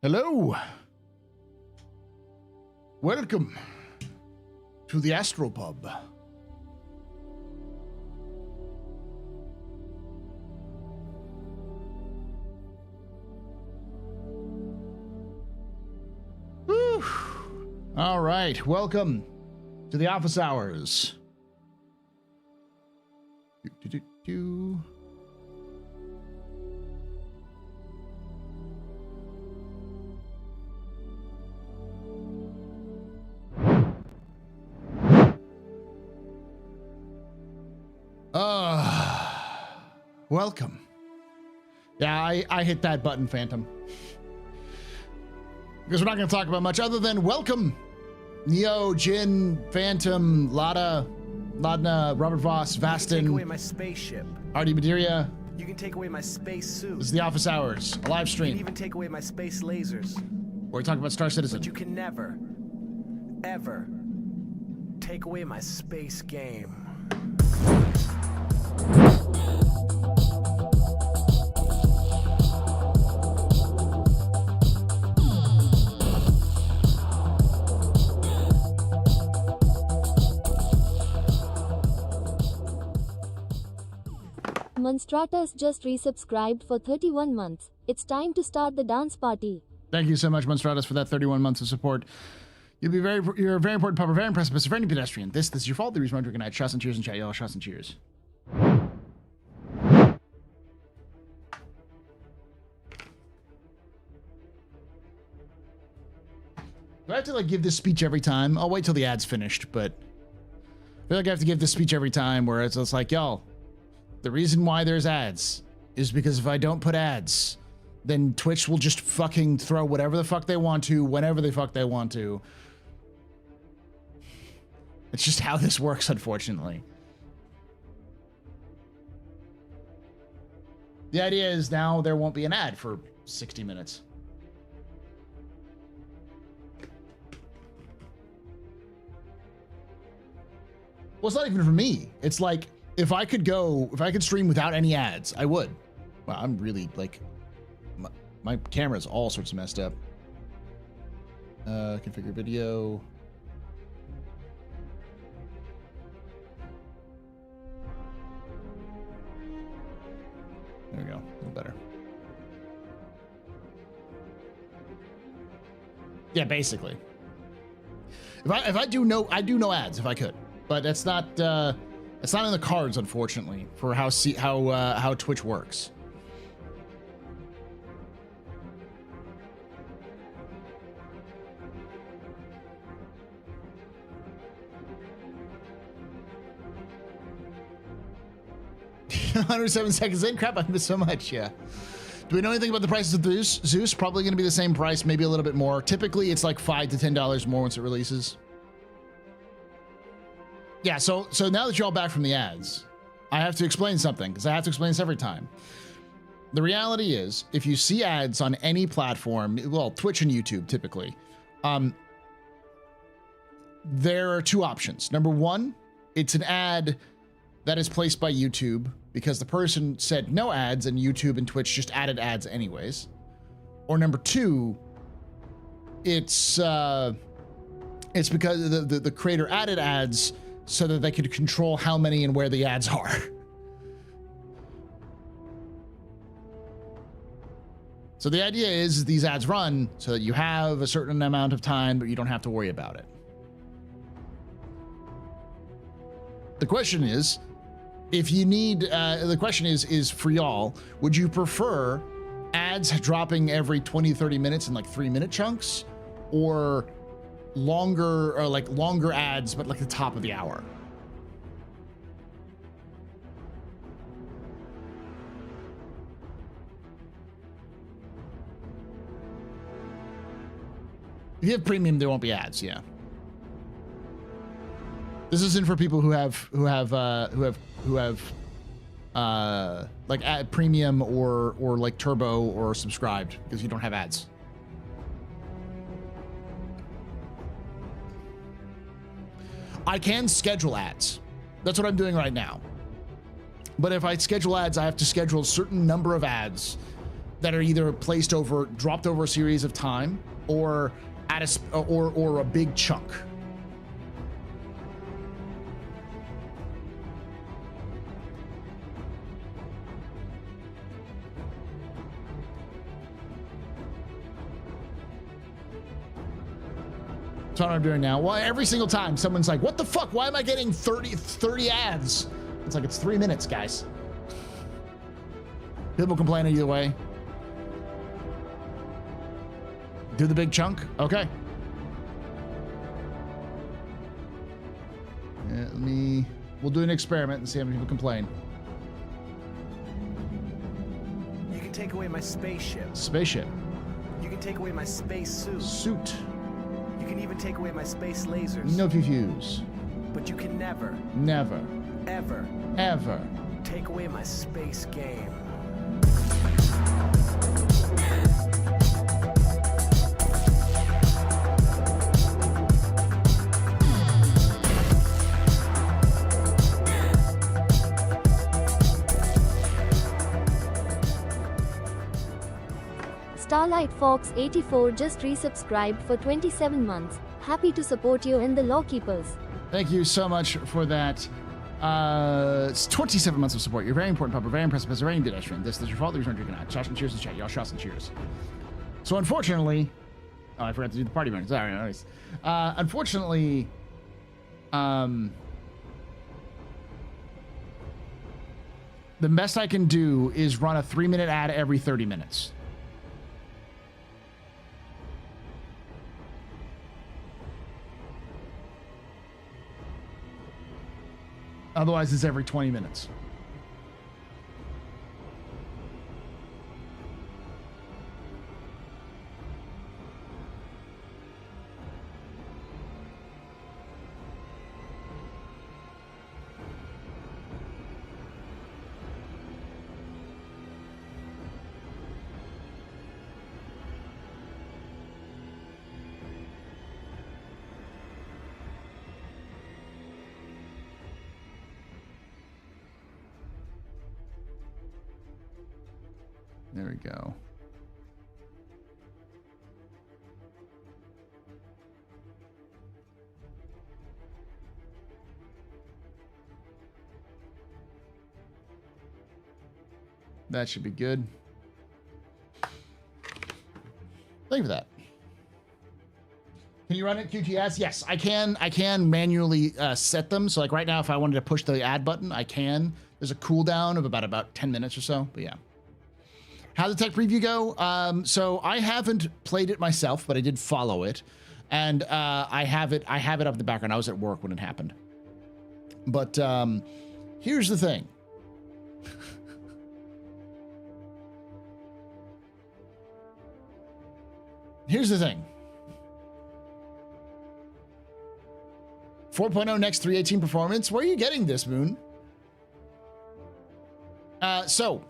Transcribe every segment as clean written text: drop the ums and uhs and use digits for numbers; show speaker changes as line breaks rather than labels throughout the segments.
Hello. Welcome to the AstroPub. Whew. All right, welcome to the office hours. Welcome. Yeah, I hit that button, Phantom. Because we're not going to talk about much other than welcome, Neo, Jin, Phantom, Ladna, Robert Voss, Vastin.
Take away my spaceship.
Artie Madeira.
You can take away my space suit.
This is the office hours, a live
You
stream
can even take away my space lasers.
where we talk about Star Citizen.
But you can never, ever take away my space game.
Monstratus just resubscribed for 31 months. It's time to start the dance party.
Thank you so much, Monstratus, for that 31 months of support. You're a very important pupper, very impressive, but for any pedestrian. This is your fault. The reason why I'm drinking night. Shots and cheers and chat, y'all. Shots and cheers. Do I have to give this speech every time? I'll wait till the ad's finished, but I feel like I have to give this speech every time where it's like, y'all, the reason why there's ads is because if I don't put ads, then Twitch will just fucking throw whatever the fuck they want to, whenever the fuck they want to. It's just how this works, unfortunately. The idea is now there won't be an ad for 60 minutes. Well, it's not even for me. It's like, if I could stream without any ads, I would. Wow, I'm really, my camera's all sorts of messed up. Configure video. There we go, a little better. Yeah, basically. If I do no ads if I could, but that's not it's not in the cards, unfortunately, for how Twitch works. $107 in? Crap, I missed so much, yeah. Do we know anything about the prices of Zeus? Probably going to be the same price, maybe a little bit more. Typically, it's like $5 to $10 more once it releases. Yeah, so now that you're all back from the ads, I have to explain something, because I have to explain this every time. The reality is, if you see ads on any platform, well, Twitch and YouTube typically, there are two options. Number one, it's an ad that is placed by YouTube because the person said no ads and YouTube and Twitch just added ads anyways. Or number two, it's because the creator added ads so that they could control how many and where the ads are. So the idea is these ads run so that you have a certain amount of time, but you don't have to worry about it. The question is, if you need, the question is for y'all, would you prefer ads dropping every 20, 30 minutes in 3-minute chunks, or longer ads, but the top of the hour? If you have premium, there won't be ads. Yeah. This isn't for people who have premium or turbo or subscribed, because you don't have ads. I can schedule ads. That's what I'm doing right now. But if I schedule ads, I have to schedule a certain number of ads that are either dropped over a series of time, or at or a big chunk. That's what I'm doing now. Well, every single time someone's like, what the fuck? Why am I getting 30 ads? It's like, it's 3 minutes, guys. People complain either way. Do the big chunk? Okay. Yeah, we'll do an experiment and see how many people complain.
You can take away my spaceship.
Spaceship.
You can take away my space suit.
Suit.
You can even take away my space lasers.
No fuse.
But you can never,
ever
take away my space game.
Starlight Fox 84 just resubscribed for 27 months. Happy to support you in the Lawkeepers.
Thank you so much for that. It's 27 months of support. You're very important, Papa. Very impressive. Very pedestrian. This is your fault. There's no drinking out. Shots and cheers in chat. Y'all shots and cheers. So unfortunately, I forgot to do the party burn. Sorry, nice. Unfortunately, the best I can do is run a 3-minute ad every 30 minutes. Otherwise, it's every 20 minutes. There we go. That should be good. Thank you for that. Can you run it QTS? Yes, I can. I can manually set them. So like right now, if I wanted to push the add button, I can. There's a cooldown of about 10 minutes or so, but yeah. How'd the tech preview go? So I haven't played it myself, but I did follow it, and I have it up in the background. I was at work when it happened. But here's the thing. Here's the thing. 4.0 next 318 performance. Where are you getting this, Moon? So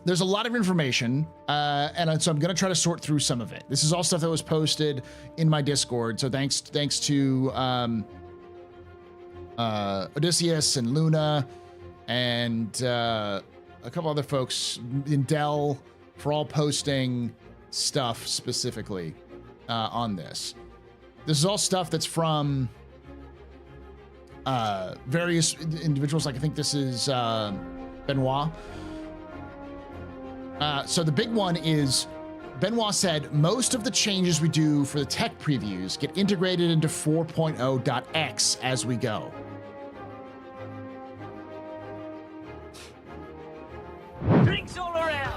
there's a lot of information, and so I'm going to try to sort through some of it. This is all stuff that was posted in my Discord. So thanks to Odysseus and Luna and a couple other folks in Dell for all posting stuff specifically on this. This is all stuff that's from various individuals. Like I think this is Benoit. So the big one is Benoit said most of the changes we do for the tech previews get integrated into 4.0.x as we go.
Drinks all around.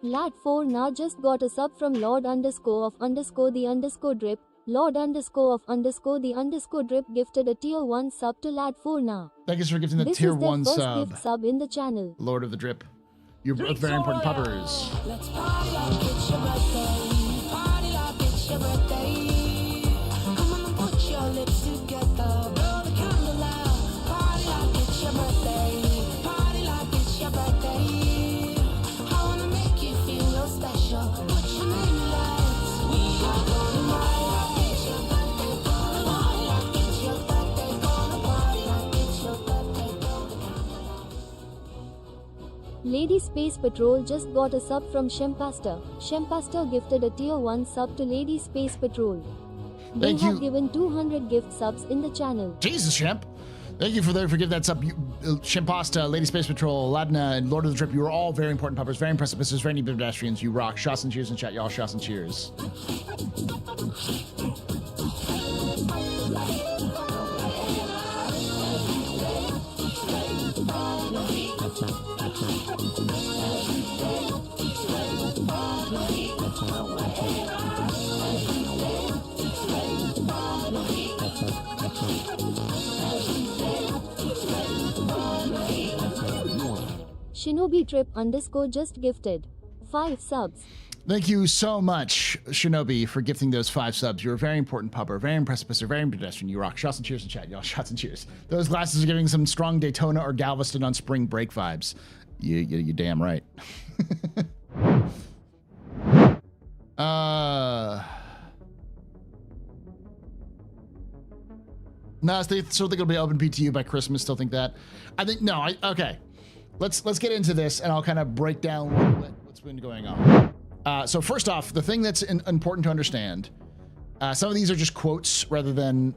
Lad4 now just got a sub from Lord_of_the_drip. Lord_of_the_drip gifted a tier 1 sub to Lad4 now.
Thank you for gifting the
This
tier
is their
1
first
sub.
gift sub in the channel.
Lord of the Drip. You're both very important puppers.
Let's party like it's your birthday. Party
birthday. Come on and put your lips together. Blow the candle out. Party like it's your birthday. Party like it's your birthday. I wanna make you feel real special. Put your name in lights. We are gonna party like it's your birthday. Gonna party like it's your birthday. Gonna party like it's your birthday. Blow the candle out.
Lady Space Patrol just got a sub from Shempasta. Shempasta gifted a tier 1 sub to Lady Space Patrol. They
Thank
have
you.
given 200 gift subs in the channel.
Jesus, Shemp. Thank you for giving that sub. Shempasta, Lady Space Patrol, Ladna, and Lord of the Trip. You are all very important puppers, very impressive misses, very neat pedestrians. You rock. Shots and cheers in chat, y'all. Shots and cheers.
Shinobi Trip _ just gifted 5 subs.
Thank you so much, Shinobi, for gifting those 5 subs. You're a very important pupper, very impressive misser, very pedestrian. You rock. Shots and cheers in chat, y'all. Shots and cheers. Those glasses are giving some strong Daytona or Galveston on spring break vibes. You damn right. No, I still think it'll be open PTU by Christmas. Still think that. I think no. Okay. Let's get into this, and I'll kind of break down what's been going on. So first off, the thing that's important to understand. Some of these are just quotes rather than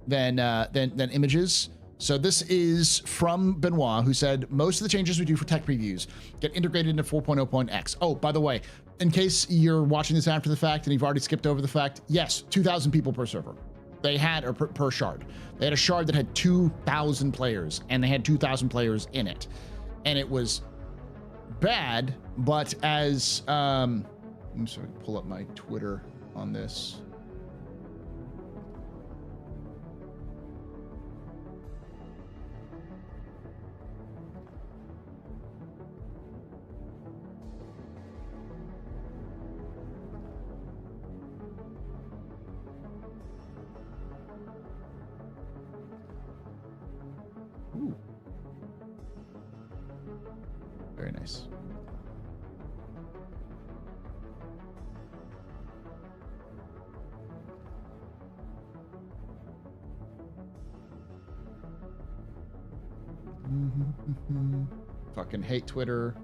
images. So this is from Benoit, who said, most of the changes we do for tech previews get integrated into 4.0.x. Oh, by the way, in case you're watching this after the fact and you've already skipped over the fact, yes, 2,000 people per server. They had, or per shard. They had a shard that had 2,000 players, and they had 2,000 players in it. And it was bad, but as, I'm sorry, pull up my Twitter on this. Ooh. Very nice. Fucking hate Twitter.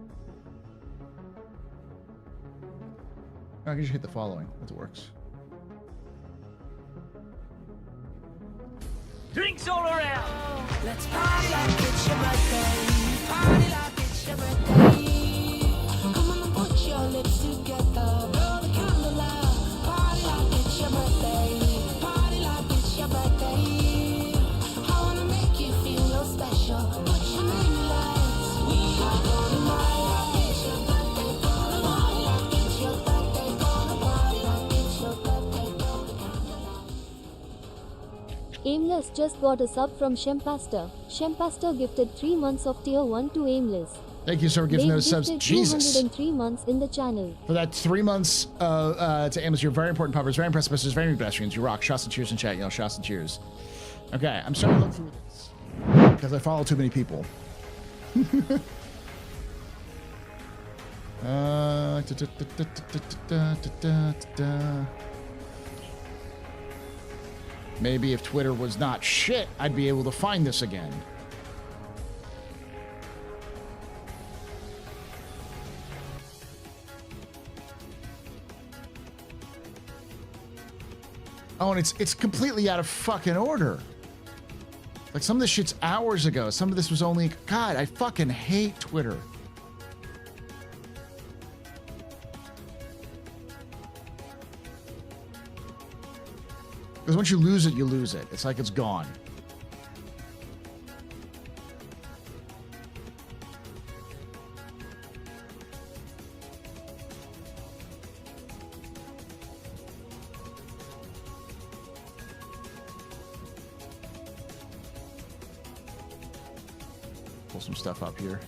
I can just hit the following. That works.
Drinks all around.
Let's party like it's your birthday. Party like it's your birthday. Come on and put your lips together. Blow the candle out. Party like it's your birthday. Party like it's your birthday. I wanna make you feel real special. Put your name in lights. We are gonna party like it's your birthday. Gonna party like it's your birthday. Gonna party like it's your birthday. Blow the candle out.
Aimless just got a sub from Shempasta. Shempasta gifted 3 months of tier 1 to Aimless.
Thank you, sir, for giving
They've
those subs.
gifted
Jesus.
203 months in the channel.
For that 3 months to Amos, you're very important puppers, very impressive misses, very new pedestrians. You rock. Shots and cheers in chat, y'all. Shots and cheers. Okay, I'm starting to look through this because I follow too many people. Maybe if Twitter was not shit, I'd be able to find this again. Oh, and it's completely out of fucking order. Like, some of this shit's hours ago. Some of this was only... God, I fucking hate Twitter. Because once you lose it, you lose it. It's like it's gone. Pull some stuff up here.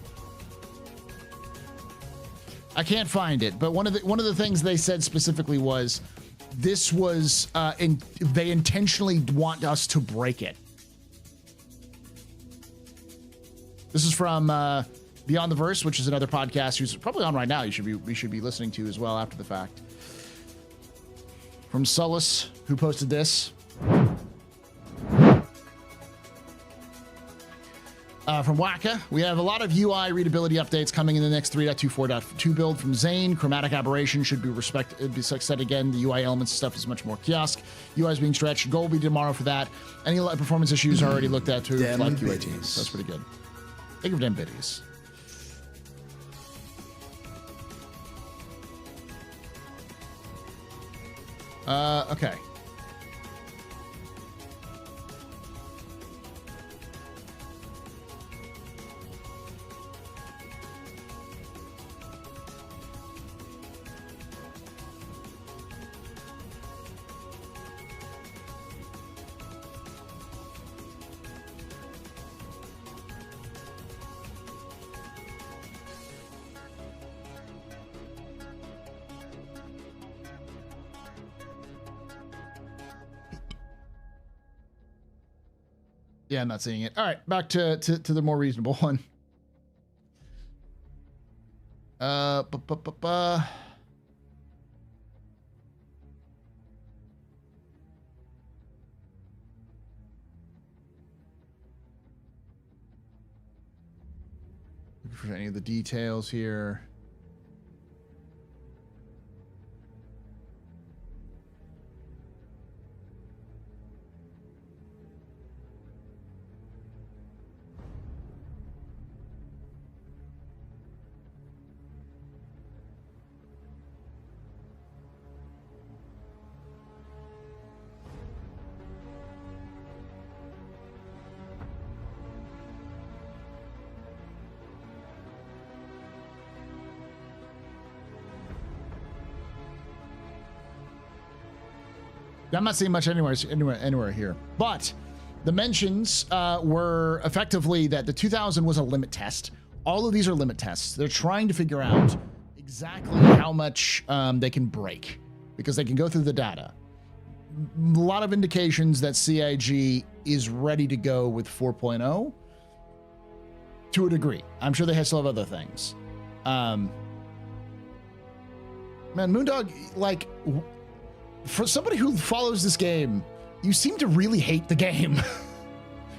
I can't find it, but one of the things they said specifically was this was they intentionally want us to break it. This is from Beyond the Verse, which is another podcast who's probably on right now. We should be listening to as well after the fact. From Sullus, who posted this. From Waka, we have a lot of UI readability updates coming in the next 3.2.4.2 build. From Zane, chromatic aberration should be set again. The UI elements stuff is much more kiosk. UI is being stretched. Goal will be tomorrow for that. Any performance issues are already looked at to like QA teams. So that's pretty good. Think of them biddies. Okay. Yeah, I'm not seeing it. All right, back to the more reasonable one. Looking for any of the details here. I'm not seeing much anywhere here, but the mentions were effectively that the 2000 was a limit test. All of these are limit tests. They're trying to figure out exactly how much they can break because they can go through the data. A lot of indications that CIG is ready to go with 4.0 to a degree. I'm sure they still have other things. Man, Moondog, like, for somebody who follows this game, you seem to really hate the game.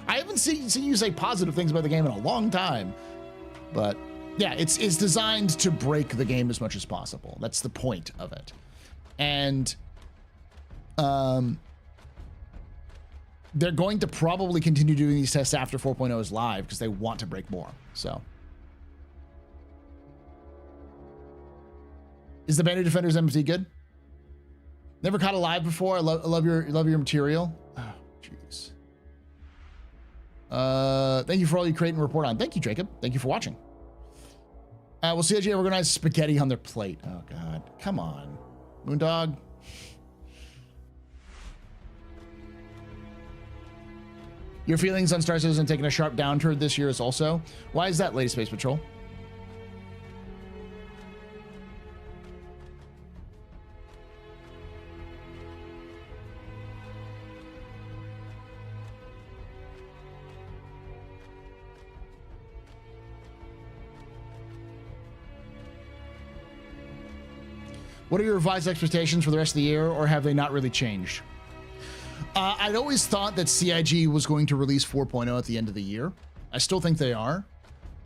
I haven't seen you say positive things about the game in a long time, but yeah, it's designed to break the game as much as possible. That's the point of it. And they're going to probably continue doing these tests after 4.0 is live because they want to break more. So is the Banner Defenders MFT good? Never caught a live before. I love your material. Oh, jeez. Thank you for all you create and report on. Thank you, Jacob. Thank you for watching. Will CIG organize spaghetti on their plate? Oh God, come on, Moondog. Your feelings on Star Citizen taking a sharp downturn this year is also. Why is that, Lady Space Patrol? What are your revised expectations for the rest of the year, or have they not really changed? I'd always thought that CIG was going to release 4.0 at the end of the year. I still think they are.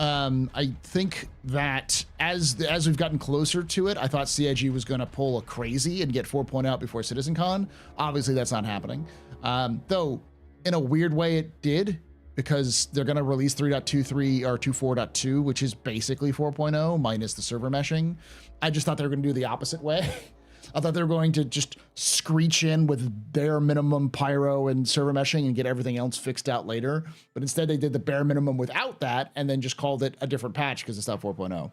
I think that as we've gotten closer to it, I thought CIG was going to pull a crazy and get 4.0 out before CitizenCon. Obviously, that's not happening. Though, in a weird way, it did, because they're going to release 3.23 or 2.4.2, which is basically 4.0 minus the server meshing. I just thought they were going to do the opposite way. I thought they were going to just screech in with bare minimum pyro and server meshing and get everything else fixed out later. But instead they did the bare minimum without that and then just called it a different patch because it's not 4.0.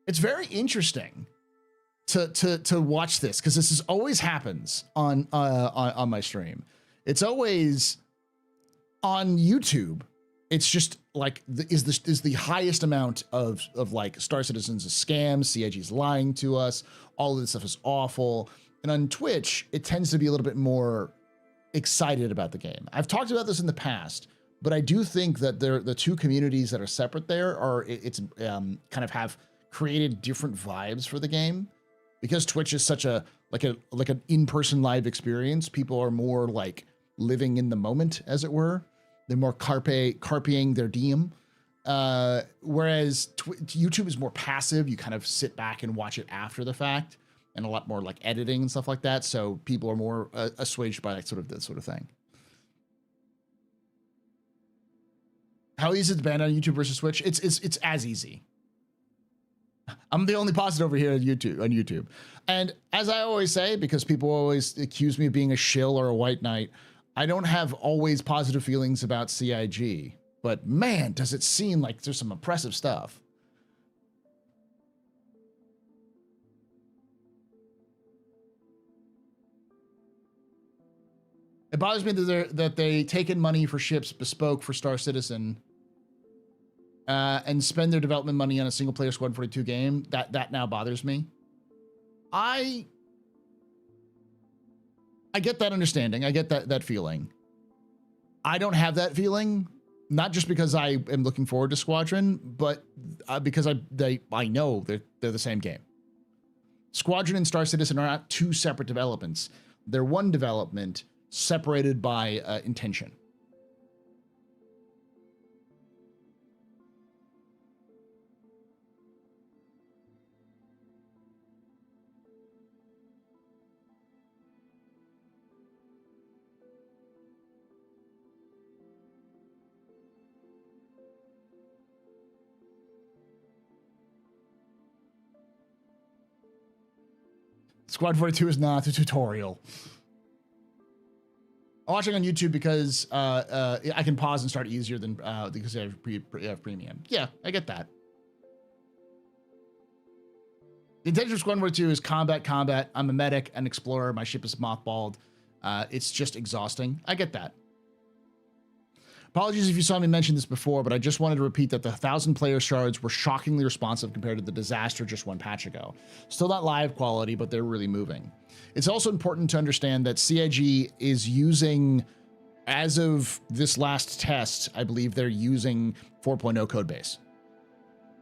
It's very interesting to watch this, because this always happens on my stream. It's always on YouTube. it's just like is the highest amount of like Star Citizen's a scam, CIG's lying to us, all of this stuff is awful. And on Twitch, it tends to be a little bit more excited about the game. I've talked about this in the past, but I do think that the two communities that are separate there are kind of have created different vibes for the game, because Twitch is such a like an in-person live experience. People are more like living in the moment, as it were. They're more carping their diem. Whereas YouTube is more passive. You kind of sit back and watch it after the fact, and a lot more like editing and stuff like that. So people are more assuaged by sort of this sort of thing. How easy is it to ban on YouTube versus Twitch? It's as easy. I'm the only positive over here on YouTube. And as I always say, because people always accuse me of being a shill or a white knight, I don't have always positive feelings about CIG, but man, does it seem like there's some impressive stuff. It bothers me that they take in money for ships bespoke for Star Citizen and spend their development money on a single player Squad 42 game. That now bothers me. I get that understanding. I get that feeling. I don't have that feeling, not just because I am looking forward to Squadron, but because I know they're the same game. Squadron and Star Citizen are not two separate developments. They're one development separated by intention. Squad 42 is not a tutorial. I'm watching on YouTube because I can pause and start easier than because I have premium. Yeah, I get that. The intention of Squad 42 is combat. I'm a medic, an explorer. My ship is mothballed. It's just exhausting. I get that. Apologies if you saw me mention this before, but I just wanted to repeat that the 1,000 player shards were shockingly responsive compared to the disaster just one patch ago. Still not live quality, but they're really moving. It's also important to understand that CIG is using, as of this last test, I believe they're using 4.0 codebase.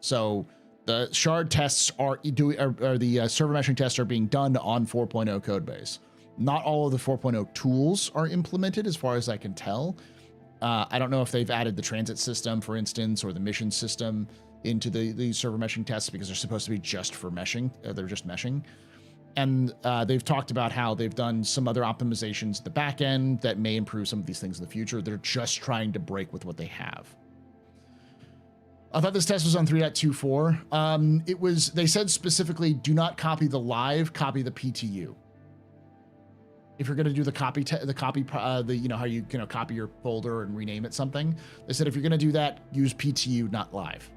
So the shard tests the server meshing tests are being done on 4.0 codebase. Not all of the 4.0 tools are implemented, as far as I can tell. I don't know if they've added the transit system, for instance, or the mission system into the server meshing tests, because they're supposed to be just for meshing. They're just meshing. And they've talked about how they've done some other optimizations at the back end that may improve some of these things in the future. They're just trying to break with what they have. I thought this test was on 3.24. They said specifically, do not copy the live, copy the PTU. If you're going to do the copy, how you copy your folder and rename it something. They said if you're going to do that, use PTU, not live.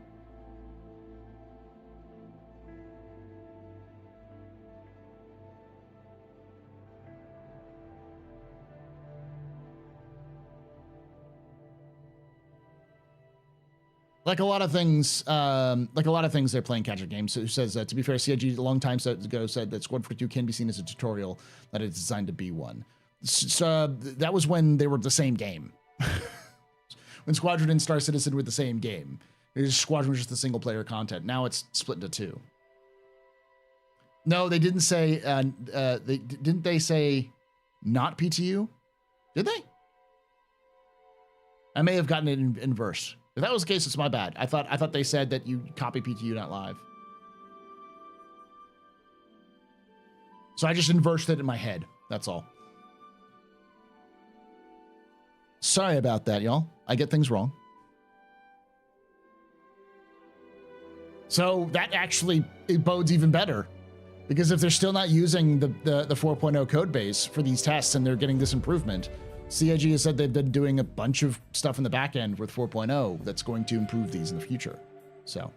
Like a lot of things, they're playing catch-up games. So it says, to be fair, CIG a long time ago said that Squad 42 can be seen as a tutorial, that it's designed to be one. So that was when they were the same game. When Squadron and Star Citizen were the same game. Squadron was just the single-player content. Now it's split into two. No, they didn't say. Didn't they say not PTU? Did they? I may have gotten it in verse. If that was the case, it's my bad. I thought they said that you copy PTU, not live. So I just inversed it in my head. That's all. Sorry about that, y'all. I get things wrong. So that actually, it bodes even better. Because if they're still not using the 4.0 code base for these tests and they're getting this improvement, CIG has said they've been doing a bunch of stuff in the back end with 4.0 that's going to improve these in the future. So.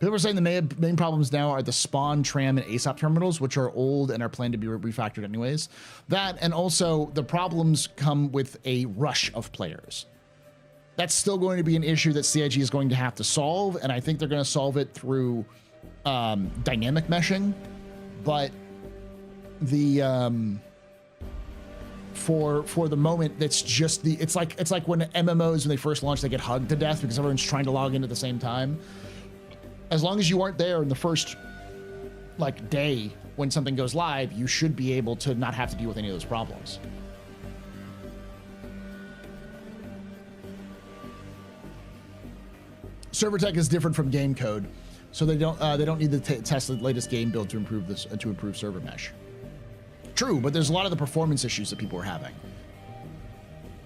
People are saying the main problems now are the Spawn, Tram, and ASOP terminals, which are old and are planned to be refactored anyways. That, and also the problems come with a rush of players. That's still going to be an issue that CIG is going to have to solve, and I think they're going to solve it through dynamic meshing. But the for the moment, that's just the it's like when MMOs when they first launch, they get hugged to death because everyone's trying to log in at the same time. As long as you aren't there in the first like day when something goes live, you should be able to not have to deal with any of those problems. Server tech is different from game code, so they don't need to test the latest game build to improve this to improve server mesh. True, but there's a lot of the performance issues that people are having.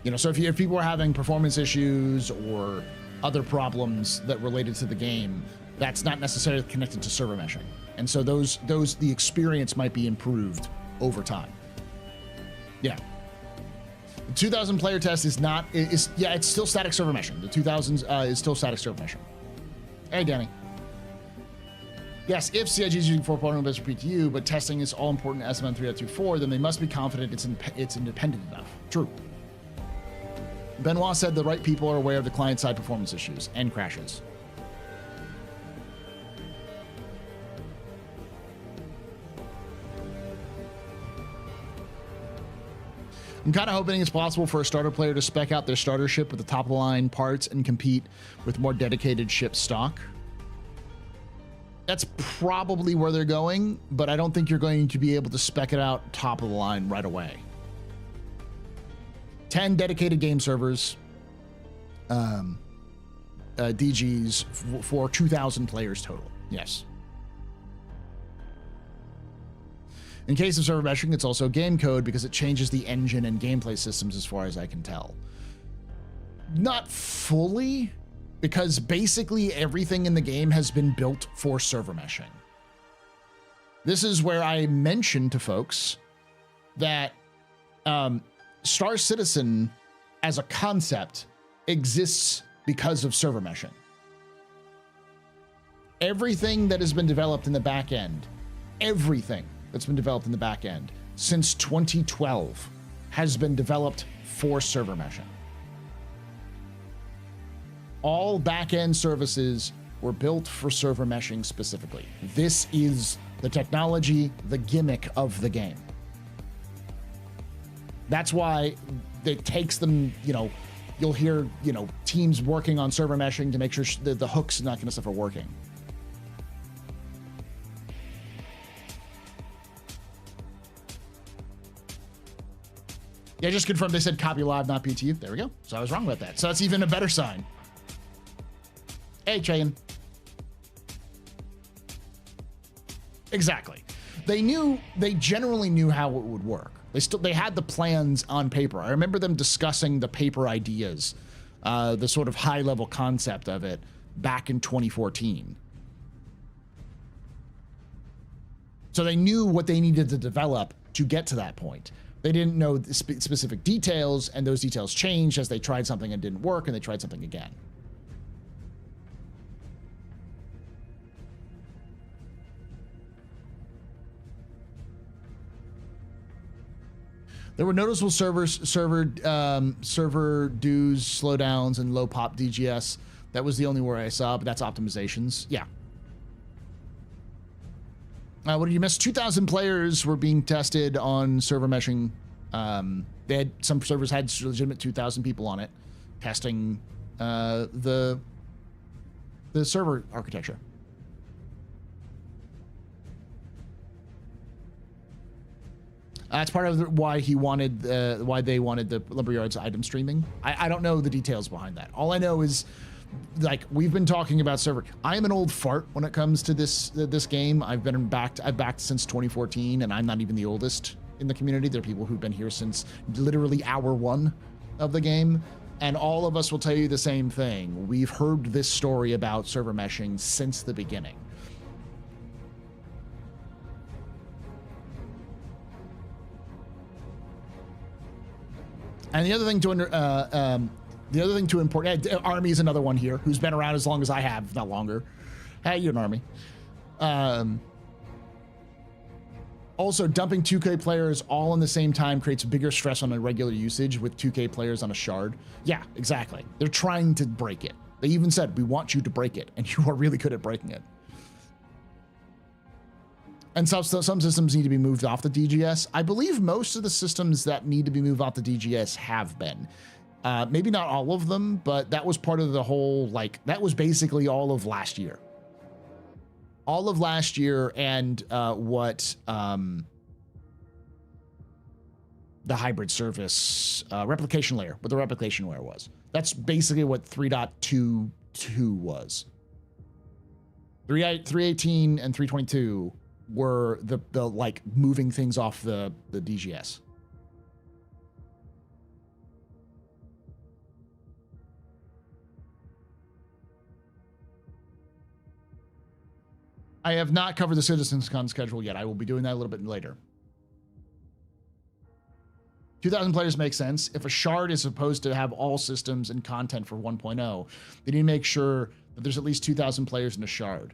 You know, so if people are having performance issues or other problems that related to the game, that's not necessarily connected to server meshing, and so the experience might be improved over time. Yeah. The 2000 player test is not, yeah, it's still static server meshing. The 2000s is still static server meshing. Hey, Danny. Yes, if CIG is using 4.0 based PTU, but testing is all important SMM 3.24, then they must be confident it's independent enough. True. Benoit said the right people are aware of the client-side performance issues and crashes. I'm kind of hoping it's possible for a starter player to spec out their starter ship with the top-of-the-line parts and compete with more dedicated ship stock. That's probably where they're going, but I don't think you're going to be able to spec it out top-of-the-line right away. 10 dedicated game servers, DGs for 2,000 players total. Yes. In case of server meshing, it's also game code because it changes the engine and gameplay systems as far as I can tell. Not fully, because basically everything in the game has been built for server meshing. This is where I mentioned to folks that Star Citizen as a concept exists because of server meshing. Everything that has been developed in the back end, everything that's been developed in the back end since 2012 has been developed for server meshing. All back-end services were built for server meshing specifically. This is the technology, the gimmick of the game. That's why it takes them, you know, you'll hear, you know, teams working on server meshing to make sure the hooks and that kind of stuff are working. Yeah, just confirmed they said copy live, not PTU. There we go. So I was wrong about that. So that's even a better sign. Hey, Chayin. Exactly. They generally knew how it would work. They had the plans on paper. I remember them discussing the paper ideas, the sort of high level concept of it back in 2014. So they knew what they needed to develop to get to that point. They didn't know the specific details, and those details changed as they tried something and didn't work, and they tried something again. There were noticeable server dues, slowdowns, and low pop DGS. That was the only word I saw, but that's optimizations. Yeah. What did you miss? 2,000 players were being tested on server meshing. They had some servers had legitimate 2,000 people on it, testing the server architecture. That's part of why they wanted the Lumberyards item streaming. I don't know the details behind that. All I know is, like, we've been talking about server. I am an old fart when it comes to this game. I've backed since 2014, and I'm not even the oldest in the community. There are people who've been here since literally hour one of the game, and all of us will tell you the same thing. We've heard this story about server meshing since the beginning. And the other thing to import, Army is another one here who's been around as long as I have, if not longer. Hey, you an army. Also, dumping 2K players all in the same time creates bigger stress on a regular usage with 2K players on a shard. Yeah, exactly. They're trying to break it. They even said, we want you to break it, and you are really good at breaking it. And some systems need to be moved off the DGS. I believe most of the systems that need to be moved off the DGS have been. Maybe not all of them, but that was part of the whole, like, that was basically all of last year. All of last year and what the hybrid service replication layer, what the replication layer was. That's basically what 3.22 was. 318 and 322 were the like moving things off the DGS. I have not covered the CitizensCon schedule yet. I will be doing that a little bit later. 2,000 players makes sense. If a shard is supposed to have all systems and content for 1.0, they need to make sure that there's at least 2,000 players in a shard.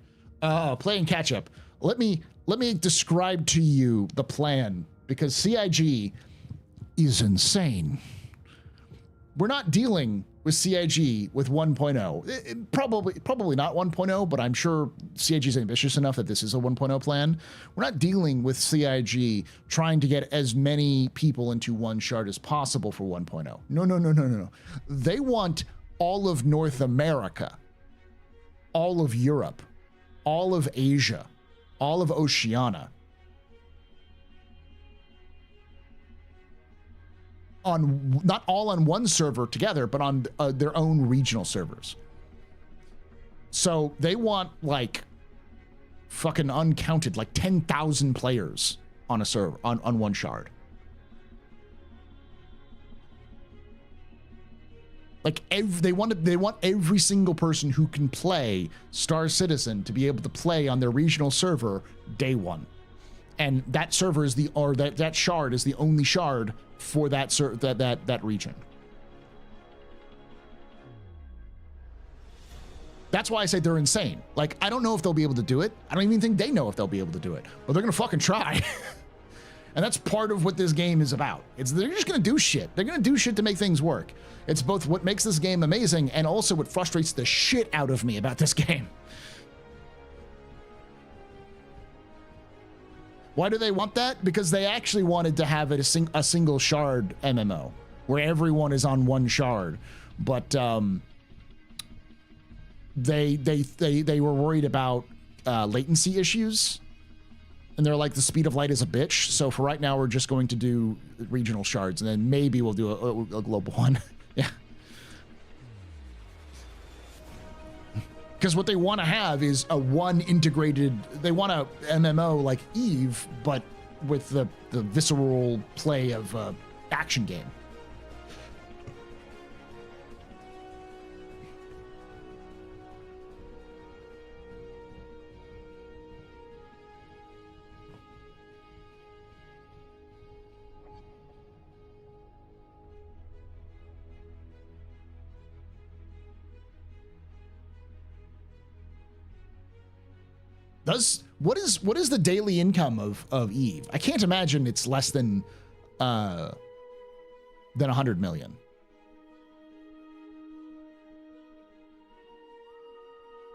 Playing catch up. Let me describe to you the plan, because CIG is insane. We're not dealing with CIG with 1.0. Probably not 1.0, but I'm sure CIG is ambitious enough that this is a 1.0 plan. We're not dealing with CIG trying to get as many people into one shard as possible for 1.0. No. They want all of North America, all of Europe, all of Asia, all of Oceania on, not all on one server together, but on their own regional servers. So they want like fucking uncounted, like 10,000 players on a server, on one shard. Like they want every single person who can play Star Citizen to be able to play on their regional server day one, and that server is that shard is the only shard for that region. That's why I say they're insane. Like, I don't know if they'll be able to do it. I don't even think they know if they'll be able to do it, but they're gonna fucking try. And that's part of what this game is about. They're just gonna do shit. They're gonna do shit to make things work. It's both what makes this game amazing and also what frustrates the shit out of me about this game. Why do they want that? Because they actually wanted to have it a single shard MMO where everyone is on one shard, but they were worried about latency issues. And they're like, the speed of light is a bitch. So for right now, we're just going to do regional shards, and then maybe we'll do a global one. Yeah. Because what they want to have is a one integrated, they want a MMO like Eve, but with the visceral play of action game. What is the daily income of Eve? I can't imagine it's less than 100 million.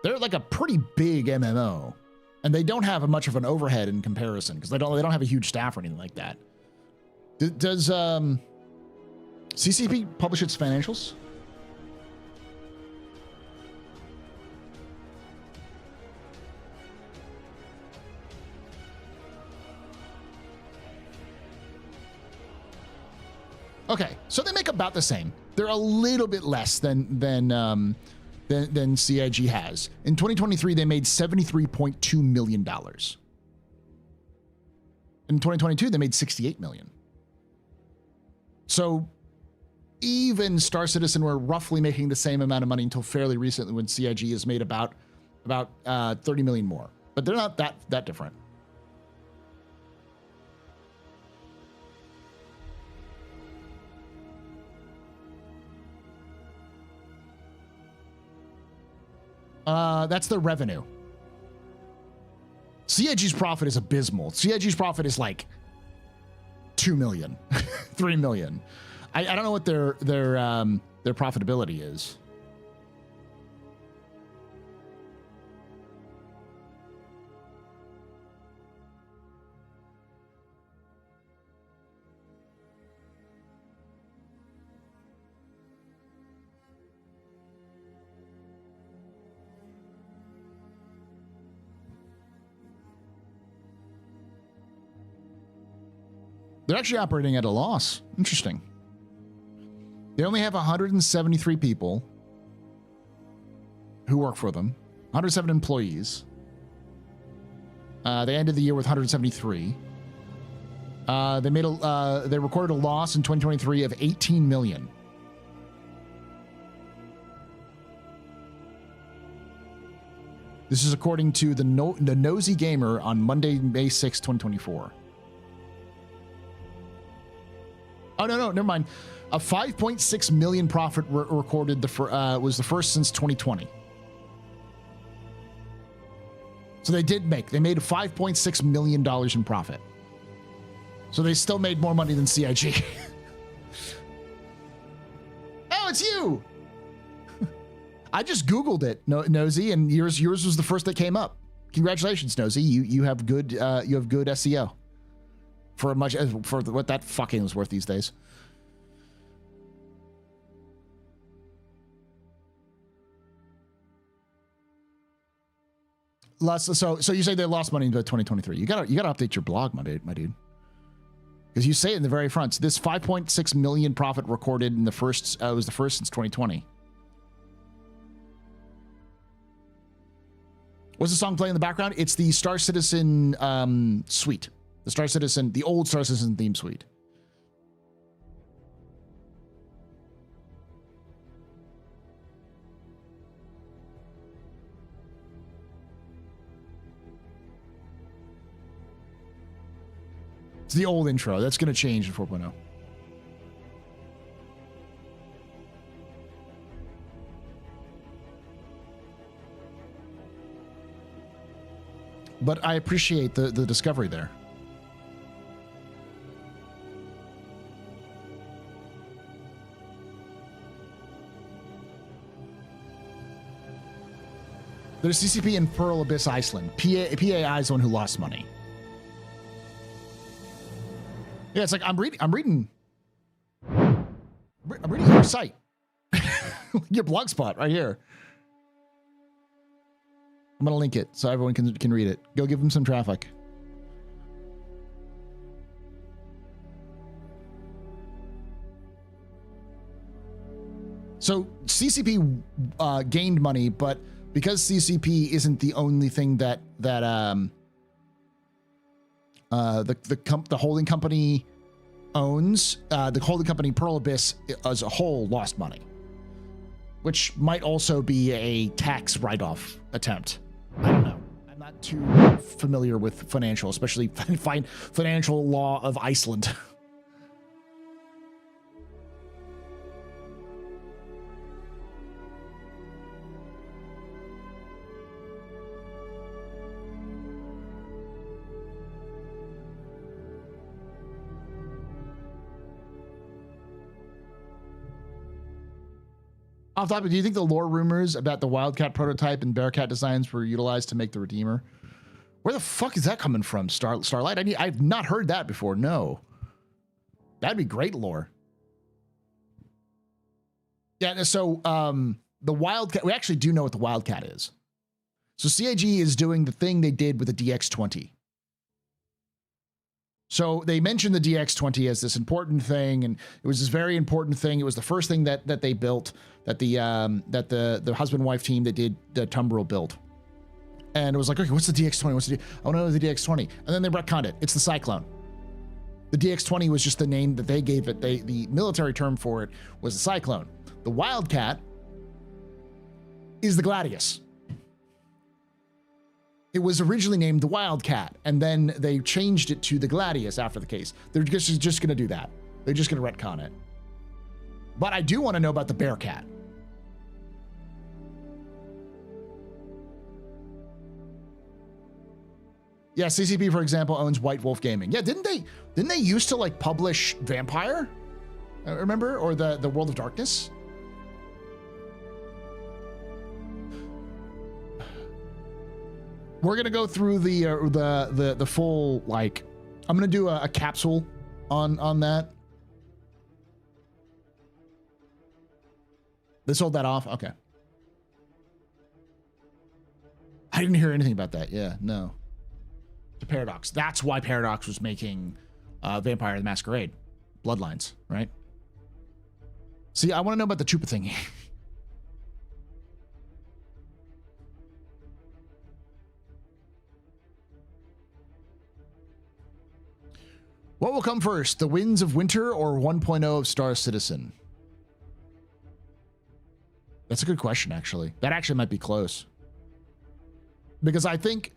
They're like a pretty big MMO, and they don't have much of an overhead in comparison because they don't have a huge staff or anything like that. Does CCP publish its financials? Okay, so they make about the same. They're a little bit less than CIG has. In 2023, they made $73.2 million. In 2022, they made $68 million. So even Star Citizen were roughly making the same amount of money until fairly recently, when CIG has made about 30 million more. But they're not that different. That's their revenue. CIG's profit is abysmal. CIG's profit is like 2 million, 3 million. I don't know what their profitability is. They're actually operating at a loss. Interesting. They only have 173 people who work for them, 107 employees. They ended the year with 173. They recorded a loss in 2023 of 18 million. This is according to the Nosy Gamer on Monday, May 6, 2024. Oh, no, never mind. A 5.6 million profit recorded was the first since 2020. So they made a $5.6 million in profit. So they still made more money than CIG. Oh, it's you. I just Googled it, Nosy, and yours was the first that came up. Congratulations, Nosy. You have good SEO for what that fucking is worth these days. So you say they lost money in 2023. You gotta update your blog, my dude. Because you say it in the very front. So this 5.6 million profit recorded in the first was the first since 2020. What's the song playing in the background? It's the Star Citizen suite. The old Star Citizen theme suite. It's the old intro. That's going to change in 4.0. But I appreciate the discovery there. There's CCP in Pearl Abyss, Iceland. PAI is the one who lost money. Yeah, it's like I'm reading your site. Your blog spot right here. I'm gonna link it so everyone can read it. Go give them some traffic. So CCP gained money, but because CCP isn't the only thing that the holding company owns, the holding company Pearl Abyss as a whole lost money, which might also be a tax write-off attempt. I don't know. I'm not too familiar with financial, especially financial law of Iceland. Off topic, do you think the lore rumors about the Wildcat prototype and Bearcat designs were utilized to make the Redeemer? Where the fuck is that coming from, Starlight? I've not heard that before. No, that'd be great lore. Yeah. So the Wildcat, we actually do know what the Wildcat is. So CIG is doing the thing they did with the DX20. So they mentioned the DX20 as this important thing, and it was this very important thing. It was the first thing that they built, that the husband-wife team that did the Tumbril built. And it was like, okay, what's the DX20? Oh no, the DX20. And then they retconned it. It's the Cyclone. The DX20 was just the name that they gave it. The military term for it was the Cyclone. The Wildcat is the Gladius. It was originally named the Wildcat, and then they changed it to the Gladius after the case. They're just going to do that. They're just going to retcon it. But I do want to know about the Bearcat. Yeah, CCP, for example, owns White Wolf Gaming. Yeah, didn't they used to like publish Vampire? Remember? Or the World of Darkness? We're gonna go through the full, like, I'm gonna do a capsule on that. They sold that off? Okay. I didn't hear anything about that. Yeah, no. To Paradox. That's why Paradox was making Vampire the Masquerade. Bloodlines, right? See, I want to know about the Chupa thingy. What will come first, the Winds of Winter or 1.0 of Star Citizen? That's a good question, actually. That actually might be close. Because I think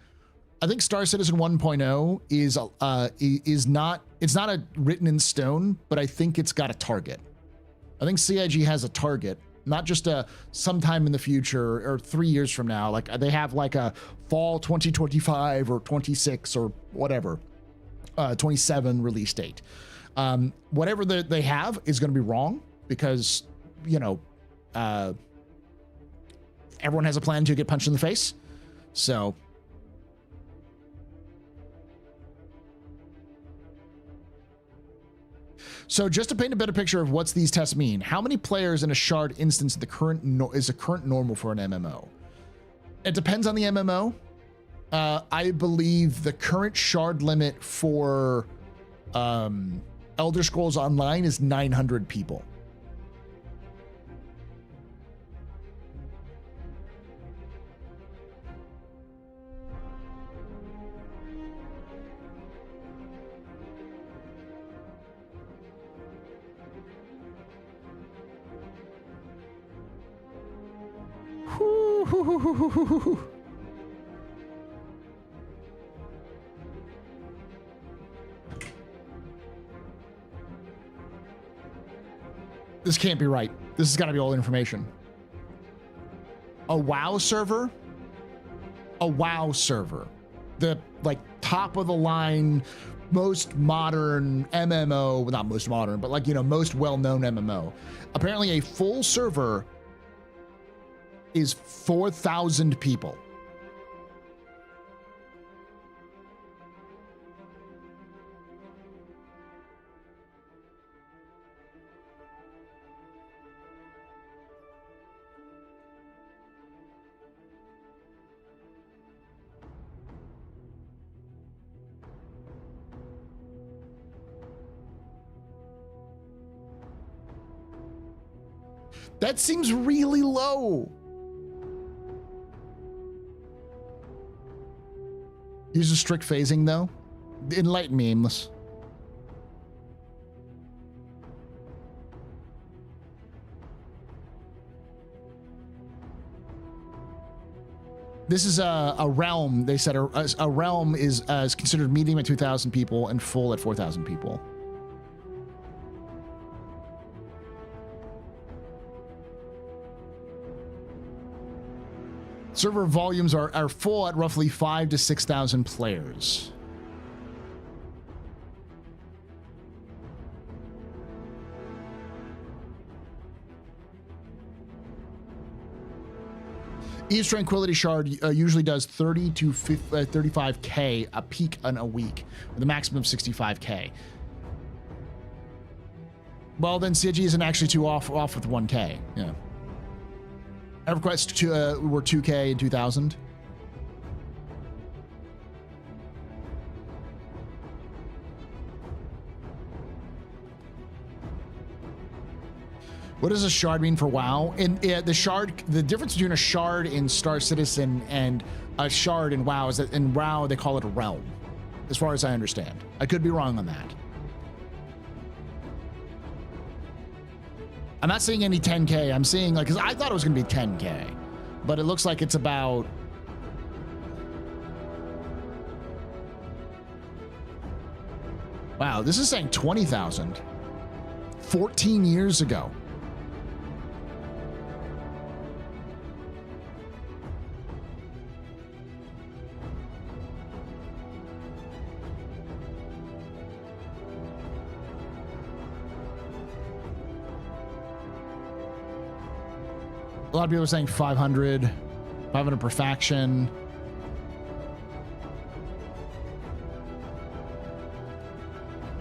Star Citizen 1.0 is not, it's not a written in stone, but I think it's got a target. I think CIG has a target, not just a sometime in the future or 3 years from now. Like they have like a fall 2025 or 26 or whatever, 27 release date. Whatever they have is going to be wrong because, you know, everyone has a plan to get punched in the face. So just to paint a better picture of what's these tests mean, how many players in a shard instance is a current normal for an MMO? It depends on the MMO. I believe the current shard limit for Elder Scrolls Online is 900 people. This can't be right. This has got to be old information. A WoW server? A WoW server. The like top of the line, most modern MMO, well, not most modern, but like, you know, most well-known MMO. Apparently a full server is 4,000 people. That seems really low. Use a strict phasing though. Enlighten me, Aimless. This is a realm. They said a realm is considered medium at 2,000 people and full at 4,000 people. Server volumes are full at roughly 5,000 to 6,000 players. Each Tranquility Shard usually does 30 to 35K a peak in a week, with a maximum of 65K. Well, then CIG isn't actually too off with 1K. Yeah. EverQuest were 2K in 2000. What does a shard mean for WoW? And the difference between a shard in Star Citizen and a shard in WoW is that in WoW they call it a realm, as far as I understand. I could be wrong on that. I'm not seeing any 10K. I'm seeing like, because I thought it was going to be 10K, but it looks like it's about. Wow, this is saying 20,000. 14 years ago. A lot of people are saying 500 per faction.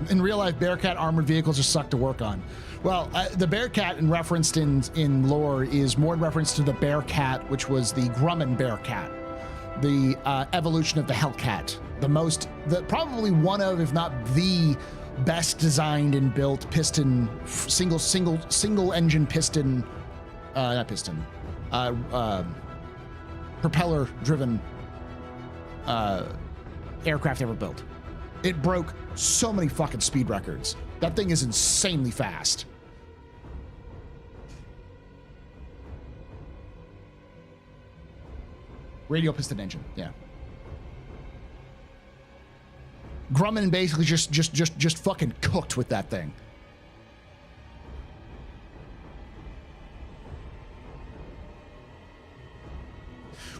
In real life, Bearcat armored vehicles are suck to work on. Well, the Bearcat referenced in lore is more in reference to the Bearcat, which was the Grumman Bearcat, the evolution of the Hellcat, probably one of, if not the best designed and built piston, single engine piston, not piston, propeller driven aircraft ever built. It broke so many fucking speed records. That thing is insanely fast. Radial piston engine, yeah. Grumman basically just fucking cooked with that thing.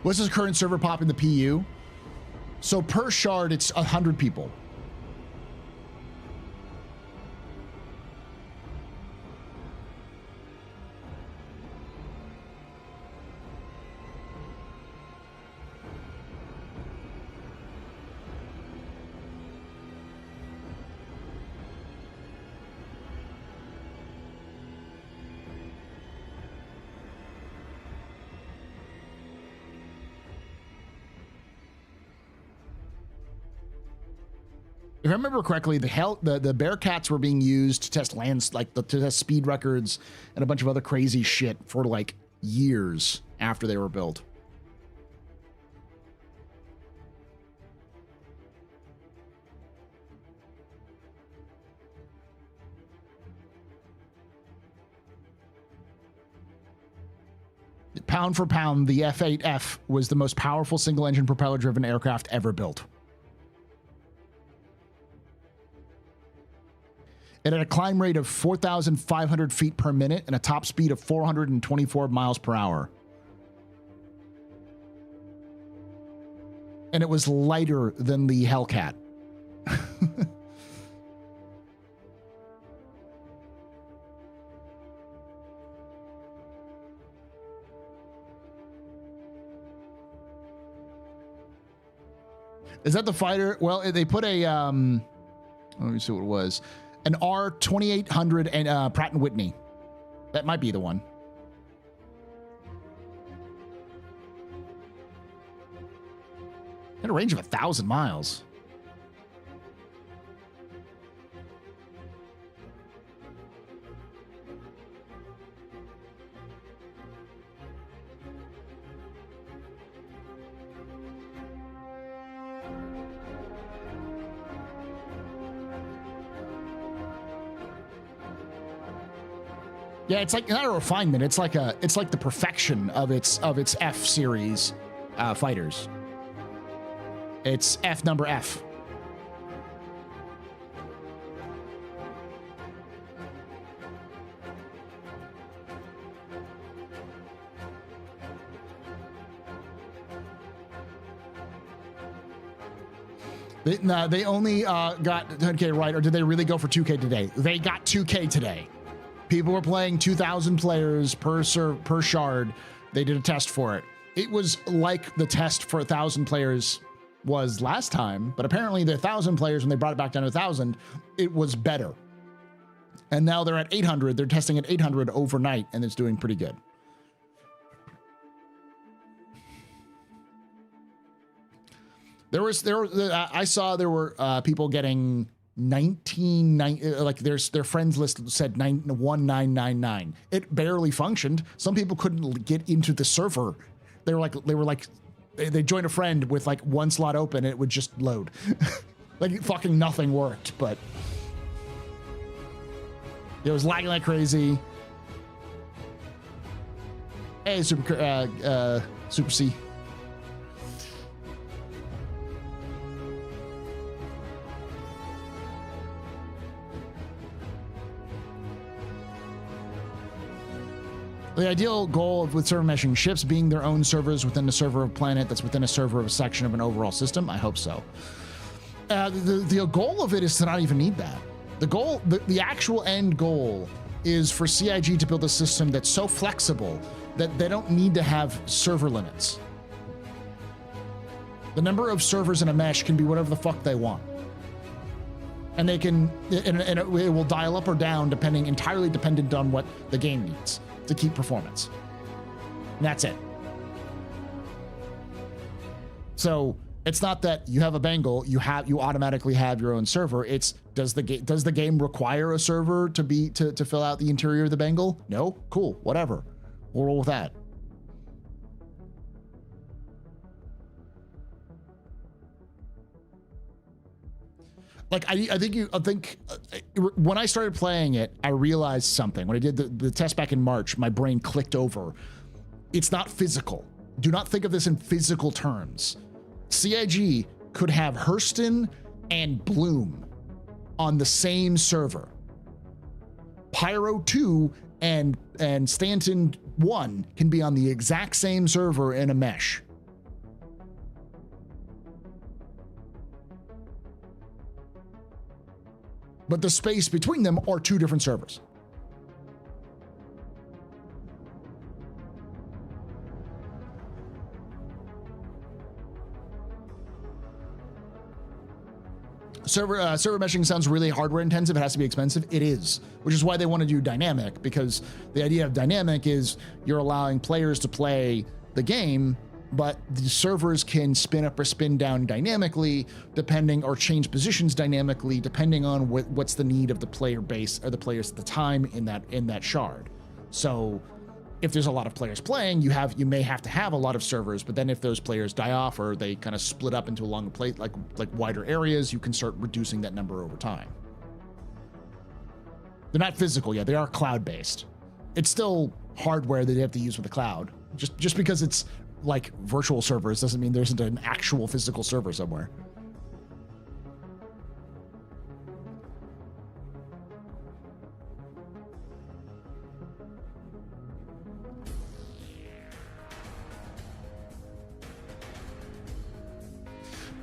What's the current server pop in the PU? So per shard, it's 100 people. If I remember correctly, the Bearcats were being used to test to test speed records and a bunch of other crazy shit for like years after they were built. Pound for pound, the F-8F was the most powerful single-engine propeller-driven aircraft ever built. It had a climb rate of 4,500 feet per minute and a top speed of 424 miles per hour. And it was lighter than the Hellcat. Is that the fighter? Well, they put a, let me see what it was. An R2800 and Pratt & Whitney. That might be the one. At a range of 1,000 miles. Yeah, it's like not a refinement. It's like the perfection of its F series fighters. It's F number F. They only got 10K right, or did they really go for 2K today? They got 2K today. People were playing 2,000 players per shard. They did a test for it. It was like the test for 1,000 players was last time, but apparently the 1,000 players, when they brought it back down to 1,000, it was better. And now they're at 800. They're testing at 800 overnight, and it's doing pretty good. I saw there were people getting 19, like their friends list said 1999. It barely functioned. Some people couldn't get into the server. They joined a friend with like one slot open and it would just load. Like fucking nothing worked, but it was lagging like crazy. Hey, Super C. The ideal goal with server meshing ships being their own servers within a server of planet that's within a server of a section of an overall system. I hope so. The goal of it is to not even need that. The actual end goal is for CIG to build a system that's so flexible that they don't need to have server limits. The number of servers in a mesh can be whatever the fuck they want. And they can, and it will dial up or down entirely dependent on what the game needs to keep performance. And that's it. So it's not that you have a Bengal, you automatically have your own server. It's does the game require a server to fill out the interior of the Bengal? No? Cool, whatever. We'll roll with that. Like I think when I started playing it, I realized something. When I did the test back in March, my brain clicked over. It's not physical. Do not think of this in physical terms. CIG could have Hurston and Bloom on the same server. Pyro 2 and Stanton 1 can be on the exact same server in a mesh. But the space between them are two different servers. Server meshing sounds really hardware intensive. It has to be expensive. It is, which is why they want to do dynamic, because the idea of dynamic is you're allowing players to play the game, but the servers can spin up or spin down dynamically, depending, or change positions dynamically, depending on what's the need of the player base or the players at the time in that shard. So if there's a lot of players playing, you may have to have a lot of servers, but then if those players die off or they kind of split up into a longer plate, like wider areas, you can start reducing that number over time. They're not physical yet. They are cloud-based. It's still hardware that you have to use with the cloud. Just because it's like virtual servers doesn't mean there isn't an actual physical server somewhere.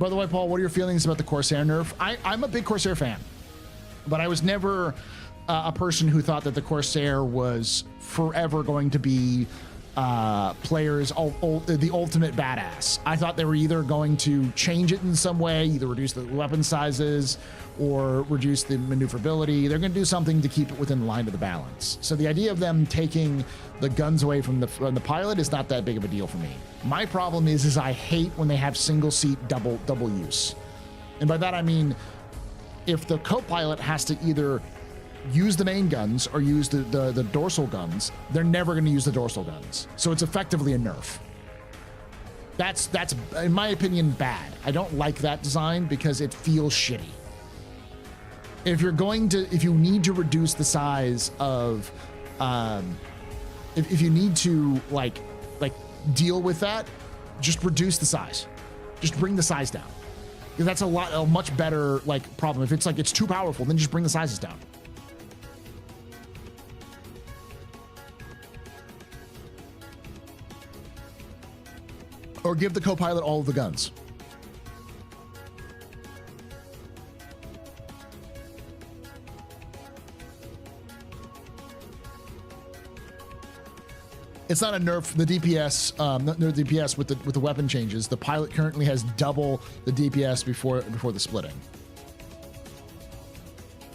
By the way, Paul, what are your feelings about the Corsair nerf? I'm a big Corsair fan, but I was never a person who thought that the Corsair was forever going to be players the ultimate badass. I thought they were either going to change it in some way, either reduce the weapon sizes or reduce the maneuverability. They're going to do something to keep it within the line of the balance. So the idea of them taking the guns away from the pilot is not that big of a deal for me. My problem is I hate when they have single seat double use. And by that I mean, if the co-pilot has to either use the main guns or use the dorsal guns, they're never going to use the dorsal guns. So it's effectively a nerf. That's in my opinion bad. I don't like that design because it feels shitty. If you need to reduce the size of, if you need to like deal with that, just reduce the size. Just bring the size down. Because that's a much better problem. If it's too powerful, then just bring the sizes down. Or give the co-pilot all of the guns. It's not a nerf. The DPS, the DPS with the weapon changes. The pilot currently has double the DPS before the splitting.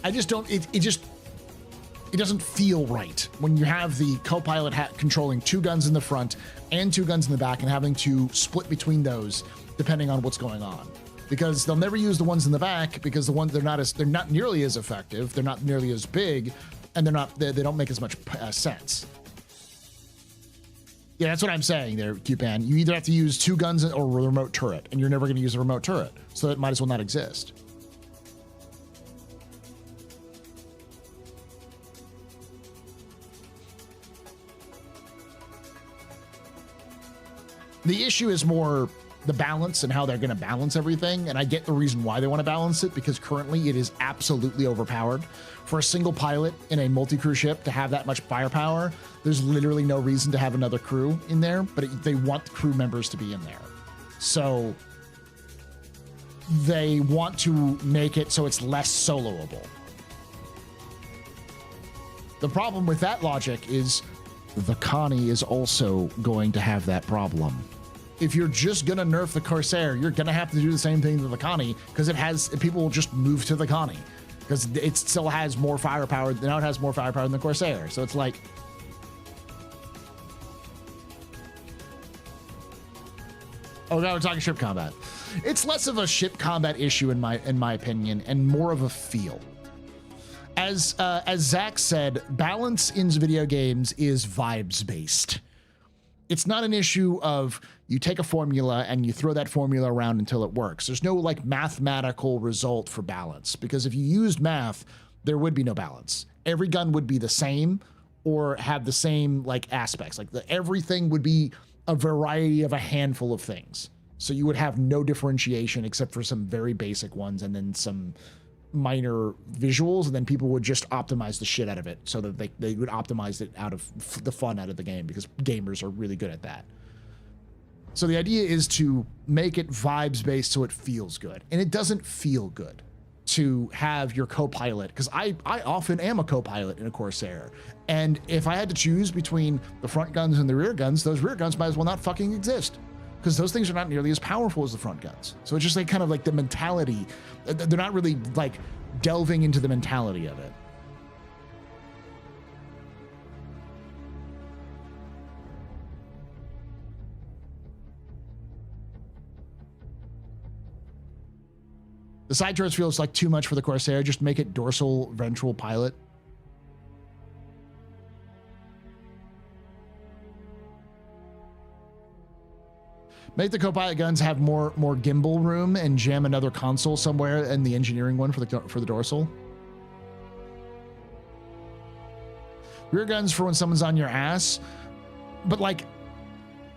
I just don't. It doesn't feel right when you have the co-pilot controlling two guns in the front and two guns in the back and having to split between those depending on what's going on. Because they'll never use the ones in the back because they're not nearly as effective, they're not nearly as big, and they don't make as much sense. Yeah, that's what I'm saying there, Cupan. You either have to use two guns or a remote turret, and you're never going to use a remote turret, so it might as well not exist. The issue is more the balance and how they're going to balance everything, and I get the reason why they want to balance it, because currently it is absolutely overpowered. For a single pilot in a multi-crew ship to have that much firepower, there's literally no reason to have another crew in there, but they want the crew members to be in there. So they want to make it so it's less soloable. The problem with that logic is the Connie is also going to have that problem. If you're just gonna nerf the Corsair, you're gonna have to do the same thing to the Connie, because people will just move to the Connie because it still has more firepower. Now it has more firepower than the Corsair. So it's like, oh, now we're talking ship combat. It's less of a ship combat issue in my opinion, and more of a feel. As Zach said, balance in video games is vibes based. It's not an issue of you take a formula and you throw that formula around until it works. There's no like mathematical result for balance, because if you used math, there would be no balance. Every gun would be the same or have the same like aspects. Like everything would be a variety of a handful of things. So you would have no differentiation except for some very basic ones and then some minor visuals, and then people would just optimize the shit out of it so that they would optimize it out of the fun out of the game, because gamers are really good at that. So the idea is to make it vibes based so it feels good, and it doesn't feel good to have your co-pilot, because I often am a co-pilot in a Corsair, and if I had to choose between the front guns and the rear guns, those rear guns might as well not fucking exist, because those things are not nearly as powerful as the front guns. So it's just like kind of like the mentality. They're not really like delving into the mentality of it. The side turrets feels like too much for the Corsair. Just make it dorsal ventral pilot. Make the co-pilot guns have more gimbal room and jam another console somewhere in the engineering one for the dorsal. Rear guns for when someone's on your ass, but like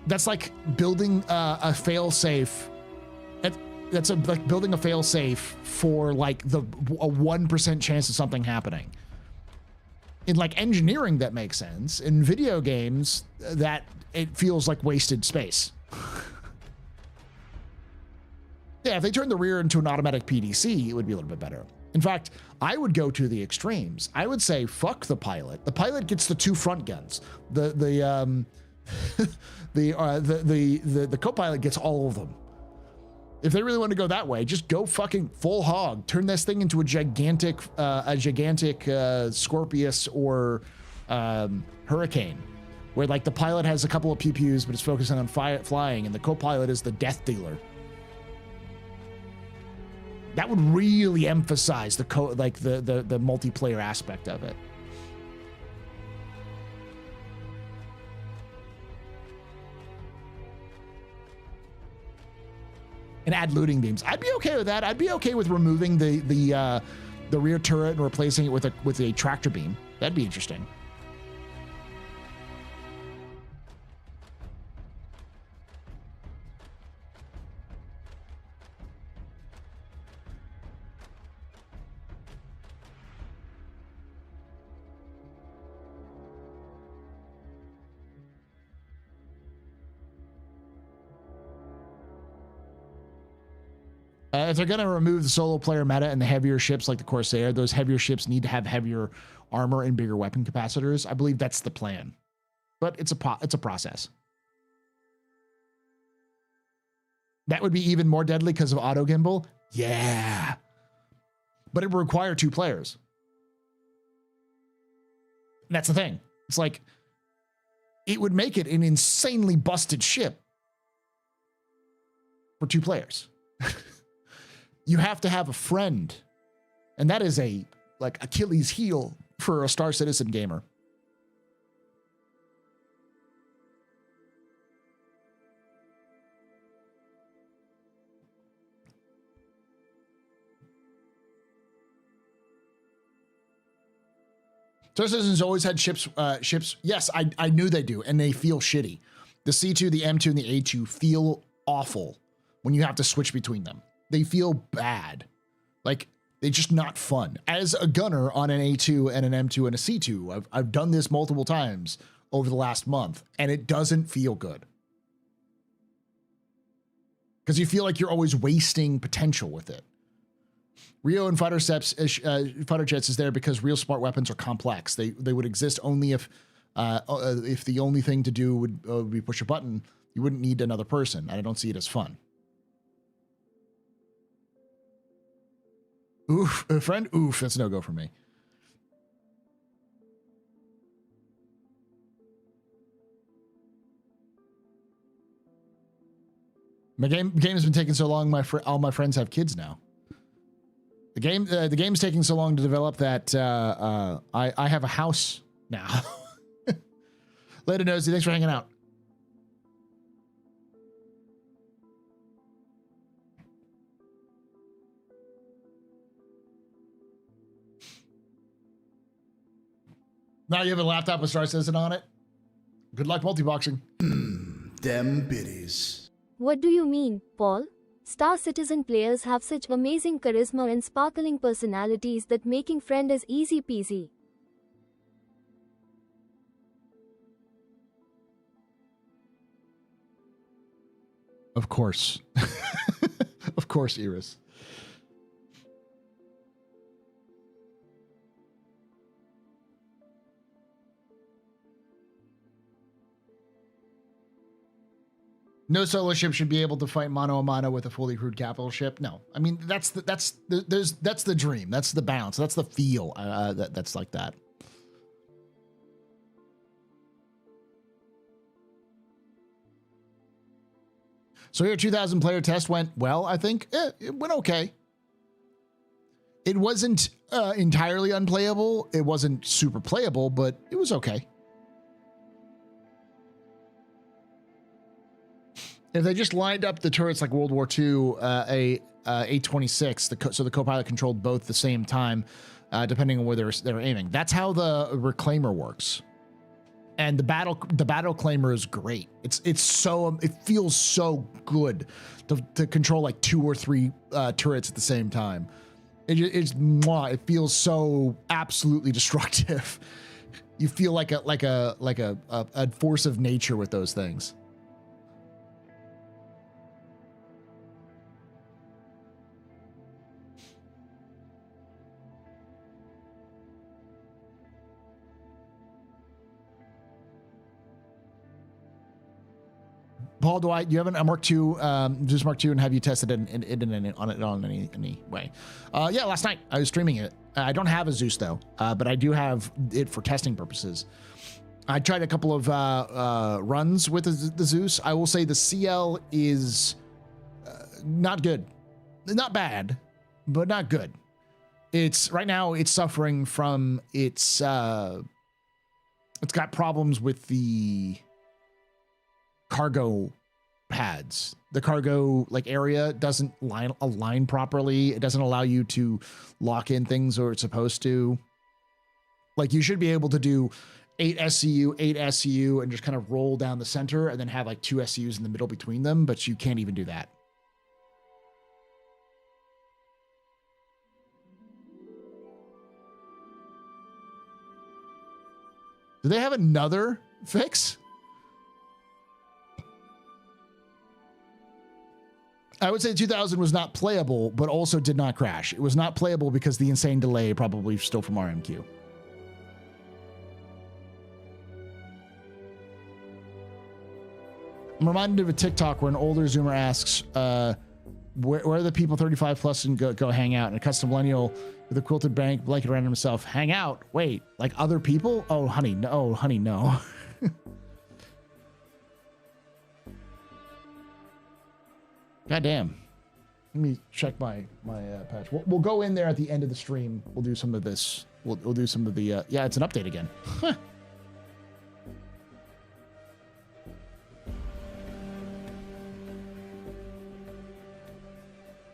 that's like building a fail-safe. That's like building a fail-safe for like a 1% chance of something happening. In like engineering, that makes sense. In video games, that it feels like wasted space. Yeah, if they turned the rear into an automatic PDC, it would be a little bit better. In fact, I would go to the extremes. I would say, fuck the pilot. The pilot gets the two front guns. The co-pilot gets all of them. If they really want to go that way, just go fucking full hog. Turn this thing into a gigantic Scorpius or Hurricane, where like the pilot has a couple of PPUs, but it's focusing on flying, and the co-pilot is the death dealer. That would really emphasize the multiplayer aspect of it. And add looting beams. I'd be okay with that. I'd be okay with removing the rear turret and replacing it with a tractor beam. That'd be interesting. If they're going to remove the solo player meta and the heavier ships like the Corsair, those heavier ships need to have heavier armor and bigger weapon capacitors. I believe that's the plan, but it's a process. That would be even more deadly because of auto gimbal. Yeah, but it would require two players. And that's the thing. It's like it would make it an insanely busted ship for two players. You have to have a friend, and that is a like Achilles heel for a Star Citizen gamer. Star Citizen's always had ships. Yes, I knew they do, and they feel shitty. The C2, the M2, and the A2 feel awful when you have to switch between them. They feel bad. Like, they're just not fun. As a gunner on an A2 and an M2 and a C2, I've done this multiple times over the last month, and it doesn't feel good. Because you feel like you're always wasting potential with it. Rio and fighter jets is there because real smart weapons are complex. They would exist only if If the only thing to do would be push a button, you wouldn't need another person, and I don't see it as fun. Oof, a friend? Oof, that's a no-go for me. My game has been taking so long. All my friends have kids now. The game's taking so long to develop that I have a house now. Later, Nosy. Thanks for hanging out. Now you have a laptop with Star Citizen on it. Good luck multiboxing.
Them biddies.
What do you mean, Paul? Star Citizen players have such amazing charisma and sparkling personalities that making friend is easy peasy.
Of course. Of course, Iris. No solo ship should be able to fight mano a mano with a fully crewed capital ship. No, I mean that's the dream. That's the bounce. That's the feel. That's like that. So your 2,000 player test went well. I think it went okay. It wasn't entirely unplayable. It wasn't super playable, but it was okay. If they just lined up the turrets like World War II, a 826, so the co-pilot controlled both at the same time, depending on where they're aiming. That's how the reclaimer works. And the battle claimer is great. It feels so good to control like 2 or 3 turrets at the same time. It feels so absolutely destructive. You feel like a force of nature with those things. Paul, do you have a Mark II, just Mark II, and have you tested it on any way? Yeah, last night I was streaming it. I don't have a Zeus though, but I do have it for testing purposes. I tried a couple of runs with the Zeus. I will say the CL is not good, not bad, but not good. It's right now it's suffering from it's got problems with the cargo pads. The cargo area doesn't align properly. It doesn't allow you to lock in things or it's supposed to. Like you should be able to do 8 SCU, 8 SCU, and just kind of roll down the center and then have like 2 SCUs in the middle between them, but you can't even do that. Do they have another fix? I would say 2000 was not playable, but also did not crash. It was not playable because the insane delay, probably still from RMQ. I'm reminded of a TikTok where an older Zoomer asks, where are the people 35 plus and go hang out? And a custom millennial with a quilted blanket around himself. Hang out? Wait, like other people? Oh, honey, no. Oh, honey, no. God damn. Let me check my patch. We'll go in there at the end of the stream. We'll do some of this. We'll do some of the, yeah, it's an update again.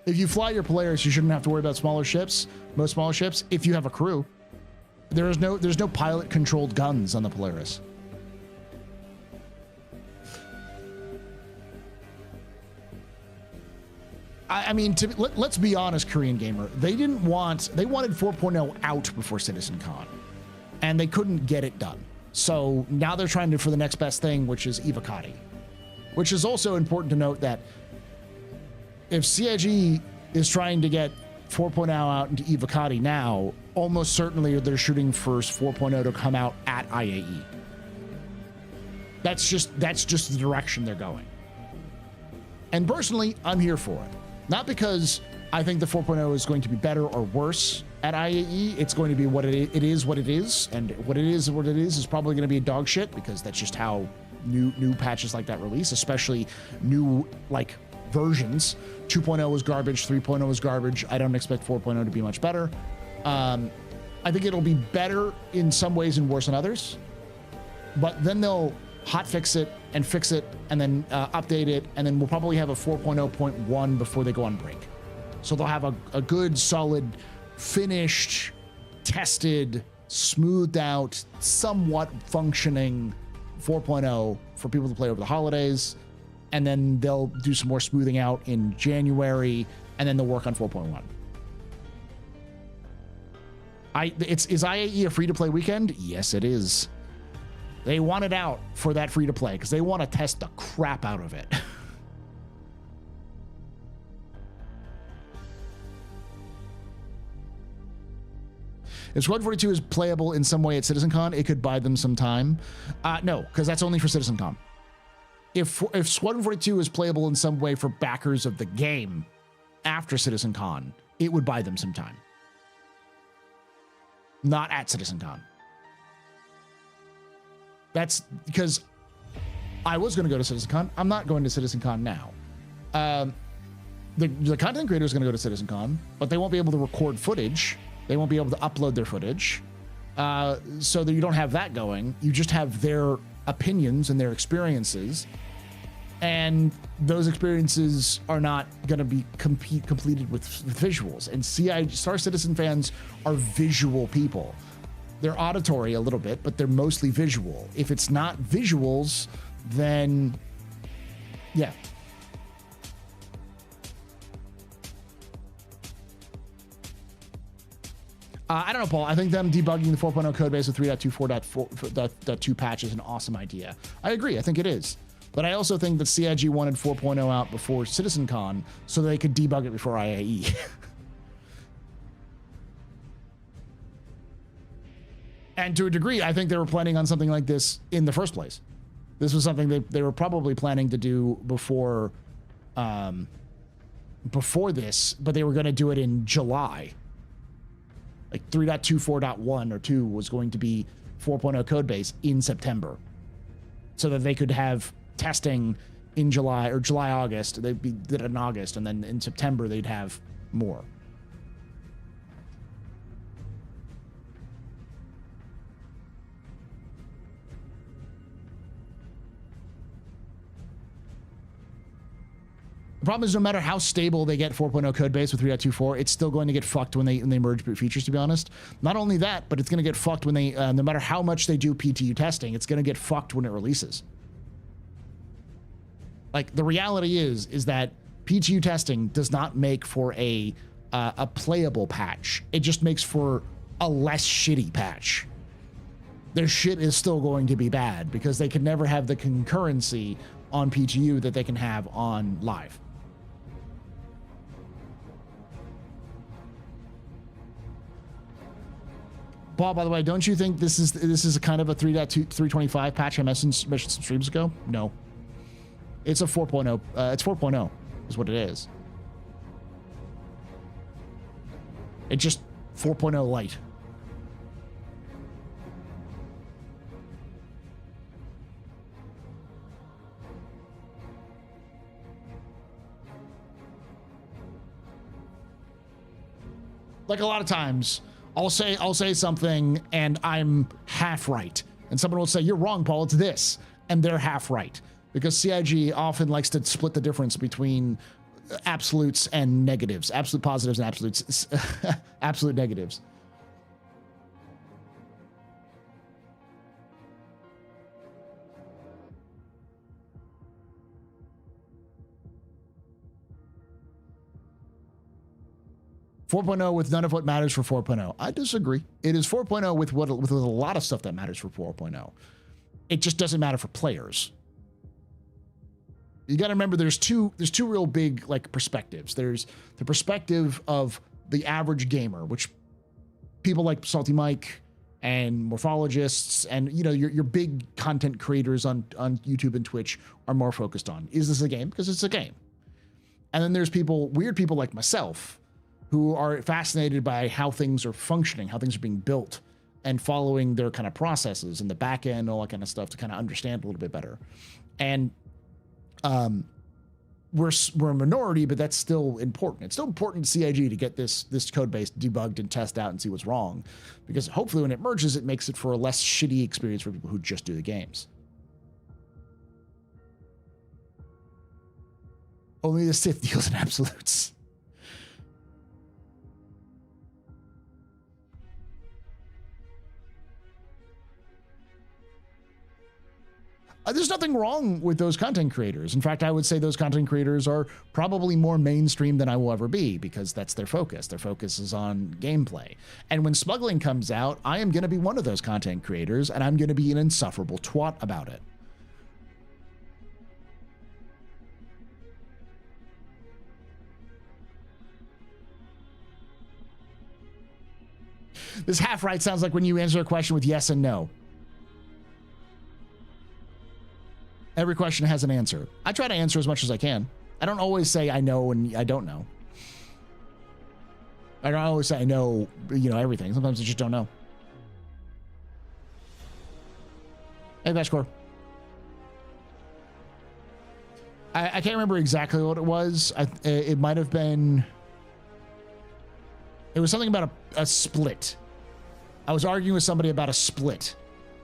If you fly your Polaris, you shouldn't have to worry about smaller ships. Most smaller ships, if you have a crew. There's no pilot controlled guns on the Polaris. I mean, let's be honest, Korean Gamer. They wanted 4.0 out before CitizenCon, and they couldn't get it done. So now they're trying to for the next best thing, which is Evocati. Which is also important to note that if CIG is trying to get 4.0 out into Evocati now, almost certainly they're shooting for 4.0 to come out at IAE. That's just the direction they're going. And personally, I'm here for it. Not because I think the 4.0 is going to be better or worse at IAE. It's going to be what it is, what it is, and what it is probably going to be a dog shit, because that's just how new patches like that release, especially new like versions. 2.0 is garbage, 3.0 is garbage. I don't expect 4.0 to be much better. I think it'll be better in some ways and worse in others, but then they'll hot fix it and then update it, and then we'll probably have a 4.0.1 before they go on break. So they'll have a good, solid, finished, tested, smoothed out, somewhat functioning 4.0 for people to play over the holidays, and then they'll do some more smoothing out in January, and then they'll work on 4.1. Is IAE a free-to-play weekend? Yes, it is. They want it out for that free-to-play because they want to test the crap out of it. If Squad 42 is playable in some way at CitizenCon, it could buy them some time. No, because that's only for CitizenCon. If Squad 42 is playable in some way for backers of the game after CitizenCon, it would buy them some time. Not at CitizenCon. That's because I was going to go to CitizenCon. I'm not going to CitizenCon now. The content creator is going to go to CitizenCon, but they won't be able to record footage. They won't be able to upload their footage. So that you don't have that going. You just have their opinions and their experiences. And those experiences are not going to be completed with visuals. And Star Citizen fans are visual people. They're auditory a little bit, but they're mostly visual. If it's not visuals, then yeah. I don't know, Paul. I think them debugging the 4.0 code base with 3.24.2 patch is an awesome idea. I agree. I think it is. But I also think that CIG wanted 4.0 out before CitizenCon so they could debug it before IAE. And to a degree, I think they were planning on something like this in the first place. This was something that they were probably planning to do before this, but they were going to do it in July. Like 3.24.1 or 2 was going to be 4.0 code base in September, so that they could have testing in July or August. They'd be did it in August, and then in September they'd have more. The problem is no matter how stable they get 4.0 code base with 3.24, it's still going to get fucked when they merge boot features, to be honest. Not only that, but it's going to get fucked when they, no matter how much they do PTU testing, it's going to get fucked when it releases. Like, the reality is that PTU testing does not make for a playable patch. It just makes for a less shitty patch. Their shit is still going to be bad because they can never have the concurrency on PTU that they can have on live. Paul, by the way, don't you think this is a kind of a 3.25 patch I mentioned some streams ago? No. It's a 4.0. It's 4.0 is what it is. It's just 4.0 light. Like a lot of times, I'll say something and I'm half right, and someone will say, "You're wrong, Paul. It's this," and they're half right, because CIG often likes to split the difference between absolutes and negatives, absolute positives and absolutes, absolute negatives. with none of what matters for 4.0. I disagree. It is 4.0 with a lot of stuff that matters for 4.0. It just doesn't matter for players. You got to remember there's two real big like perspectives. There's the perspective of the average gamer, which people like Salty Mike and morphologists and, you know, your big content creators on YouTube and Twitch are more focused on. Is this a game? Because it's a game. And then there's people, weird people like myself, who are fascinated by how things are functioning, how things are being built, and following their kind of processes and the back end, all that kind of stuff to kind of understand a little bit better. And we're a minority, but that's still important. It's still important to CIG to get this code base debugged and test out and see what's wrong, because hopefully when it merges, it makes it for a less shitty experience for people who just do the games. Only the Sith deals in absolutes. There's nothing wrong with those content creators. In fact, I would say those content creators are probably more mainstream than I will ever be, because that's their focus. Their focus is on gameplay. And when smuggling comes out, I am going to be one of those content creators, and I'm going to be an insufferable twat about it. This half right sounds like when you answer a question with yes and no. Every question has an answer. I try to answer as much as I can. I don't always say I know and I don't know. I don't always say I know, you know, everything. Sometimes I just don't know. Hey, Bashcore. I can't remember exactly what it was. It might have been... It was something about a split. I was arguing with somebody about a split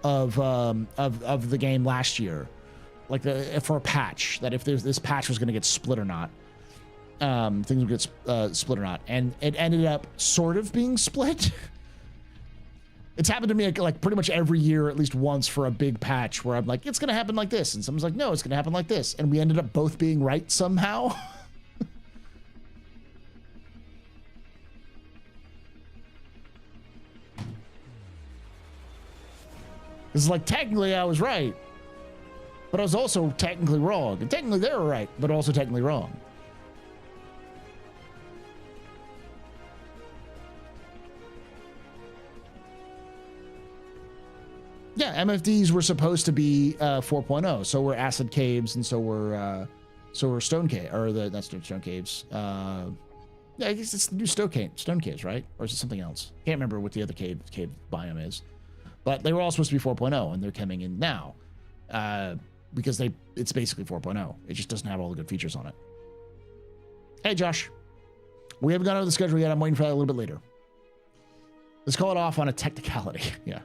of the game last year. Like for a patch, that if this patch was going to get split or not, things would get split or not, and it ended up sort of being split. It's happened to me like pretty much every year, at least once, for a big patch where I'm like, it's going to happen like this, and someone's like, no, it's going to happen like this, and we ended up both being right somehow. It's like, technically I was right, but I was also technically wrong. And technically they were right, but also technically wrong. Yeah, MFDs were supposed to be 4.0. So were acid caves, and so were stone cave, or that's stone caves. Yeah, I guess it's the new stone caves, right? Or is it something else? Can't remember what the other cave biome is. But they were all supposed to be 4.0, and they're coming in now. Because it's basically 4.0. It just doesn't have all the good features on it. Hey, Josh. We haven't gone over the schedule yet. I'm waiting for that a little bit later. Let's call it off on a technicality. Yeah.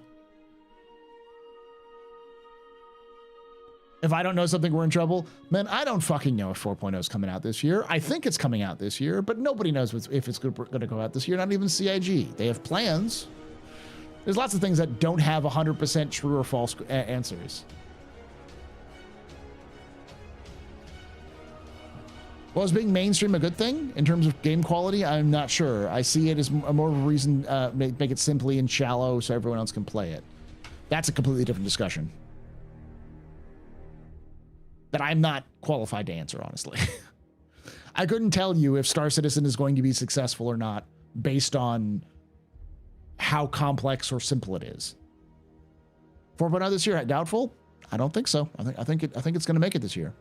If I don't know something, we're in trouble. Man, I don't fucking know if 4.0 is coming out this year. I think it's coming out this year, but nobody knows if it's going to go out this year. Not even CIG. They have plans. There's lots of things that don't have 100% true or false answers. Well, is being mainstream a good thing in terms of game quality? I'm not sure. I see it as more of a reason, make it simply and shallow so everyone else can play it. That's a completely different discussion that I'm not qualified to answer, honestly. I couldn't tell you if Star Citizen is going to be successful or not based on how complex or simple it is. 4.0 this year, doubtful? I don't think so. I think it's going to make it this year.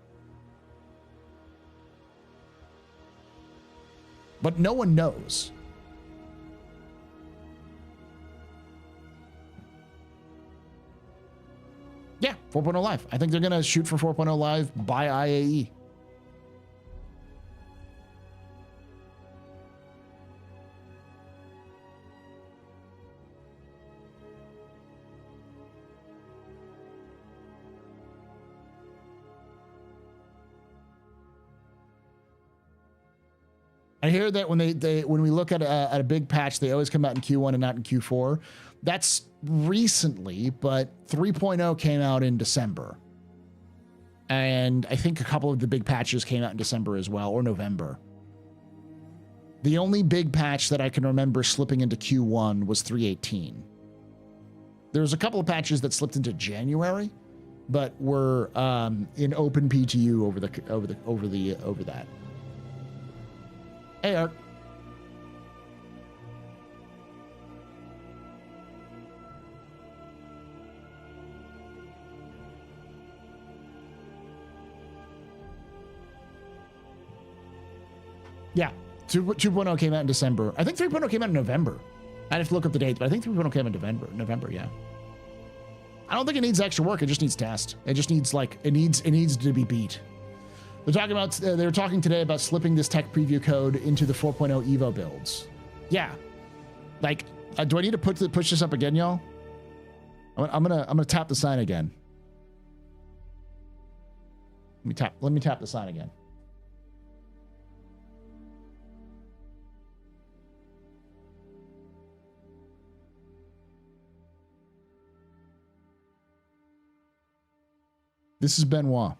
But no one knows. Yeah, 4.0 Live. I think they're going to shoot for 4.0 Live by IAE. I hear that when when we look at a big patch, they always come out in Q1 and not in Q4. That's recently, but 3.0 came out in December. And I think a couple of the big patches came out in December as well, or November. The only big patch that I can remember slipping into Q1 was 3.18. There was a couple of patches that slipped into January, but were in open PTU over that. Hey, Art. Yeah, 2.0 came out in December. I think 3.0 came out in November. I'd have to look up the date, but I think 3.0 came out in November, yeah. I don't think it needs extra work. It just needs test. It just needs like, it needs to be beat. They're talking today about slipping this tech preview code into the 4.0 Evo builds. Yeah. Like, do I need to push this up again, y'all? I'm gonna tap the sign again. Let me tap the sign again. This is Benoit.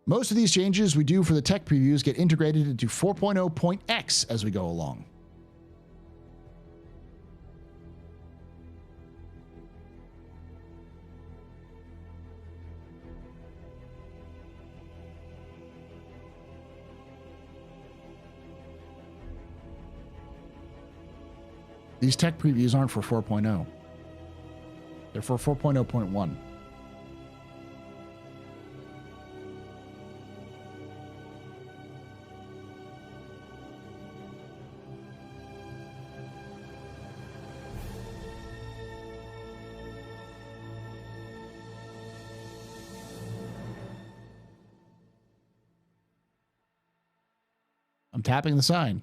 Most of these changes we do for the tech previews get integrated into 4.0.x as we go along. These tech previews aren't for 4.0. They're for 4.0.1. I'm tapping the sign.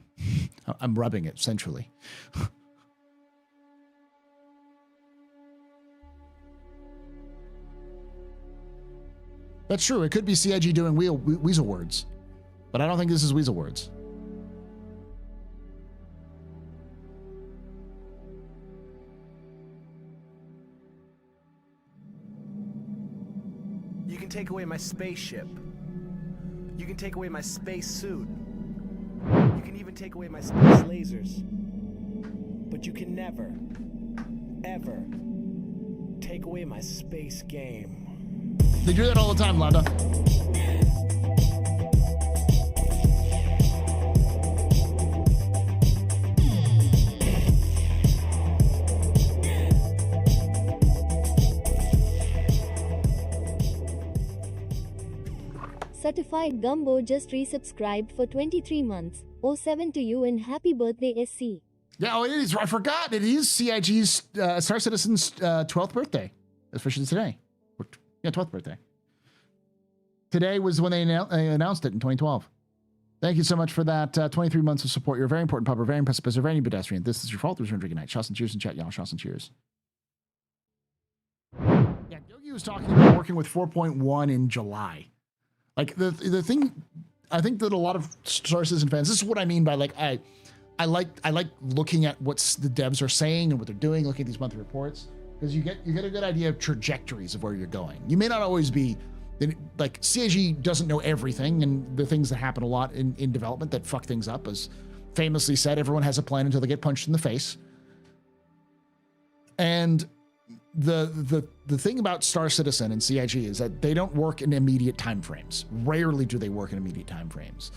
I'm rubbing it centrally. That's true. It could be CIG doing weasel words, but I don't think this is weasel words.
You can take away my spaceship. You can take away my space suit. You can even take away my space lasers. But you can never, ever take away my space game.
They do that all the time, Landa.
Certified Gumbo just resubscribed for 23 months. 07 to you and happy birthday, SC.
Yeah, oh, it is. I forgot. It is CIG's Star Citizen's 12th birthday, especially today. Yeah, 12th birthday. Today was when they announced it in 2012. Thank you so much for that 23 months of support. You're a very important pub, a very impressive business, a very pedestrian. This is your fault. There's no drinking night. Shots and cheers in chat, y'all. Shots and cheers. Yeah, Yogi was talking about working with 4.1 in July. Like the thing, I think that a lot of Star Citizen fans, this is what I mean by like, I like looking at what the devs are saying and what they're doing, looking at these monthly reports, because you get a good idea of trajectories of where you're going. You may not always be, like CIG doesn't know everything, and the things that happen a lot in development that fuck things up, as famously said, everyone has a plan until they get punched in the face. And the thing about Star Citizen and CIG is that they don't work in immediate time frames. Rarely do they work in immediate time frames.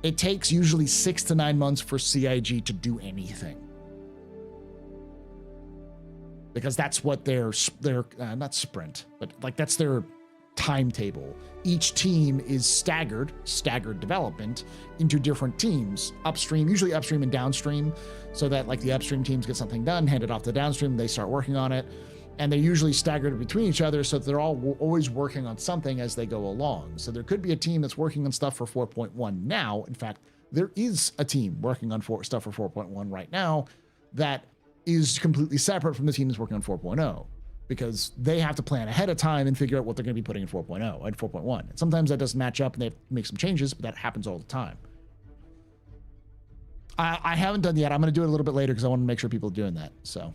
It takes usually 6 to 9 months for CIG to do anything, because that's what their not sprint, but like that's their timetable. Each team is staggered development into different teams, usually upstream and downstream, so that like the upstream teams get something done, hand it off to the downstream, they start working on it. And they're usually staggered between each other, so that they're all always working on something as they go along. So there could be a team that's working on stuff for 4.1 now. In fact, there is a team working on stuff for 4.1 right now that is completely separate from the team that's working on 4.0, because they have to plan ahead of time and figure out what they're going to be putting in 4.0 and 4.1. And sometimes that doesn't match up and they have to make some changes, but that happens all the time. I haven't done yet. I'm going to do it a little bit later because I want to make sure people are doing that. So.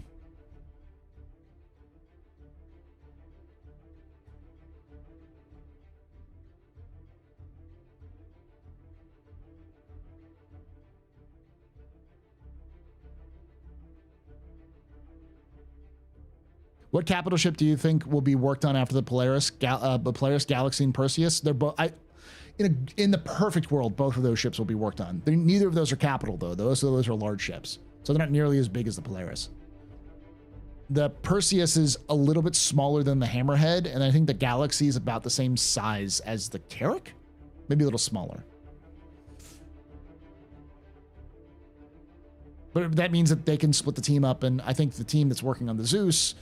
What capital ship do you think will be worked on after the Polaris, Polaris, Galaxy, and Perseus? They're both. In the perfect world, both of those ships will be worked on. Neither of those are capital, though. Those are large ships, so they're not nearly as big as the Polaris. The Perseus is a little bit smaller than the Hammerhead, and I think the Galaxy is about the same size as the Carrack, maybe a little smaller. But that means that they can split the team up, and I think the team that's working on the Zeus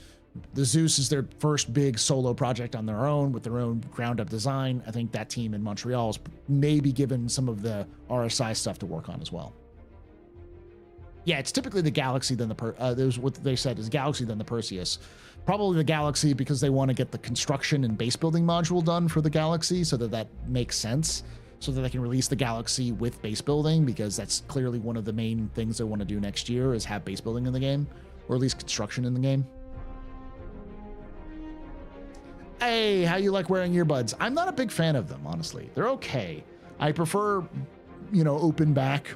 is their first big solo project on their own with their own ground-up design. I think that team in Montreal is maybe given some of the RSI stuff to work on as well. Yeah, it's typically the Galaxy then the what they said is Galaxy then the Perseus. Probably the Galaxy because they want to get the construction and base building module done for the Galaxy so that makes sense, so that they can release the Galaxy with base building, because that's clearly one of the main things they want to do next year is have base building in the game, or at least construction in the game. Hey, how you like wearing earbuds? I'm not a big fan of them, honestly. They're okay. I prefer, open back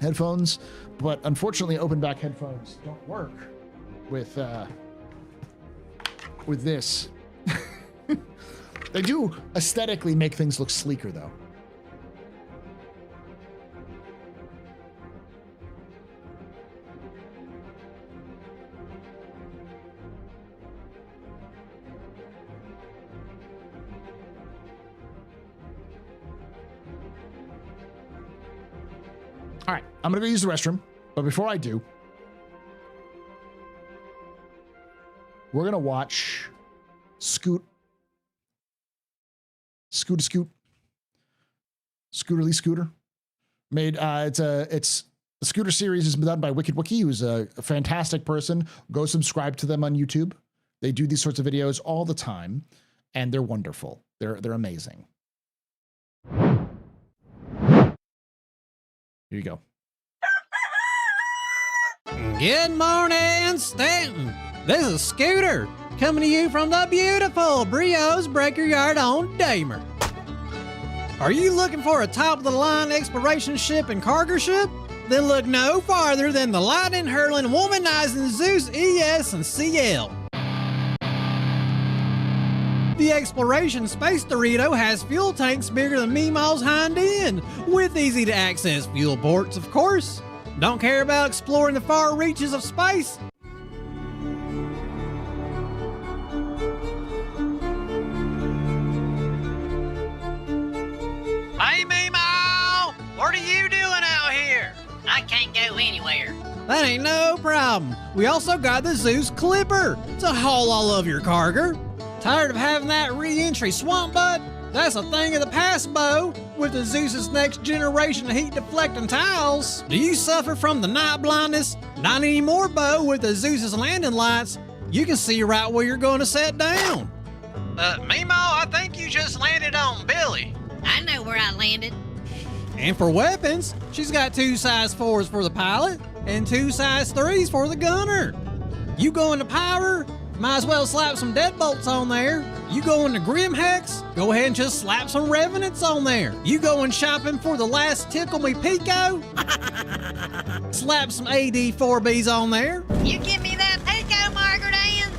headphones, but unfortunately open back headphones don't work with this. They do aesthetically make things look sleeker though. All right, I'm gonna go use the restroom, but before I do, we're gonna watch Scooterly Scooter. Made it's the Scooter series is done by Wicked Wookie, who's a fantastic person. Go subscribe to them on YouTube. They do these sorts of videos all the time, and they're wonderful. They're amazing. Here you go.
Good morning, Stanton. This is Scooter, coming to you from the beautiful Brio's Breaker Yard on Damer. Are you looking for a top-of-the-line exploration ship and cargo ship? Then look no farther than the lightning-hurling, womanizing Zeus ES and CL. The Exploration Space Dorito has fuel tanks bigger than Meemaw's hind end, with easy-to-access fuel ports, of course. Don't care about exploring the far reaches of space? Hey, Meemaw! What are you doing out here?
I can't go anywhere.
That ain't no problem. We also got the Zeus Clipper to haul all of your cargo. Tired of having that re-entry swamp butt? That's a thing of the past, Bo, with the Zeus's next generation of heat-deflecting tiles. Do you suffer from the night blindness? Not anymore, Bo, with the Zeus's landing lights. You can see right where you're going to set down. Meemaw, I think you just landed on Billy.
I know where I landed.
And for weapons, she's got 2 size 4s for the pilot and 2 size 3s for the gunner. You go into power? Might as well slap some deadbolts on there. You go into Grim Hex? Go ahead and just slap some Revenants on there. You going shopping for the last Tickle Me Pico? Slap some AD4Bs on there.
You give me that Pico, Margaret Ann.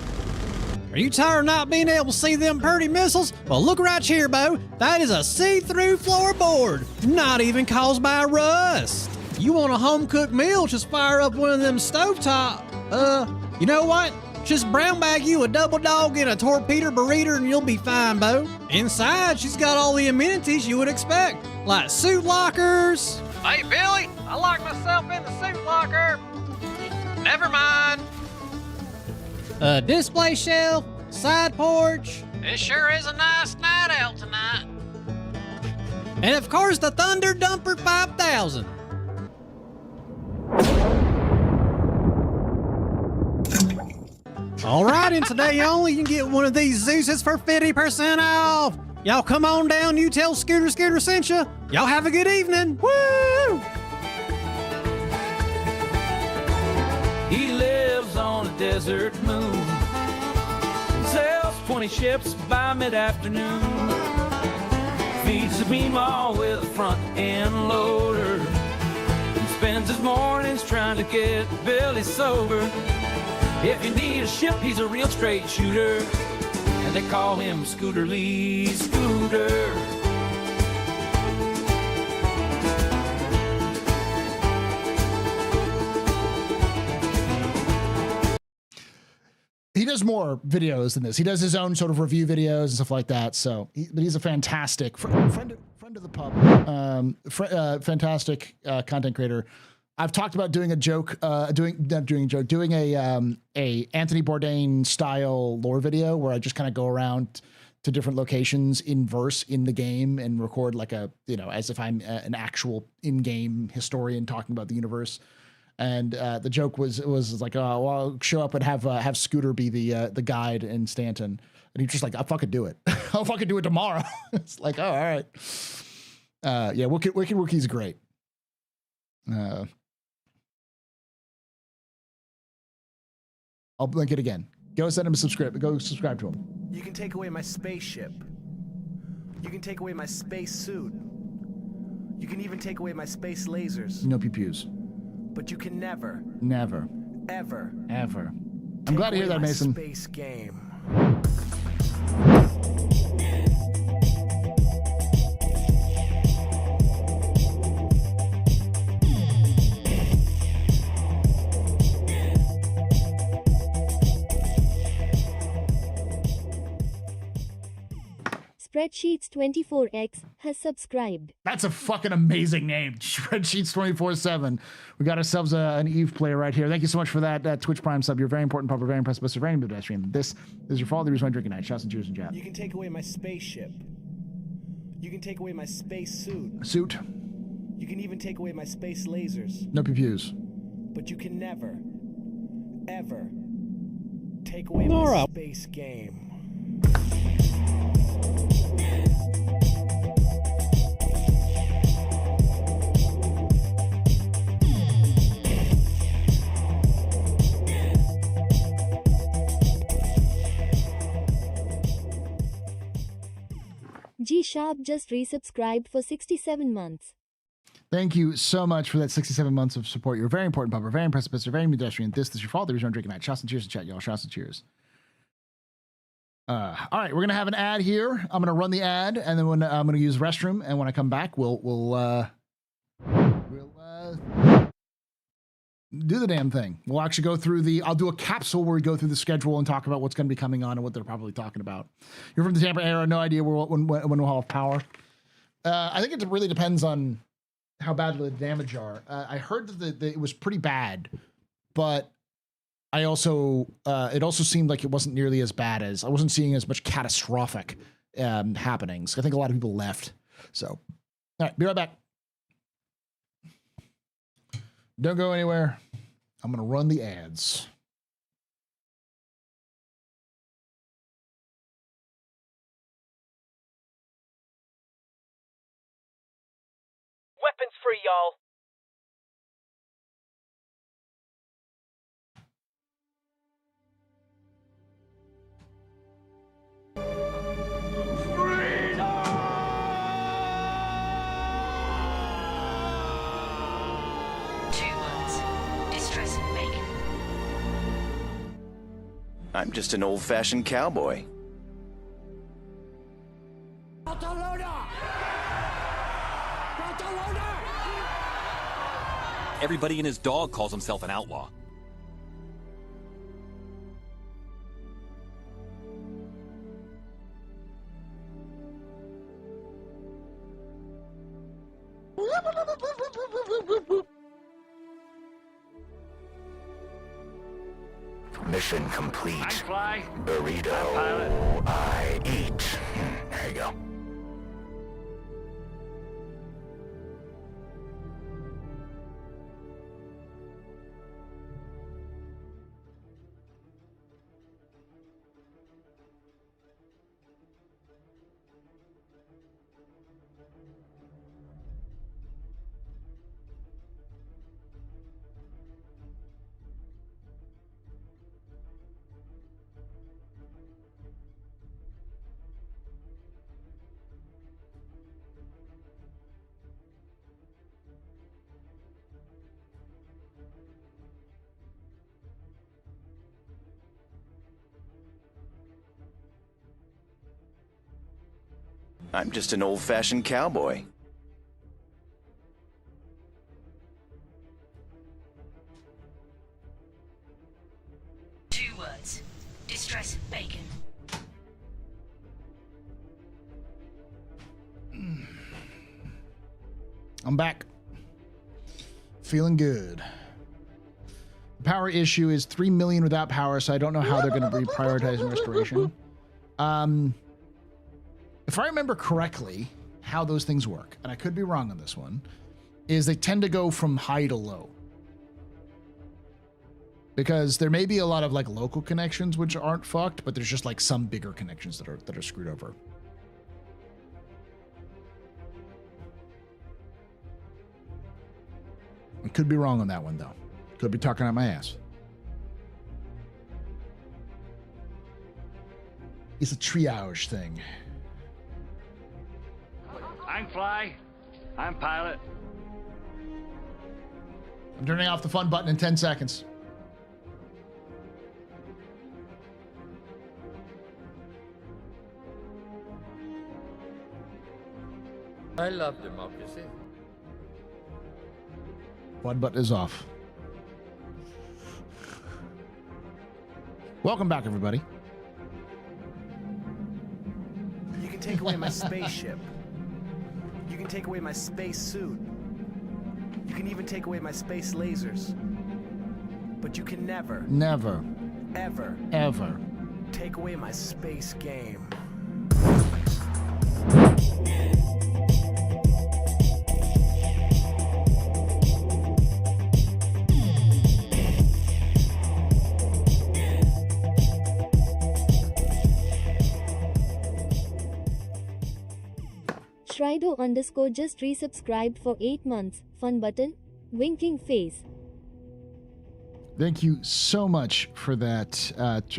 Are you tired of not being able to see them pretty missiles? Well, look right here, Bo. That is a see-through floorboard, not even caused by rust. You want a home-cooked meal, just fire up one of them stovetop. You know what? Just brown bag you a double dog and a torpedo burrito and you'll be fine, Bo. Inside, she's got all the amenities you would expect, like suit lockers. Hey, Billy, I locked myself in the suit locker. Never mind. A display shelf, side porch. It sure is a nice night out tonight. And of course, the Thunder Dumper 5000. All right, and today only you can get one of these Zeuses for 50% off. Y'all come on down, you tell Scooter sent you. Y'all have a good evening. Woo!
He lives on a desert moon, sails 20 ships by mid-afternoon, feeds the Meemaw with a front-end loader, and spends his mornings trying to get Billy sober. If you need a ship, he's a real straight shooter. And they call him Scooter Lee Scooter.
He does more videos than this. He does his own sort of review videos and stuff like that. So, but he's a fantastic friend of the pub, fantastic content creator. I've talked about doing a joke, doing a Anthony Bourdain style lore video where I just kind of go around to different locations in verse in the game and record like a, you know, as if I'm an actual in-game historian talking about the universe. And the joke was like, oh, well, I'll show up and have Scooter be the guide in Stanton, and he's just like, I'll fucking do it. I'll fucking do it tomorrow. It's like, oh, all right. Yeah, Wicked Wookiee's great. I'll link it again. Go send him a subscribe. Go subscribe to him.
You can take away my spaceship. You can take away my space suit. You can even take away my space lasers.
No pew-pews.
But you can never,
ever. I'm
take
glad to hear
away
that,
my
Mason.
Space game.
Spreadsheets 24x has subscribed.
That's a fucking amazing name. Spreadsheets 24/7. We got ourselves an Eve player right here. Thank you so much for that Twitch Prime sub. You're very important, Papa. Very impressive. Mr. Very good stream. This is your fault. The reason why I'm drinking night. Shots and cheers and chat.
You can take away my spaceship. You can take away my space suit.
You
can even take away my space lasers.
No pew-pews.
But you can never, ever take away my space game.
G Sharp just resubscribed for 67 months.
Thank you so much for that 67 months of support. You're very important, Papa. Very impressive, Mr. Very pedestrian. This is your fault. The reason I'm drinking night. Shots and cheers in chat, y'all. Shots and cheers. All right, we're gonna have an ad here. I'm gonna run the ad, and then when I'm gonna use the restroom, and when I come back, we'll do the damn thing. We'll actually go through I'll do a capsule where we go through the schedule and talk about what's going to be coming on and what they're probably talking about. You're from the Tampa area, no idea when we'll have power. I think it really depends on how bad the damage are. I heard that it was pretty bad, but I also it also seemed like it wasn't nearly as bad as I wasn't seeing as much catastrophic happenings. I think a lot of people left. So, all right, be right back. Don't go anywhere. I'm going to run the ads.
Weapons free, y'all.
I'm just an old-fashioned cowboy.
Everybody and his dog calls himself an outlaw.
Mission complete.
I fly.
Burrito. I eat. There you go.
I'm just an old-fashioned cowboy.
Two words. Distress bacon.
I'm back. Feeling good. The power issue is 3 million without power, so I don't know how they're going to be prioritizing restoration. If I remember correctly, how those things work, and I could be wrong on this one, is they tend to go from high to low. Because there may be a lot of like local connections which aren't fucked, but there's just like some bigger connections that are screwed over. I could be wrong on that one, though. Could be talking out my ass. It's a triage thing.
I'm Fly. I'm Pilot.
I'm turning off the fun button in 10 seconds.
I love democracy.
Fun button is off. Welcome back, everybody.
You can take away my spaceship. You can take away my space suit. You can even take away my space lasers. But you can never,
ever
take away my space game.
Shrido_ just resubscribed for 8 months. Fun button. Winking face.
Thank you so much for that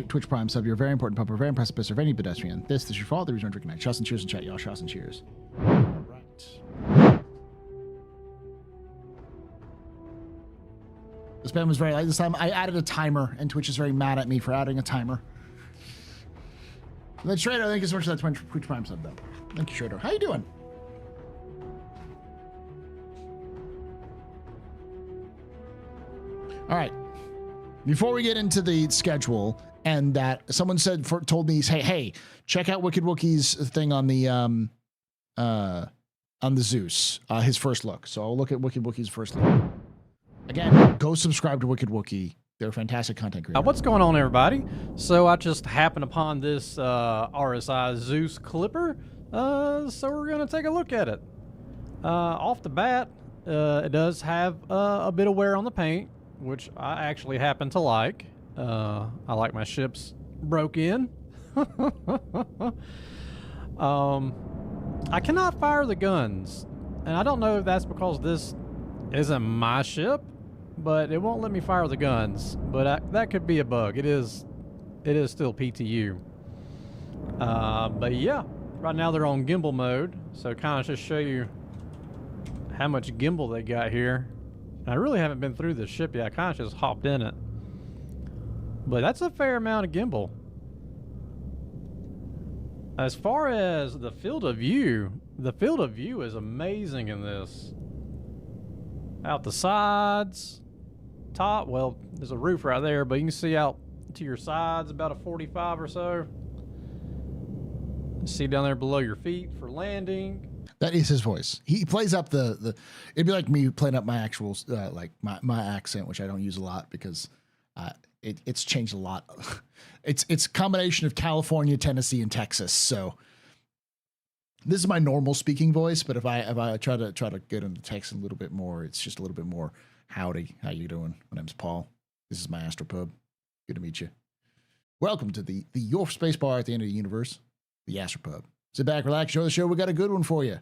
Twitch Prime sub. You're a very important pupper, very impressive pisser of any pedestrian. This is your fault. The reason to reconnect. Shots and cheers in chat, y'all. Shots and cheers. All right. The spam was very light this time. I added a timer, and Twitch is very mad at me for adding a timer. And then Shredder, thank you so much for that Twitch Prime sub, though. Thank you, Shredder. How you doing? All right. Before we get into the schedule, and that someone told me, hey, check out Wicked Wookie's thing on the Zeus, his first look. So I'll look at Wicked Wookie's first look. Again, go subscribe to Wicked Wookie. They're fantastic content creators.
What's going on, everybody? So I just happened upon this RSI Zeus clipper, so we're gonna take a look at it. Off the bat, it does have a bit of wear on the paint, which I actually happen to like. I like my ships broke in. I cannot fire the guns, and I don't know if that's because this isn't my ship, but it won't let me fire the guns. But that could be a bug. It is still PTU. But yeah, right now they're on gimbal mode, so kind of just show you how much gimbal they got here. I really haven't been through this ship yet. I kind of just hopped in it. But that's a fair amount of gimbal. As far as the field of view is amazing in this. Out the sides, top, well, there's a roof right there, but you can see out to your sides about a 45 or so. See down there below your feet for landing.
That is his voice. He plays up the it'd be like me playing up my actual like my accent, which I don't use a lot because it's changed a lot. It's a combination of California, Tennessee, and Texas. So this is my normal speaking voice, but if I try to get into text a little bit more, it's just a little bit more howdy. How you doing? My name's Paul. This is my AstroPub. Good to meet you. Welcome to the your space bar at the end of the universe, the AstroPub. Sit back, relax, enjoy the show. We got a good one for you.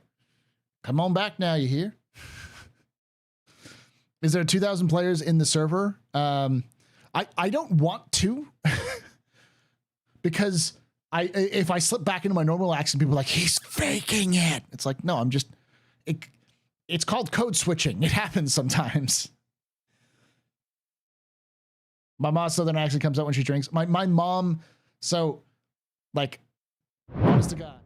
Come on back now, you hear? Is there 2,000 players in the server? I don't want to because if I slip back into my normal accent, people are like, he's faking it. It's like, no, it's called code switching. It happens sometimes. My mom's southern accent comes out when she drinks. My mom, so like, honest to God,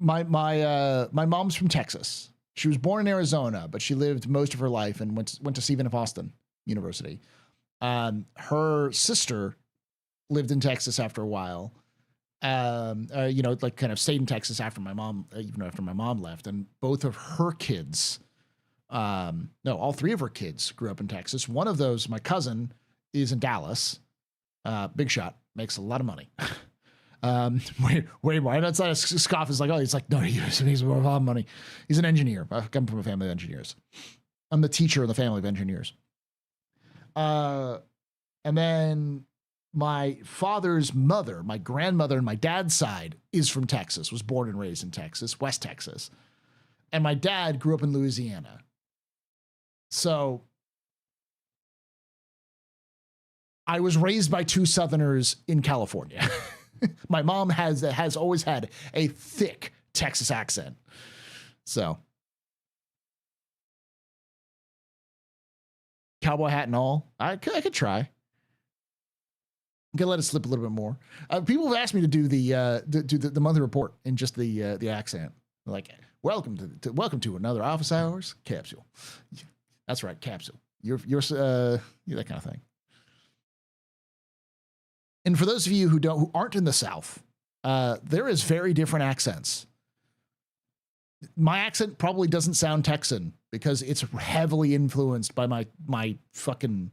my mom's from Texas. She was born in Arizona, but she lived most of her life and went to Stephen F. Austin University. Her sister lived in Texas after a while. Like kind of stayed in Texas after my mom, even after my mom left. And both of her kids, all three of her kids grew up in Texas. One of those, my cousin, is in Dallas. Big shot, makes a lot of money. Way more. And that's not a scoff. Is like, oh, he's like, no, he's a lot of money. He's an engineer. I come from a family of engineers. I'm the teacher in the family of engineers. And then my father's mother, my grandmother and my dad's side is from Texas, was born and raised in Texas, West Texas. And my dad grew up in Louisiana. So I was raised by two Southerners in California. My mom has always had a thick Texas accent. So cowboy hat and all, I could try. I'm gonna let it slip a little bit more. People have asked me to do the monthly report in just the accent. Like, welcome to another office hours capsule. That's right, capsule. You're that kind of thing. And for those of you who aren't in the South, there is very different accents. My accent probably doesn't sound Texan because it's heavily influenced by my fucking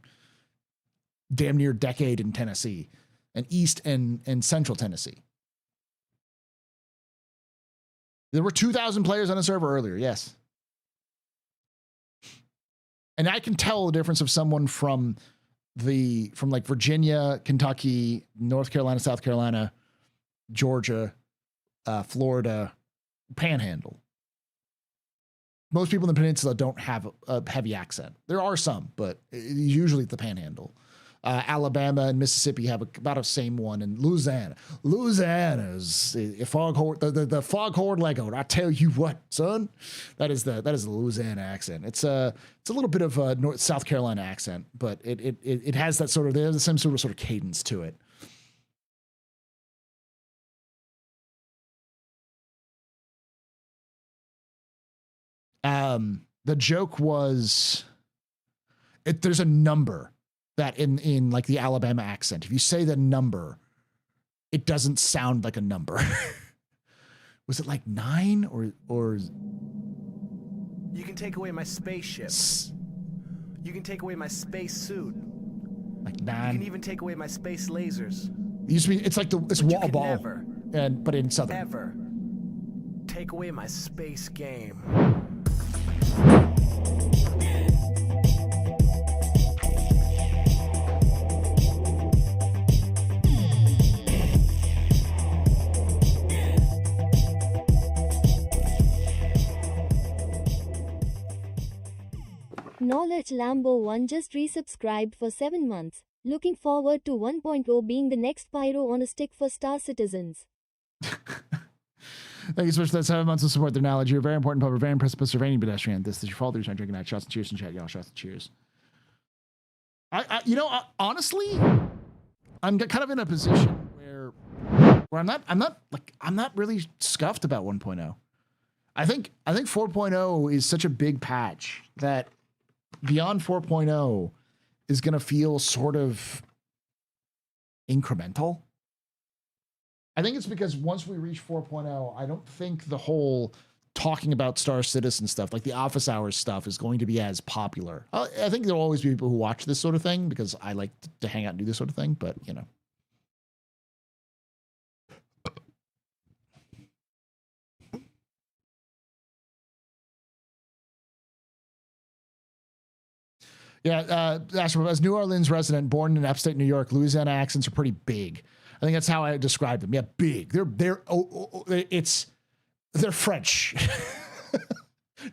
damn near decade in Tennessee and East and Central Tennessee. There were 2,000 players on a server earlier, yes. And I can tell the difference of someone from like Virginia, Kentucky, North Carolina, South Carolina, Georgia, Florida, Panhandle. Most people in the peninsula don't have a heavy accent. There are some, but usually the Panhandle. Alabama and Mississippi have about the same one, and Louisiana's a foghorn, the foghorn Lego. I tell you what, son, that is the Louisiana accent. It's a little bit of a South Carolina accent, but it has that sort of, there's the same sort of cadence to it. The joke was, there's a number that in like the Alabama accent, if you say the number, it doesn't sound like a number. Was it like 9 or?
You can take away my spaceship. You can take away my space suit.
Like 9.
You can even take away my space lasers.
It used to be, it's like it's wall ball,
never,
but in Southern.
Ever take away my space game.
Knowledge Lambo 1 just resubscribed for 7 months. Looking forward to 1.0 being the next pyro on a stick for star citizens.
Thank you so much for that 7 months of support. Their knowledge. You're a very important public, very impressive Pennsylvania pedestrian. This is your fault. You're trying to drink night. Shots and cheers and chat, y'all. Shots and cheers. Honestly, I'm kind of in a position where I'm not really scuffed about 1.0. I think 4.0 is such a big patch that beyond 4.0 is going to feel sort of incremental. I think it's because once we reach 4.0, I don't think the whole talking about Star Citizen stuff, like the office hours stuff, is going to be as popular. I think there'll always be people who watch this sort of thing because I like to hang out and do this sort of thing, but you know. Yeah, Astro, as New Orleans resident, born in upstate New York, Louisiana accents are pretty big. I think that's how I describe them. Yeah, big. They're French.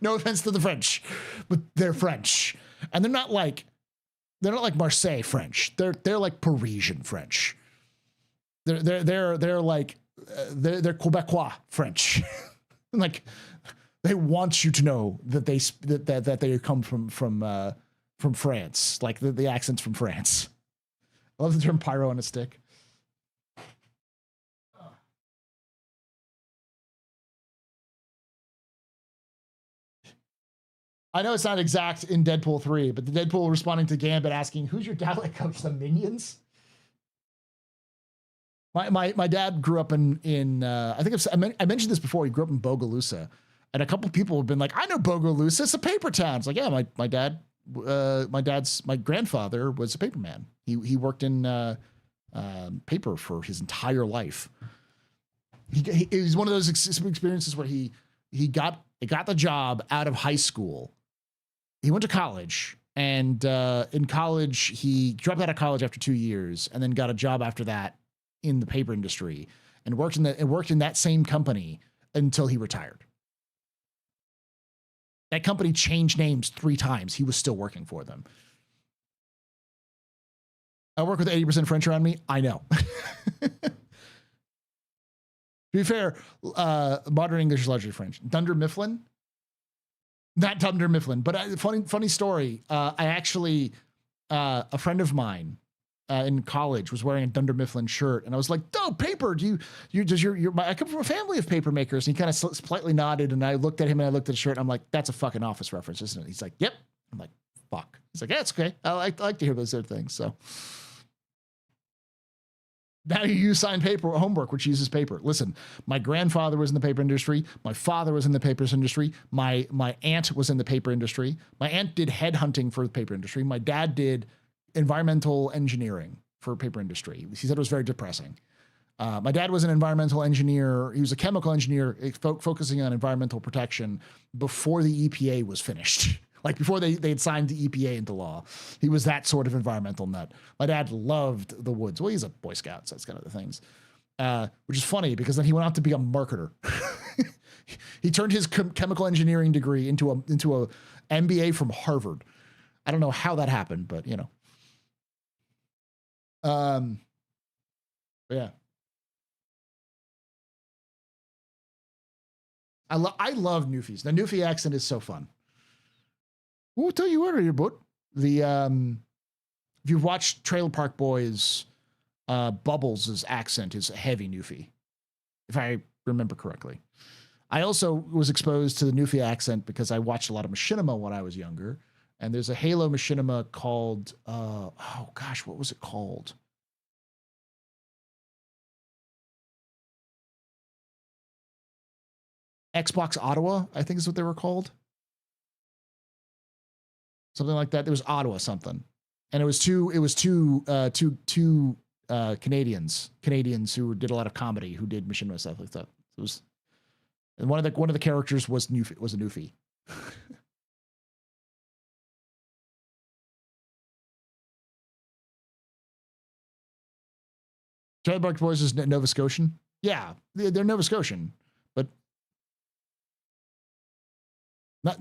No offense to the French, but they're French, and they're not like Marseille French. They're like Parisian French. They're like they're Quebecois French. Like they want you to know that they come from France, like the accent's from France. I love the term pyro on a stick. I know it's not exact in Deadpool 3, but the Deadpool responding to Gambit asking, who's your dad like coach? The Minions? My dad grew up in I think I mentioned this before. He grew up in Bogalusa, and a couple people have been like, I know Bogalusa. It's a paper town. It's like, yeah, my grandfather was a paper man. He worked in paper for his entire life. It was one of those experiences where he got the job out of high school. He went to college, and in college he dropped out of college after 2 years, and then got a job after that in the paper industry, and worked in that same company until he retired. That company changed names 3 times. He was still working for them. I work with 80% French around me. I know. To be fair, modern English is largely French. Dunder Mifflin? Not Dunder Mifflin, but funny story. I actually, a friend of mine in college was wearing a Dunder Mifflin shirt, and I was like, "Oh, paper? I come from a family of paper makers." And he kind of politely nodded, and I looked at him and I looked at the shirt, and I'm like, "That's a fucking Office reference, isn't it?" He's like, "Yep." I'm like, "Fuck." He's like, "Yeah, it's okay. I like to hear those sort of things." So now you sign paper homework, which uses paper. Listen, my grandfather was in the paper industry. My father was in the paper industry. My aunt was in the paper industry. My aunt did headhunting for the paper industry. My dad did environmental engineering for paper industry. He said it was very depressing. My dad was an environmental engineer. He was a chemical engineer focusing on environmental protection before the EPA was finished. Like before they'd signed the EPA into law. He was that sort of environmental nut. My dad loved the woods. Well, he's a Boy Scout, so that's kind of the things. Which is funny because then he went on to be a marketer. He turned his chemical engineering degree into a MBA from Harvard. I don't know how that happened, but you know. Yeah. I love Newfies. The Newfie accent is so fun. We'll tell you earlier, but if you've watched Trailer Park Boys, Bubbles' accent is a heavy Newfie, if I remember correctly. I also was exposed to the Newfie accent because I watched a lot of Machinima when I was younger, and there's a Halo Machinima called oh gosh, what was it called? Xbox Ottawa, I think is what they were called. Something like that. There was Ottawa something, and it was two Canadians who did a lot of comedy who did Machinima stuff like that. It was, and one of the characters was a Newfie. Trailer Park Boys is Nova Scotian. Yeah, they're Nova Scotian, but not.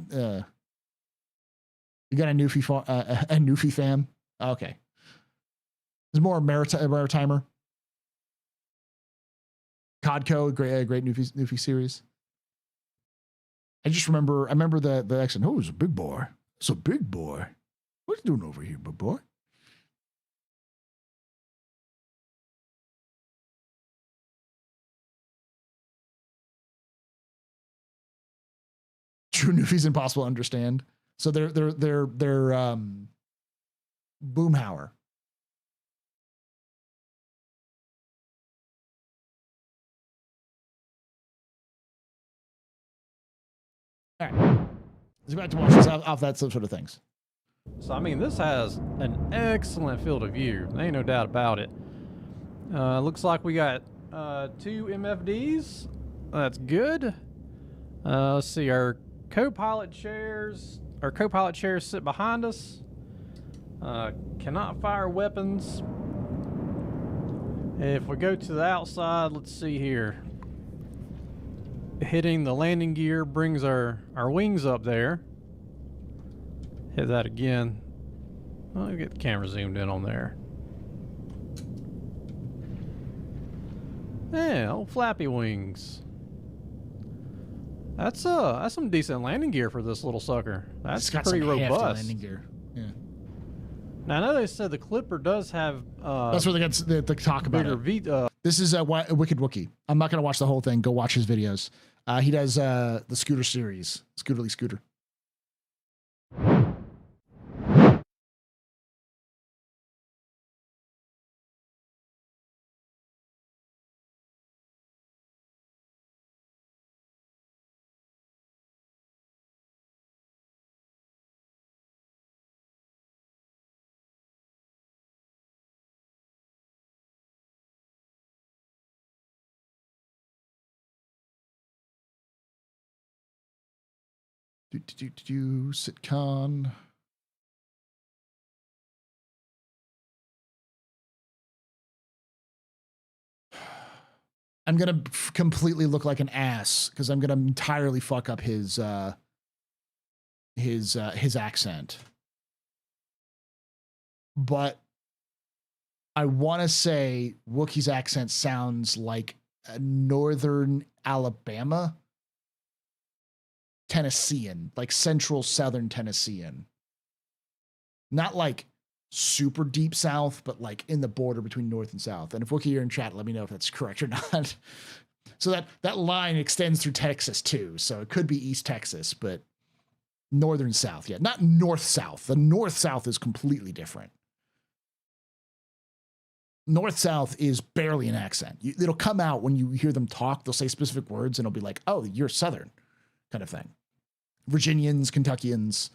You got a Newfie fam? Okay. There's more Maritimer. Codco, great Newfie series. I remember the accent. Oh, it's a big boy. It's a big boy. What are you doing over here, big boy? True Newfie's impossible to understand. So they're Boomhauer. All right. Let's go back to watch this off that sort of things.
So, I mean, this has an excellent field of view. There ain't no doubt about it. Looks like we got 2 MFDs. That's good. Let's see, our co-pilot chairs sit behind us. Cannot fire weapons. If we go to the outside, let's see here. Hitting the landing gear brings our wings up there. Hit that again. I'll get the camera zoomed in on there. Yeah, old flappy wings. That's some decent landing gear for this little sucker. That's pretty robust. Landing gear. Yeah. Now I know they said the Clipper does have.
That's where they talk about it. This is Wicked Wookie. I'm not gonna watch the whole thing. Go watch his videos. He does the Scooter series, Scooterly Scooter. CitCon. I'm gonna completely look like an ass because I'm gonna entirely fuck up his accent. But I want to say Wookiee's accent sounds like a northern Alabama, Tennessean, like central southern Tennessean. Not like super deep south, but like in the border between north and south. And if Wookiee, you're in chat, let me know if that's correct or not. So that line extends through Texas too. So it could be East Texas, but northern south. Yeah, not north south. The north south is completely different. North south is barely an accent. It'll come out when you hear them talk. They'll say specific words and it'll be like, oh, you're southern kind of thing. Virginians, Kentuckians,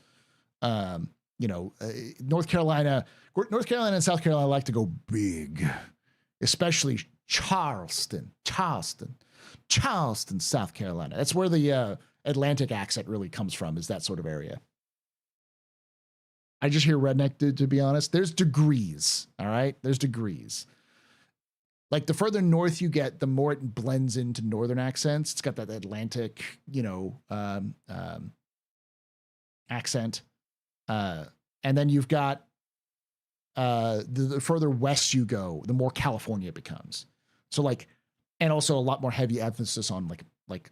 North Carolina and South Carolina like to go big, especially Charleston, South Carolina. That's where the Atlantic accent really comes from, is that sort of area. I just hear redneck, to be honest. There's degrees, all right? There's degrees. Like the further north you get, the more it blends into northern accents. It's got that Atlantic, accent. And then you've got the further west you go, the more California it becomes. So like, and also a lot more heavy emphasis on like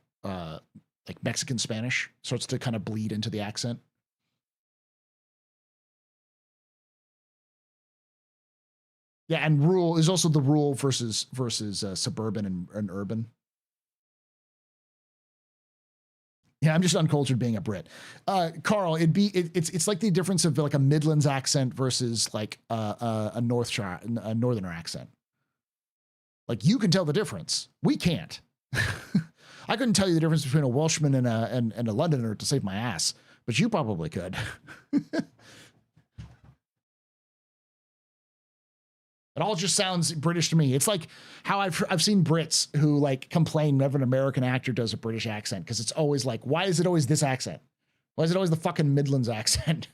Mexican Spanish starts to kind of bleed into the accent. Yeah, and rural is also the rural versus suburban and urban. Yeah, I'm just uncultured being a Brit. Carl, it's like the difference of like a Midlands accent versus like a northerner accent. Like you can tell the difference. We can't. I couldn't tell you the difference between a Welshman and a Londoner to save my ass, but you probably could. It all just sounds British to me. It's like how I've seen Brits who like complain whenever an American actor does a British accent, because it's always like, why is it always this accent? Why is it always the fucking Midlands accent?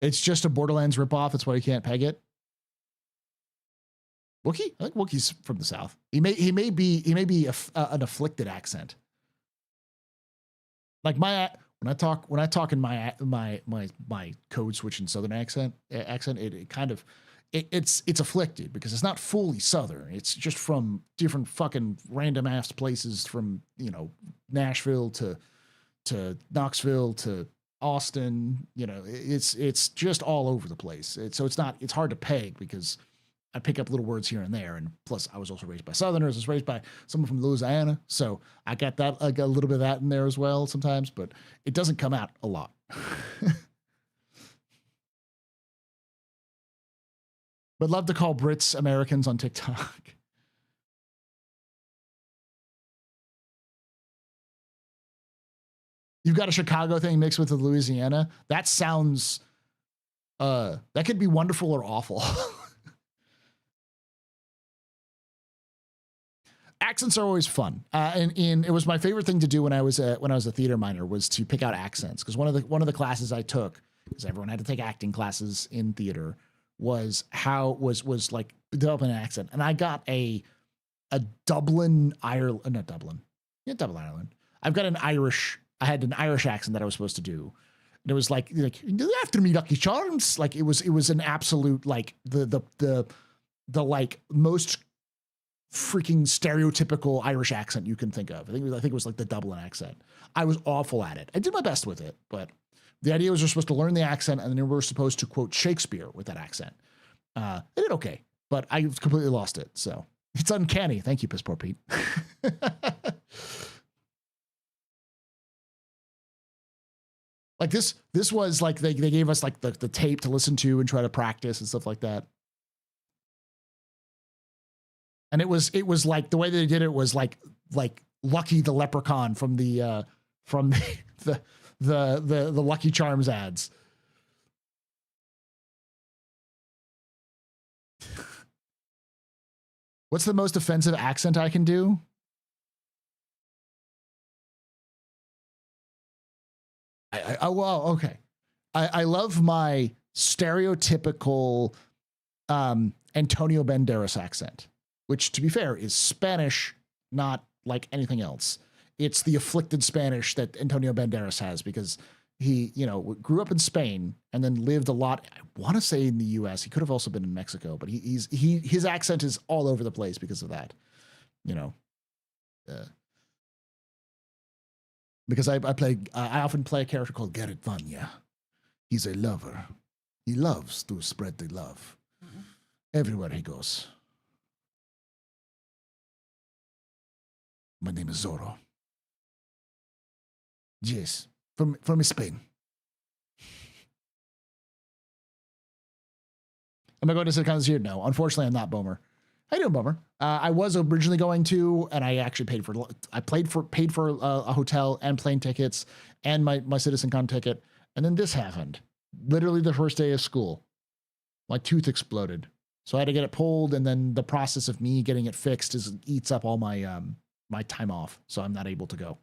It's just a Borderlands ripoff. That's why you can't peg it. Wookiee? I think Wookiee's from the South. He may be an afflicted accent. Like when I talk in my code switching Southern accent, it's afflicted because it's not fully Southern. It's just from different fucking random ass places, from Nashville to Knoxville to Austin. It's just all over the place. It's hard to peg because I pick up little words here and there, and plus I was also raised by Southerners. I was raised by someone from Louisiana, so I got a little bit of that in there as well sometimes, but it doesn't come out a lot. But love to call Brits Americans on TikTok. You've got a Chicago thing mixed with the Louisiana. That sounds, that could be wonderful or awful. Accents are always fun, and it was my favorite thing to do when I was a theater minor, was to pick out accents, because one of the classes I took, because everyone had to take acting classes in theater, was like developing an accent, and I got a Dublin, Ireland, not Dublin, yeah, Dublin, Ireland. I had an Irish accent that I was supposed to do. And it was like after me, Lucky Charms. Like it was an absolute like the like most freaking stereotypical Irish accent you can think of. I think it was like the Dublin accent. I was awful at it. I did my best with it, but the idea was we're supposed to learn the accent and then we're supposed to quote Shakespeare with that accent. I did okay, but I completely lost it. So it's uncanny. Thank you, Piss Poor Pete. Like this was like they gave us like the tape to listen to and try to practice and stuff like that. And it was like the way they did it was like Lucky the Leprechaun from the Lucky Charms ads. What's the most offensive accent I can do? Well, okay. I love my stereotypical Antonio Banderas accent, which, to be fair, is Spanish, not like anything else. It's the afflicted Spanish that Antonio Banderas has because he, grew up in Spain and then lived a lot. I want to say in the U.S. He could have also been in Mexico, but his accent is all over the place because of that. Because I often play a character called Garrett Vanya. He's a lover. He loves to spread the love everywhere he goes. My name is Zorro. Yes, from Spain. Am I going to CitCon this year? No, unfortunately, I'm not, Bomer. How you doing, Bummer? I was originally going to, and I actually paid for a hotel and plane tickets and my CitizenCon ticket, and then this happened. Literally the first day of school, my tooth exploded, so I had to get it pulled, and then the process of me getting it fixed eats up all my my time off, so I'm not able to go.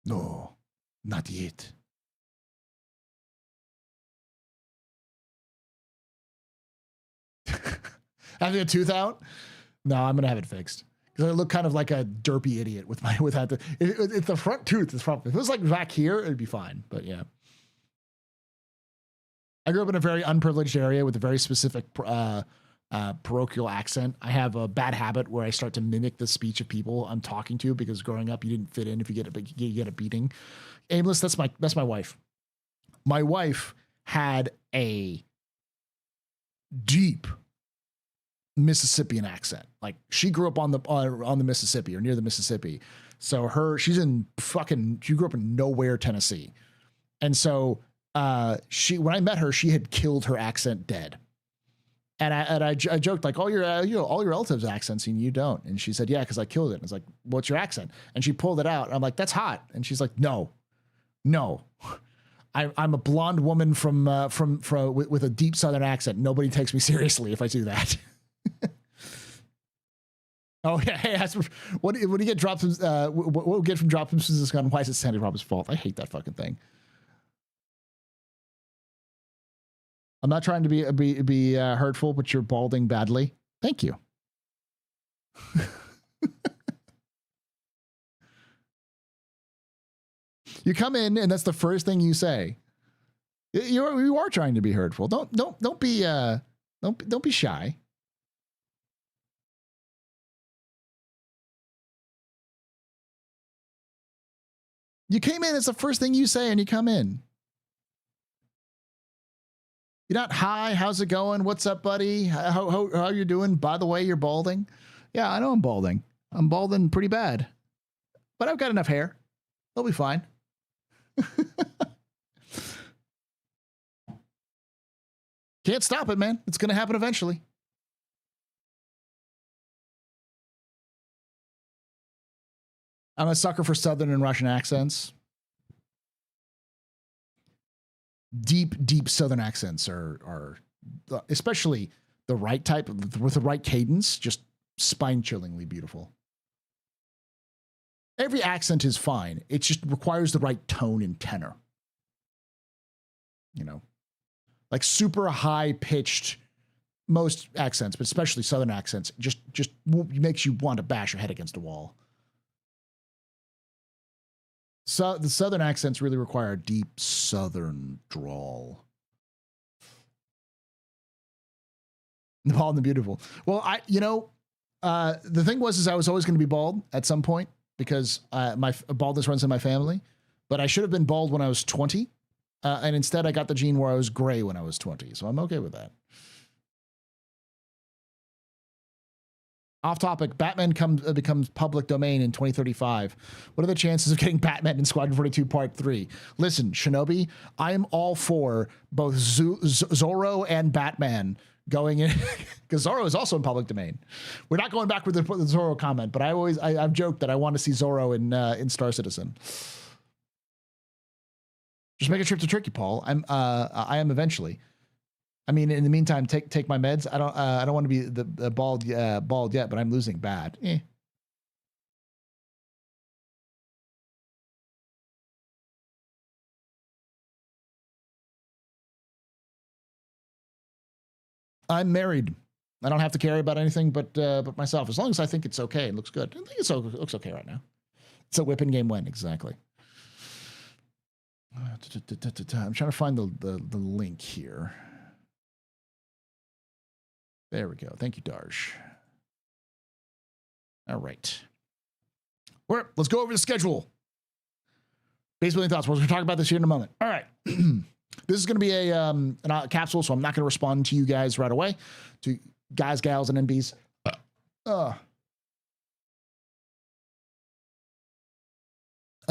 No, not yet. Having a tooth out? No, I'm gonna have it fixed because I look kind of like a derpy idiot without the. It's the front tooth. If it was like back here, it'd be fine. But yeah, I grew up in a very unprivileged area with a very specific parochial accent. I have a bad habit where I start to mimic the speech of people I'm talking to because growing up you didn't fit in if you get a beating. Aimless, that's my wife. My wife had a deep Mississippian accent. Like she grew up on the Mississippi or near the Mississippi. So she grew up in nowhere, Tennessee. And so when I met her, she had killed her accent dead. And I joked like, all your relatives' accents and you don't. And she said, yeah, because I killed it. And I was like, what's your accent? And she pulled it out. And I'm like, that's hot. And she's like, no. I'm a blonde woman from with a deep Southern accent. Nobody takes me seriously if I do that. Oh yeah, hey, what do you get dropped? What we get from Drop from CitCon? Why is it Sandy Robbins' fault? I hate that fucking thing. I'm not trying to be hurtful, but you're balding badly. Thank you. You come in and that's the first thing you say. You are trying to be hurtful. Don't be shy. You came in, it's the first thing you say, and you come in. You're not, hi, how's it going? What's up, buddy? How are you doing? By the way, you're balding. Yeah, I know I'm balding. I'm balding pretty bad. But I've got enough hair. They'll be fine. Can't stop it, man. It's going to happen eventually. I'm a sucker for Southern and Russian accents. Deep Southern accents are especially the right type with the right cadence, just spine-chillingly beautiful. Every accent is fine. It just requires the right tone and tenor. Like super high-pitched, most accents, but especially Southern accents, just makes you want to bash your head against a wall. So the Southern accents really require a deep Southern drawl. The bald and the beautiful. Well, the thing was I was always going to be bald at some point because my baldness runs in my family, but I should have been bald when I was 20. And instead I got the gene where I was gray when I was 20. So I'm okay with that. Off topic, Batman becomes public domain in 2035. What are the chances of getting Batman in Squadron 42 Part 3? Listen, Shinobi, I am all for both Zorro and Batman going in, because Zorro is also in public domain. We're not going back with the Zorro comment, but I've joked that I want to see Zorro in Star Citizen. Just make a trip to Turkey, Paul. I am eventually. I mean, in the meantime, take my meds. I don't want to be the bald yet, but I'm losing bad. I'm married. I don't have to care about anything but myself, as long as I think it's okay and looks good. I think it looks okay right now. It's a whipping game win, exactly. I'm trying to find the link here. There we go. Thank you, Darsh. All right. Let's go over the schedule. Basically, thoughts. We're going to talk about this here in a moment. All right. This is going to be a capsule, so I'm not going to respond to you guys right away. To guys, gals, and NBs. I'm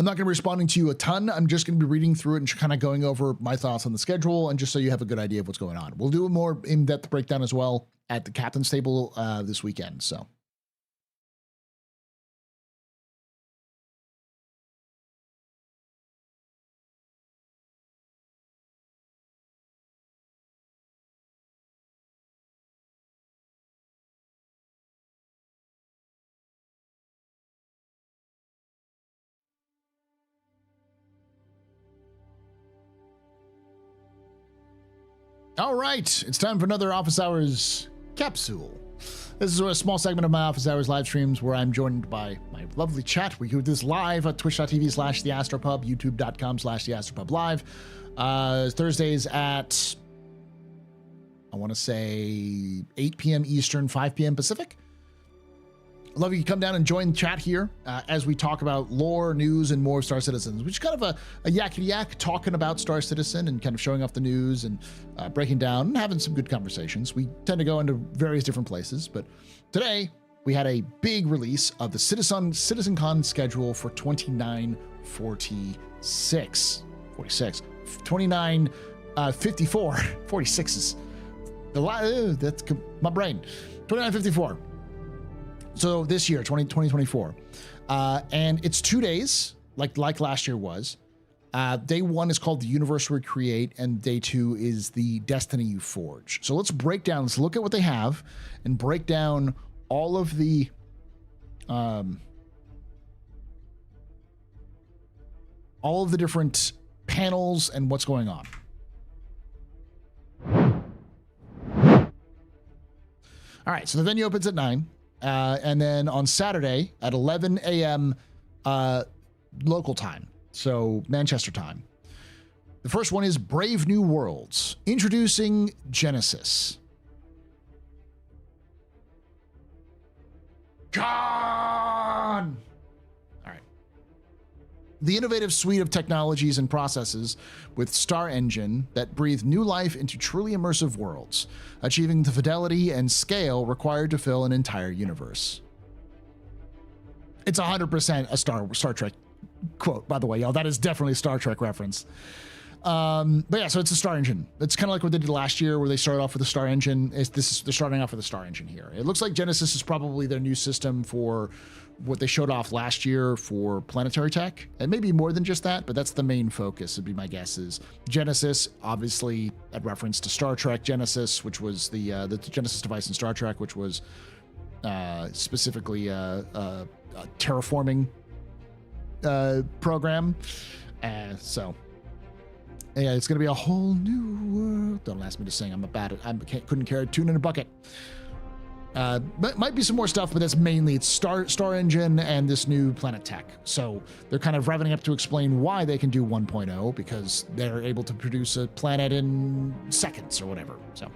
not going to be responding to you a ton. I'm just going to be reading through it and kind of going over my thoughts on the schedule, and just so you have a good idea of what's going on. We'll do a more in-depth breakdown as well at the captain's table this weekend. So. All right, it's time for another Office Hours capsule. This is a small segment of my Office Hours live streams where I'm joined by my lovely chat. We do this live at twitch.tv/TheAstroPub, youtube.com/TheAstroPubLive. Thursdays at, I want to say 8 p.m. Eastern, 5 p.m. Pacific. I'd love you to come down and join the chat here as we talk about lore, news, and more Star Citizens, which is kind of a yakety yak talking about Star Citizen and kind of showing off the news and breaking down and having some good conversations. We tend to go into various different places, but today we had a big release of the CitizenCon schedule for 2946. 2954. 46 is that's my brain. 2954. So this year, 2024, and it's 2 days, like last year was. Day one is called the Universe Recreate, and day two is the Destiny You Forge. So let's break down. Let's look at what they have, and break down all of the different panels and what's going on. All right. So the venue opens at 9. And then on Saturday at 11 a.m. Local time, so Manchester time. The first one is Brave New Worlds, introducing Genesis. Gone! All right. The innovative suite of technologies and processes with Star Engine that breathe new life into truly immersive worlds, achieving the fidelity and scale required to fill an entire universe. It's 100% a Star Trek quote, by the way, y'all. That is definitely a Star Trek reference. But yeah, so it's a Star Engine. It's kind of like what they did last year, where they started off with the Star Engine. They're starting off with the Star Engine here. It looks like Genesis is probably their new system for what they showed off last year for planetary tech, and maybe more than just that, but that's the main focus, would be my guess. Is Genesis, obviously a reference to Star Trek Genesis, which was the Genesis device in Star Trek, which was specifically a terraforming program. So yeah, it's gonna be a whole new world. Don't ask me to sing. I'm bad at. Couldn't carry a tune in a bucket. Might be some more stuff, but that's mainly it's Star Engine and this new Planet Tech. So they're kind of revving up to explain why they can do 1.0, because they're able to produce a planet in seconds or whatever. So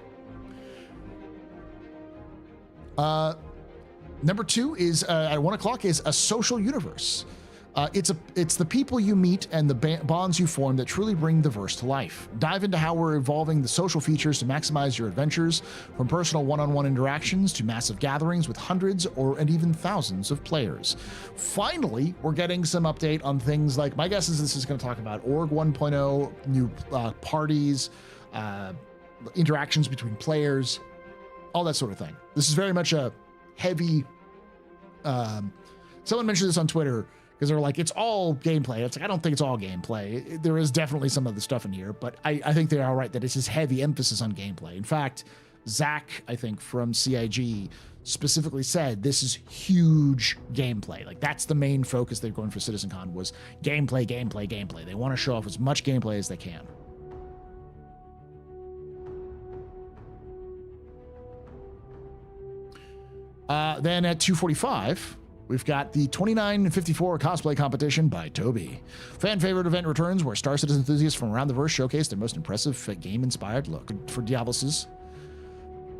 Number 2 is at 1 o'clock is a social universe. It's the people you meet and the bonds you form that truly bring the verse to life. Dive into how we're evolving the social features to maximize your adventures, from personal one-on-one interactions to massive gatherings with hundreds and even thousands of players. Finally, we're getting some update on things like, my guess is this is going to talk about Org 1.0, new parties, interactions between players, all that sort of thing. This is very much a heavy, someone mentioned this on Twitter, because they're like, it's all gameplay. It's like, I don't think it's all gameplay. There is definitely some of the stuff in here, but I think they're all right that it's this heavy emphasis on gameplay. In fact, Zach, I think from CIG, specifically said this is huge gameplay. Like, that's the main focus they're going for CitizenCon was gameplay, gameplay, gameplay. They want to show off as much gameplay as they can. Then at 2:45, we've got the 2954 cosplay competition by Toby. Fan favorite event returns where Star Citizen enthusiasts from around the verse showcase their most impressive game-inspired look for Diablosis.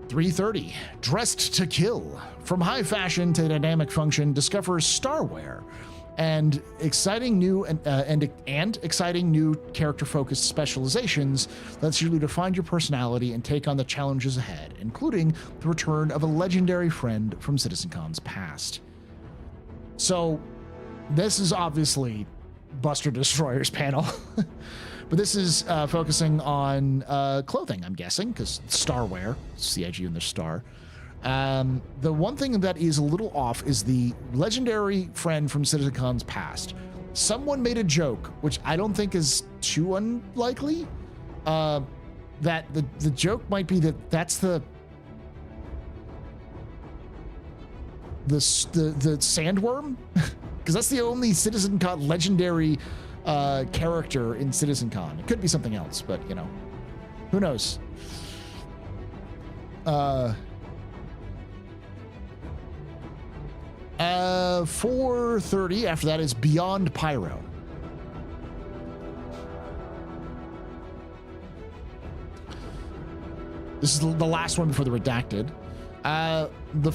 3:30, Dressed to Kill. From high fashion to dynamic function, discover Starwear and exciting new exciting new character-focused specializations that lets you define your personality and take on the challenges ahead, including the return of a legendary friend from CitizenCon's past. So this is obviously Buster Destroyer's panel, but this is focusing on clothing, I'm guessing, because Starwear, CIG and the Star. The one thing that is a little off is the legendary friend from CitizenCon's past. Someone made a joke, which I don't think is too unlikely, that the joke might be that that's the sandworm, because that's the only CitizenCon legendary character in CitizenCon. It could be something else, but you know, who knows? 4:30 after that is Beyond Pyro. This is the last one before the redacted. The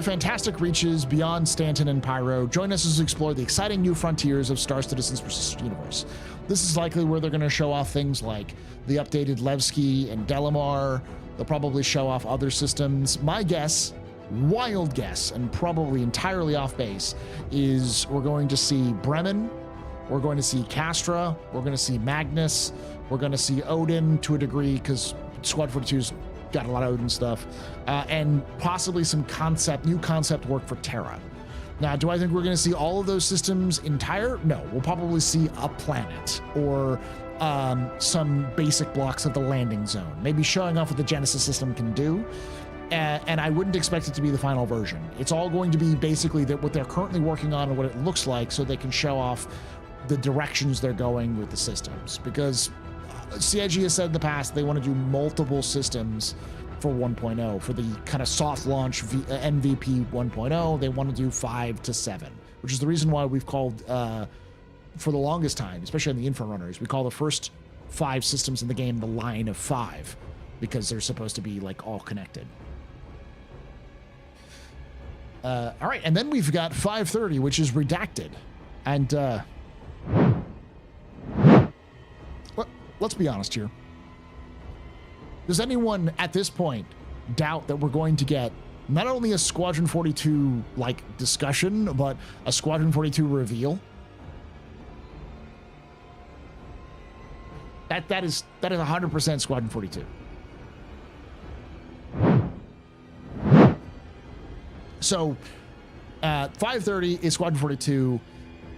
fantastic reaches beyond Stanton and Pyro. Join us as we explore the exciting new frontiers of Star Citizen's persistent universe. This is likely where they're going to show off things like the updated Levski and Delamar. They'll probably show off other systems. My guess, wild guess, and probably entirely off base, is we're going to see Bremen, we're going to see Castra, we're going to see Magnus, we're going to see Odin to a degree, because Squad 42's got a lot of Odin stuff, and possibly some new concept work for Terra. Now, do I think we're going to see all of those systems entire? No, we'll probably see a planet or some basic blocks of the landing zone, maybe showing off what the Genesis system can do. And I wouldn't expect it to be the final version. It's all going to be basically what they're currently working on and what it looks like, so they can show off the directions they're going with the systems. Because CIG has said in the past they want to do multiple systems for 1.0. For the kind of soft launch MVP 1.0, they want to do 5 to 7, which is the reason why we've called, for the longest time, especially in the Info Runners, we call the first 5 systems in the game the line of 5, because they're supposed to be like all connected. All right, and then we've got 5:30, which is redacted. And let's be honest here. Does anyone at this point doubt that we're going to get not only a Squadron 42 like discussion, but a Squadron 42 reveal? That is 100% Squadron 42. So 5:30 is Squadron 42.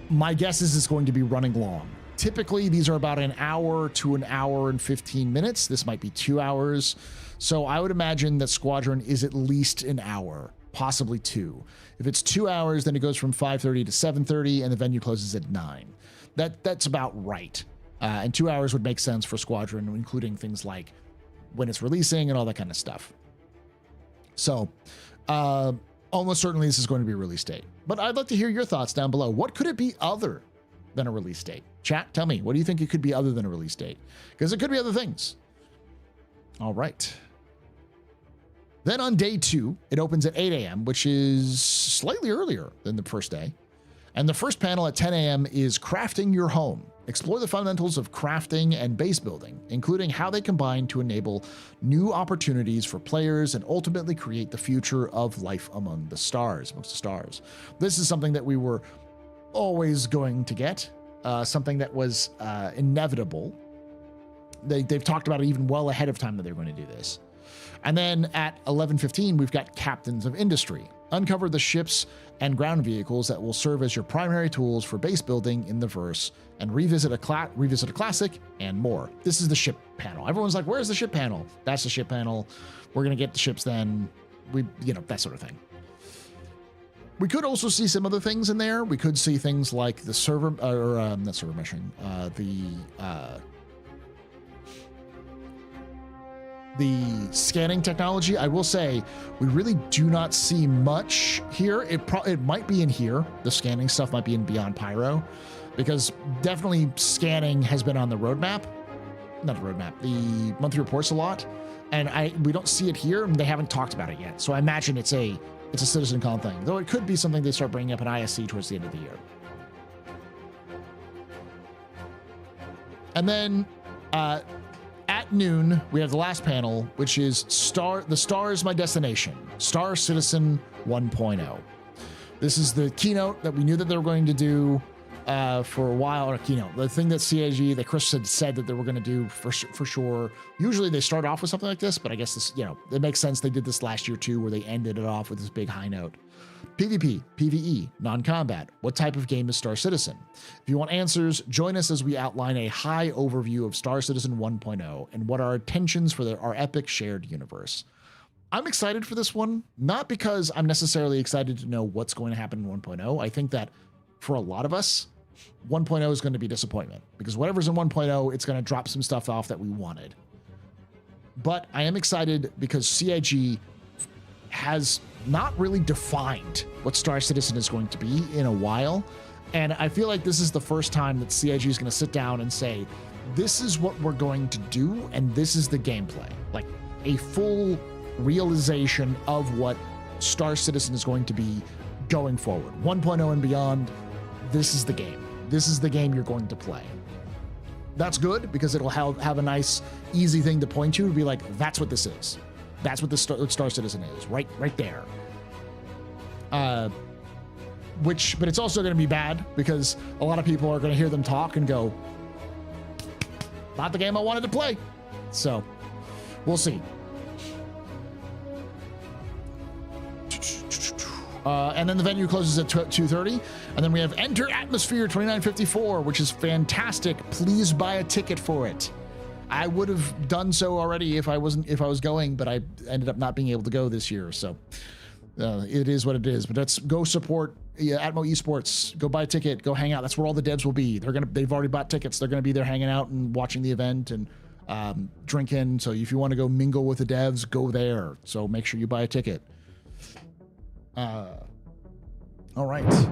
My guess is it's going to be running long. Typically, these are about an hour to an hour and 15 minutes. This might be 2 hours. So I would imagine that Squadron is at least an hour, possibly 2. If it's 2 hours, then it goes from 5:30 to 7:30, and the venue closes at 9. That's about right. And 2 hours would make sense for Squadron, including things like when it's releasing and all that kind of stuff. So almost certainly this is going to be a release date. But I'd like to hear your thoughts down below. What could it be other than a release date? Chat, tell me, what do you think it could be other than a release date? Because it could be other things. All right. Then on day 2, it opens at 8 a.m., which is slightly earlier than the first day. And the first panel at 10 a.m. is Crafting Your Home. Explore the fundamentals of crafting and base building, including how they combine to enable new opportunities for players and ultimately create the future of life amongst the stars. This is something that we were always going to get, something that was inevitable. They've talked about it even well ahead of time that they're going to do this. And then at 11:15, we've got Captains of Industry. Uncover the ships and ground vehicles that will serve as your primary tools for base building in the verse, and revisit a classic and more. This is the ship panel. Everyone's like, where's the ship panel? That's the ship panel. We're going to get the ships then. That sort of thing. We could also see some other things in there. We could see things like the server, not server meshing, the scanning technology. I will say we really do not see much here. It might be in here. The scanning stuff might be in Beyond Pyro, because definitely scanning has been on the roadmap. Not the roadmap, the monthly reports a lot. And we don't see it here, and they haven't talked about it yet. So I imagine it's a CitizenCon thing, though it could be something they start bringing up in ISC towards the end of the year. And then at noon, we have the last panel, which is The Star is My Destination, Star Citizen 1.0. This is the keynote that we knew that they were going to do for a while, or keynote. The thing that CIG, that Chris had said that they were going to do for sure. Usually they start off with something like this, but I guess this, it makes sense. They did this last year too, where they ended it off with this big high note. PvP, PvE, non-combat. What type of game is Star Citizen? If you want answers, join us as we outline a high overview of Star Citizen 1.0 and what are our intentions for our epic shared universe. I'm excited for this one, not because I'm necessarily excited to know what's going to happen in 1.0. I think that for a lot of us, 1.0 is going to be disappointment, because whatever's in 1.0, it's going to drop some stuff off that we wanted. But I am excited because CIG has not really defined what Star Citizen is going to be in a while. And I feel like this is the first time that CIG is going to sit down and say, this is what we're going to do, and this is the gameplay. Like a full realization of what Star Citizen is going to be going forward. 1.0 and beyond, this is the game. This is the game you're going to play. That's good, because it'll have a nice, easy thing to point to be like, that's what this is. That's what the Star Citizen is, right there. But it's also going to be bad, because a lot of people are going to hear them talk and go, not the game I wanted to play. So we'll see. And then the venue closes at 2:30, and then we have Enter Atmosphere 2954, which is fantastic. Please buy a ticket for it. I would have done so already if I was going, but I ended up not being able to go this year. So it is what it is. But let's go support Atmo Esports. Go buy a ticket. Go hang out. That's where all the devs will be. They've already bought tickets. They're gonna be there hanging out and watching the event and drinking. So if you want to go mingle with the devs, go there. So make sure you buy a ticket. All right.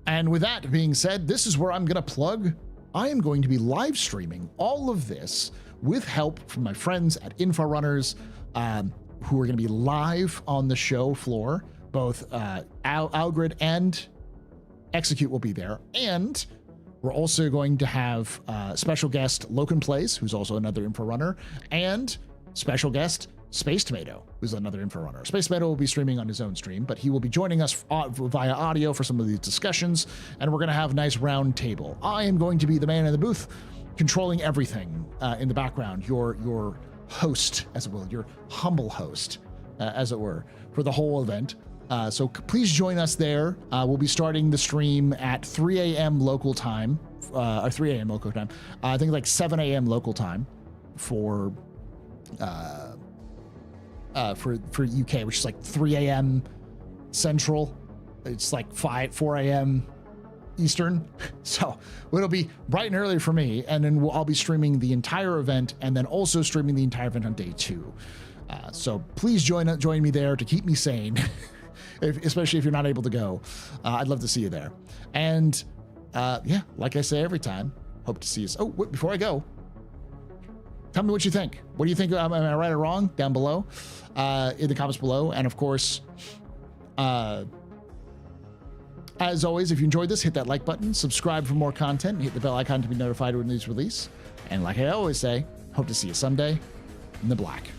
And with that being said, this is where I'm going to plug. I am going to be live streaming all of this with help from my friends at InfoRunners, who are going to be live on the show floor. Both Algrid and Execute will be there. And we're also going to have special guest Loken Plays, who's also another InfoRunner, and special guest Space Tomato, who's another InfoRunner. Space Tomato will be streaming on his own stream, but he will be joining us via audio for some of these discussions, and we're going to have a nice round table. I am going to be the man in the booth, controlling everything in the background, your host, as it will, your humble host, as it were, for the whole event. So please join us there. We'll be starting the stream at 3 a.m. local time, or 3 a.m. local time. I think like 7 a.m. local time for UK, which is like 3 a.m. Central. It's like 4 a.m. Eastern. So it'll be bright and early for me. And then I'll be streaming the entire event, and then also streaming the entire event on day 2. So please join me there to keep me sane, especially if you're not able to go. I'd love to see you there. And yeah, like I say every time, hope to see you. Oh, before I go, Tell me what you think. What do you think? Am I right or wrong? Down below, in the comments below. And of course, as always, if you enjoyed this, hit that like button, subscribe for more content, and hit the bell icon to be notified when these release. And like I always say, hope to see you someday in the black.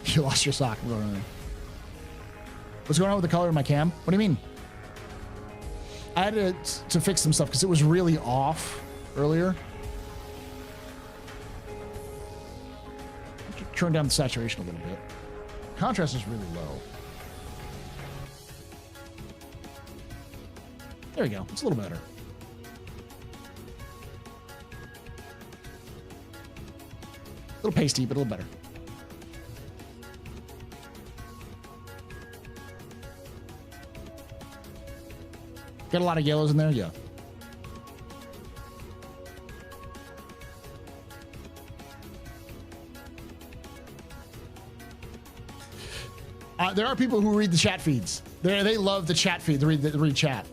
You lost your sock. What's going on with the color of my cam? What do you mean? I had to fix some stuff because it was really off earlier. Turn down the saturation a little bit. Contrast is really low. There we go. It's a little better. A little pasty, but a little better. Got a lot of yellows in there, yeah. There are people who read the chat feeds. They love the chat feed. They read chat.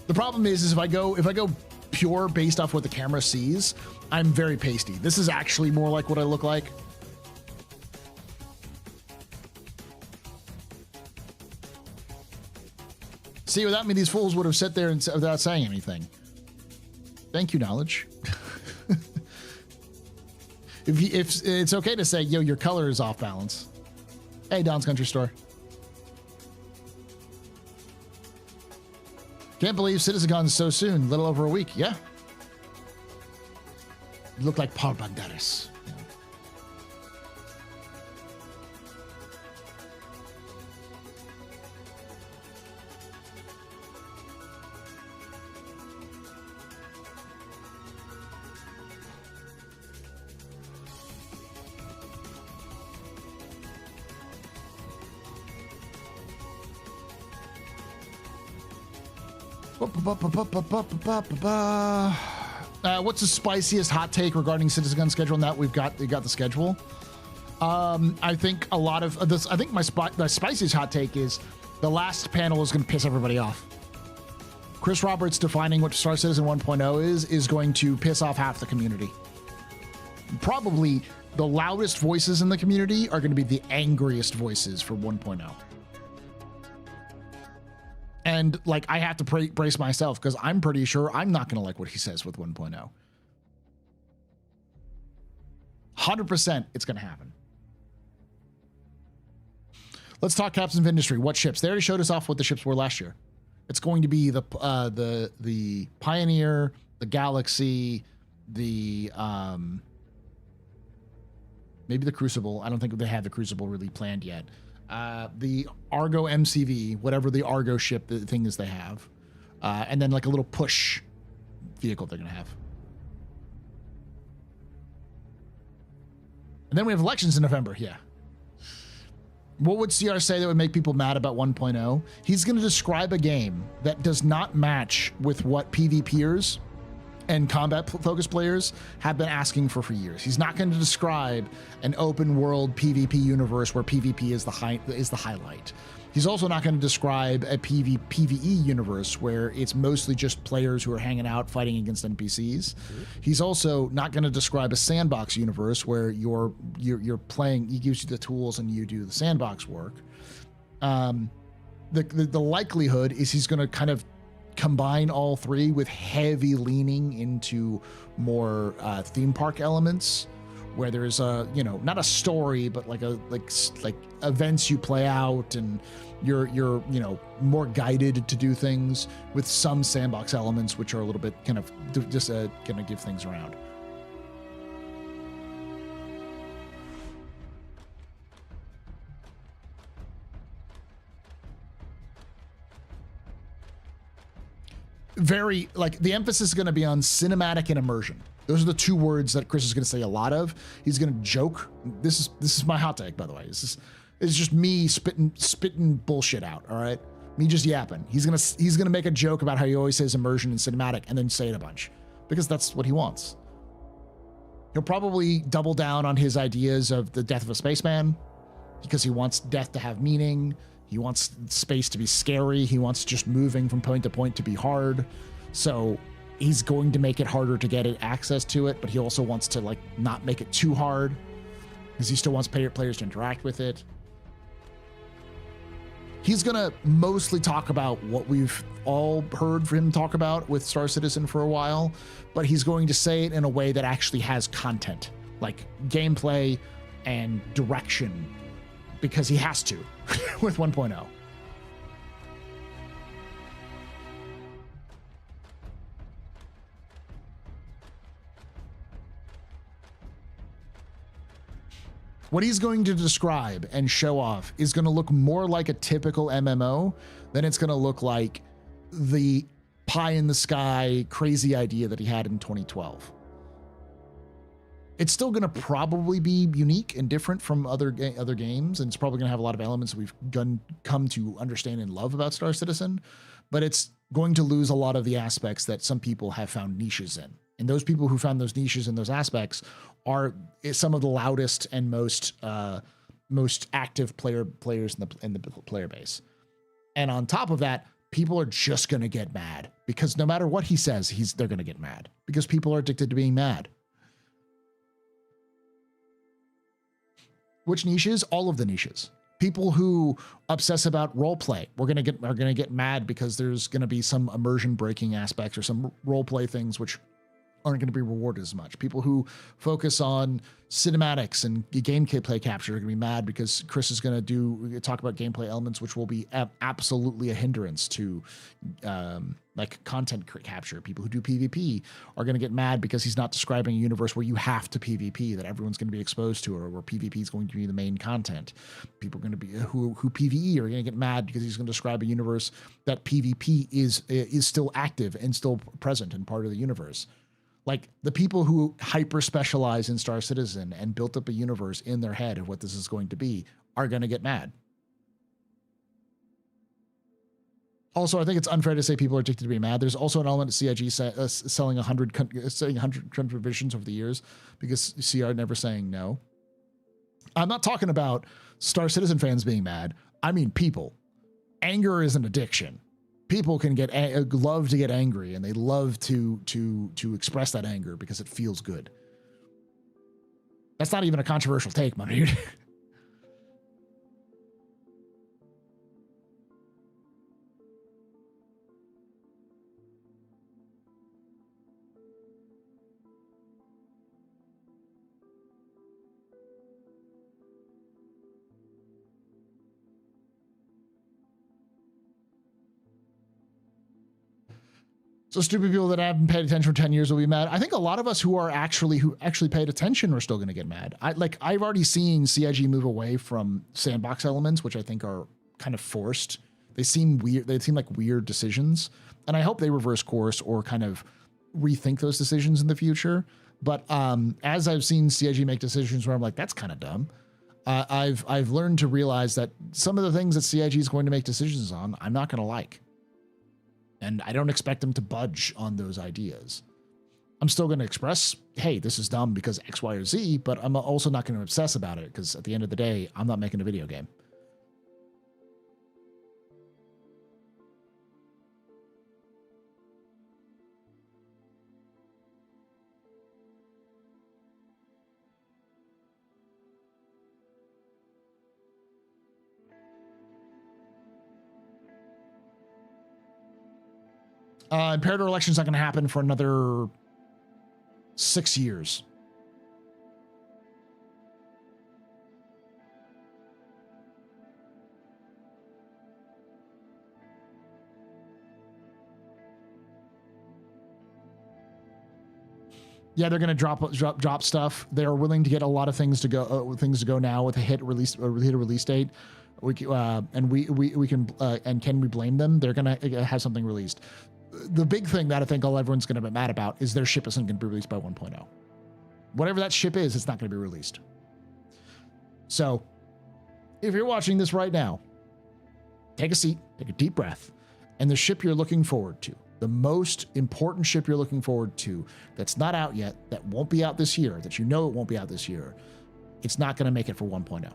The problem is if I go pure based off what the camera sees, I'm very pasty. This is actually more like what I look like. See, without me, these fools would have sat there and without saying anything. Thank you, knowledge. If it's okay to say, yo, your color is off balance. Hey, Don's Country Store. Can't believe CitizonCon so soon. A little over a week. Yeah. You look like Paul Banderas. What's the spiciest hot take regarding CitizonCon schedule? And that we got the schedule. I think a lot of this. I think the spiciest hot take is the last panel is going to piss everybody off. Chris Roberts defining what Star Citizen 1.0 is going to piss off half the community. Probably the loudest voices in the community are going to be the angriest voices for 1.0. And like, I have to brace myself because I'm pretty sure I'm not going to like what he says with 1.0. 100% it's going to happen. Let's talk captains of industry. What ships? They already showed us off what the ships were last year. It's going to be the Pioneer, the Galaxy, the maybe the Crucible. I don't think they have the Crucible really planned yet. The Argo MCV, whatever the Argo ship the thing is they have, and then like a little push vehicle they're gonna have. And then we have elections in November. Yeah. What would CR say that would make people mad about 1.0? He's going to describe a game that does not match with what PvPers and combat-focused players have been asking for years. He's not going to describe an open-world PvP universe where PvP is the highlight. He's also not going to describe a PvE universe where it's mostly just players who are hanging out fighting against NPCs. He's also not going to describe a sandbox universe where you're playing. He gives you the tools and you do the sandbox work. The likelihood is he's going to kind of combine all three with heavy leaning into more theme park elements, where there's a not a story but like events you play out and you're more guided to do things, with some sandbox elements which are a little bit kind of just gonna give things around. very, like, the emphasis is going to be on cinematic and immersion. Those are the two words that Chris is going to say a lot of. He's going to joke. This is my hot take, by the way. It's just me spitting bullshit out. All right, me just yapping. He's gonna make a joke about how he always says immersion and cinematic, and then say it a bunch because that's what he wants. He'll probably double down on his ideas of the death of a spaceman because he wants death to have meaning. He wants space to be scary. He wants just moving from point to point to be hard. So he's going to make it harder to get access to it, but he also wants to, like, not make it too hard because he still wants players to interact with it. He's going to mostly talk about what we've all heard him talk about with Star Citizen for a while, but he's going to say it in a way that actually has content, like gameplay and direction, because he has to with 1.0. What he's going to describe and show off is going to look more like a typical MMO than it's going to look like the pie in the sky crazy idea that he had in 2012. It's still going to probably be unique and different from other games, and it's probably going to have a lot of elements that we've come to understand and love about Star Citizen, but it's going to lose a lot of the aspects that some people have found niches in. And those people who found those niches and those aspects are some of the loudest and most active players in the player base. And on top of that, people are just going to get mad because no matter what he says, they're going to get mad because people are addicted to being mad. Which niches? All of the niches. People who obsess about role play, are going to get mad because there's going to be some immersion breaking aspects or some role play things which aren't going to be rewarded as much. People who focus on cinematics and gameplay capture are going to be mad because Chris is going to talk about gameplay elements which will be absolutely a hindrance to like content capture. People who do PvP are going to get mad because he's not describing a universe where you have to PvP, that everyone's going to be exposed to, or where PvP is going to be the main content. People are going to be who PvE are going to get mad because he's going to describe a universe that PvP is still active and still present and part of the universe. Like, the people who hyper specialize in Star Citizen and built up a universe in their head of what this is going to be are going to get mad. Also, I think it's unfair to say people are addicted to being mad. There's also an element of CIG selling 100 contributions over the years because CR never saying no. I'm not talking about Star Citizen fans being mad. I mean people. Anger is an addiction. People can love to get angry, and they love to express that anger because it feels good. That's not even a controversial take, my dude. So stupid people that haven't paid attention for 10 years will be mad. I think a lot of us who actually paid attention are still going to get mad. I've already seen CIG move away from sandbox elements, which I think are kind of forced. They seem weird. They seem like weird decisions, and I hope they reverse course or kind of rethink those decisions in the future. But as I've seen CIG make decisions where I'm like, that's kind of dumb. I've learned to realize that some of the things that CIG is going to make decisions on, I'm not going to like. And I don't expect them to budge on those ideas. I'm still going to express, hey, this is dumb because X, Y, or Z, but I'm also not going to obsess about it because at the end of the day, I'm not making a video game. Imperator election's not going to happen for another 6 years. Yeah, they're going to drop stuff. They are willing to get a lot of things to go now with a hit release date. We can and can we blame them? They're going to have something released. the big thing that I think everyone's going to be mad about is their ship isn't going to be released by 1.0. Whatever that ship is, it's not going to be released. So if you're watching this right now, take a seat, take a deep breath, and the ship you're looking forward to, the most important ship you're looking forward to that's not out yet, that won't be out this year, that you know it won't be out this year, it's not going to make it for 1.0.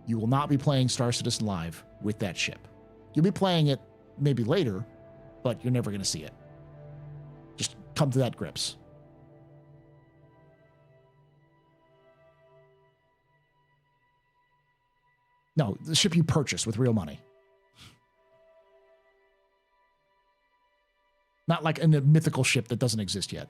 You will not be playing Star Citizen Live with that ship. You'll be playing it maybe later, but you're never going to see it. Just come to that grips. No, the ship you purchase with real money. Not like a mythical ship that doesn't exist yet.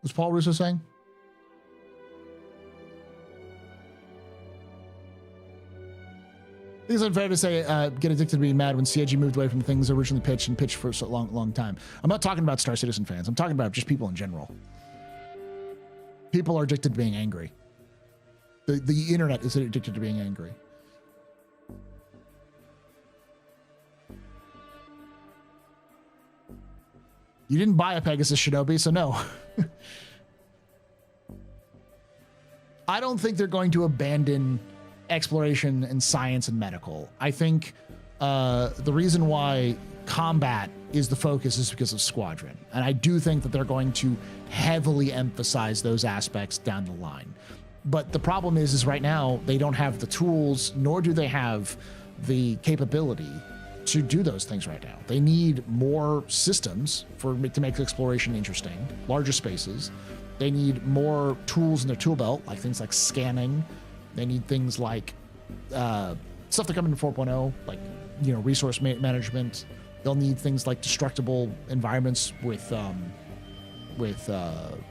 What's Paul Russo saying? I think it's unfair to say get addicted to being mad when CIG moved away from things originally pitched and pitched for a long time. I'm not talking about Star Citizen fans. I'm talking about just people in general. People are addicted to being angry. The internet is addicted to being angry. You didn't buy a Pegasus Shinobi, so no. I don't think they're going to abandon exploration and science and medical. I think the reason why combat is the focus is because of Squadron. And I do think that they're going to heavily emphasize those aspects down the line. But the problem is right now they don't have the tools, nor do they have the capability to do those things right now. They need more systems to make exploration interesting, larger spaces. They need more tools in their tool belt, like things like scanning. They need things like stuff that come into 4.0, like resource management. They'll need things like destructible environments with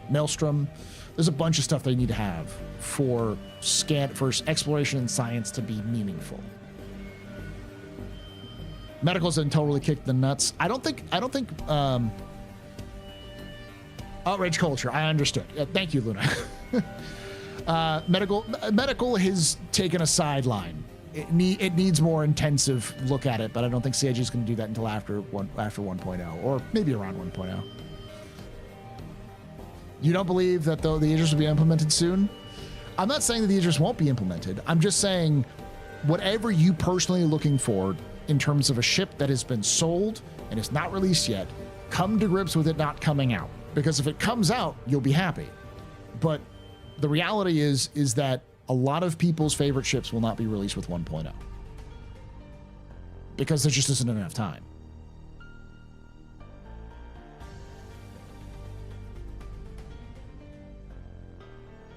Maelstrom. There's a bunch of stuff they need to have for exploration and science to be meaningful. Medical's been totally kicked in the nuts. I don't think outrage culture. I understood. Thank you, Luna. Medical has taken a sideline. It needs more intensive look at it, but I don't think CIG is going to do that until after 1.0 or maybe around 1.0. You don't believe that though the Aegis will be implemented soon? I'm not saying that the Aegis won't be implemented. I'm just saying whatever you personally are looking for in terms of a ship that has been sold and is not released yet, come to grips with it not coming out. Because if it comes out, you'll be happy. But the reality is that a lot of people's favorite ships will not be released with 1.0. Because there just isn't enough time.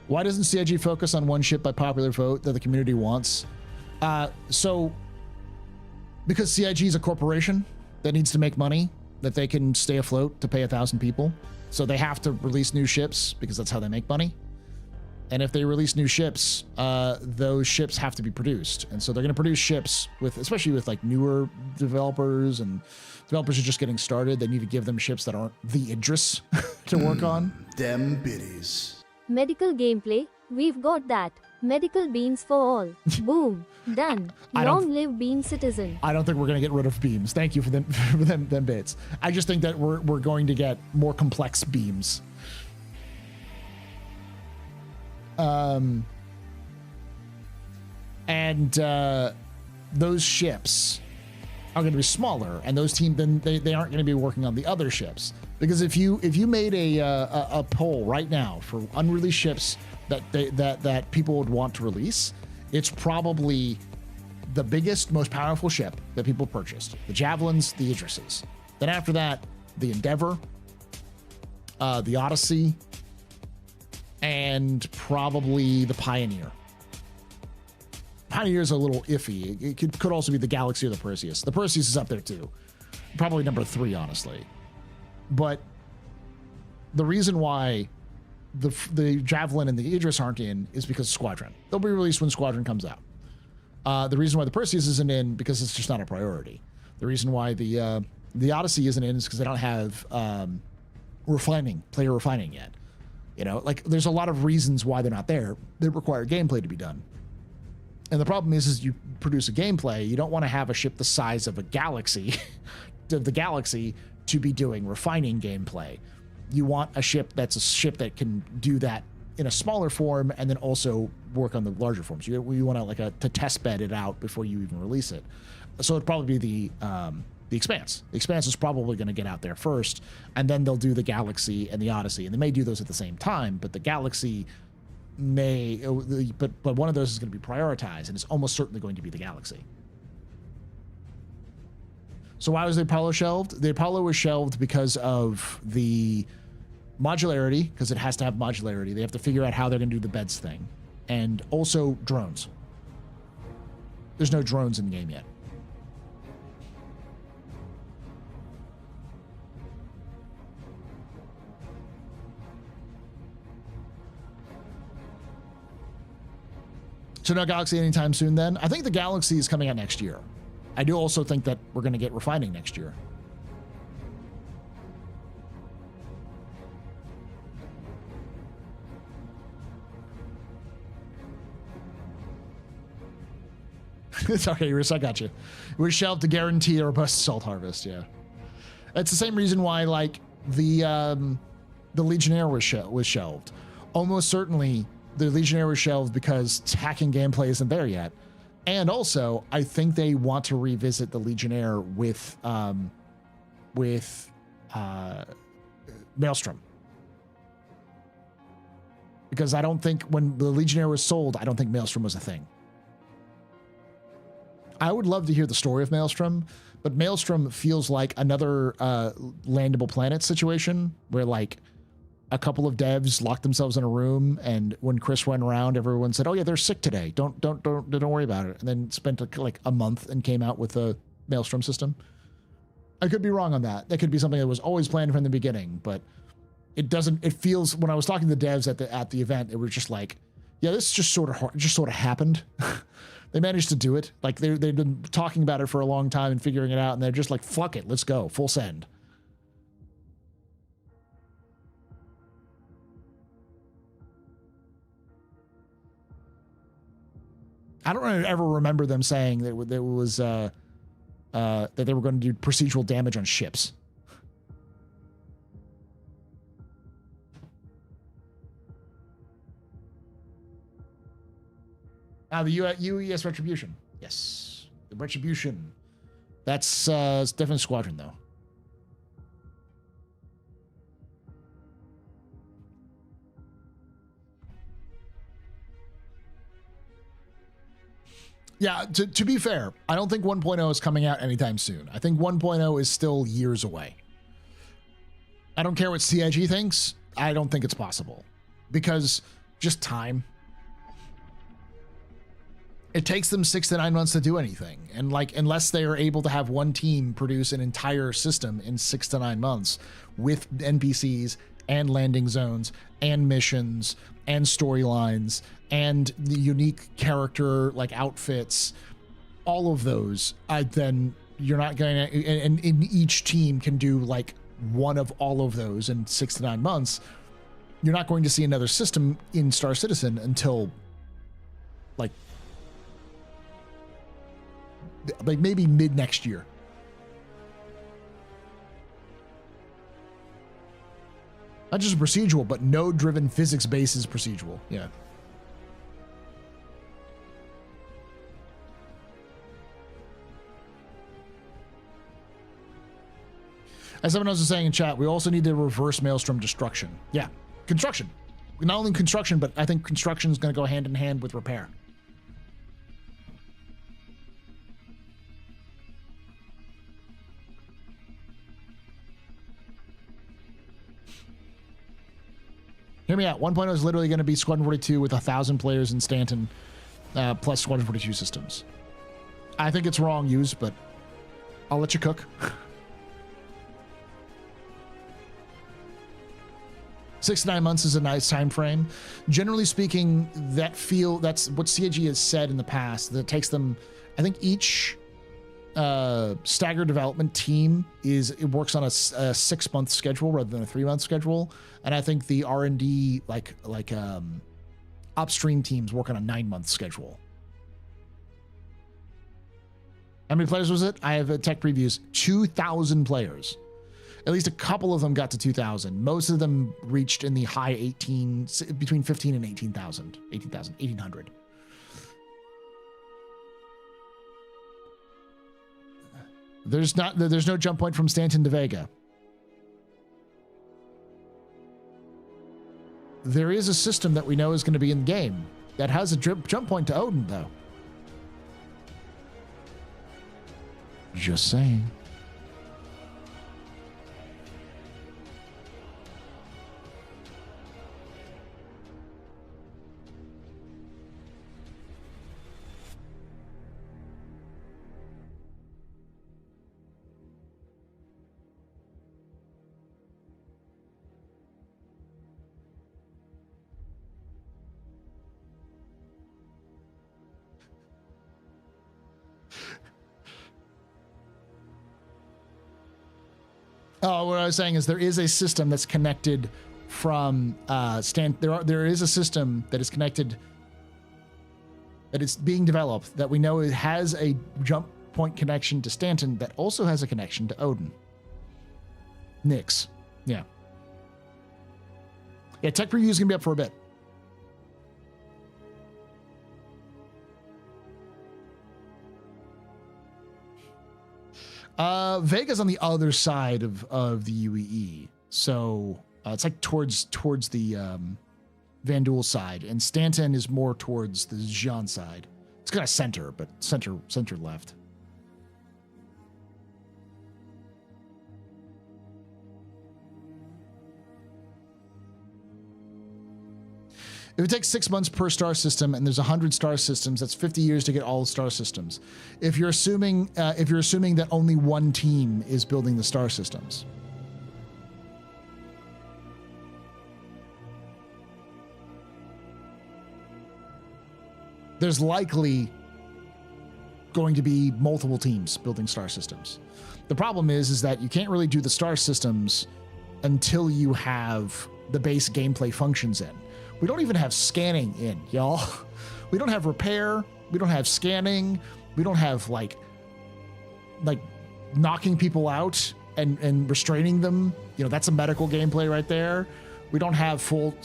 Why doesn't CIG focus on one ship by popular vote that the community wants? Because CIG is a corporation that needs to make money, that they can stay afloat to pay 1,000 people. So they have to release new ships because that's how they make money. And if they release new ships, those ships have to be produced. And so they're going to produce ships especially with like newer developers and developers who are just getting started. They need to give them ships that aren't the Idris to work on.
Them biddies.
Medical gameplay, we've got that. Medical beams for all. Boom. Done. Long live Beam Citizen.
I don't think we're going to get rid of beams. Thank you for them bits. I just think that we're going to get more complex beams. Those ships are going to be smaller, and those teams then they aren't going to be working on the other ships. Because if you made a poll right now for unreleased ships that people would want to release, it's probably the biggest, most powerful ship that people purchased. The Javelins, the Idrises. Then after that, the Endeavor, the Odyssey, and probably the Pioneer. Pioneer is a little iffy. It could also be the Galaxy or the Perseus. The Perseus is up there too. Probably number 3, honestly. But the reason why the Javelin and the Idris aren't in is because of Squadron. They'll be released when Squadron comes out. The reason why the Perseus isn't in, because it's just not a priority. The reason why the Odyssey isn't in is because they don't have player refining yet. You know, like there's a lot of reasons why they're not there that require gameplay to be done. And the problem is you produce a gameplay, you don't want to have a ship the size of a galaxy, of the galaxy, to be doing refining gameplay. You want a ship that's a ship that can do that in a smaller form and then also work on the larger forms. You want to test bed it out before you even release it. So it'd probably be the Expanse. The Expanse is probably going to get out there first, and then they'll do the Galaxy and the Odyssey, and they may do those at the same time. But the Galaxy may, but one of those is going to be prioritized, and it's almost certainly going to be the Galaxy. So why was the Apollo shelved? The Apollo was shelved because of the modularity, because it has to have modularity. They have to figure out how they're going to do the beds thing, and also drones. There's no drones in the game yet. So no Galaxy anytime soon then? I think the Galaxy is coming out next year. I do also think that we're going to get refining next year. It's okay, Iris, I got you. It was shelved to guarantee a robust salt harvest, yeah. That's the same reason why, like, the Legionnaire was shelved. Almost certainly, the Legionnaire was shelved because hacking gameplay isn't there yet. And also, I think they want to revisit the Legionnaire with Maelstrom. Because I don't think when the Legionnaire was sold, I don't think Maelstrom was a thing. I would love to hear the story of Maelstrom, but Maelstrom feels like another landable planet situation where, like, a couple of devs locked themselves in a room, and when Chris went around, everyone said, "Oh yeah, they're sick today. Don't worry about it." And then spent like a month and came out with a Maelstrom system. I could be wrong on that. That could be something that was always planned from the beginning, but it doesn't. It feels, when I was talking to the devs at the event, it was just like, yeah, this just sort of happened. They managed to do it. Like they've been talking about it for a long time and figuring it out, and they're just like, fuck it, let's go, full send. I don't ever remember them saying that there was that they were going to do procedural damage on ships. The UES Retribution. Yes. The Retribution. That's it's different squadron, though. Yeah, to be fair, I don't think 1.0 is coming out anytime soon. I think 1.0 is still years away. I don't care what CIG thinks. I don't think it's possible. Because just time. It takes them 6 to 9 months to do anything. And like, unless they are able to have one team produce an entire system in 6 to 9 months with NPCs and landing zones and missions and storylines and the unique character like outfits, all of those, then you're not going to, and each team can do like one of all of those in 6 to 9 months. You're not going to see another system in Star Citizen until like maybe mid next year. Not just procedural, but node-driven physics-based procedural. Yeah. As someone else is saying in chat, we also need to reverse Maelstrom destruction. Yeah, construction. Not only construction, but I think construction is going to go hand in hand with repair. Hear me out. 1.0 is literally going to be Squadron 42 with 1,000 players in Stanton. plus 142 systems. I think it's wrong use, but I'll let you cook. 6 to 9 months is a nice time frame. Generally speaking, that's what CIG has said in the past, that it takes them, I think each staggered development team it works on a 6-month schedule rather than a 3-month schedule. And I think the R&D upstream teams work on a 9-month schedule. How many players was it? I have tech previews, 2,000 players. At least a couple of them got to 2,000. Most of them reached in the high between 15 and 18,000, 1,800. There's no jump point from Stanton to Vega. There is a system that we know is going to be in the game that has a jump point to Odin, though. Just saying. Oh, what I was saying is there is a system that's connected from there is a system that is connected, that is being developed, that we know it has a jump point connection to Stanton that also has a connection to Odin. Nyx. Yeah. Yeah, tech preview is going to be up for a bit. Vega's on the other side of the UEE, so it's like towards the Vanduul side, and Stanton is more towards the Xi'an side. It's kind of center, but center left. If it takes 6 months per star system and there's 100 star systems, that's 50 years to get all the star systems. If you're assuming that only one team is building the star systems. There's likely going to be multiple teams building star systems. The problem is that you can't really do the star systems until you have the base gameplay functions in. We don't even have scanning in, y'all. We don't have repair. We don't have scanning. We don't have like knocking people out and restraining them. You know, that's a medical gameplay right there. We don't have full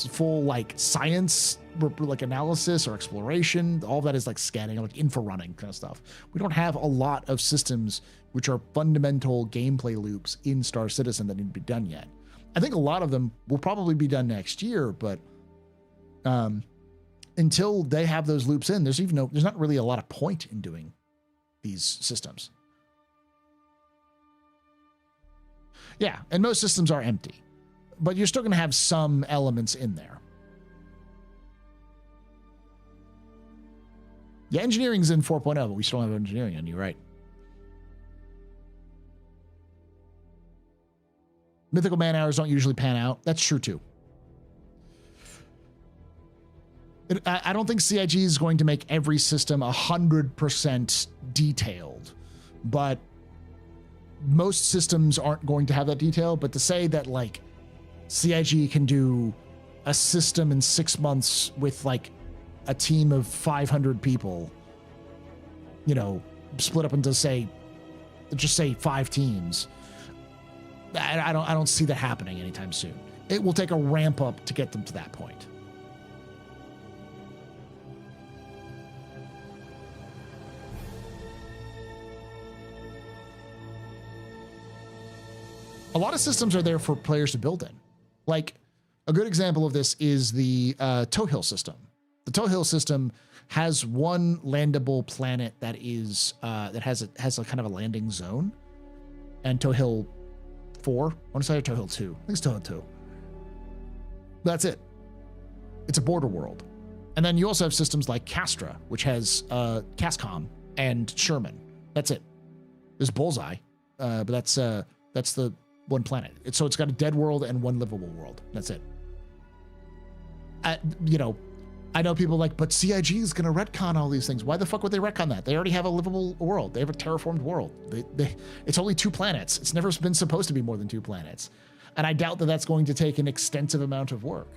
like science, like analysis or exploration. All that is like scanning, like info running kind of stuff. We don't have a lot of systems which are fundamental gameplay loops in Star Citizen that need to be done yet. I think a lot of them will probably be done next year, but until they have those loops in, there's not really a lot of point in doing these systems. Yeah, and most systems are empty, but you're still going to have some elements in there. Yeah, engineering's in 4.0, but we still don't have engineering in, you're right. Mythical man hours don't usually pan out. That's true too. I don't think CIG is going to make every system 100% detailed, but most systems aren't going to have that detail. But to say that like CIG can do a system in 6 months with like a team of 500 people, you know, split up into just say 5 teams, I don't see that happening anytime soon. It will take a ramp up to get them to that point. A lot of systems are there for players to build in. Like a good example of this is the Tohill system. The Tohill system has one landable planet that is that has a kind of a landing zone, and Tohill 4. I want to say Tohill 2. I think it's Tohill 2. That's it. It's a border world. And then you also have systems like Castra, which has Cascom and Sherman. That's it. There's Bullseye, but that's the one planet. So it's got a dead world and one livable world. That's it. You know, I know people like, but CIG is going to retcon all these things. Why the fuck would they retcon that? They already have a livable world. They have a terraformed world. It's only 2 planets. It's never been supposed to be more than 2 planets. And I doubt that that's going to take an extensive amount of work.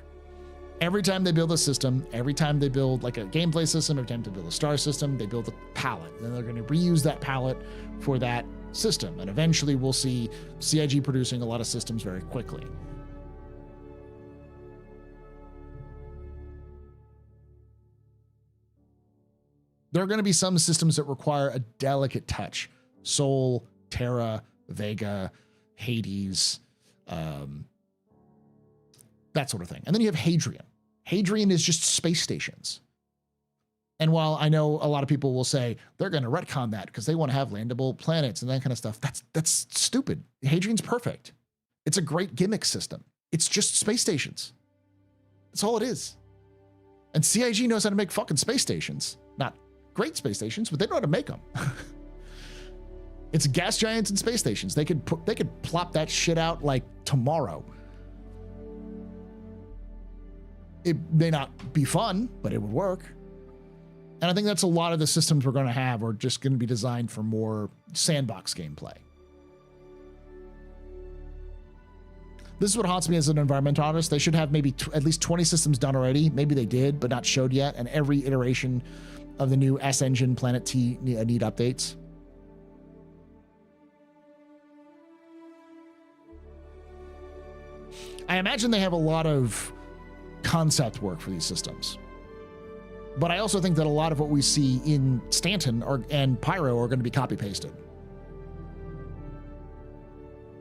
Every time they build a system, every time they build like a gameplay system, every time they build a star system, they build a palette. And they're going to reuse that palette for that system. And eventually we'll see CIG producing a lot of systems very quickly. There are going to be some systems that require a delicate touch. Sol, Terra, Vega, Hades, that sort of thing. And then you have Hadrian. Hadrian is just space stations. And while I know a lot of people will say they're going to retcon that because they want to have landable planets and that kind of stuff, that's stupid. Hadrian's perfect. It's a great gimmick system. It's just space stations. That's all it is. And CIG knows how to make fucking space stations. Not great space stations, but they know how to make them. It's gas giants and space stations. They could plop that shit out like tomorrow. It may not be fun, but it would work. And I think that's a lot of the systems we're going to have are just going to be designed for more sandbox gameplay. This is what haunts me as an environmentalist. They should have maybe at least 20 systems done already. Maybe they did, but not showed yet. And every iteration of the new S Engine Planet T need updates. I imagine they have a lot of concept work for these systems. But I also think that a lot of what we see in Stanton and Pyro are going to be copy-pasted.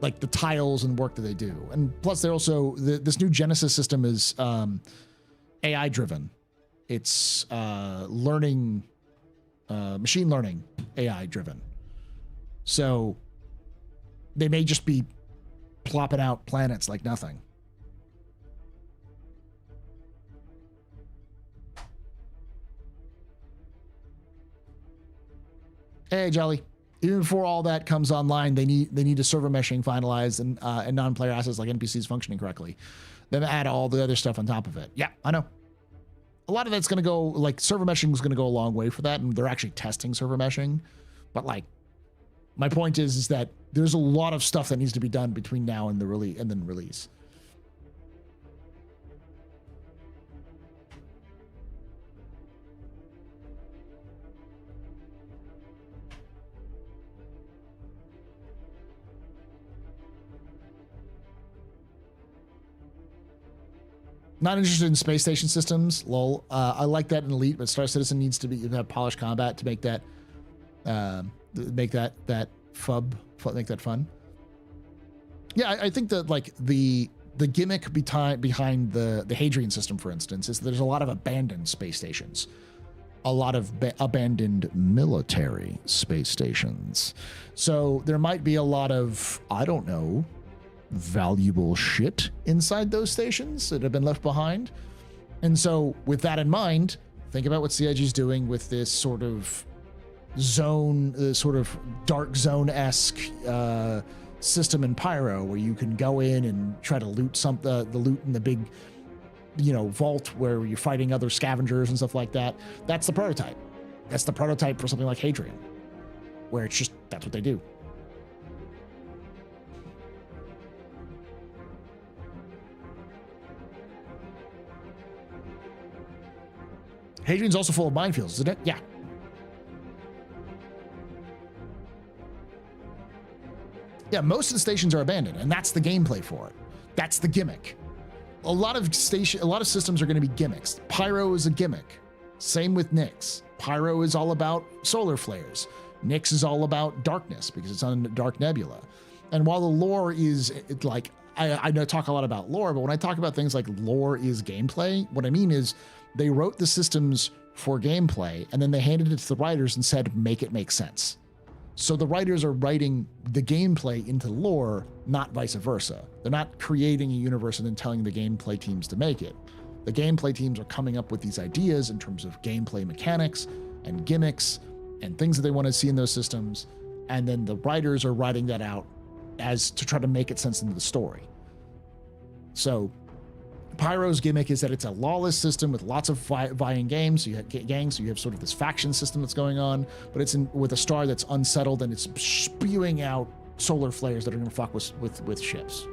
Like the tiles and work that they do. And plus they're also, this new Genesis system is AI-driven. It's machine learning AI-driven. So they may just be plopping out planets like nothing. Hey, Jelly. Even before all that comes online, they need a server meshing finalized and non-player assets like NPCs functioning correctly. Then add all the other stuff on top of it. Yeah, I know. A lot of that's going to go, like, server meshing is going to go a long way for that, and they're actually testing server meshing. But, like, my point is that there's a lot of stuff that needs to be done between now and the release. Not interested in space station systems. Lol. I like that in Elite, but Star Citizen needs to have polished combat to make that make that fun. Yeah, I think that like the gimmick behind the Hadrian system, for instance, is there's a lot of abandoned space stations, a lot of abandoned military space stations. So there might be a lot of, I don't know, valuable shit inside those stations that have been left behind. And so with that in mind, think about what CIG is doing with this sort of zone, sort of dark zone-esque system in Pyro, where you can go in and try to loot the loot in the big, vault where you're fighting other scavengers and stuff like that. That's the prototype. That's the prototype for something like Hadrian, where it's just, that's what they do. Hadrian's also full of minefields, isn't it? Yeah. Yeah, most of the stations are abandoned, and that's the gameplay for it. That's the gimmick. A lot of systems are going to be gimmicks. Pyro is a gimmick. Same with Nyx. Pyro is all about solar flares. Nyx is all about darkness because it's on a dark nebula. And while the lore is like, I talk a lot about lore, but when I talk about things like lore is gameplay, what I mean is they wrote the systems for gameplay and then they handed it to the writers and said, make it make sense. So the writers are writing the gameplay into lore, not vice versa. They're not creating a universe and then telling the gameplay teams to make it. The gameplay teams are coming up with these ideas in terms of gameplay mechanics and gimmicks and things that they want to see in those systems. And then the writers are writing that out as to try to make it sense into the story. So Pyro's gimmick is that it's a lawless system with lots of vying games. So you have gangs, so you have sort of this faction system that's going on, but it's with a star that's unsettled and it's spewing out solar flares that are going to fuck with ships.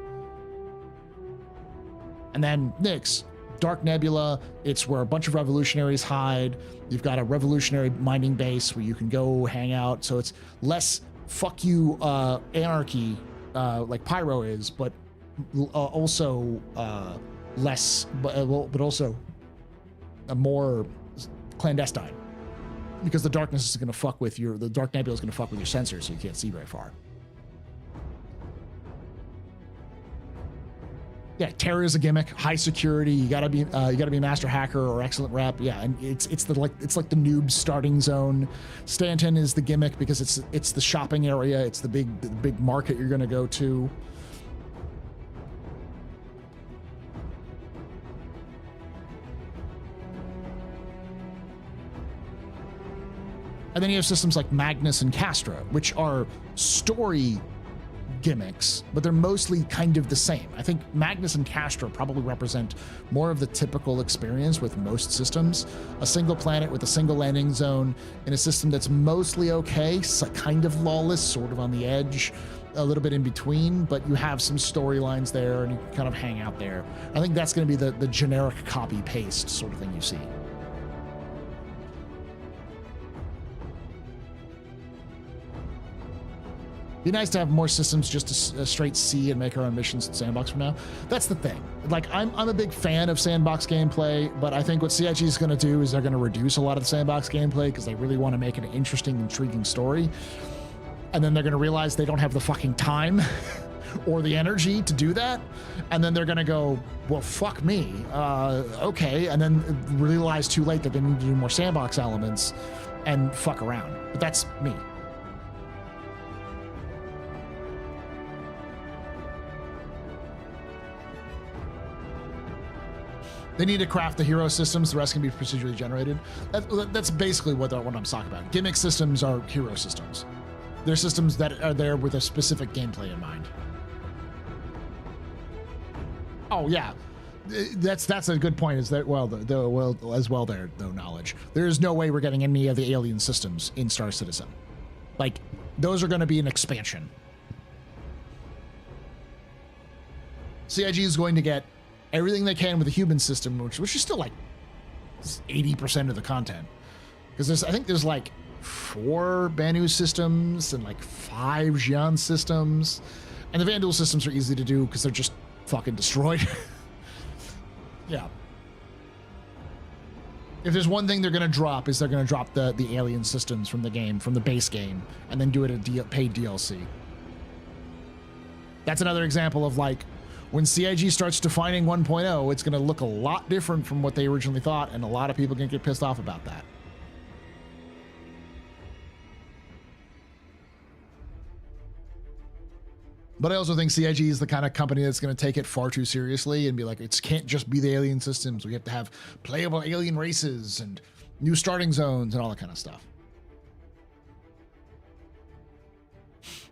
And then Nyx, Dark Nebula, it's where a bunch of revolutionaries hide. You've got a revolutionary mining base where you can go hang out. So it's less fuck you anarchy like Pyro is, but also less, but also a more clandestine, because the darkness is going to fuck with the Dark Nebula is going to fuck with your sensors, so you can't see very far. Yeah, terror is a gimmick. High security. You gotta be a master hacker or excellent rep. Yeah, and it's like the noob starting zone. Stanton is the gimmick because it's the shopping area. It's the big market you're gonna go to. And then you have systems like Magnus and Castra, which are story gimmicks, but they're mostly kind of the same. I think Magnus and Castra probably represent more of the typical experience with most systems. A single planet with a single landing zone in a system that's mostly okay, so kind of lawless, sort of on the edge, a little bit in between, but you have some storylines there and you can kind of hang out there. I think that's going to be the generic copy-paste sort of thing you see. Be nice to have more systems just to straight see and make our own missions in Sandbox from now. That's the thing. Like, I'm a big fan of Sandbox gameplay, but I think what CIG is going to do is they're going to reduce a lot of the Sandbox gameplay because they really want to make it an interesting, intriguing story. And then they're going to realize they don't have the fucking time or the energy to do that. And then they're going to go, well, fuck me. Okay. And then realize too late that they need to do more Sandbox elements and fuck around. But that's me. They need to craft the hero systems. The rest can be procedurally generated. That's basically what I'm talking about. Gimmick systems are hero systems. They're systems that are there with a specific gameplay in mind. Oh yeah, that's a good point. Is that their knowledge. There is no way we're getting any of the alien systems in Star Citizen. Like, those are going to be an expansion. CIG is going to get everything they can with the human system, which is still like 80% of the content. Because I think there's like 4 Banu systems and like 5 Xi'an systems. And the Vandal systems are easy to do because they're just fucking destroyed. Yeah. If there's one thing they're going to drop, is they're going to drop the alien systems from the game, from the base game, and then do it a paid DLC. That's another example of like, when CIG starts defining 1.0, it's going to look a lot different from what they originally thought, and a lot of people are going to get pissed off about that. But I also think CIG is the kind of company that's going to take it far too seriously and be like, it can't just be the alien systems. We have to have playable alien races and new starting zones and all that kind of stuff.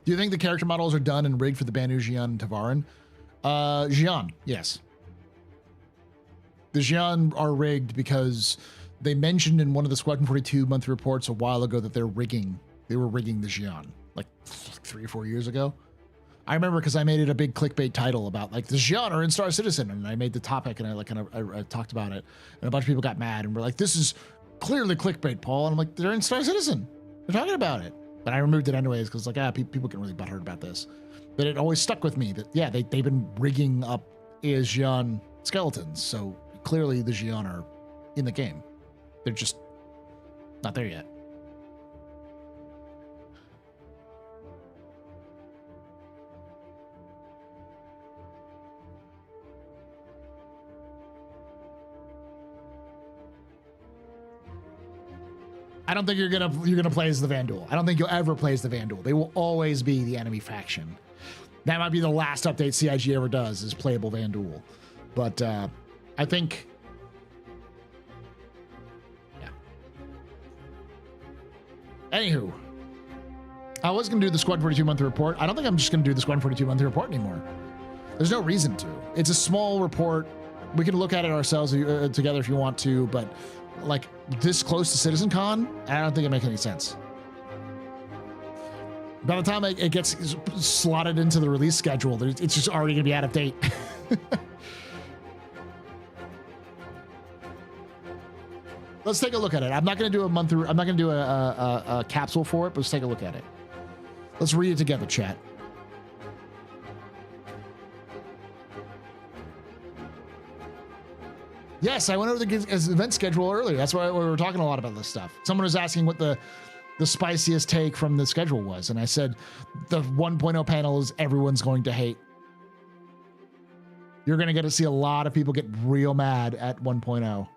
Do you think the character models are done and rigged for the Banu, Xi'an, and Tavaran? Xi'an, yes. The Xi'an are rigged because they mentioned in one of the Squadron 42 monthly reports a while ago that they were rigging the Xi'an, like 3 or 4 years ago. I remember because I made it a big clickbait title about like the Xi'an are in Star Citizen, and I made the topic and I talked about it, and a bunch of people got mad and were like, "This is clearly clickbait, Paul." And I'm like, "They're in Star Citizen. They're talking about it." But I removed it anyways because like, people get really butthurt about this. But it always stuck with me that yeah, they've been rigging up Xi'an skeletons, so clearly the Xi'an are in the game. They're just not there yet. I don't think you're gonna play as the Vandal. I don't think you'll ever play as the Vandal. They will always be the enemy faction. That might be the last update CIG ever does, is playable Vandal. But I think Anywho, I was going to do the Squad 42 month report. I don't think I'm just going to do the Squad 42 month report anymore. There's no reason to. It's a small report. We can look at it ourselves together if you want to, but like this close to CitizenCon, I don't think it makes any sense. By the time it gets slotted into the release schedule, it's just already going to be out of date. Let's take a look at it. I'm not going to do a month. I'm not going to do a capsule for it, but let's take a look at it. Let's read it together, chat. Yes, I went over the event schedule earlier. That's why we were talking a lot about this stuff. Someone was asking what the spiciest take from the schedule was, and I said the 1.0 panel is everyone's going to hate. You're going to get to see a lot of people get real mad at 1.0.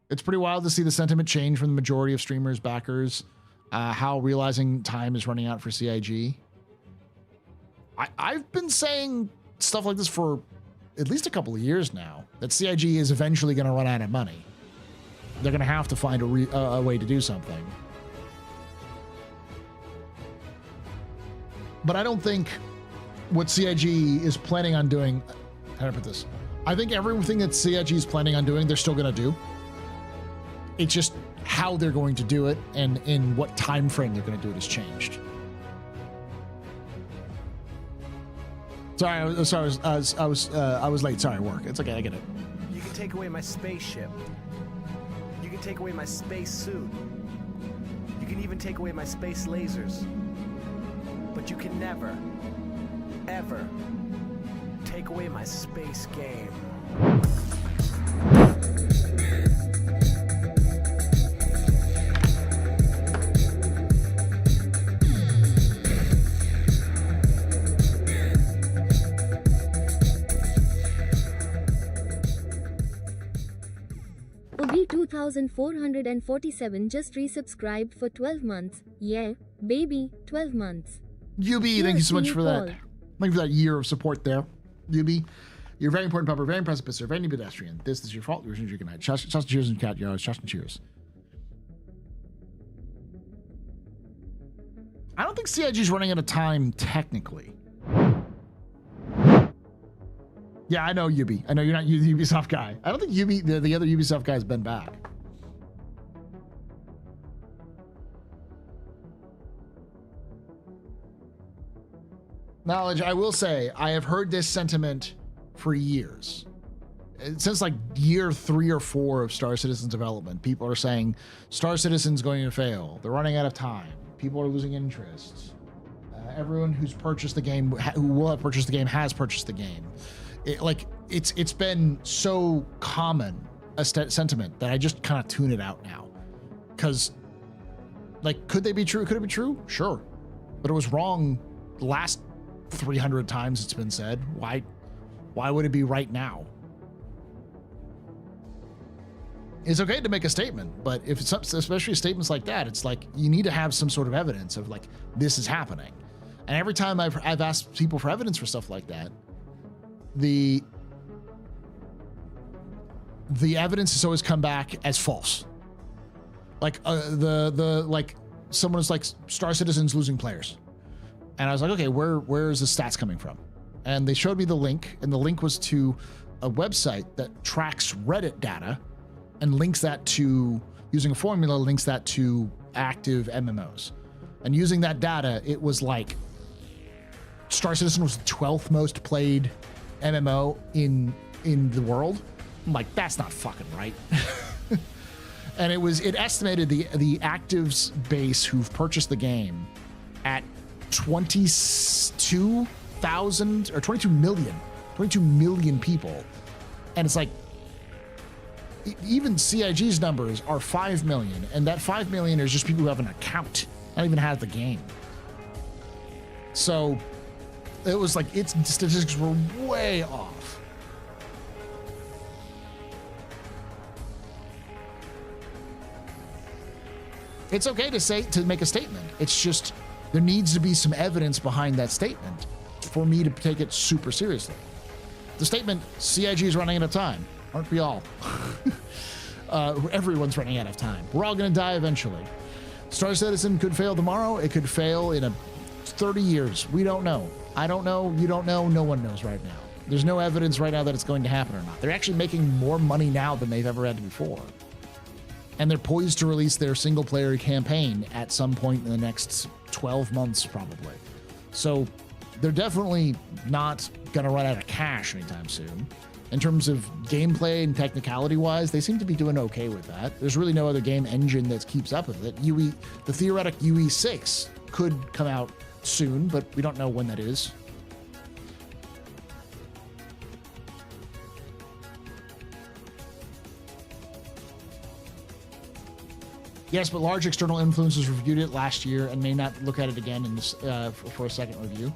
It's pretty wild to see the sentiment change from the majority of streamers, backers, how realizing time is running out for CIG. I've been saying stuff like this for at least a couple of years now, that CIG is eventually going to run out of money. They're going to have to find a way to do something. But I don't think what CIG is planning on doing, how do I put this? I think everything that CIG is planning on doing, they're still going to do. It's just how they're going to do it and in what time frame they're going to do it has changed. Sorry, I was late. Sorry, work. It's okay. I get it.
You can take away my spaceship. You can take away my space suit. You can even take away my space lasers. But you can never, ever take away my space game.
Obi 2447 just resubscribed for 12 months. Yeah, baby, 12 months.
UB, thank you so much for that. Thank you for that year of support there. UB, you're a very important pupper, very impressive pisser, very new pedestrian. This is your fault. Yours is your good night. Shots and cheers and cat, yo. Shots and cheers. I don't think CIG's running out of time technically. Yeah, I know UB. I know you're not the Ubisoft guy. I don't think UB, the other Ubisoft guy has been back. Knowledge, I will say, I have heard this sentiment for years. Since like year 3 or 4 of Star Citizen's development, people are saying Star Citizen's going to fail. They're running out of time. People are losing interest. Everyone who's purchased the game, who will have purchased the game, has purchased the game. It's been so common a sentiment that I just kind of tune it out now. Because, like, could they be true? Could it be true? Sure. But it was wrong the last 300 times it's been said. Why would it be right now? It's okay to make a statement, but if it's especially statements like that, it's like you need to have some sort of evidence of like this is happening. And every time I've asked people for evidence for stuff like that, the evidence has always come back as false. Like like someone's like Star Citizen's losing players, and I was like, okay, where is the stats coming from? And they showed me the link, and the link was to a website that tracks Reddit data and links that to, using a formula, links that to active MMOs. And using that data, it was like Star Citizen was the 12th most played MMO in the world. I'm like, that's not fucking right. And it estimated the actives base who've purchased the game at 22,000 or 22 million people. And it's like, even CIG's numbers are 5 million, and that 5 million is just people who have an account, not even have the game. So it was like its statistics were way off. It's okay to make a statement. It's just there needs to be some evidence behind that statement for me to take it super seriously. The statement, CIG is running out of time. Aren't we all? Everyone's running out of time. We're all going to die eventually. Star Citizen could fail tomorrow. It could fail in 30 years. We don't know. I don't know. You don't know. No one knows right now. There's no evidence right now that it's going to happen or not. They're actually making more money now than they've ever had before. And they're poised to release their single player campaign at some point in the next 12 months, probably. So they're definitely not going to run out of cash anytime soon. In terms of gameplay and technicality wise, they seem to be doing okay with that. There's really no other game engine that keeps up with it. The theoretic UE6 could come out soon, but we don't know when that is. Yes, but large external influencers reviewed it last year and may not look at it again in this for a second review.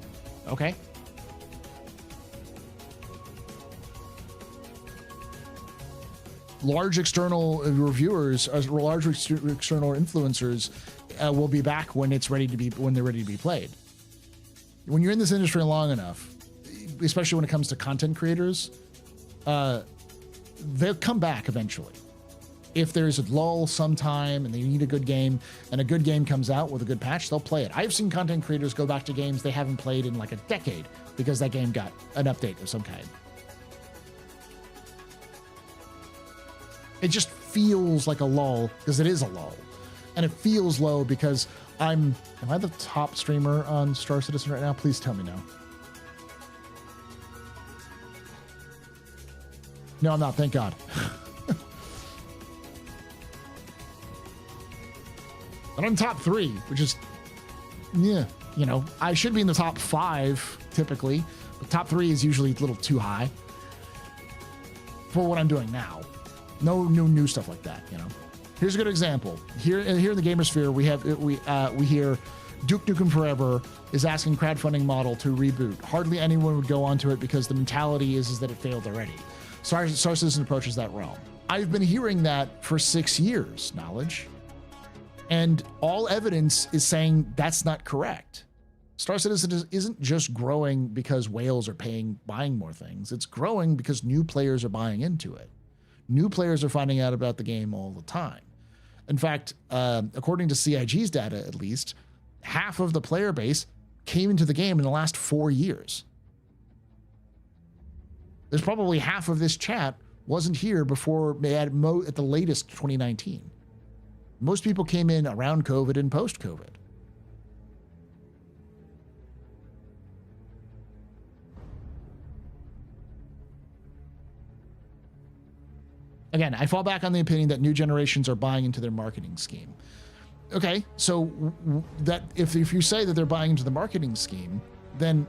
Okay. Large external reviewers, large external influencers, will be back when they're ready to be played. When you're in this industry long enough, especially when it comes to content creators, they'll come back eventually. If there's a lull sometime and they need a good game and a good game comes out with a good patch, they'll play it. I've seen content creators go back to games they haven't played in like a decade because that game got an update of some kind. It just feels like a lull because it is a lull. And it feels low because am I the top streamer on Star Citizen right now? Please tell me no. No, I'm not. Thank God. But I'm top 3, which is, yeah, you know, I should be in the top 5 typically, but top 3 is usually a little too high for what I'm doing now. No new stuff like that, you know. Here's a good example. Here in the Gamersphere, we hear Duke Nukem Forever is asking crowdfunding model to reboot. Hardly anyone would go onto it because the mentality is that it failed already. Star Citizen approaches that realm. I've been hearing that for 6 years, knowledge. And all evidence is saying that's not correct. Star Citizen isn't just growing because whales are buying more things. It's growing because new players are buying into it. New players are finding out about the game all the time. In fact, according to CIG's data, at least, half of the player base came into the game in the last 4 years. There's probably half of this chat wasn't here before at the latest 2019. Most people came in around COVID and post-COVID. Again, I fall back on the opinion that new generations are buying into their marketing scheme. Okay, so that if you say that they're buying into the marketing scheme, then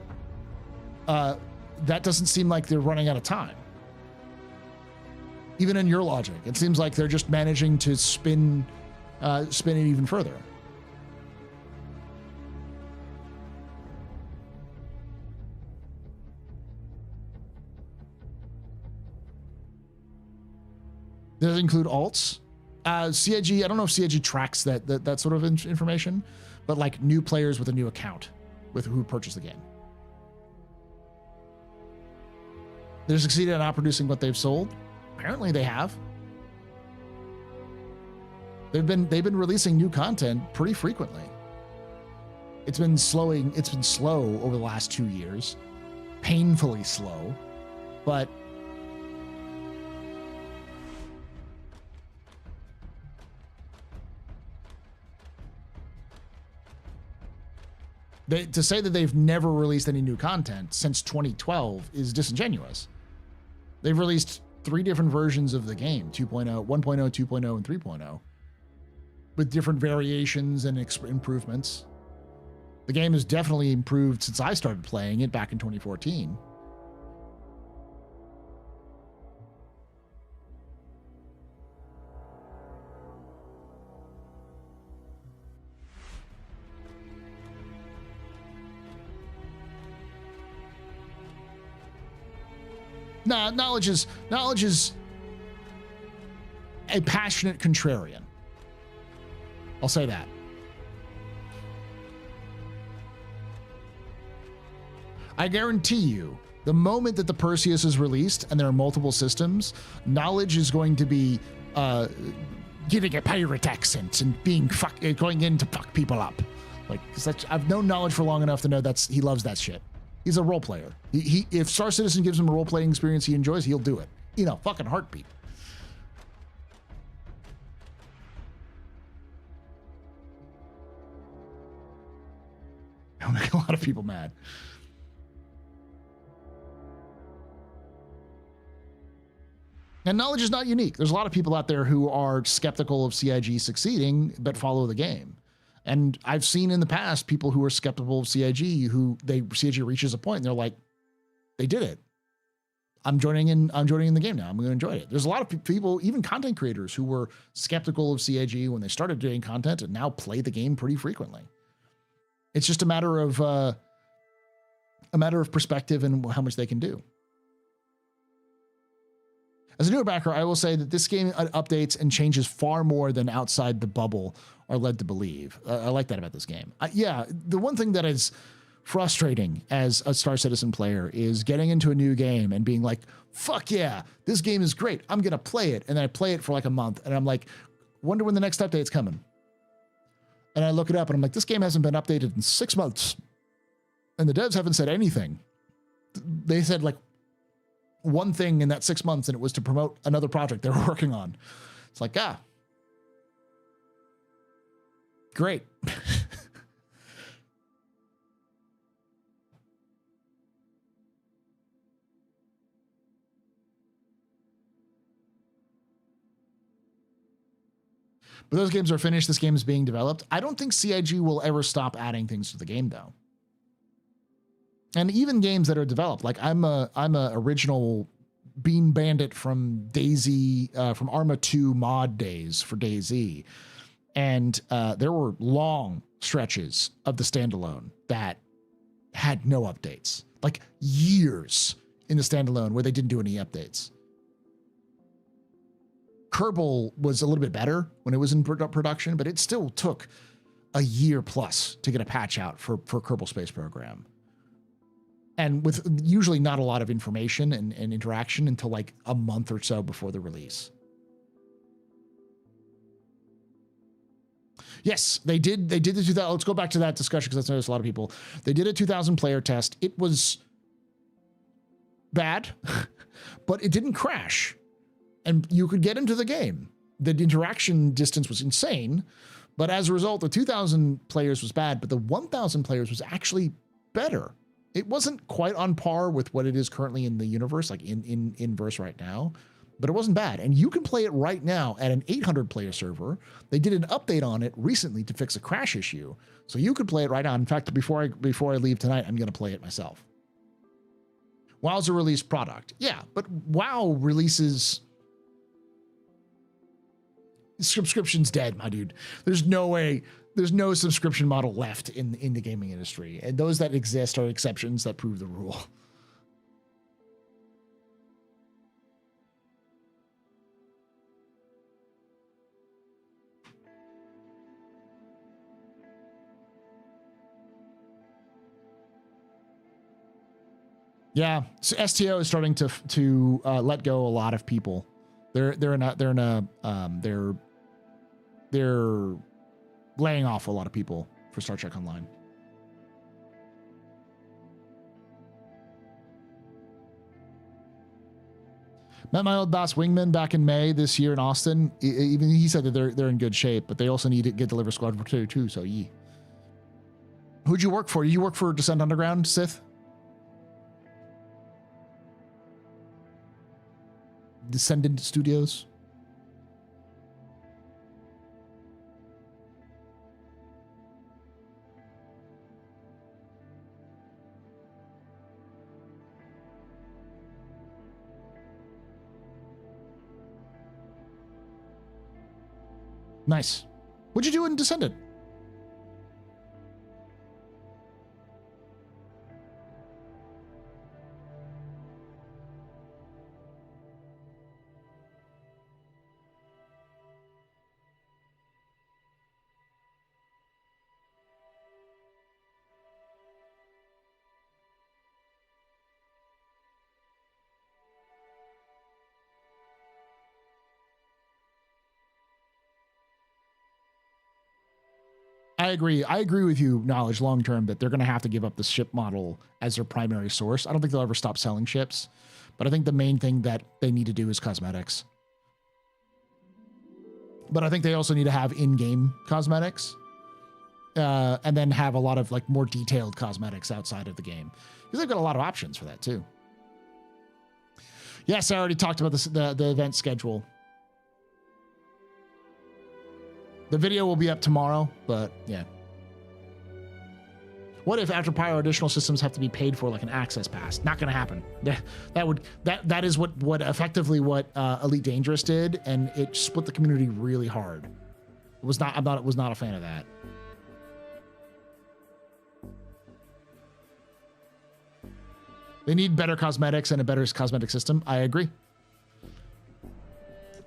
that doesn't seem like they're running out of time. Even in your logic, it seems like they're just managing to spin it even further. Does it include alts? CIG, I don't know if CIG tracks that sort of information, but like new players with a new account with who purchased the game. They're succeeded at outproducing what they've sold. Apparently they have. They've been releasing new content pretty frequently. It's been slow over the last 2 years. Painfully slow, but to say that they've never released any new content since 2012 is disingenuous. They've released 3 different versions of the game, 2.0, 1.0, 2.0, and 3.0, with different variations and improvements. The game has definitely improved since I started playing it back in 2014. Nah, knowledge is a passionate contrarian. I'll say that. I guarantee you, the moment that the Perseus is released and there are multiple systems, knowledge is going to be giving a pirate accent and going in to fuck people up. Like, I've known knowledge for long enough to know he loves that shit. He's a role player. If Star Citizen gives him a role playing experience he enjoys, he'll do it. Fucking heartbeat. I'll make a lot of people mad. And knowledge is not unique. There's a lot of people out there who are skeptical of CIG succeeding, but follow the game. And I've seen in the past people who are skeptical of CIG, CIG reaches a point and they're like, they did it. I'm joining in the game now. I'm going to enjoy it. There's a lot of people, even content creators, who were skeptical of CIG when they started doing content and now play the game pretty frequently. It's just a matter of perspective and how much they can do. As a newer backer, I will say that this game updates and changes far more than outside the bubble are led to believe. I like that about this game. The one thing that is frustrating as a Star Citizen player is getting into a new game and being like, fuck yeah, this game is great. I'm going to play it. And then I play it for like a month and I'm like, wonder when the next update's coming. And I look it up and I'm like, this game hasn't been updated in 6 months. And the devs haven't said anything. They said like one thing in that 6 months and it was to promote another project they were working on. It's like, great. But those games are finished. This game is being developed. I don't think CIG will ever stop adding things to the game, though. And even games that are developed, like I'm a original Bean Bandit from Daisy, from Arma 2 mod days for DayZ. And there were long stretches of the standalone that had no updates, like years in the standalone where they didn't do any updates. Kerbal was a little bit better when it was in production, but it still took a year plus to get a patch out for Kerbal Space Program. And with usually not a lot of information and interaction until like a month or so before the release. Yes, they did the 2000. Let's go back to that discussion because that's a lot of people. They did a 2,000 player test. It was bad, but it didn't crash. And you could get into the game. The interaction distance was insane, but as a result, the 2,000 players was bad, but the 1,000 players was actually better. It wasn't quite on par with what it is currently in the universe, like in verse right now, but it wasn't bad. And you can play it right now at an 800 player server. They did an update on it recently to fix a crash issue. So you could play it right now. In fact, before I leave tonight, I'm going to play it myself. WoW's a released product. Yeah, but WoW releases... Subscription's dead, my dude. There's no way. There's no subscription model left in the gaming industry. And those that exist are exceptions that prove the rule. Yeah, so STO is starting to let go a lot of people. They're laying off a lot of people for Star Trek Online. Met my old boss Wingman back in May this year in Austin. Even he said that they're in good shape, but they also need to get Deliver Squad for 2 too. So ye. Who'd you work for? Did you work for Descent Underground, Sith? Descendant Studios. Nice. What'd you do in Descendant? I agree. I agree with you, Knowledge, long term, that they're going to have to give up the ship model as their primary source. I don't think they'll ever stop selling ships, but I think the main thing that they need to do is cosmetics. But I think they also need to have in-game cosmetics, and then have a lot of like more detailed cosmetics outside of the game, because they've got a lot of options for that too. Yes, I already talked about this, the event schedule. The video will be up tomorrow, but yeah. What if after Pyro additional systems have to be paid for, like an access pass? Not going to happen. That is what effectively what Elite Dangerous did, and it split the community really hard. It was not a fan of that. They need better cosmetics and a better cosmetic system. I agree.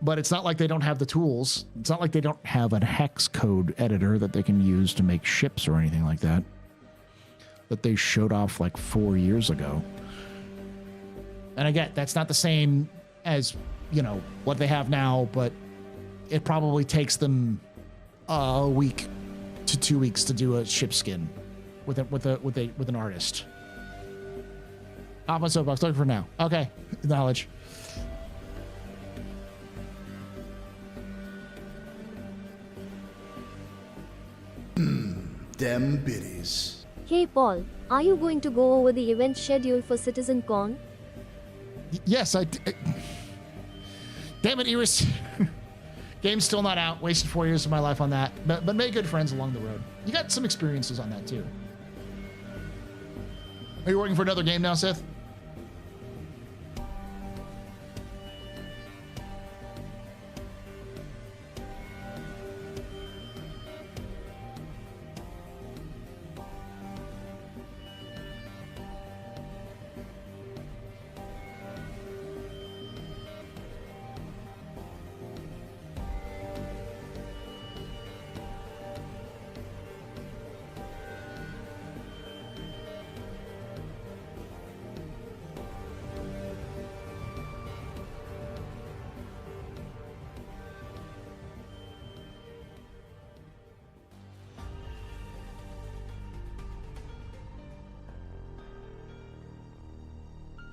But it's not like they don't have the tools. It's not like they don't have a hex code editor that they can use to make ships or anything like that they showed off like 4 years ago. And again, that's not the same as, you know, what they have now, but it probably takes them a week to 2 weeks to do a ship skin with an artist. Off my soapbox, looking for now. Okay, knowledge.
Them biddies.
Hey Paul, are you going to go over the event schedule for CitizenCon?
Yes, damn it, Iris. Game's still not out. Wasted 4 years of my life on that. But made good friends along the road. You got some experiences on that too. Are you working for another game now, Sith?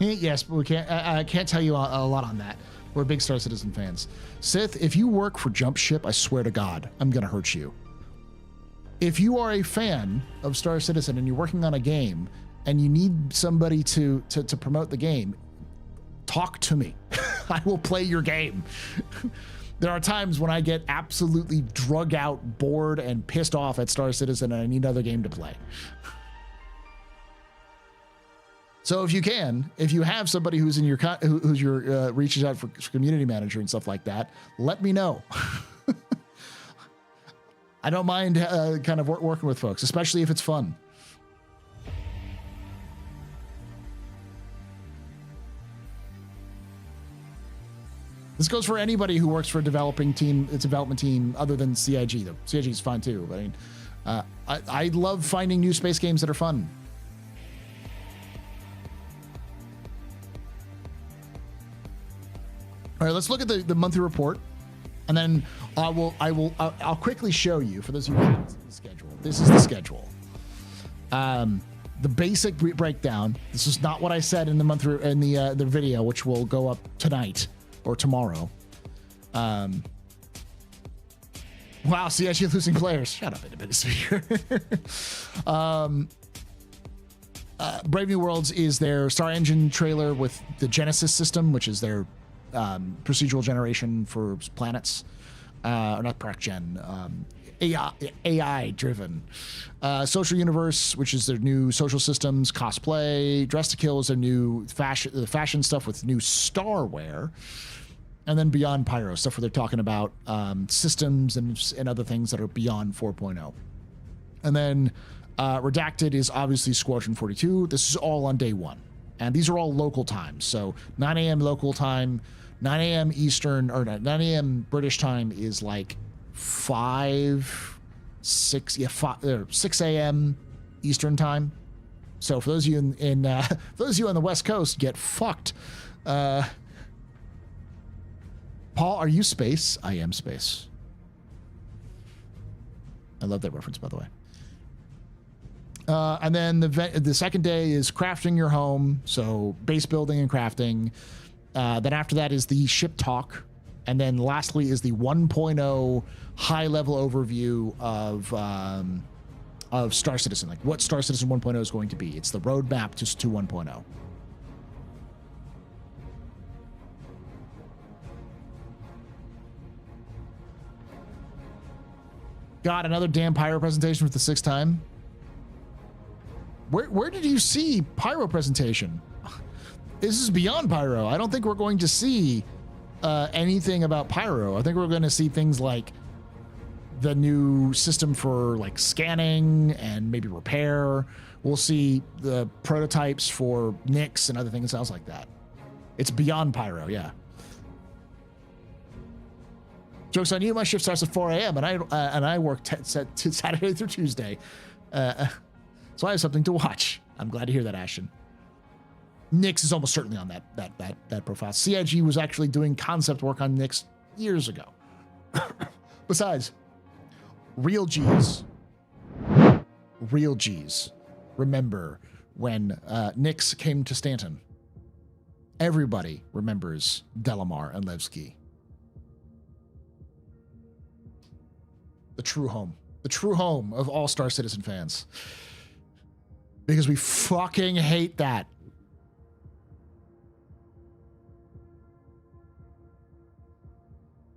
Yes, but we can't. I can't tell you a lot on that. We're big Star Citizen fans. Sith, if you work for Jump Ship, I swear to God, I'm gonna hurt you. If you are a fan of Star Citizen and you're working on a game and you need somebody to promote the game, talk to me. I will play your game. There are times when I get absolutely drug out, bored, and pissed off at Star Citizen, and I need another game to play. So if you have somebody who's in your reaches out for community manager and stuff like that, let me know. I don't mind kind of working with folks, especially if it's fun. This goes for anybody who works for a development team other than CIG. Though CIG is fun too. But I mean, I love finding new space games that are fun. All right, let's look at the monthly report, and then I'll quickly show you, for those of you who haven't seen the schedule. This is the schedule. The basic breakdown. This is not what I said in the video, which will go up tonight or tomorrow. Wow, see, actually losing players. Shut up, independent speaker. Brave New Worlds is their Star Engine trailer with the Genesis system, which is their procedural generation for planets, or not Prac Gen, AI driven. Social Universe, which is their new social systems, cosplay. Dress to Kill is their new fashion stuff with new starware. And then Beyond Pyro, stuff where they're talking about systems and other things that are beyond 4.0. And then Redacted is obviously Squadron 42. This is all on day one. And these are all local times. So 9 a.m. local time, 9 a.m. Eastern, or 9 a.m. British time is like 6 a.m. Eastern time. So for those of you those of you on the West Coast, get fucked. Paul, are you space? I am space. I love that reference, by the way. And then the second day is crafting your home, so base building and crafting. Then after that is the ship talk, and then lastly is the 1.0 high-level overview of Star Citizen, like what Star Citizen 1.0 is going to be. It's the roadmap to 1.0. God, another damn pyro presentation for the 6th time. Where did you see pyro presentation? This is beyond pyro. I don't think we're going to see anything about pyro. I think we're going to see things like the new system for like scanning and maybe repair. We'll see the prototypes for Nix and other things else like that. It's beyond pyro, yeah. Joke's on you. My shift starts at 4 a.m. and I work Saturday through Tuesday. So I have something to watch. I'm glad to hear that, Ashton. Nix is almost certainly on that profile. CIG was actually doing concept work on Nix years ago. Besides, real G's remember when Nix came to Stanton. Everybody remembers Delamar and Levski. The true home of all Star Citizen fans. Because we fucking hate that.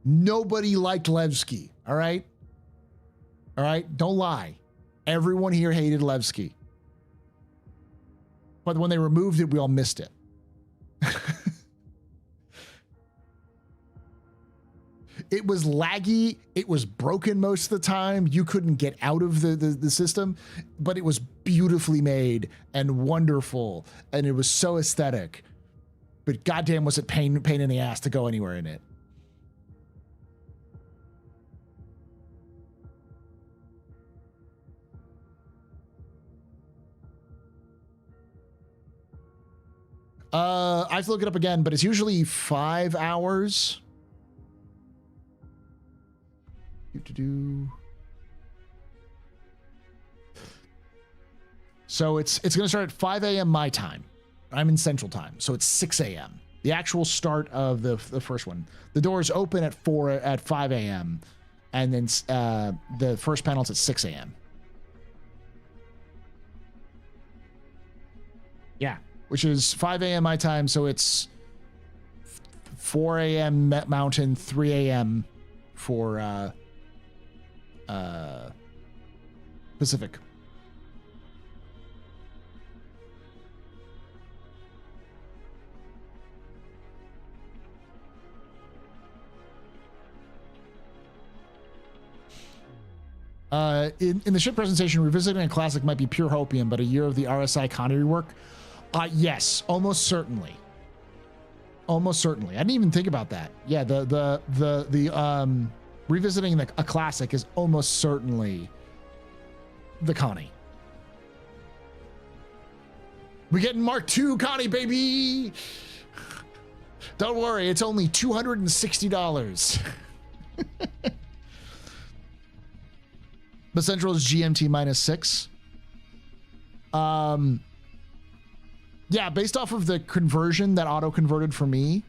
Nobody liked Levski, all right? All right? Don't lie. Everyone here hated Levski. But when they removed it, we all missed it. It was laggy. It was broken most of the time. You couldn't get out of the system, but it was beautifully made and wonderful, and it was so aesthetic. But goddamn, was it pain in the ass to go anywhere in it. I have to look it up again, but it's usually 5 hours. So it's going to start at 5 a.m. my time. I'm in Central Time, so it's 6 a.m. The actual start of the first one. The doors open at 5 a.m. and then the first panel's at 6 a.m. Yeah, which is 5 a.m. my time, so it's 4 a.m. Mountain, 3 a.m. for Pacific. In the ship presentation, revisiting a classic might be pure hopium, but a year of the RSI Connery work? Yes, almost certainly. Almost certainly. I didn't even think about that. Yeah, the revisiting a classic is almost certainly the Connie. We're getting Mark II Connie, baby! Don't worry, it's only $260. But Central is GMT -6. Yeah, based off of the conversion that auto converted for me,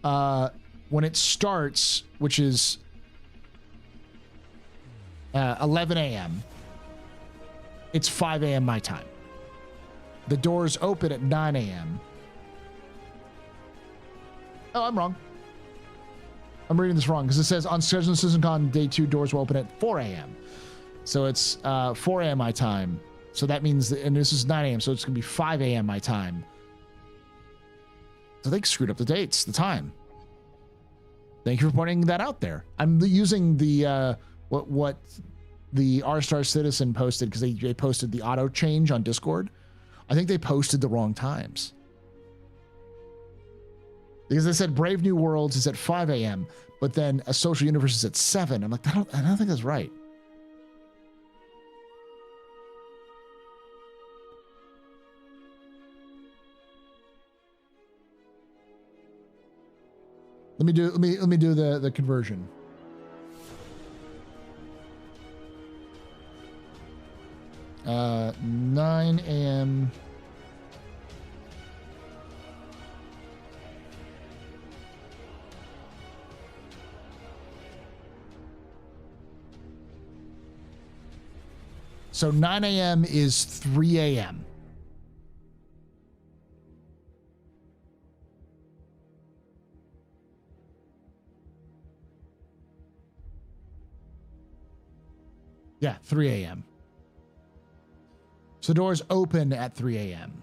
when it starts, which is 11 a.m., it's 5 a.m. my time. The doors open at 9 a.m. Oh, I'm wrong. I'm reading this wrong because it says on schedule CitCon day 2 doors will open at 4 a.m. So it's 4 a.m. my time. So that means, and this is 9 a.m., so it's going to be 5 a.m. my time. So they screwed up the dates, the time. Thank you for pointing that out there. I'm using the what the R-Star Citizen posted because they posted the auto change on Discord. I think they posted the wrong times. Because they said Brave New Worlds is at 5 a.m., but then A Social Universe is at 7. I'm like, I don't think that's right. Let me do the conversion. 9 a.m. So 9 a.m. is 3 a.m. Yeah, 3 a.m. So doors open at 3 a.m.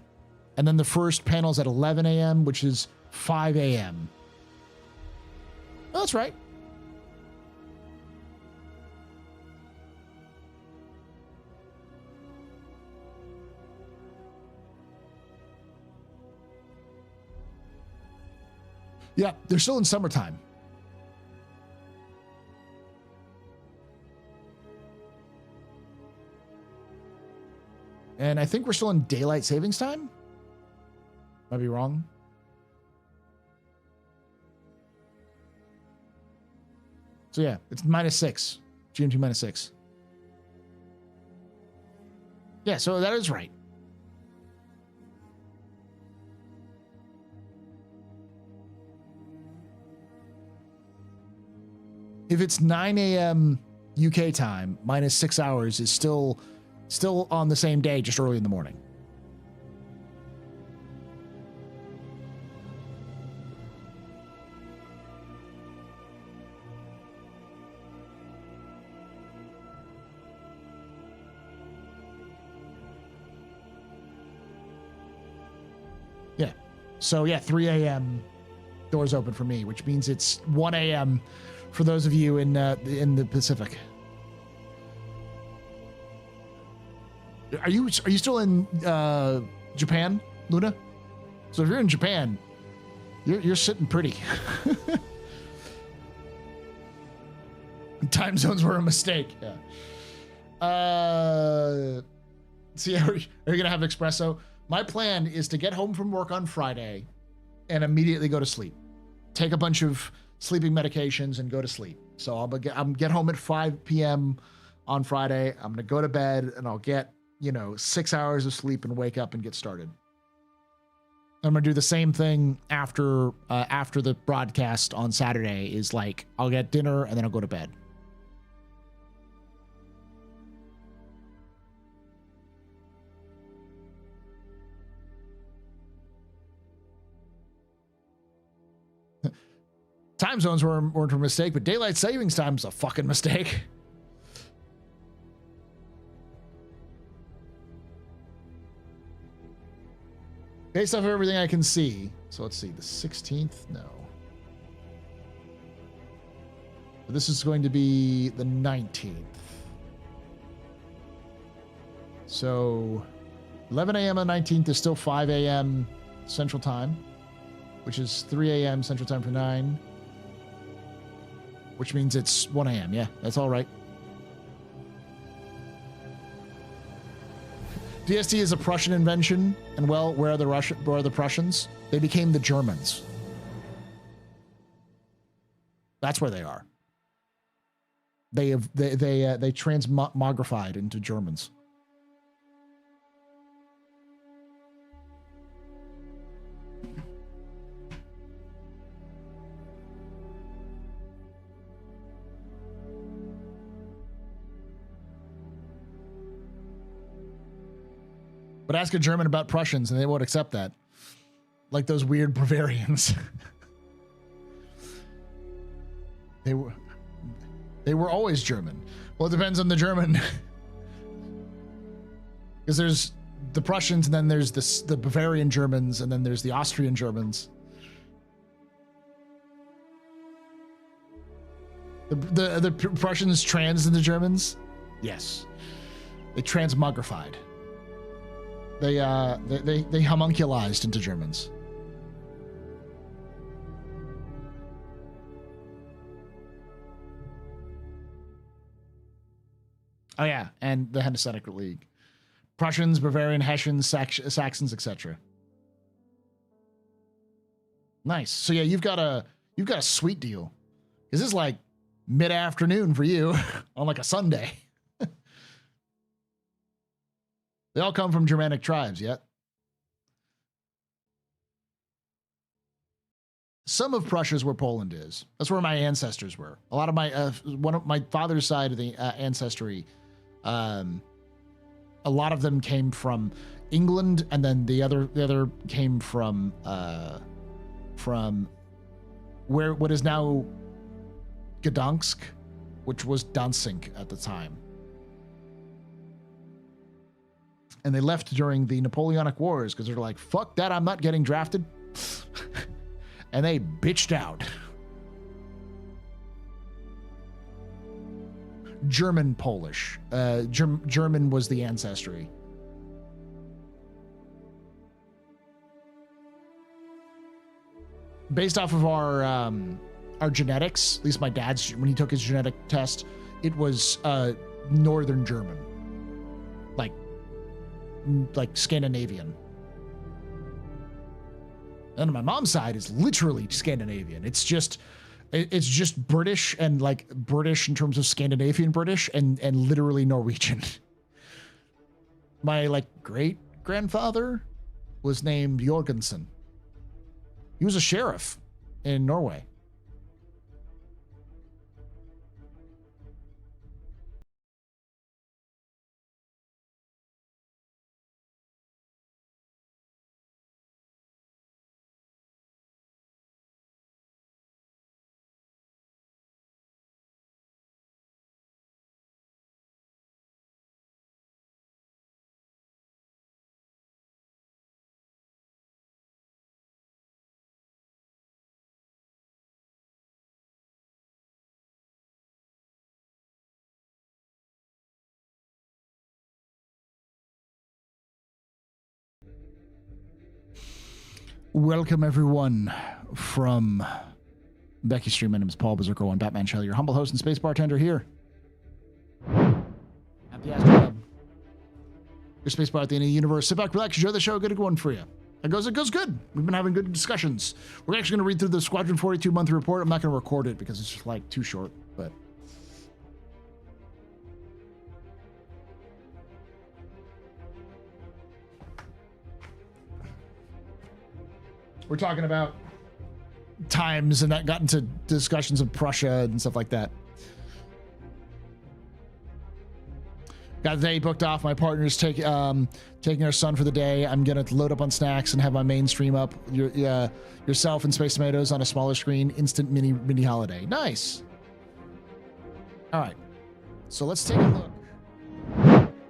And then the first panel's at 11 a.m., which is 5 a.m. Oh, that's right. Yeah, they're still in summertime. And I think we're still in daylight savings time. Might be wrong. So yeah, it's -6. GMT -6. Yeah, so that is right. If it's 9 a.m. UK time, -6 hours is still on the same day, just early in the morning. Yeah. So yeah, 3 a.m. doors open for me, which means it's 1 a.m. for those of you in the Pacific. Are you still in Japan, Luna? So if you're in Japan, you're sitting pretty. Time zones were a mistake. Yeah. See, are you gonna have espresso? My plan is to get home from work on Friday and immediately go to sleep. Take a bunch of sleeping medications and go to sleep. So I'll get home at 5 p.m. on Friday. I'm gonna go to bed and I'll get 6 hours of sleep and wake up and get started. I'm gonna do the same thing after the broadcast on Saturday. Is like I'll get dinner and then I'll go to bed. Time zones weren't a mistake, but daylight savings time is a fucking mistake. Based off of everything I can see. So let's see, the 16th? No. This is going to be the 19th. So 11 a.m. on the 19th is still 5 a.m. Central Time, which is 3 a.m. Central Time for 9, which means it's 1 a.m. Yeah, that's all right. DST is a Prussian invention, and well, where are the Prussians? They became the Germans. That's where they are. They transmogrified into Germans. But ask a German about Prussians and they won't accept that. Like those weird Bavarians. They were always German. Well, it depends on the German. Because there's the Prussians and then there's the Bavarian Germans and then there's the Austrian Germans. The Prussians trans into Germans? Yes. They transmogrified. They homunculized into Germans. Oh yeah, and the Hanseatic League. Prussians, Bavarian, Hessians, Saxons, etc. Nice. So yeah, you've got a sweet deal. This is like mid-afternoon for you on like a Sunday. They all come from Germanic tribes, yet. Some of Prussia's where Poland is. That's where my ancestors were. A lot of my, one of my father's side of the ancestry, a lot of them came from England, and then the other came from where what is now Gdansk, which was Danzig at the time. And they left during the Napoleonic Wars because they're like, fuck that, I'm not getting drafted. And they bitched out. German Polish. German was the ancestry. Based off of our genetics, at least my dad's, when he took his genetic test, it was Northern German. Like Scandinavian. And my mom's side is literally Scandinavian. It's just British, and like British in terms of Scandinavian British, and literally Norwegian. My like great grandfather was named Jorgensen. He was a sheriff in Norway. Welcome everyone from Becky's stream. My name is Paul Berserker One, Batman Shell, your humble host and space bartender here at the AstroPub, your space bar at the end of the universe. Sit back, relax, enjoy the show. Good one for you. It goes good. We've been having good discussions. We're actually going to read through the Squadron 42 monthly report. I'm not going to record it because it's just like too short, but we're talking about times, and that got into discussions of Prussia and stuff like that. Got the day booked off. My partner's taking her son for the day. I'm gonna load up on snacks and have my main stream up. Yourself and Space Tomatoes on a smaller screen. Instant mini holiday. Nice. All right. So let's take a look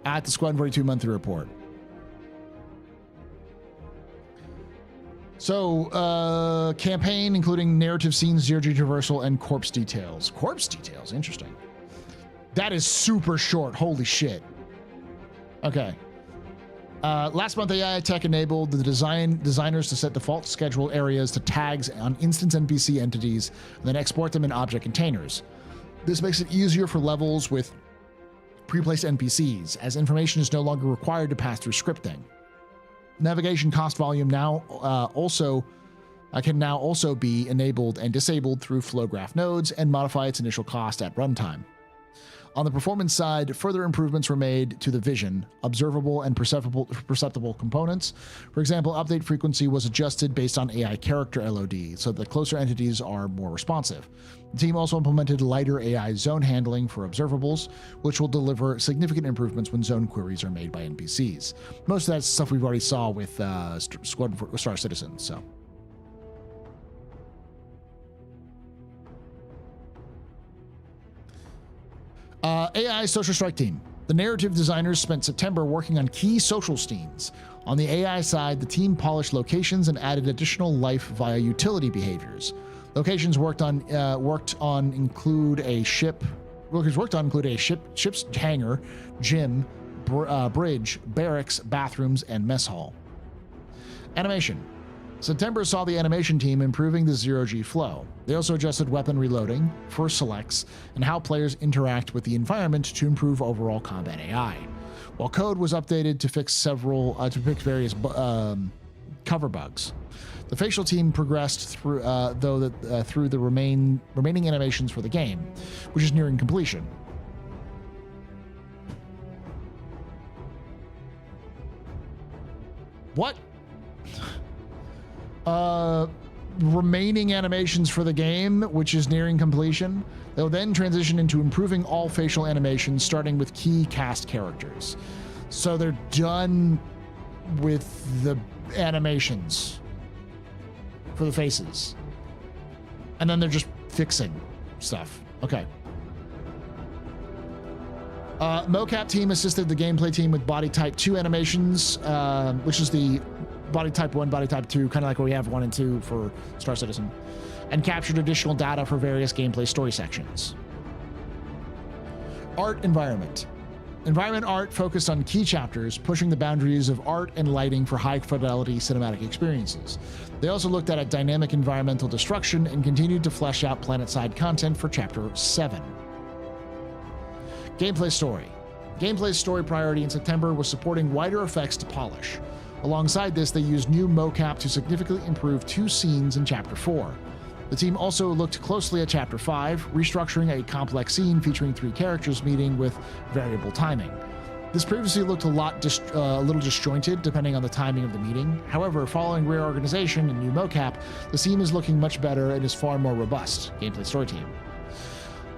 at the Squadron 42 monthly report. So, campaign, including narrative scenes, zero-G traversal, and corpse details. Corpse details, interesting. That is super short, holy shit. Okay. Last month, AI Tech enabled the designers to set default schedule areas to tags on instance NPC entities, and then export them in object containers. This makes it easier for levels with pre-placed NPCs, as information is no longer required to pass through scripting. Navigation cost volume can now also be enabled and disabled through flow graph nodes and modify its initial cost at runtime. On the performance side, further improvements were made to the vision, observable and perceptible components. For example, update frequency was adjusted based on AI character LOD, so that closer entities are more responsive. The team also implemented lighter AI zone handling for observables, which will deliver significant improvements when zone queries are made by NPCs. Most of that stuff we've already saw with Star Citizen, so. AI Social Strike Team. The narrative designers spent September working on key social scenes. On the AI side, the team polished locations and added additional life via utility behaviors. Locations worked on include a ship's hangar, gym, bridge, barracks, bathrooms, and mess hall. Animation. September saw the animation team improving the zero-G flow. They also adjusted weapon reloading, first selects, and how players interact with the environment to improve overall combat AI. While code was updated to fix various cover bugs. The facial team progressed through the remaining animations for the game, which is nearing completion. What? Remaining animations for the game, which is nearing completion. They'll then transition into improving all facial animations, starting with key cast characters. So they're done with the animations for the faces. And then they're just fixing stuff. Okay. Mocap team assisted the gameplay team with body type 2 animations, which is the body type 1, body type 2, kind of like where we have 1 and 2 for Star Citizen, and captured additional data for various gameplay story sections. Art environment. Environment art focused on key chapters, pushing the boundaries of art and lighting for high-fidelity cinematic experiences. They also looked at dynamic environmental destruction and continued to flesh out planet-side content for Chapter 7. Gameplay story. Gameplay's story priority in September was supporting wider effects to polish. Alongside this, they used new mocap to significantly improve 2 scenes in Chapter 4. The team also looked closely at Chapter 5, restructuring a complex scene featuring 3 characters meeting with variable timing. This previously looked a little disjointed depending on the timing of the meeting. However, following reorganization and new mocap, the scene is looking much better and is far more robust. Gameplay story team.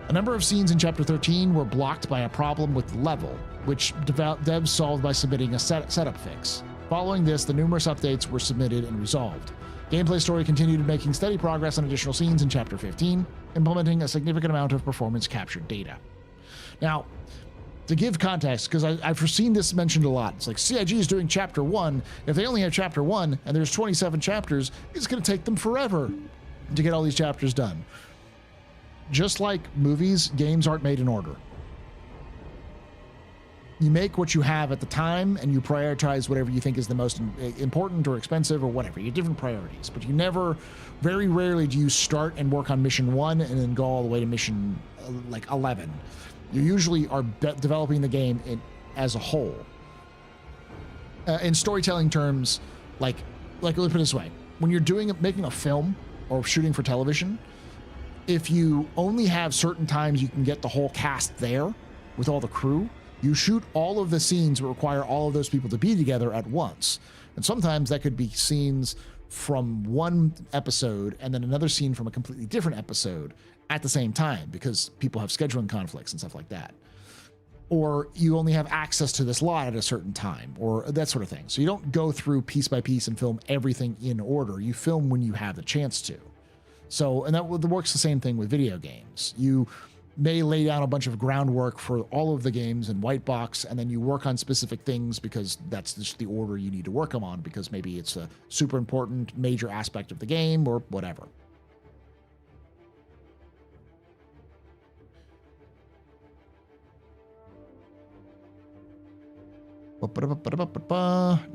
A number of scenes in Chapter 13 were blocked by a problem with the level, which devs solved by submitting a setup fix. Following this, the numerous updates were submitted and resolved. Gameplay story continued making steady progress on additional scenes in Chapter 15, implementing a significant amount of performance captured data. Now, to give context, because I've seen this mentioned a lot, it's like CIG is doing Chapter 1. If they only have Chapter 1 and there's 27 chapters, it's going to take them forever to get all these chapters done. Just like movies, games aren't made in order. You make what you have at the time and you prioritize whatever you think is the most important or expensive or whatever. You have different priorities, but you never, very rarely do you start and work on mission 1 and then go all the way to mission like 11. You usually are developing the game as a whole. In storytelling terms, like let me put it this way. When you're making a film or shooting for television, if you only have certain times you can get the whole cast there with all the crew, you shoot all of the scenes that require all of those people to be together at once. And sometimes that could be scenes from one episode and then another scene from a completely different episode at the same time because people have scheduling conflicts and stuff like that. Or you only have access to this lot at a certain time or that sort of thing. So you don't go through piece by piece and film everything in order. You film when you have the chance to. So, and that works the same thing with video games. You may lay down a bunch of groundwork for all of the games in white box, and then you work on specific things because that's just the order you need to work them on because maybe it's a super important major aspect of the game or whatever.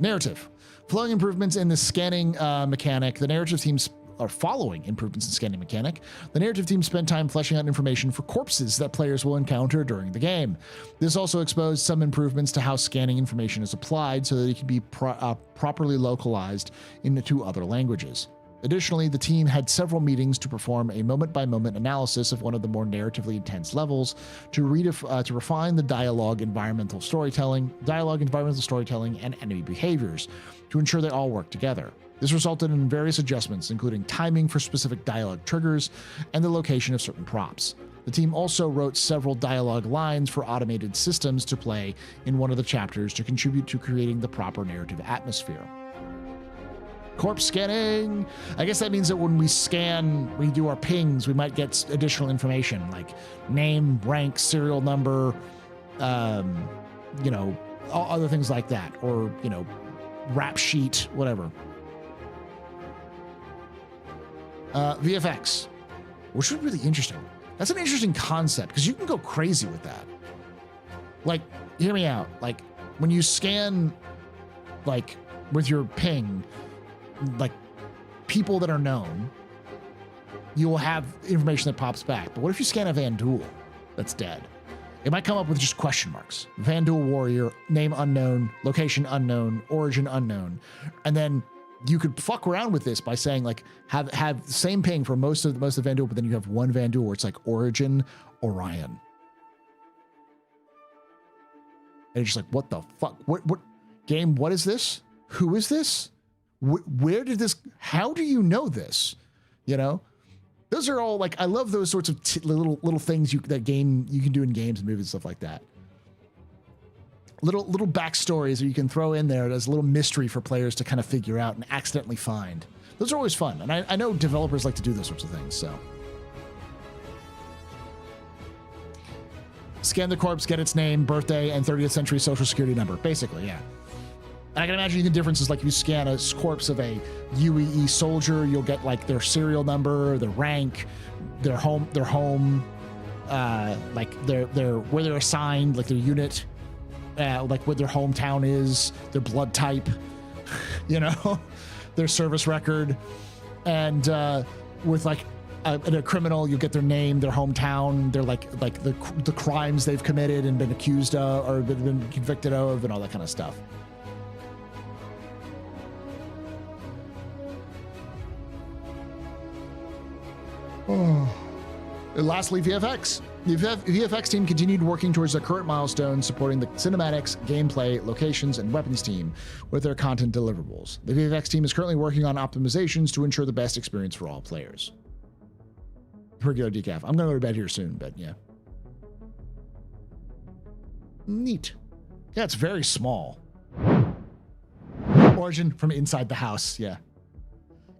Narrative. Flowing improvements in the scanning mechanic. The narrative team's are following improvements in scanning mechanic. The narrative team spent time fleshing out information for corpses that players will encounter during the game. This also exposed some improvements to how scanning information is applied so that it can be properly localized into other languages. Additionally, the team had several meetings to perform a moment-by-moment analysis of one of the more narratively intense levels to refine the dialogue, environmental storytelling, and enemy behaviors to ensure they all work together. This resulted in various adjustments, including timing for specific dialogue triggers and the location of certain props. The team also wrote several dialogue lines for automated systems to play in one of the chapters to contribute to creating the proper narrative atmosphere. Corpse scanning. I guess that means that when we do our pings, we might get additional information like name, rank, serial number, other things like that, or, rap sheet, whatever. VFX, which was really interesting. That's an interesting concept because you can go crazy with that. Like, hear me out. Like, when you scan, like, with your ping, like, people that are known, you will have information that pops back. But what if you scan a Vanduul that's dead? It might come up with just question marks. Vanduul warrior, name unknown, location unknown, origin unknown. And then you could fuck around with this by saying, like, have the same ping for most of Vanduul, but then you have one Vanduul where it's like origin Orion. And it's just like, what the fuck? What game? What is this? who is this? Where did this, how do you know this? You know, those are all like, I love those sorts of little things you can do in games and movies and stuff like that. Little backstories that you can throw in there as a little mystery for players to kind of figure out and accidentally find. Those are always fun. And I know developers like to do those sorts of things, so. Scan the corpse, get its name, birthday, and 30th century social security number. Basically, yeah. And I can imagine the differences, like if you scan a corpse of a UEE soldier, you'll get like their serial number, their rank, their home, like their where they're assigned, like their unit, like what their hometown is, their blood type, you know, their service record, and with like a criminal, you get their name, their hometown, their like the crimes they've committed and been accused of or been convicted of, and all that kind of stuff. Oh. And lastly, VFX. The VFX team continued working towards their current milestones, supporting the cinematics, gameplay, locations, and weapons team with their content deliverables. The VFX team is currently working on optimizations to ensure the best experience for all players. Regular decaf. I'm gonna go to bed here soon, but yeah. Neat. Yeah, it's very small. Origin from inside the house, yeah.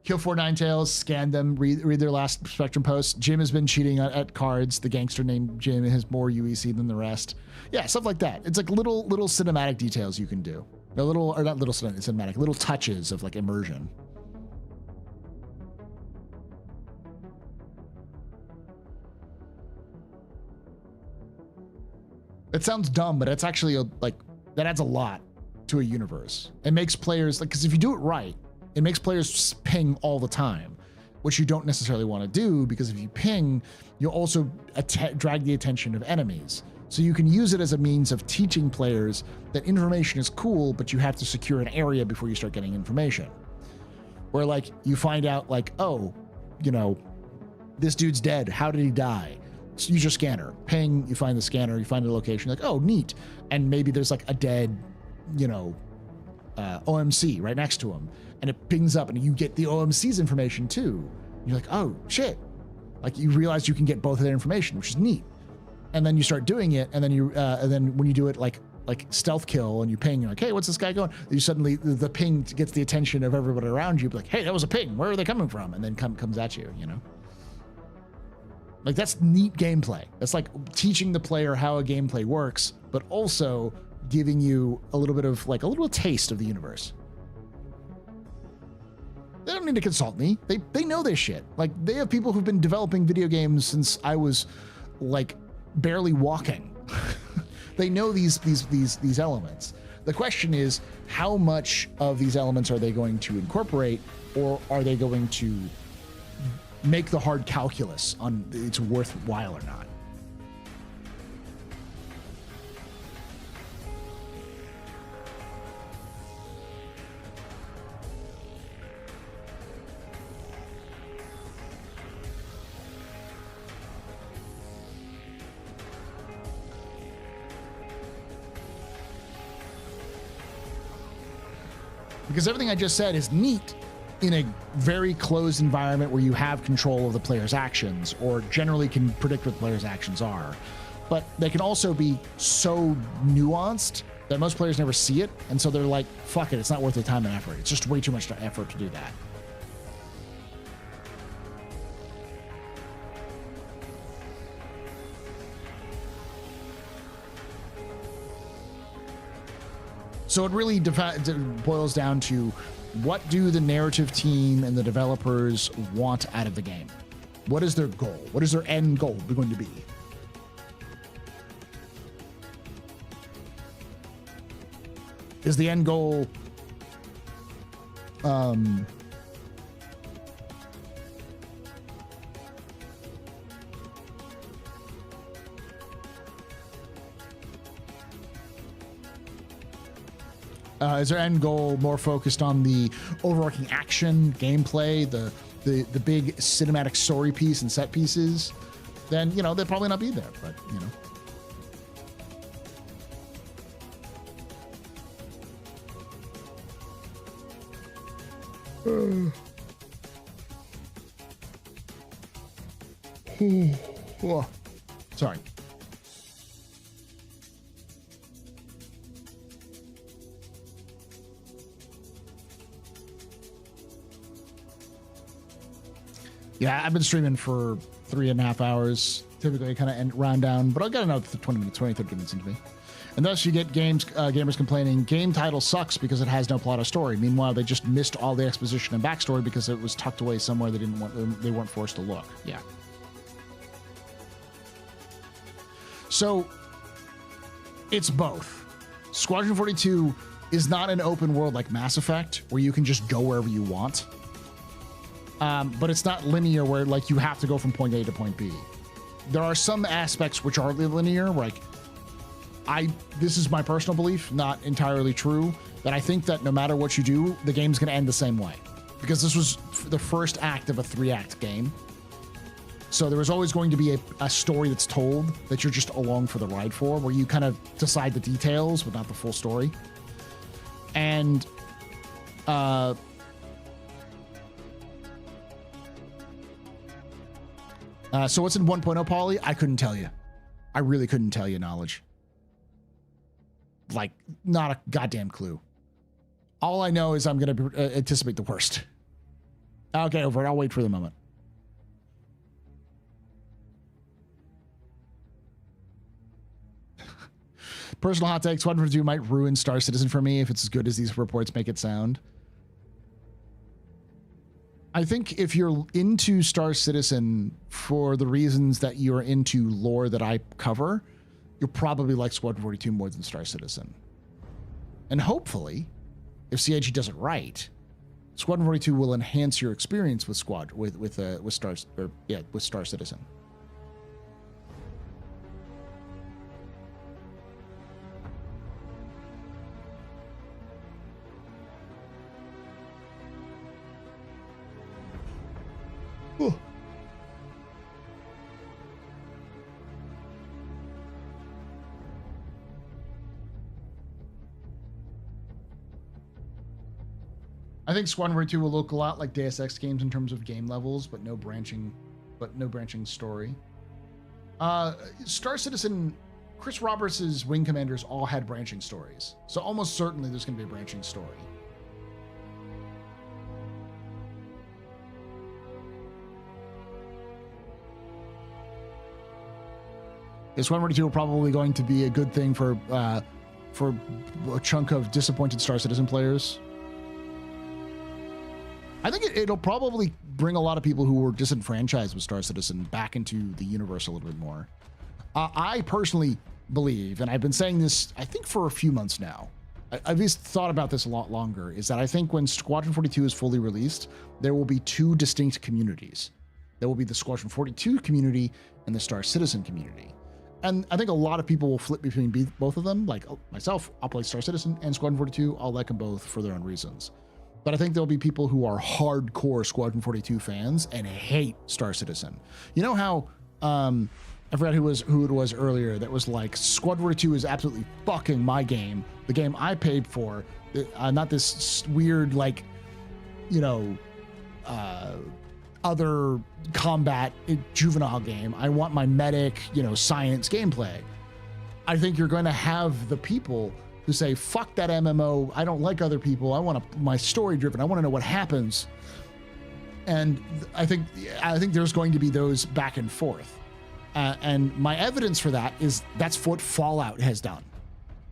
Kill 4 Ninetales, scan them, read their last Spectrum posts. Jim has been cheating at cards. The gangster named Jim has more UEC than the rest. Yeah, stuff like that. It's like little cinematic details you can do. Little touches of like immersion. It sounds dumb, but it's actually that adds a lot to a universe. It makes players, like, because if you do it right, it makes players ping all the time, which you don't necessarily want to do, because if you ping, you'll also drag the attention of enemies. So you can use it as a means of teaching players that information is cool, but you have to secure an area before you start getting information. Where like you find out like, oh, you know, this dude's dead. How did he die? So use your scanner. Ping, you find the scanner, you find the location, like, oh, neat. And maybe there's like a dead, you know, OMC right next to him. And it pings up and you get the OMC's information too. You're like, oh shit. Like you realize you can get both of their information, which is neat. And then you start doing it. And then and then when you do it like stealth kill and you ping, you're like, hey, what's this guy going? You suddenly, the ping gets the attention of everybody around you. Be like, hey, that was a ping. Where are they coming from? And then comes at you, you know? Like that's neat gameplay. That's like teaching the player how a gameplay works, but also giving you a little bit of like a little taste of the universe. They don't need to consult me. They know this shit. Like they have people who've been developing video games since I was like barely walking. They know these elements. The question is, how much of these elements are they going to incorporate, or are they going to make the hard calculus on it's worthwhile or not? Because everything I just said is neat in a very closed environment where you have control of the player's actions, or generally can predict what the player's actions are. But they can also be so nuanced that most players never see it, and so they're like, fuck it, it's not worth the time and effort. It's just way too much effort to do that. So it really boils down to, what do the narrative team and the developers want out of the game? What is their goal? What is their end goal going to be? Is the end goal is their end goal more focused on the overarching action, gameplay, the big cinematic story piece and set pieces? Then, you know, they'll probably not be there, but, you know. Sorry. Yeah, I've been streaming for 3.5 hours. Typically, I kind of end round down, but I'll get another 20 minutes, 20, 30 minutes into me. And thus you get gamers complaining, game title sucks because it has no plot or story. Meanwhile, they just missed all the exposition and backstory because it was tucked away somewhere they weren't forced to look. Yeah. So it's both. Squadron 42 is not an open world like Mass Effect where you can just go wherever you want. But it's not linear where like you have to go from point A to point B. There are some aspects which are linear, like this is my personal belief, not entirely true, that I think that no matter what you do, the game's going to end the same way. Because this was the first act of a 3-act game. So there was always going to be a story that's told that you're just along for the ride for, where you kind of decide the details, but not the full story. And so what's in 1.0, Pauly? I couldn't tell you. I really couldn't tell you, knowledge. Like, not a goddamn clue. All I know is I'm going to anticipate the worst. Okay, over it. I'll wait for the moment. Personal hot take, Squadron 42 might ruin Star Citizen for me if it's as good as these reports make it sound. I think if you're into Star Citizen for the reasons that you're into lore that I cover, you'll probably like Squadron 42 more than Star Citizen. And hopefully, if CIG does it right, Squadron 42 will enhance your experience with Star Citizen. Ooh. I think Squadron 42 will look a lot like Deus Ex games in terms of game levels, but no branching story. Star Citizen, Chris Roberts' wing commanders all had branching stories, so almost certainly there's going to be a branching story. This 142 are probably going to be a good thing for a chunk of disappointed Star Citizen players. I think it'll probably bring a lot of people who were disenfranchised with Star Citizen back into the universe a little bit more. I personally believe, and I've been saying this, I think for a few months now, I've just thought about this a lot longer, is that I think when Squadron 42 is fully released, there will be two distinct communities. There will be the Squadron 42 community and the Star Citizen community. And I think a lot of people will flip between both of them. Like myself, I'll play Star Citizen, and Squadron 42, I'll like them both for their own reasons. But I think there'll be people who are hardcore Squadron 42 fans and hate Star Citizen. You know how, I forgot who it was earlier that was like, Squadron 42 is absolutely fucking my game, the game I paid for, not this weird, like, you know, other combat juvenile game. I want my medic, you know, science gameplay. I think you're going to have the people who say, fuck that MMO. I don't like other people. I want my story driven. I want to know what happens. And I think there's going to be those back and forth. And my evidence for that is that's what Fallout has done.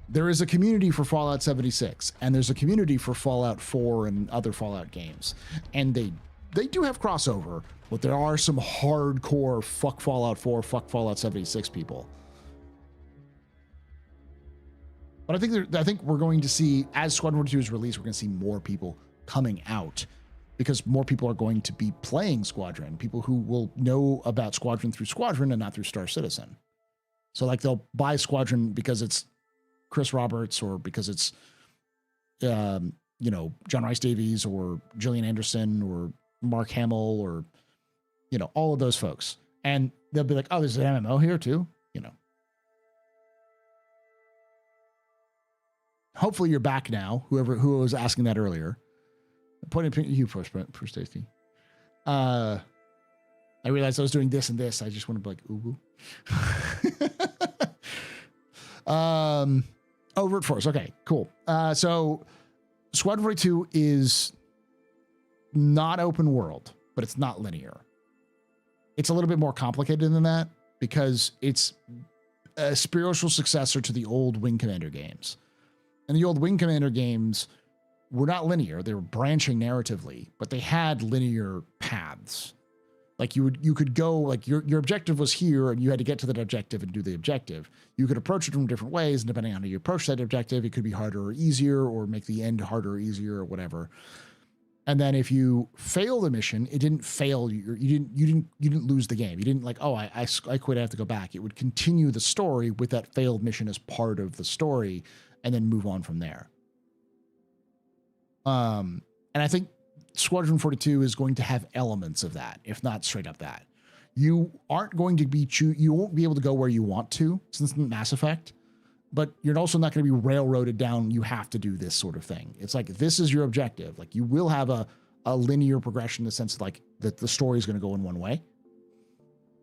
There is a community for Fallout 76, and there's a community for Fallout 4 and other Fallout games. And they do have crossover, but there are some hardcore fuck Fallout 4, fuck Fallout 76 people. But I think we're going to see, as Squadron 42 is released, we're going to see more people coming out because more people are going to be playing Squadron, people who will know about Squadron through Squadron and not through Star Citizen. So like they'll buy Squadron because it's Chris Roberts or because it's, you know, John Rice Davies or Gillian Anderson or Mark Hamill or, you know, all of those folks. And they'll be like, oh, there's an MMO here too, you know. Hopefully you're back now, who was asking that earlier. Point of you first, Stacy. I realized I was doing this and this. I just want to be like, ooh. Overt Force. Okay, cool. So Squadron 42 is not open world, but it's not linear. It's a little bit more complicated than that because it's a spiritual successor to the old Wing Commander games. And the old Wing Commander games were not linear. They were branching narratively, but they had linear paths. Like you could go, like your objective was here and you had to get to that objective and do the objective. You could approach it from different ways, and depending on how you approach that objective, it could be harder or easier, or make the end harder or easier or whatever. And then if you fail the mission, it didn't fail. You didn't lose the game. You didn't like, oh, I quit, I have to go back. It would continue the story with that failed mission as part of the story, and then move on from there. And I think Squadron 42 is going to have elements of that, if not straight up that. You aren't going to be you won't be able to go where you want to, since it's Mass Effect, but you're also not going to be railroaded down. You have to do this sort of thing. It's like, this is your objective. Like, you will have a linear progression in the sense like that the story is going to go in one way,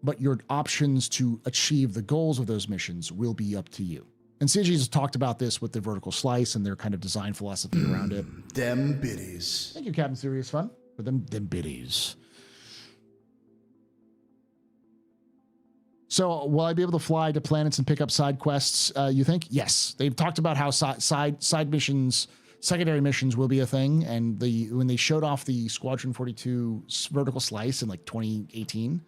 but your options to achieve the goals of those missions will be up to you. And CG has talked about this with the vertical slice and their kind of design philosophy around it.
Them biddies.
Thank you, Captain Serious Fun, for them biddies. So will I be able to fly to planets and pick up side quests, you think? Yes. They've talked about how side missions, secondary missions will be a thing. And when they showed off the Squadron 42 vertical slice in like 2018,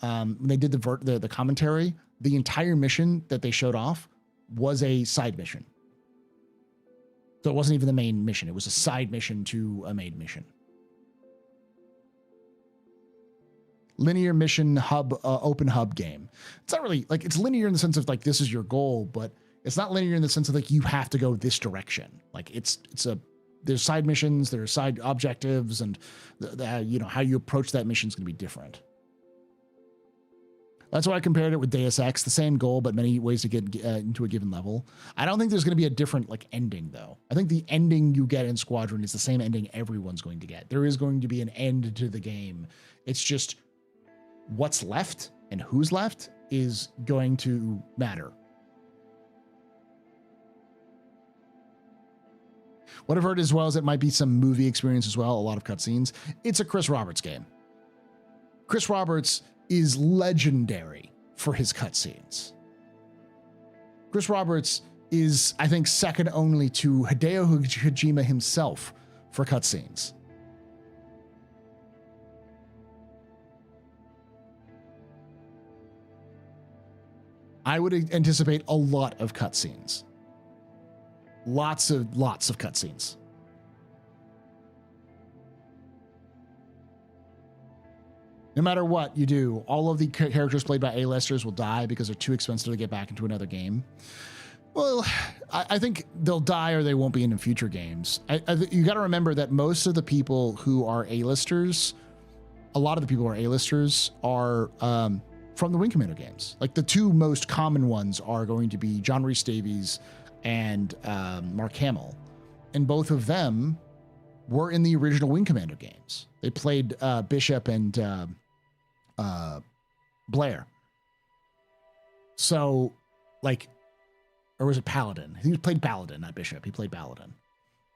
when they did the commentary, the entire mission that they showed off was a side mission. So it wasn't even the main mission. It was a side mission to a main mission. Linear mission hub, open hub game. It's not really like, it's linear in the sense of like, this is your goal, but it's not linear in the sense of like, you have to go this direction. Like there's side missions, there's side objectives, and how you approach that mission is going to be different. That's why I compared it with Deus Ex, the same goal, but many ways to get into a given level. I don't think there's going to be a different like ending though. I think the ending you get in Squadron is the same ending everyone's going to get. There is going to be an end to the game. It's just what's left and who's left is going to matter. What I've heard as well is it might be some movie experience as well, a lot of cutscenes. It's a Chris Roberts game. Chris Roberts is legendary for his cutscenes. Chris Roberts is, I think, second only to Hideo Kojima himself for cutscenes. I would anticipate a lot of cutscenes. Lots of cutscenes. No matter what you do, all of the characters played by A-listers will die because they're too expensive to get back into another game. Well, I think they'll die or they won't be in future games. You got to remember that most of the people who are A-listers, a lot of the people who are A-listers are from the Wing Commander games. Like the two most common ones are going to be John Rhys Davies and Mark Hamill. And both of them were in the original Wing Commander games. They played Bishop and Blair. So, like, or was it Paladin? He played Paladin, not Bishop. He played Paladin.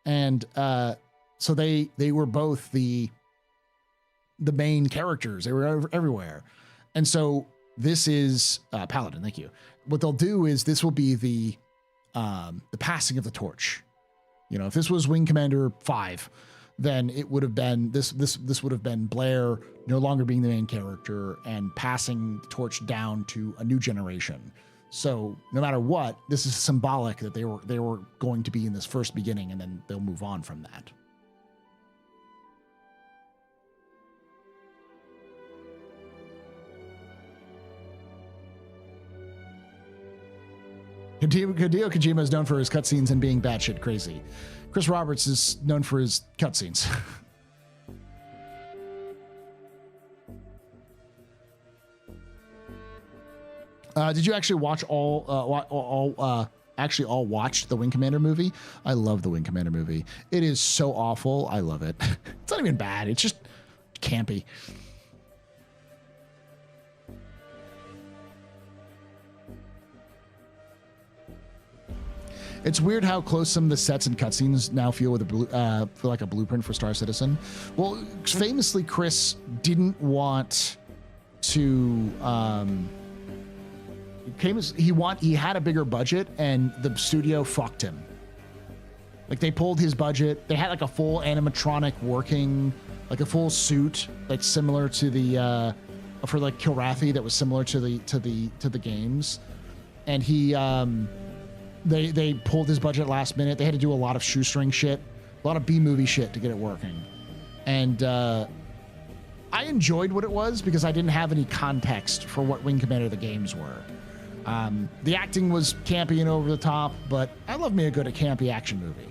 And so they were both the main characters. They were everywhere. And so this is Paladin. Thank you. What they'll do is this will be the passing of the torch. You know, if this was Wing Commander 5, then it would have been this would have been Blair no longer being the main character and passing the torch down to a new generation. So no matter what, this is symbolic that they were going to be in this first beginning, and then they'll move on from that. Hideo Kojima is known for his cutscenes and being batshit crazy. Chris Roberts is known for his cutscenes. Did you actually watch all actually all watched the Wing Commander movie. I love the Wing Commander movie. It is so awful. I love it. It's not even bad. It's just campy. It's weird how close some of the sets and cutscenes now feel with feel like a blueprint for Star Citizen. Well, famously, Chris didn't want to. He had a bigger budget, and the studio fucked him. Like they pulled his budget. They had like a full animatronic working, like a full suit that's similar to the for like Kilrathi that was similar to the games, and he. They pulled his budget last minute. They had to do a lot of shoestring shit, a lot of B-movie shit to get it working. And I enjoyed what it was because I didn't have any context for what Wing Commander the games were. The acting was campy and over the top, but I love me a good campy action movie.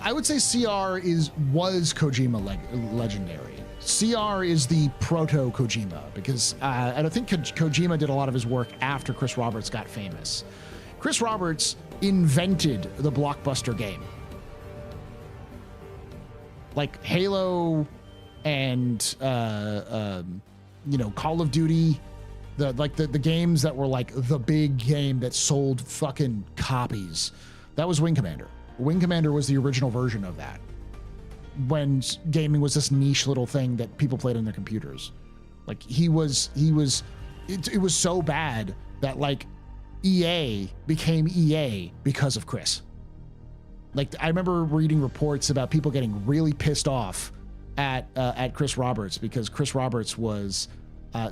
I would say CR was Kojima legendary. CR is the proto Kojima because I don't think Kojima did a lot of his work after Chris Roberts got famous. Chris Roberts invented the blockbuster game. Like Halo and Call of Duty, the games that were like the big game that sold fucking copies. That was Wing Commander. Wing Commander was the original version of that when gaming was this niche little thing that people played on their computers. Like it was so bad that like EA became EA because of Chris. Like I remember reading reports about people getting really pissed off at Chris Roberts because Chris Roberts was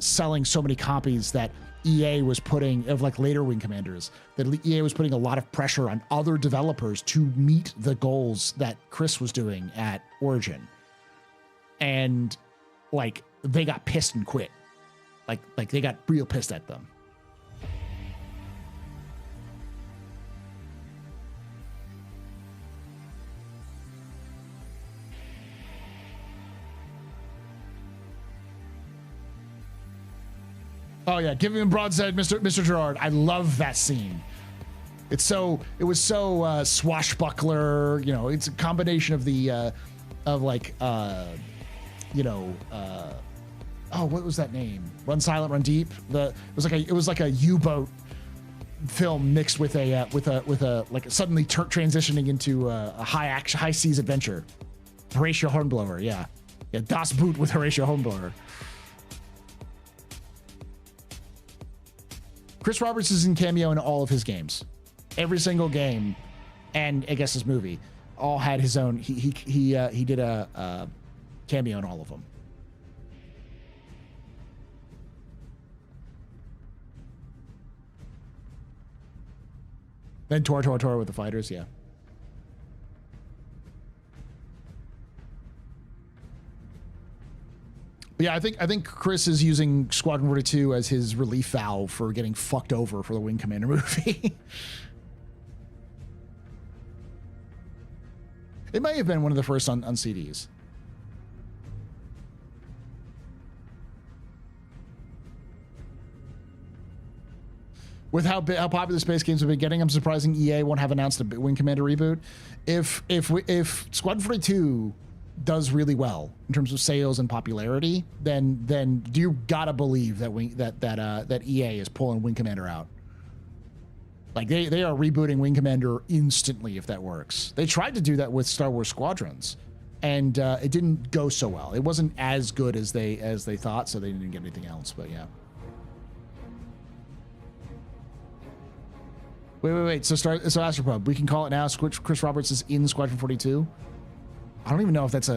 selling so many copies that EA was putting of like later Wing Commanders, that EA was putting a lot of pressure on other developers to meet the goals that Chris was doing at Origin. And like they got pissed and quit. Like they got real pissed at them. Oh yeah, give him broadside, Mr. Gerard. I love that scene. It was so swashbuckler. You know, it's a combination of the what was that name? Run Silent, Run Deep. It was like a U-boat film mixed with a like suddenly transitioning into a high seas adventure. Horatio Hornblower, yeah, Das Boot with Horatio Hornblower. Chris Roberts is in cameo in all of his games. Every single game, and I guess his movie, all had his own. He did a cameo in all of them. Then Tor with the fighters, yeah. Yeah, I think Chris is using Squadron 42 as his relief valve for getting fucked over for the Wing Commander movie. It may have been one of the first on CDs. With how popular space games have been getting, I'm surprising EA won't have announced a Wing Commander reboot. If Squadron 42 does really well in terms of sales and popularity, then you gotta believe that EA is pulling Wing Commander out. Like they are rebooting Wing Commander instantly if that works. They tried to do that with Star Wars Squadrons, and it didn't go so well. It wasn't as good as they thought, so they didn't get anything else. But yeah. Wait. So AstroPub, we can call it now. Chris Roberts is in Squadron 42. I don't even know if that's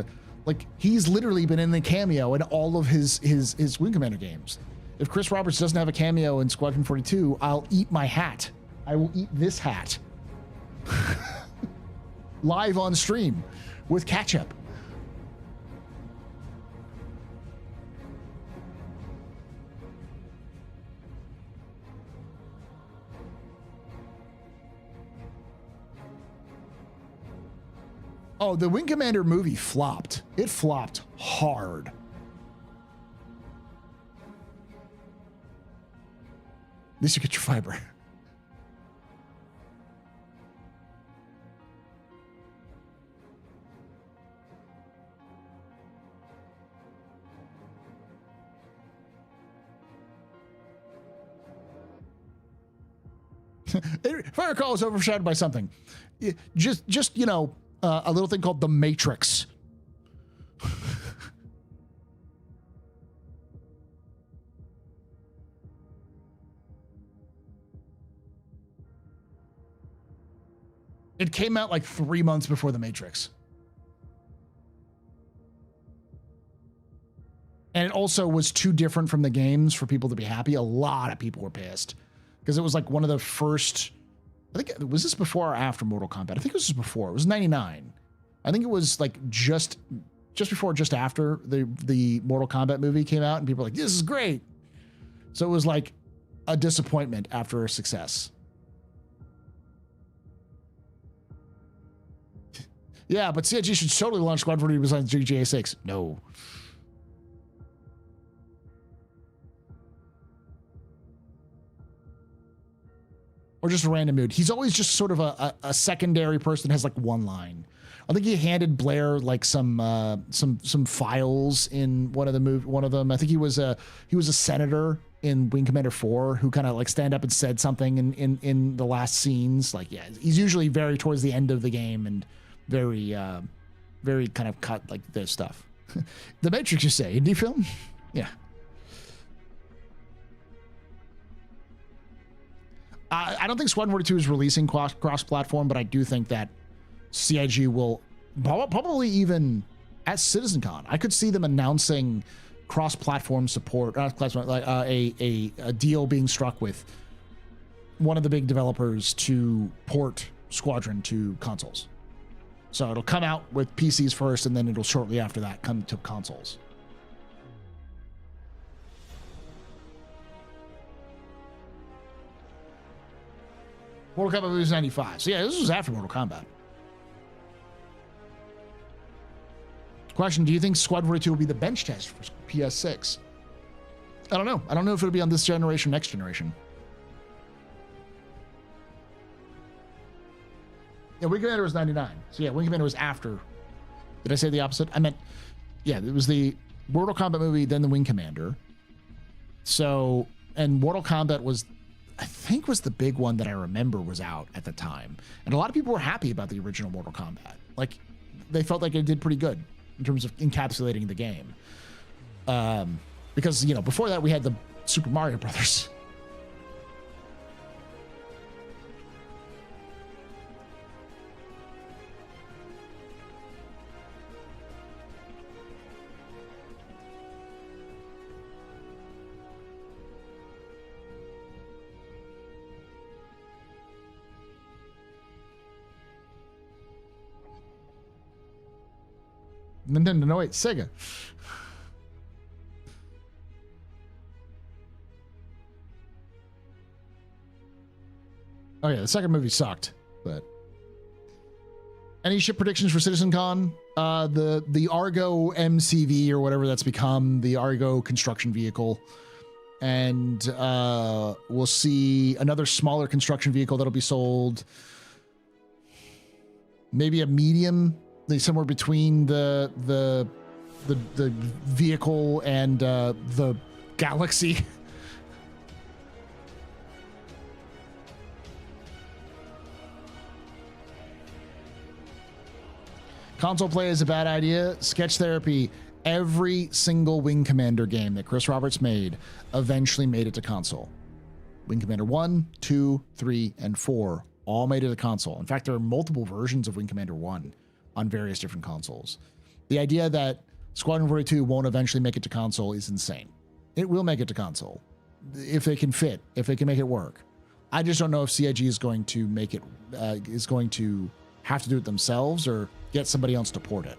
he's literally been in the cameo in all of his Wing Commander games. If Chris Roberts doesn't have a cameo in Squadron 42, I'll eat my hat. I will eat this hat. Live on stream with ketchup. Oh, the Wing Commander movie flopped. It flopped hard. At least you get your fiber. Fire Call is overshadowed by something. Just you know, a little thing called The Matrix. It came out like 3 months before The Matrix. And it also was too different from the games for people to be happy. A lot of people were pissed because it was like one of the first, I think, was this before or after Mortal Kombat? I think it was before. It was 99. I think it was like just before, just after the Mortal Kombat movie came out, and people were like, this is great. So it was like a disappointment after a success. Yeah, but CIG should totally launch Squad 40 besides GTA 6. No. Or just a random dude. He's always just sort of a secondary person that has like one line. I think he handed Blair like some files in one of them. I think he was a senator in Wing Commander 4 who kind of like stand up and said something in the last scenes. Like, yeah, he's usually very towards the end of the game and very kind of cut like this stuff. The Matrix, you say? Indie film? Yeah. I don't think Squadron 42 is releasing cross-platform, but I do think that CIG will probably even at CitizenCon. I could see them announcing cross-platform support, like a deal being struck with one of the big developers to port Squadron to consoles. So it'll come out with PCs first, and then it'll shortly after that come to consoles. Mortal Kombat was 95. So yeah, this was after Mortal Kombat. Question, do you think Squad 42 will be the bench test for PS6? I don't know. I don't know if it'll be on this generation or next generation. Yeah, Wing Commander was 99. So yeah, Wing Commander was after. Did I say the opposite? I meant, yeah, it was the Mortal Kombat movie, then the Wing Commander. So, and Mortal Kombat was, I think, was the big one that I remember was out at the time. And a lot of people were happy about the original Mortal Kombat. Like, they felt like it did pretty good in terms of encapsulating the game. Because, you know, before that we had the Super Mario Brothers. Nintendo, no wait, Sega. Oh yeah, the second movie sucked, but any ship predictions for CitizenCon? The Argo MCV or whatever that's become, the Argo construction vehicle. And we'll see another smaller construction vehicle that'll be sold. Maybe a medium, somewhere between the vehicle and the galaxy. Console play is a bad idea. Sketch therapy. Every single Wing Commander game that Chris Roberts made eventually made it to console. Wing Commander 1, 2, 3, and 4 all made it to console. In fact, there are multiple versions of Wing Commander 1 on various different consoles. The idea that Squadron 42 won't eventually make it to console is insane. It will make it to console if they can fit, if they can make it work. I just don't know if CIG is going to make it, is going to have to do it themselves or get somebody else to port it.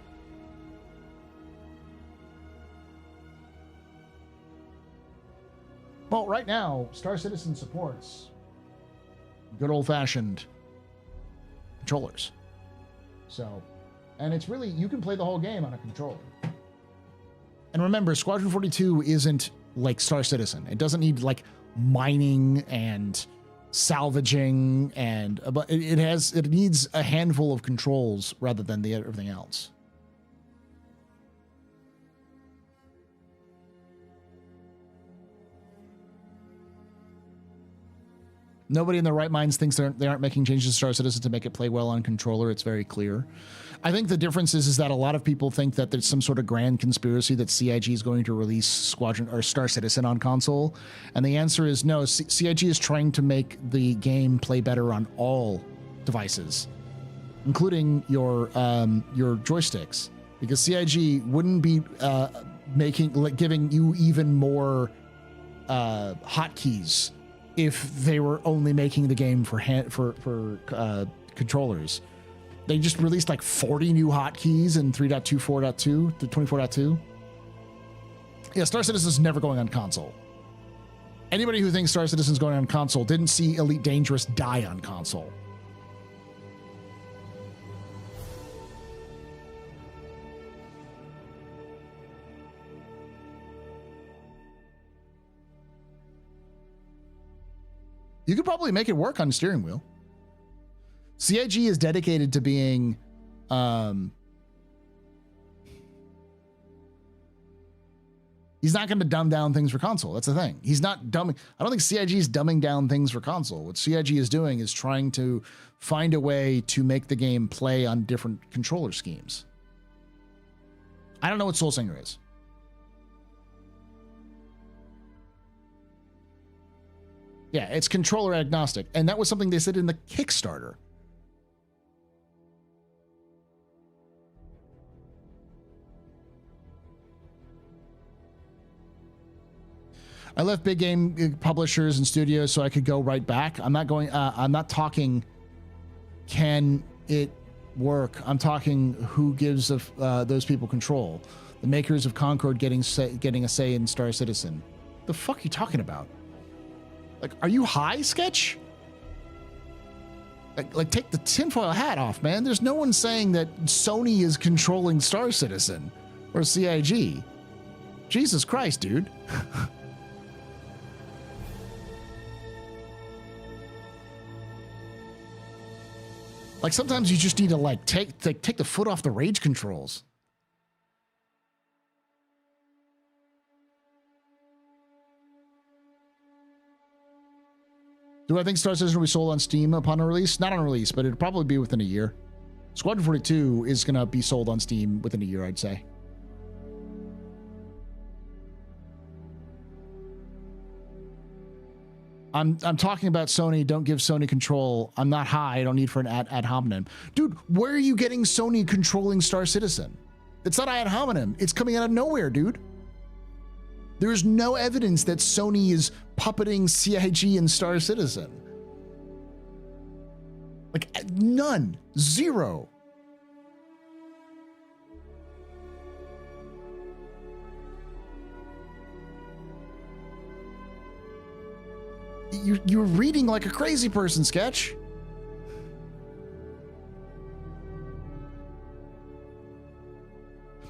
Well, right now, Star Citizen supports good old-fashioned controllers. So And it's really, you can play the whole game on a controller. And remember, Squadron 42 isn't like Star Citizen. It doesn't need like mining and salvaging and but it needs a handful of controls rather than everything else. Nobody in their right minds thinks they aren't making changes to Star Citizen to make it play well on controller. It's very clear. I think the difference is that a lot of people think that there's some sort of grand conspiracy that CIG is going to release Squadron or Star Citizen on console. And the answer is no. CIG is trying to make the game play better on all devices, including your joysticks, because CIG wouldn't be giving you even more hotkeys if they were only making the game for controllers. They just released like 40 new hotkeys in 3.24.2 to 24.2. Yeah, Star Citizen's never going on console. Anybody who thinks Star Citizen's going on console didn't see Elite Dangerous die on console. You could probably make it work on the steering wheel. CIG is dedicated to being he's not going to dumb down things for console. That's the thing. He's not dumbing. I don't think CIG is dumbing down things for console. What CIG is doing is trying to find a way to make the game play on different controller schemes. I don't know what Soul Singer is. Yeah, it's controller agnostic. And that was something they said in the Kickstarter. I left big game publishers and studios so I could go right back. I'm not talking, can it work? I'm talking who gives those people control. The makers of Concord getting a say in Star Citizen. The fuck are you talking about? Like, are you high, Sketch? Like take the tinfoil hat off, man. There's no one saying that Sony is controlling Star Citizen or CIG. Jesus Christ, dude. Like, sometimes you just need to like take the foot off the rage controls. Do I think Star Citizen will be sold on Steam upon a release? Not on release, but it'll probably be within a year. Squadron 42 is going to be sold on Steam within a year, I'd say. I'm talking about Sony. Don't give Sony control. I'm not high. I don't need for an ad hominem. Dude, where are you getting Sony controlling Star Citizen? It's not ad hominem. It's coming out of nowhere, dude. There's no evidence that Sony is puppeting CIG and Star Citizen. Like, none. Zero. You're reading like a crazy person, Sketch.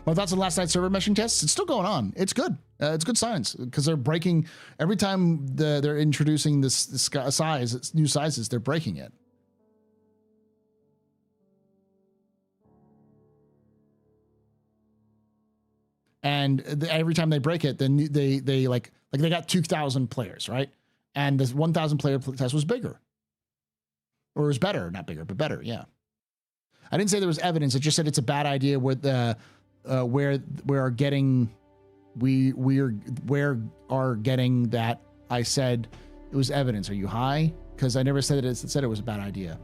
My thoughts on last night's server meshing tests? It's still going on. It's good. It's good science because they're breaking every time they're introducing this size, new sizes. They're breaking it. And every time they break it, then they like they got 2,000 players, right? And this 1,000 player test was bigger, or it was better, not bigger, but better. Yeah. I didn't say there was evidence. I just said it's a bad idea with where are getting that. I said it was evidence. Are you high? Because I never said it. It said it was a bad idea.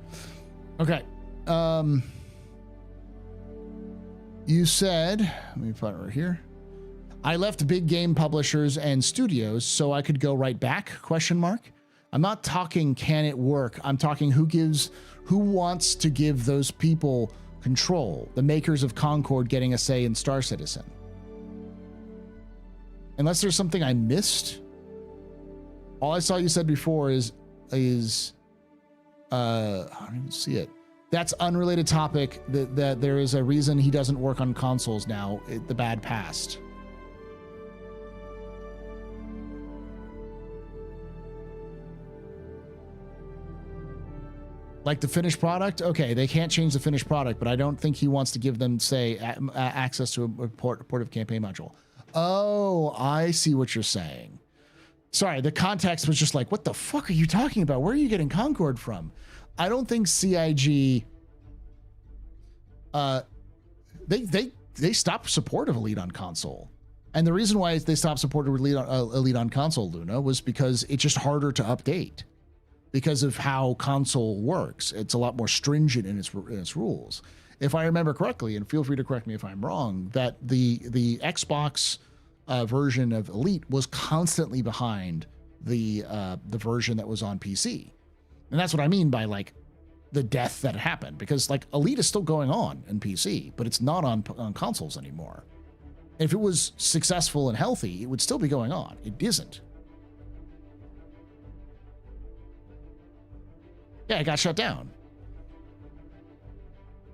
Okay. You said, let me put it right here. I left big game publishers and studios so I could go right back? ? I'm not talking can it work. I'm talking who wants to give those people control. The makers of Concord getting a say in Star Citizen. Unless there's something I missed. All I saw you said before is I don't even see it. That's unrelated topic. That there is a reason he doesn't work on consoles now. The bad past. Like the finished product? Okay, they can't change the finished product, but I don't think he wants to give them, say, access to a portive campaign module. Oh, I see what you're saying. Sorry, the context was just like, what the fuck are you talking about? Where are you getting Concord from? I don't think CIG, they stopped support of Elite on console. And the reason why they stopped support of Elite on console, Luna, was because it's just harder to update because of how console works. It's a lot more stringent in its rules. If I remember correctly, and feel free to correct me if I'm wrong, that the Xbox version of Elite was constantly behind the version that was on PC. And that's what I mean by like the death that happened, because like Elite is still going on in PC, but it's not on consoles anymore. If it was successful and healthy, it would still be going on. It isn't. Yeah, it got shut down.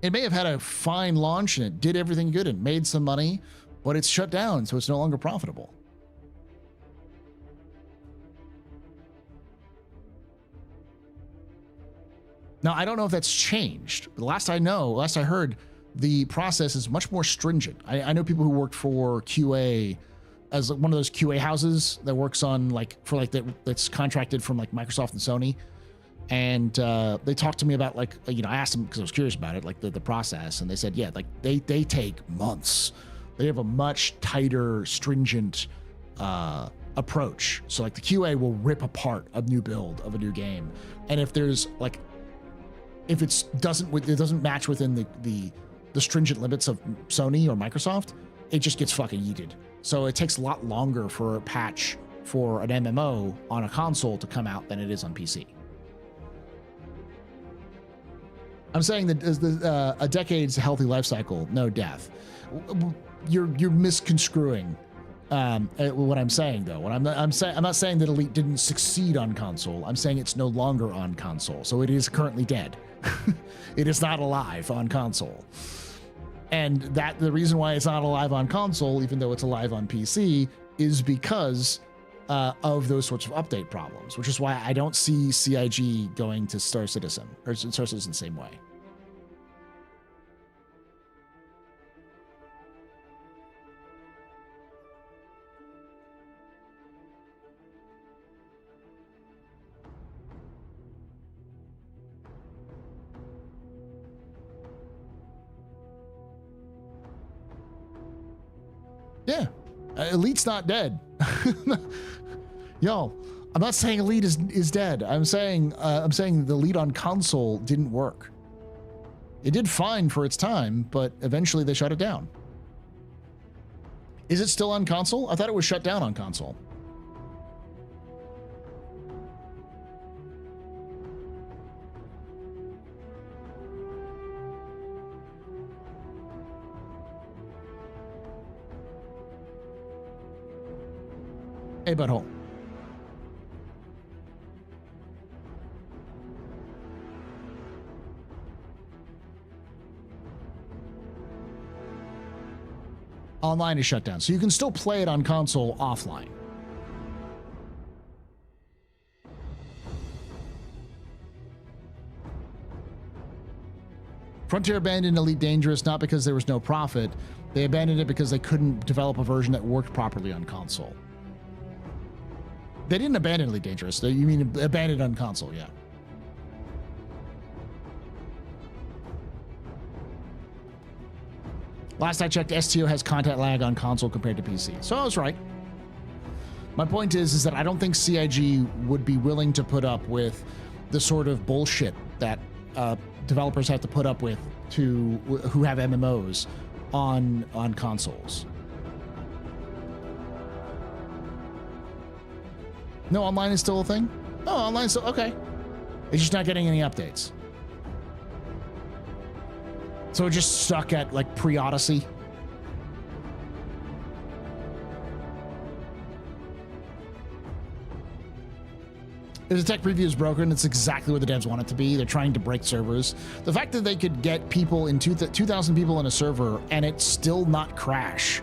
It may have had a fine launch and it did everything good and made some money, but it's shut down, so it's no longer profitable. Now, I don't know if that's changed. But last I heard, the process is much more stringent. I know people who worked for QA as one of those QA houses that works on that's contracted from like Microsoft and Sony. And they talked to me about I asked them because I was curious about it, like the process, and they said, yeah, like they take months. They have a much tighter, stringent approach. So like the QA will rip apart a new build of a new game, and if it doesn't match within the stringent limits of Sony or Microsoft, it just gets fucking yeeted. So it takes a lot longer for a patch for an MMO on a console to come out than it is on PC. I'm saying that a decade's healthy life cycle, no death. You're misconstruing what I'm saying though. I'm not saying that Elite didn't succeed on console. I'm saying it's no longer on console, so it is currently dead. It is not alive on console, and that the reason why it's not alive on console, even though it's alive on PC, is because of those sorts of update problems, which is why I don't see CIG going to Star Citizen or Star Citizen the same way. Yeah, Elite's not dead. Yo, I'm not saying Elite is dead. I'm saying the Elite on console didn't work. It did fine for its time, but eventually they shut it down. Is it still on console? I thought it was shut down on console. Hey, butthole. Online is shut down, so you can still play it on console offline. Frontier abandoned Elite Dangerous not because there was no profit. They abandoned it because they couldn't develop a version that worked properly on console. They didn't abandon Elite Dangerous. You mean abandoned on console, yeah. Last I checked, STO has content lag on console compared to PC. So I was right. My point is that I don't think CIG would be willing to put up with the sort of bullshit that developers have to put up with who have MMOs on consoles. No, online is still a thing? Oh, online still, okay. It's just not getting any updates. So it just stuck at like pre-Odyssey. If the tech preview is broken, it's exactly what the devs want it to be. They're trying to break servers. The fact that they could get people in 2,000 people in a server and it still not crash,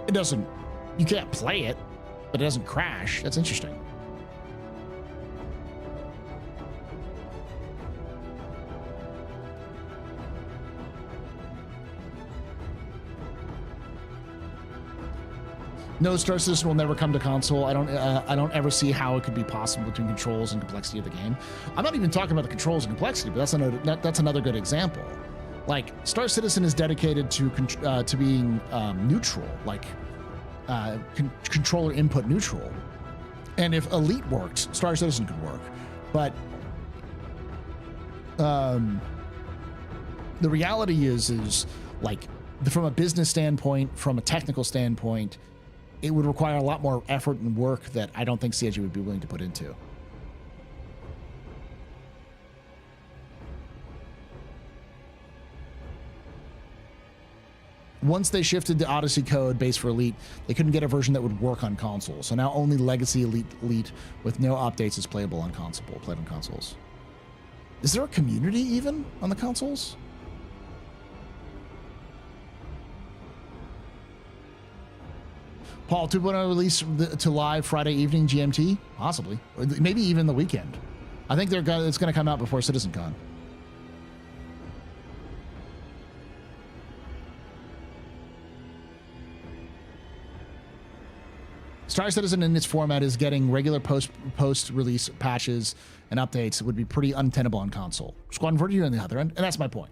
it doesn't, you can't play it, but it doesn't crash. That's interesting. No, Star Citizen will never come to console. I don't ever see how it could be possible between controls and complexity of the game. I'm not even talking about the controls and complexity, but that's another good example. Like Star Citizen is dedicated to being neutral, like controller input neutral. And if Elite worked, Star Citizen could work. But the reality is like from a business standpoint, from a technical standpoint, it would require a lot more effort and work that I don't think CIG would be willing to put into. Once they shifted the Odyssey code base for Elite, they couldn't get a version that would work on consoles. So now only Legacy Elite with no updates is playable on played on consoles. Is there a community even on the consoles? Paul, 2.0 release to live Friday evening GMT? Possibly. Or maybe even the weekend. I think it's going to come out before CitizenCon. Star Citizen in its format is getting regular post-release patches and updates. It would be pretty untenable on console. Squadron 42 on the other end, and that's my point.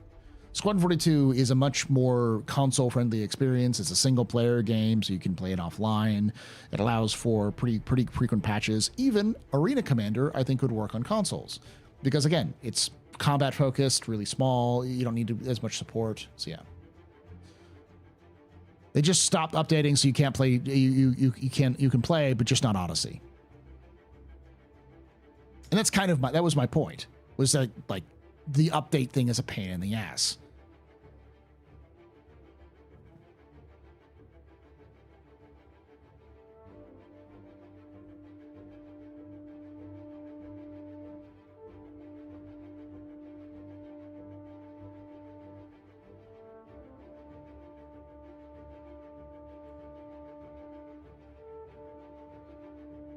Squadron 42 is a much more console-friendly experience. It's a single-player game, so you can play it offline. It allows for pretty frequent patches. Even Arena Commander, I think, would work on consoles. Because, again, it's combat-focused, really small. You don't need as much support. So, yeah. They just stopped updating, so you can't play. You can play, but just not Odyssey. And that's kind of that was my point. Was that like the update thing is a pain in the ass.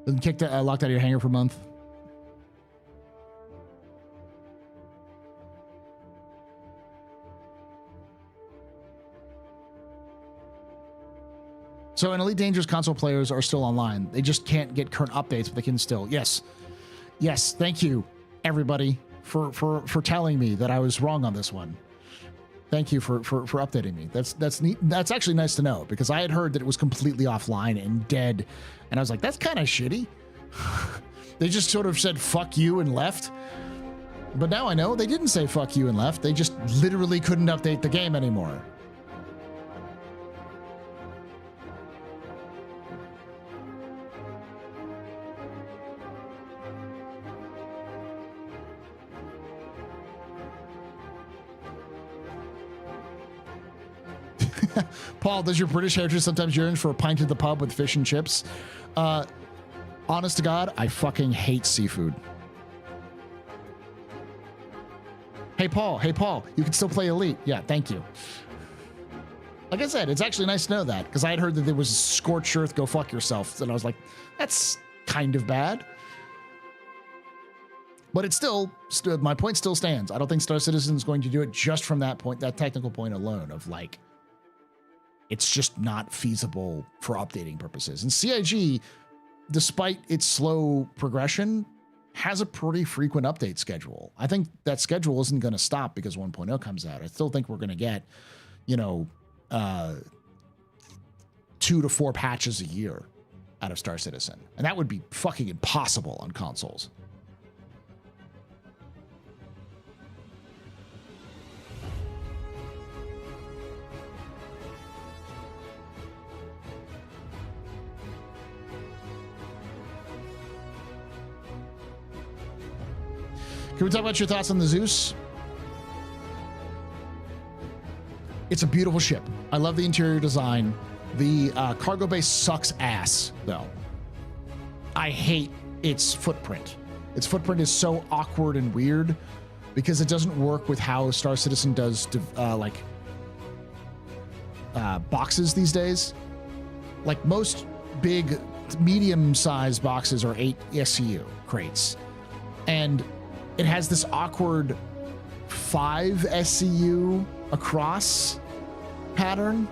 Been locked out of your hangar for a month. So in Elite Dangerous, console players are still online. They just can't get current updates, but they can still. Yes. Thank you, everybody, for telling me that I was wrong on this one. Thank you for updating me. That's neat. That's actually nice to know, because I had heard that it was completely offline and dead, and I was like, that's kind of shitty. They just sort of said fuck you and left. But now I know they didn't say fuck you and left. They just literally couldn't update the game anymore. Paul, does your British heritage sometimes yearn for a pint at the pub with fish and chips? Honest to God, I fucking hate seafood. Hey, Paul, you can still play Elite. Yeah, thank you. Like I said, it's actually nice to know that, because I had heard that there was scorched earth, go fuck yourself. And I was like, that's kind of bad. But it's still, my point still stands. I don't think Star Citizen is going to do it just from that point, that technical point alone of like, it's just not feasible for updating purposes. And CIG, despite its slow progression, has a pretty frequent update schedule. I think that schedule isn't going to stop because 1.0 comes out. I still think we're going to get, 2 to 4 patches a year out of Star Citizen. And that would be fucking impossible on consoles. Can we talk about your thoughts on the Zeus? It's a beautiful ship. I love the interior design. The cargo bay sucks ass, though. I hate its footprint. Its footprint is so awkward and weird because it doesn't work with how Star Citizen does boxes these days. Like most big, medium-sized boxes are 8 SCU crates, and it has this awkward 5 SCU across pattern.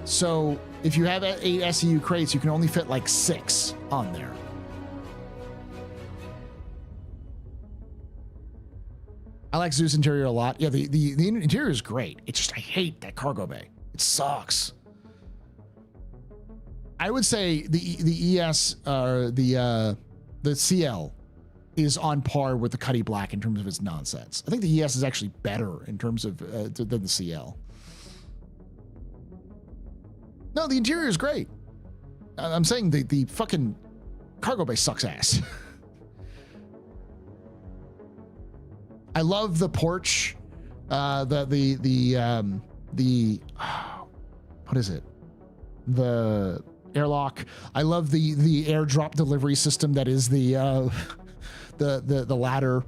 So if you have 8 SCU crates, you can only fit like 6 on there. I like Zeus interior a lot. Yeah, the interior is great. It's just I hate that cargo bay. It sucks. I would say the ES the CL is on par with the Cuddy Black in terms of its nonsense. I think the ES is actually better in terms of than the CL. No, the interior is great. I'm saying the fucking cargo bay sucks ass. I love the porch, what is it? The airlock. I love the airdrop delivery system that is the ladder.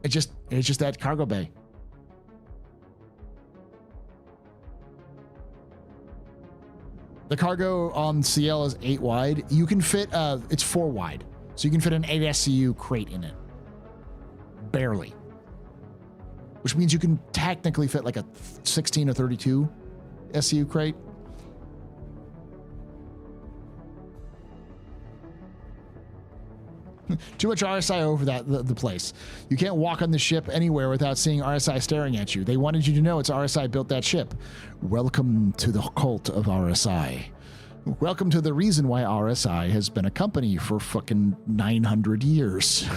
It's just that cargo bay. The cargo on CL is 8 wide. You can fit it's 4 wide, so you can fit an 8 SCU crate in it. Barely. Which means you can technically fit like a 16 or 32 SCU crate. Too much RSI over the place. You can't walk on the ship anywhere without seeing RSI staring at you. They wanted you to know it's RSI built that ship. Welcome to the cult of RSI. Welcome to the reason why RSI has been a company for fucking 900 years.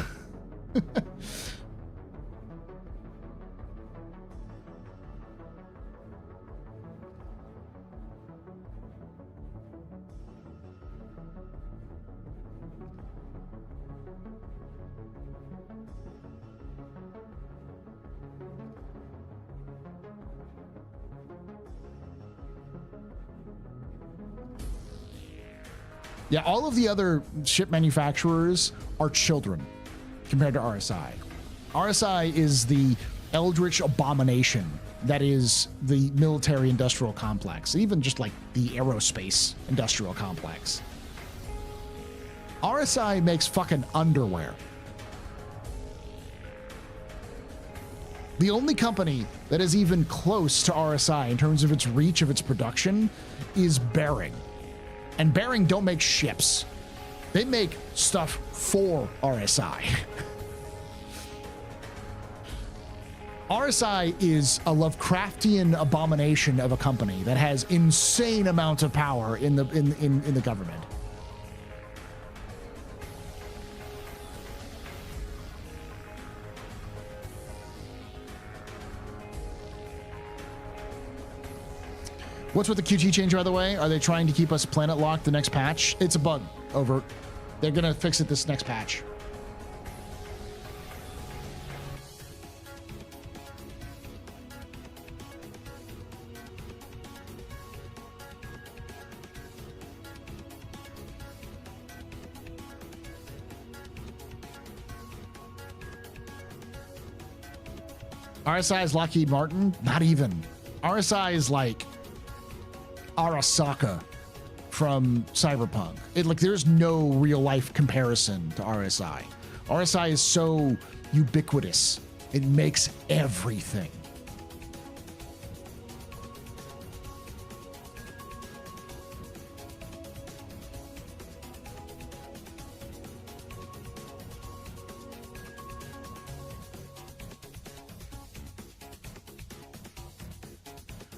Yeah, all of the other ship manufacturers are children compared to RSI. RSI is the eldritch abomination that is the military industrial complex, even just like the aerospace industrial complex. RSI makes fucking underwear. The only company that is even close to RSI in terms of its reach of its production is Bering. And Bering don't make ships. They make stuff for RSI. RSI is a Lovecraftian abomination of a company that has insane amounts of power in the government. What's with the QT change, by the way? Are they trying to keep us planet locked the next patch? It's a bug. Over. They're going to fix it this next patch. RSI is Lockheed Martin? Not even. RSI is like Arasaka from Cyberpunk. There's no real life comparison to RSI. RSI is so ubiquitous. It makes everything.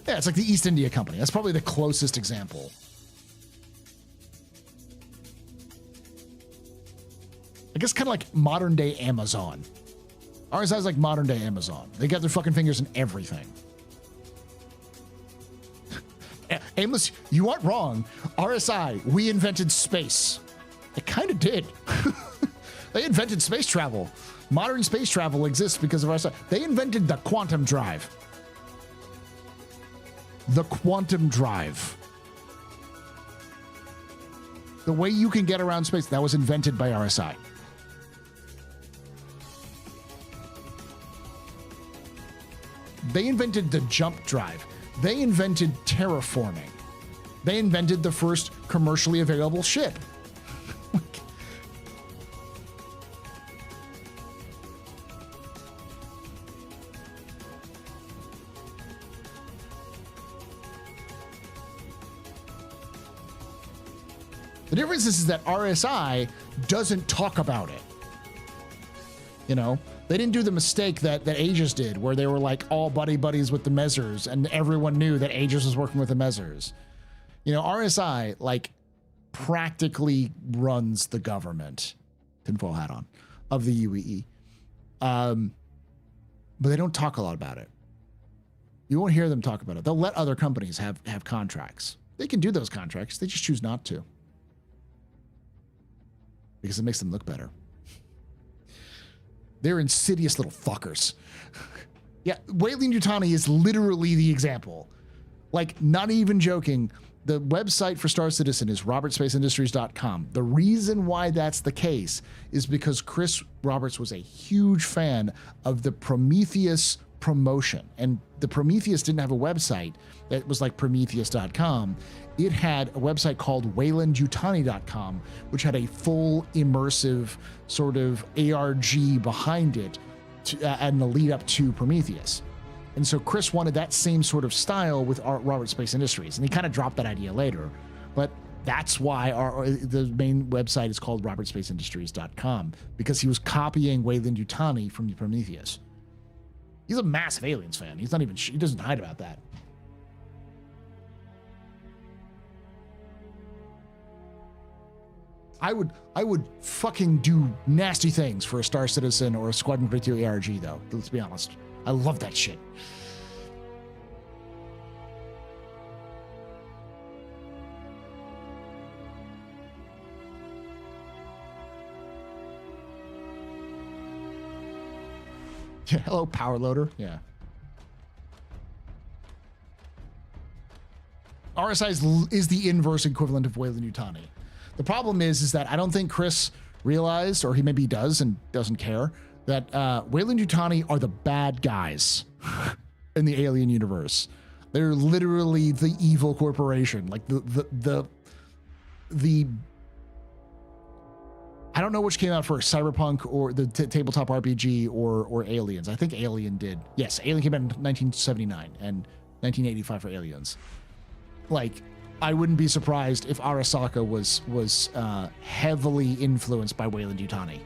Yeah, it's like the East India Company. That's probably the closest example. I guess kind of like modern day Amazon. RSI is like modern day Amazon. They got their fucking fingers in everything. Aimless, you aren't wrong. RSI, we invented space. They kind of did. They invented space travel. Modern space travel exists because of RSI. They invented the quantum drive. The quantum drive. The way you can get around space, that was invented by RSI. They invented the jump drive. They invented terraforming. They invented the first commercially available ship. The difference is that RSI doesn't talk about it. You know, they didn't do the mistake that Aegis did, where they were like all buddies with the Mezzers, and everyone knew that Aegis was working with the Mezzers. You know, RSI like practically runs the government, tinfoil hat on, of the UEE. But they don't talk a lot about it. You won't hear them talk about it. They'll let other companies have contracts. They can do those contracts. They just choose not to. Because it makes them look better. They're insidious little fuckers. Yeah, Weyland-Yutani is literally the example. Like, not even joking, the website for Star Citizen is robertspaceindustries.com. The reason why that's the case is because Chris Roberts was a huge fan of the Prometheus promotion. And the Prometheus didn't have a website that was like Prometheus.com. It had a website called weylandyutani.com, which had a full immersive sort of ARG behind it and the lead up to Prometheus. And so Chris wanted that same sort of style with Robert Space Industries. And he kind of dropped that idea later. But that's why the main website is called robertspaceindustries.com, because he was copying Weyland-Yutani from Prometheus. He's a massive Aliens fan. He's not even, he doesn't hide about that. I would fucking do nasty things for a Star Citizen or a Squadron 42 ARG though. Let's be honest. I love that shit. Yeah, hello, Power Loader. Yeah. RSI is the inverse equivalent of Weyland-Yutani. The problem is that I don't think Chris realized, or he maybe does and doesn't care, that Weyland-Yutani are the bad guys in the Alien universe. They're literally the evil corporation. Like the I don't know which came out first, Cyberpunk or the tabletop RPG or Aliens. I think Alien did. Yes, Alien came out in 1979 and 1985 for Aliens. Like, I wouldn't be surprised if Arasaka was heavily influenced by Weyland-Yutani.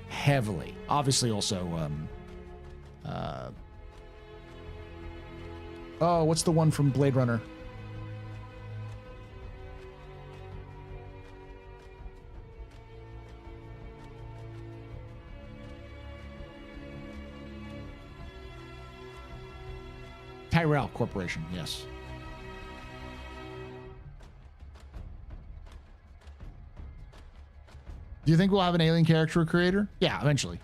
Heavily. Obviously also, oh, what's the one from Blade Runner? Tyrell Corporation, yes. Do you think we'll have an alien character creator? Yeah, eventually.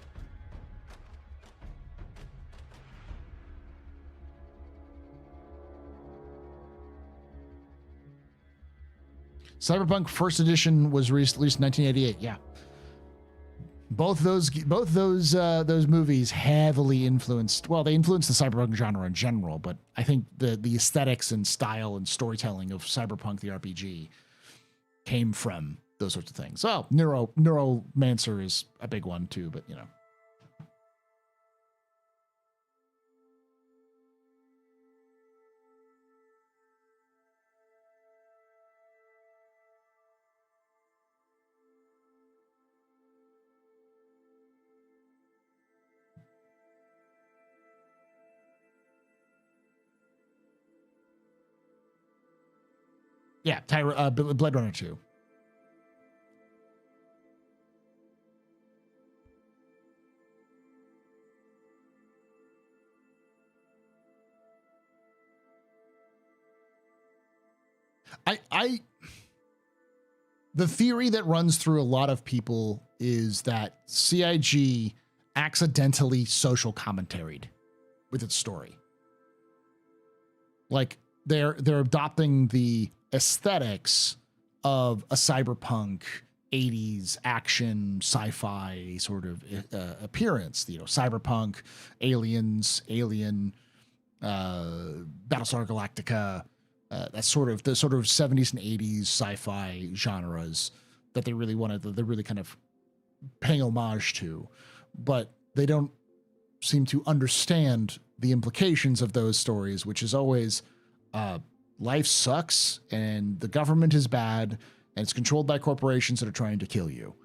Cyberpunk First Edition was released in 1988. Yeah, both those movies heavily influenced. Well, they influenced the cyberpunk genre in general, but I think the aesthetics and style and storytelling of Cyberpunk the RPG came from those sorts of things. Oh, Neuromancer is a big one too, but you know. Yeah, Blade Runner 2. The theory that runs through a lot of people is that CIG accidentally social commentaried with its story. Like they're adopting the aesthetics of a cyberpunk 80s action sci-fi sort of appearance, you know, cyberpunk, aliens, Alien, Battlestar Galactica, that's sort of the sort of 70s and 80s sci-fi genres that they really wanted, they're really kind of paying homage to, but they don't seem to understand the implications of those stories, which is always life sucks and the government is bad and it's controlled by corporations that are trying to kill you.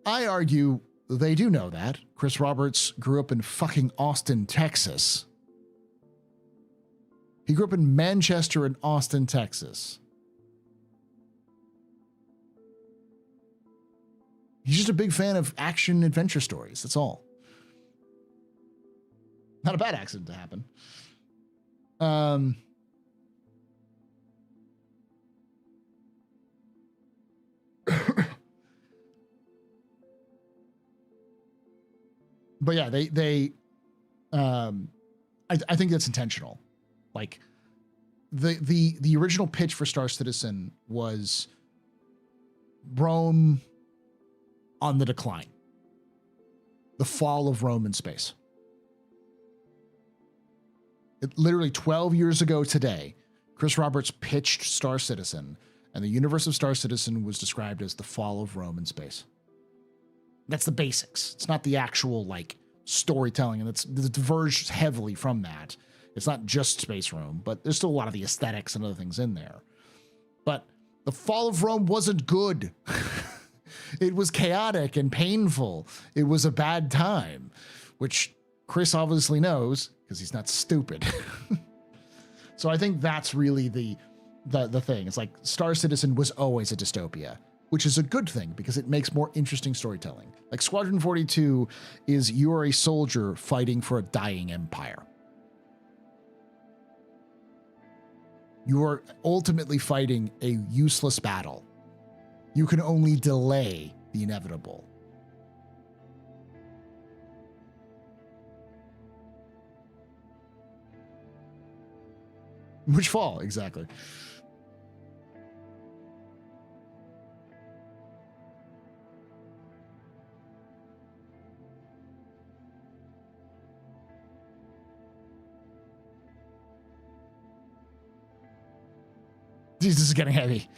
I argue they do know that. Chris Roberts grew up in fucking Austin, Texas. He grew up in Manchester and Austin, Texas. He's just a big fan of action adventure stories. That's all. Not a bad accident to happen. But yeah, I think that's intentional. Like the original pitch for Star Citizen was Rome on the decline. The fall of Rome in space. Literally 12 years ago today, Chris Roberts pitched Star Citizen, and the universe of Star Citizen was described as the fall of Rome in space. That's the basics. It's not the actual like storytelling, and it's diverged heavily from that. It's not just Space Rome, but there's still a lot of the aesthetics and other things in there. But the fall of Rome wasn't good. It was chaotic and painful. It was a bad time, which Chris obviously knows because he's not stupid. So I think that's really the thing. It's like Star Citizen was always a dystopia, which is a good thing because it makes more interesting storytelling. Like Squadron 42 is you are a soldier fighting for a dying empire. You are ultimately fighting a useless battle. You can only delay the inevitable. Which fall, exactly. This is getting heavy.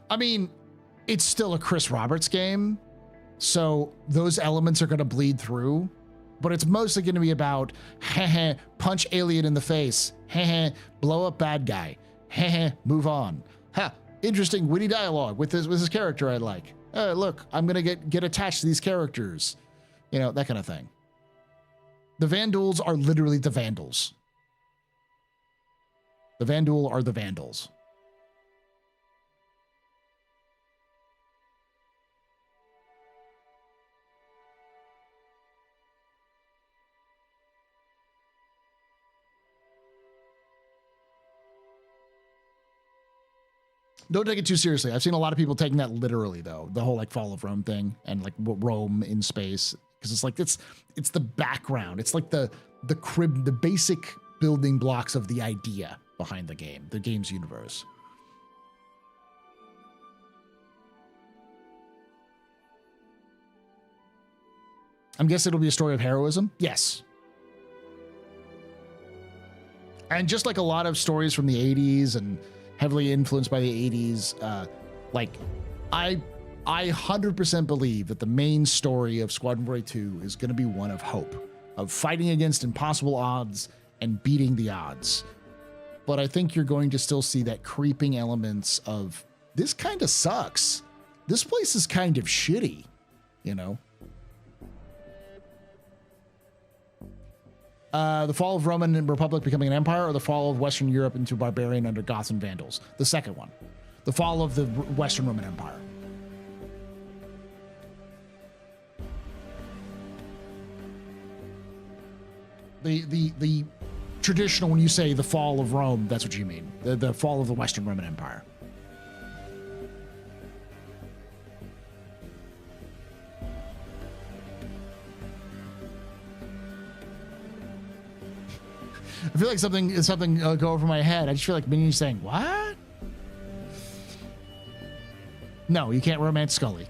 I mean, it's still a Chris Roberts game, so those elements are going to bleed through, but it's mostly going to be about punch alien in the face, blow up bad guy, move on. Interesting witty dialogue with this character I like. Look, I'm going to get attached to these characters. You know, that kind of thing. The Vandals are literally the Vandals. The Vandal are the Vandals. Don't take it too seriously. I've seen a lot of people taking that literally, though. The whole like fall of Rome thing and like Rome in space, because it's like it's the background. It's like the crib, the basic building blocks of the idea behind the game's universe. I'm guessing it'll be a story of heroism. Yes. And just like a lot of stories from the 80s and heavily influenced by the 80s, like I 100% believe that the main story of Squadron 42 is going to be one of hope, of fighting against impossible odds and beating the odds. But I think you're going to still see that creeping elements of this kind of sucks. This place is kind of shitty, you know? The fall of Roman Republic becoming an empire, or the fall of Western Europe into barbarian under Goths and Vandals? The second one. The fall of the Western Roman Empire. The traditional, when you say the fall of Rome, that's what you mean. The fall of the Western Roman Empire. I feel like something go over my head. I just feel like Minnie's saying, what? No, you can't romance Scully.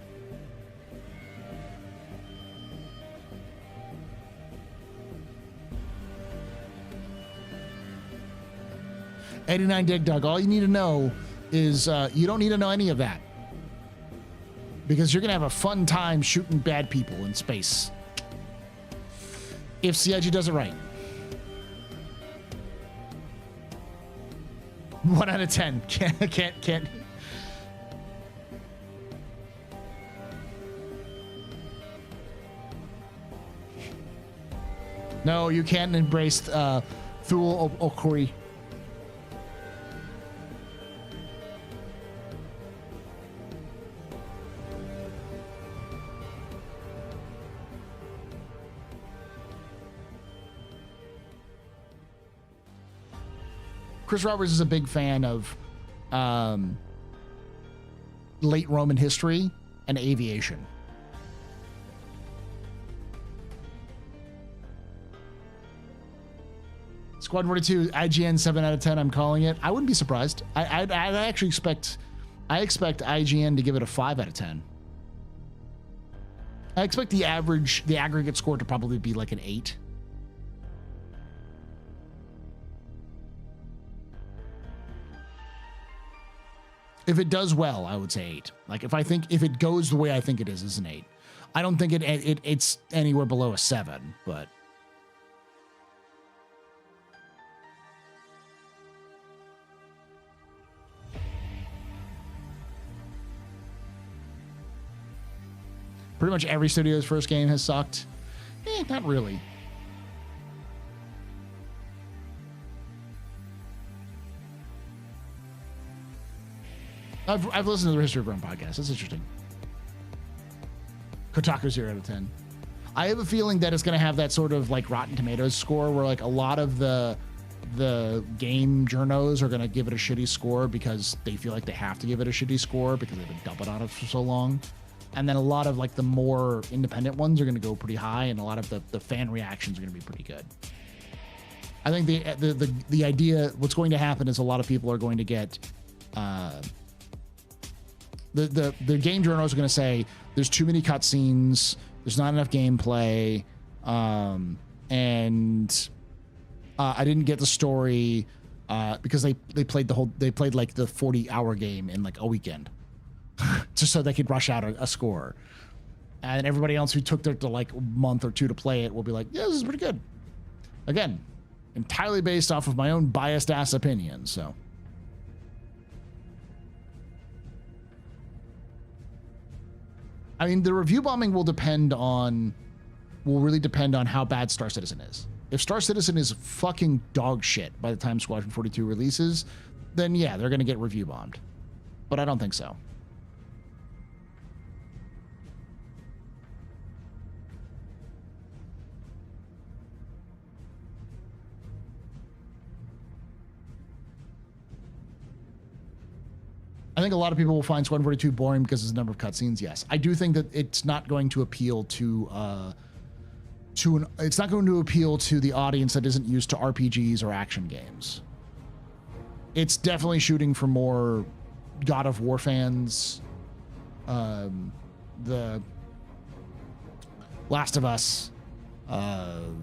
$89 Dig Dug. All you need to know is you don't need to know any of that, because you're gonna have a fun time shooting bad people in space if CIG does it right. 1 out of 10. Can't. No, you can't embrace Thule Okori. Chris Roberts is a big fan of late Roman history and aviation. Squad 42, IGN 7 out of 10. I'm calling it. I wouldn't be surprised. I actually expect IGN to give it a 5 out of 10. I expect the aggregate score to probably be like an 8. If it does well, I would say 8. Like if it goes the way I think it is an 8. I don't think it's anywhere below a 7, but pretty much every studio's first game has sucked. Not really. I've listened to the History of Rome podcast. That's interesting. Kotaku 0 out of 10. I have a feeling that it's going to have that sort of like Rotten Tomatoes score where like a lot of the game journos are going to give it a shitty score because they feel like they have to give it a shitty score because they've been dumping on it for so long. And then a lot of like the more independent ones are going to go pretty high, and a lot of the fan reactions are going to be pretty good. I think the idea, what's going to happen is a lot of people are going to get the game journals are going to say there's too many cutscenes, there's not enough gameplay, and I didn't get the story because they played like the 40-hour game in like a weekend. Just so they could rush out a score. And everybody else who took their like a month or two to play it will be like, yeah, this is pretty good. Again, entirely based off of my own biased ass opinion. So I mean, the review bombing will really depend on how bad Star Citizen is. If Star Citizen is fucking dog shit by the time Squadron 42 releases, then yeah, they're going to get review bombed. But I don't think so. I think a lot of people will find Squadron 42 boring because of the number of cutscenes. Yes, I do think that it's not going to appeal to it's not going to appeal to the audience that isn't used to RPGs or action games. It's definitely shooting for more God of War fans. The Last of Us. Trying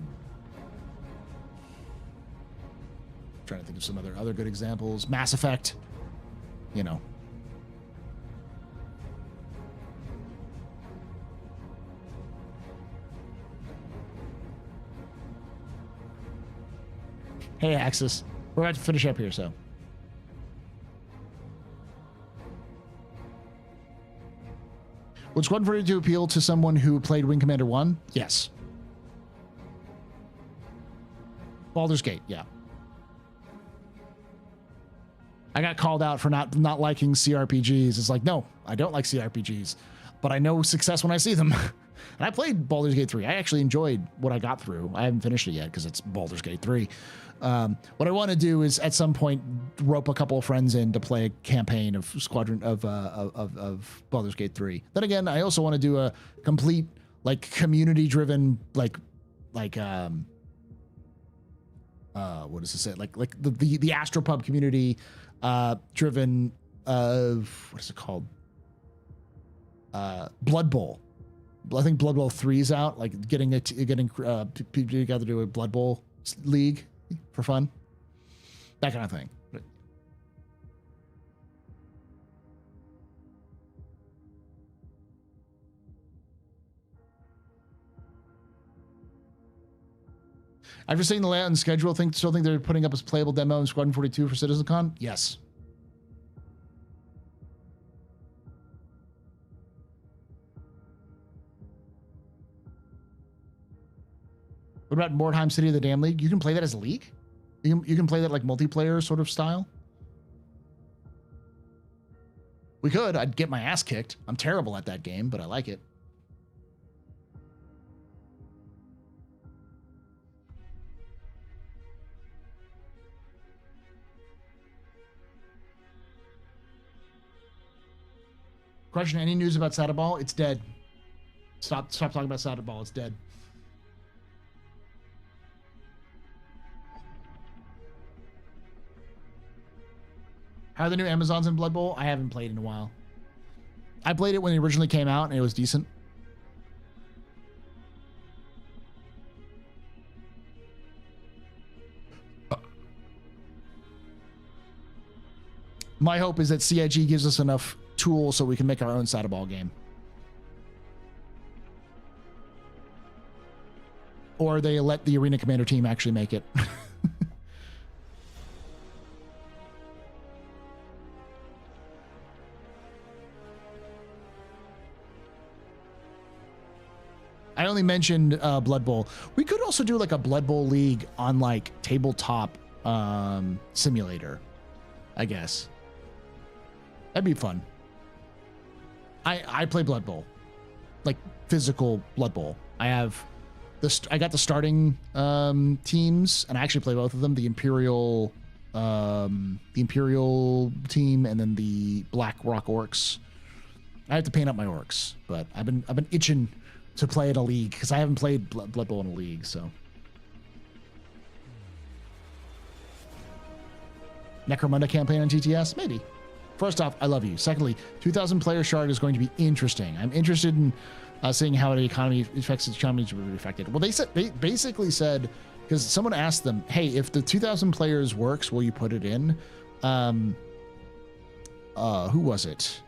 to think of some other good examples. Mass Effect. You know. Hey, Axis. We're about to finish up here, so. Would Squadron 42 appeal to someone who played Wing Commander 1? Yes. Baldur's Gate, yeah. I got called out for not liking CRPGs. It's like, no, I don't like CRPGs, but I know success when I see them. And I played Baldur's Gate 3. I actually enjoyed what I got through. I haven't finished it yet because it's Baldur's Gate 3. What I want to do is at some point rope a couple of friends in to play a campaign of of Baldur's Gate 3. Then again, I also want to do a complete like community driven like what does it say? Like the AstroPub community driven what is it called? Blood Bowl. I think Blood Bowl 3 is out. Like getting people together to do a Blood Bowl league for fun, that kind of thing. After seeing the layout and schedule, still think they're putting up a playable demo in Squadron 42 for CitizenCon? Yes. What about Mordheim City of the Damn League? You can play that as a league? You can play that like multiplayer sort of style? We could. I'd get my ass kicked. I'm terrible at that game, but I like it. Question, any news about Sada Ball? It's dead. Stop talking about Sada Ball. It's dead. How are the new Amazons in Blood Bowl? I haven't played in a while. I played it when it originally came out and it was decent. My hope is that CIG gives us enough tools so we can make our own Sada Ball game. Or they let the Arena Commander team actually make it. I only mentioned Blood Bowl. We could also do like a Blood Bowl league on like tabletop simulator, I guess. That'd be fun. I play Blood Bowl, like physical Blood Bowl. I got the starting teams, and I actually play both of them. The Imperial team, and then the Black Rock Orcs. I have to paint up my orcs, but I've been itching to play in a league because I haven't played Blood Bowl in a league. So Necromunda campaign on TTS, maybe. First off, I love you. Secondly, 2,000 player shard is going to be interesting. I'm interested in seeing how the economy affects the economy to be affected. Well, they basically said, because someone asked them, hey, if the 2,000 players works, will you put it in? Who was it?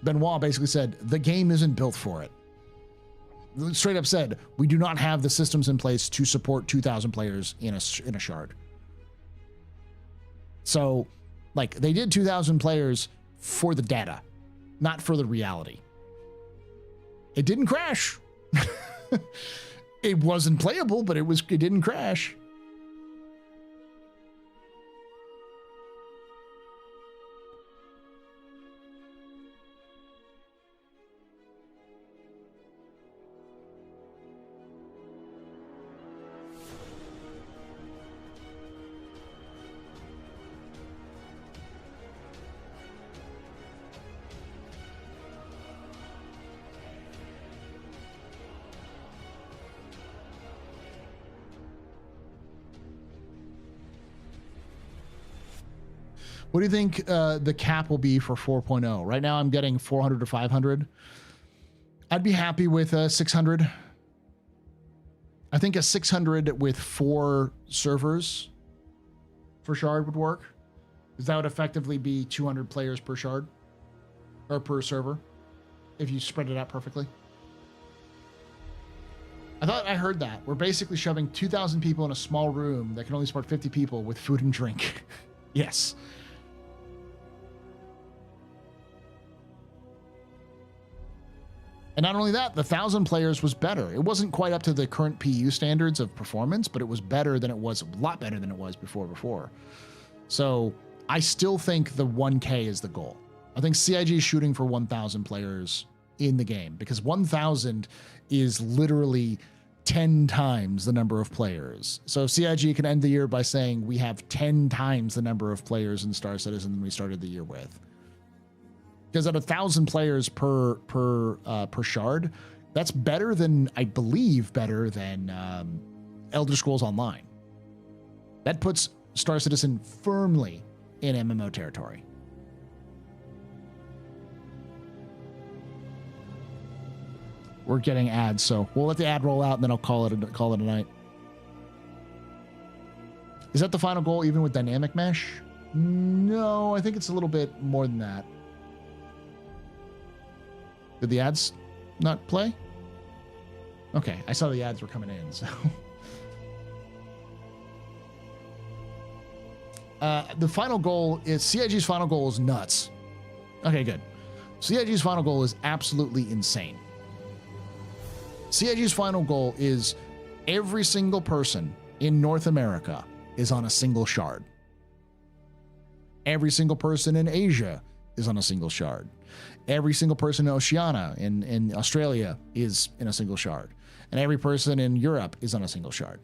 Benoit basically said, the game isn't built for it. Straight up said, we do not have the systems in place to support 2,000 players in a shard. So, like, they did 2,000 players for the data, not for the reality. It didn't crash. It wasn't playable, but it didn't crash. What do you think the cap will be for 4.0? Right now I'm getting 400 to 500. I'd be happy with 600. I think a 600 with 4 servers for shard would work, because that would effectively be 200 players per shard or per server if you spread it out perfectly. I thought I heard that. We're basically shoving 2,000 people in a small room that can only support 50 people with food and drink. Yes. And not only that, the 1,000 players was better. It wasn't quite up to the current PU standards of performance, but it was better than it was, a lot better than it was before. So I still think the 1K is the goal. I think CIG is shooting for 1,000 players in the game, because 1,000 is literally 10 times the number of players. So if CIG can end the year by saying we have 10 times the number of players in Star Citizen than we started the year with. Because at 1,000 players per shard, that's better than, I believe, better than Elder Scrolls Online. That puts Star Citizen firmly in MMO territory. we're getting ads, so we'll let the ad roll out and then I'll call it a night. Is that the final goal even with dynamic mesh? No, I think it's a little bit more than that. Did the ads not play? Okay, I saw the ads were coming in, so. The final goal is, CIG's final goal is nuts. Okay, good. CIG's final goal is absolutely insane. CIG's final goal is every single person in North America is on a single shard. Every single person in Asia is on a single shard. Every single person in Oceania, in Australia, is in a single shard. And every person in Europe is on a single shard.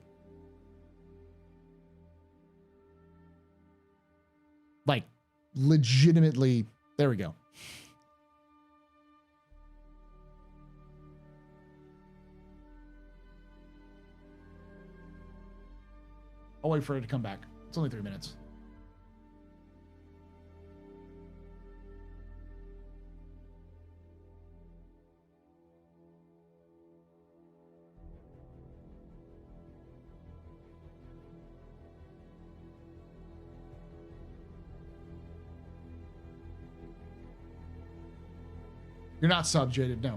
Like, legitimately, there we go. I'll wait for it to come back. It's only 3 minutes. You're not subjected, no.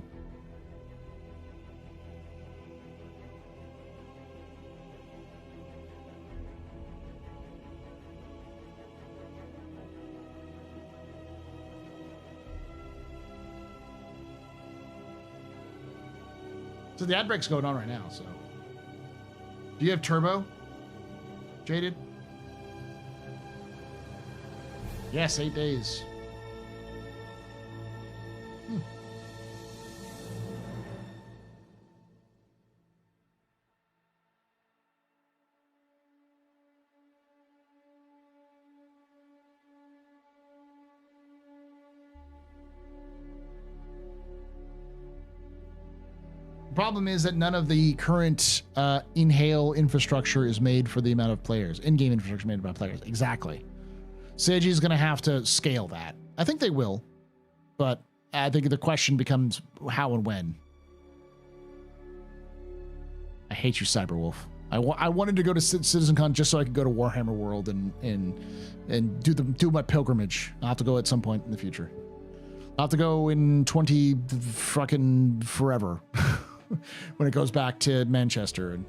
So the ad break's going on right now, so. Do you have turbo? Jaded? Yes, 8 days. The problem is that none of the current in-hail infrastructure is made for the amount of players. In-game infrastructure made by players. Exactly. Seiji is going to have to scale that. I think they will, but I think the question becomes how and when. I hate you, Cyberwolf. I wanted to go to CitizenCon just so I could go to Warhammer World and do my pilgrimage. I'll have to go at some point in the future. I'll have to go in 20 fucking forever. When it goes back to Manchester and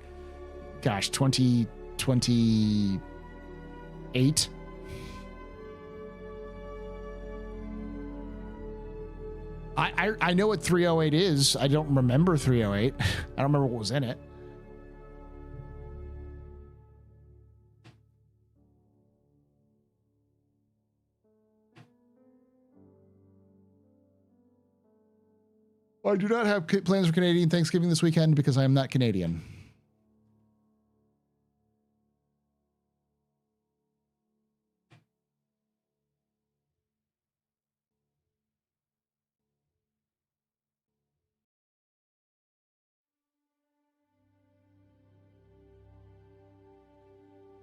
gosh, 2028. I know what 308 is. I don't remember 308. I don't remember what was in it. I do not have plans for Canadian Thanksgiving this weekend because I am not Canadian.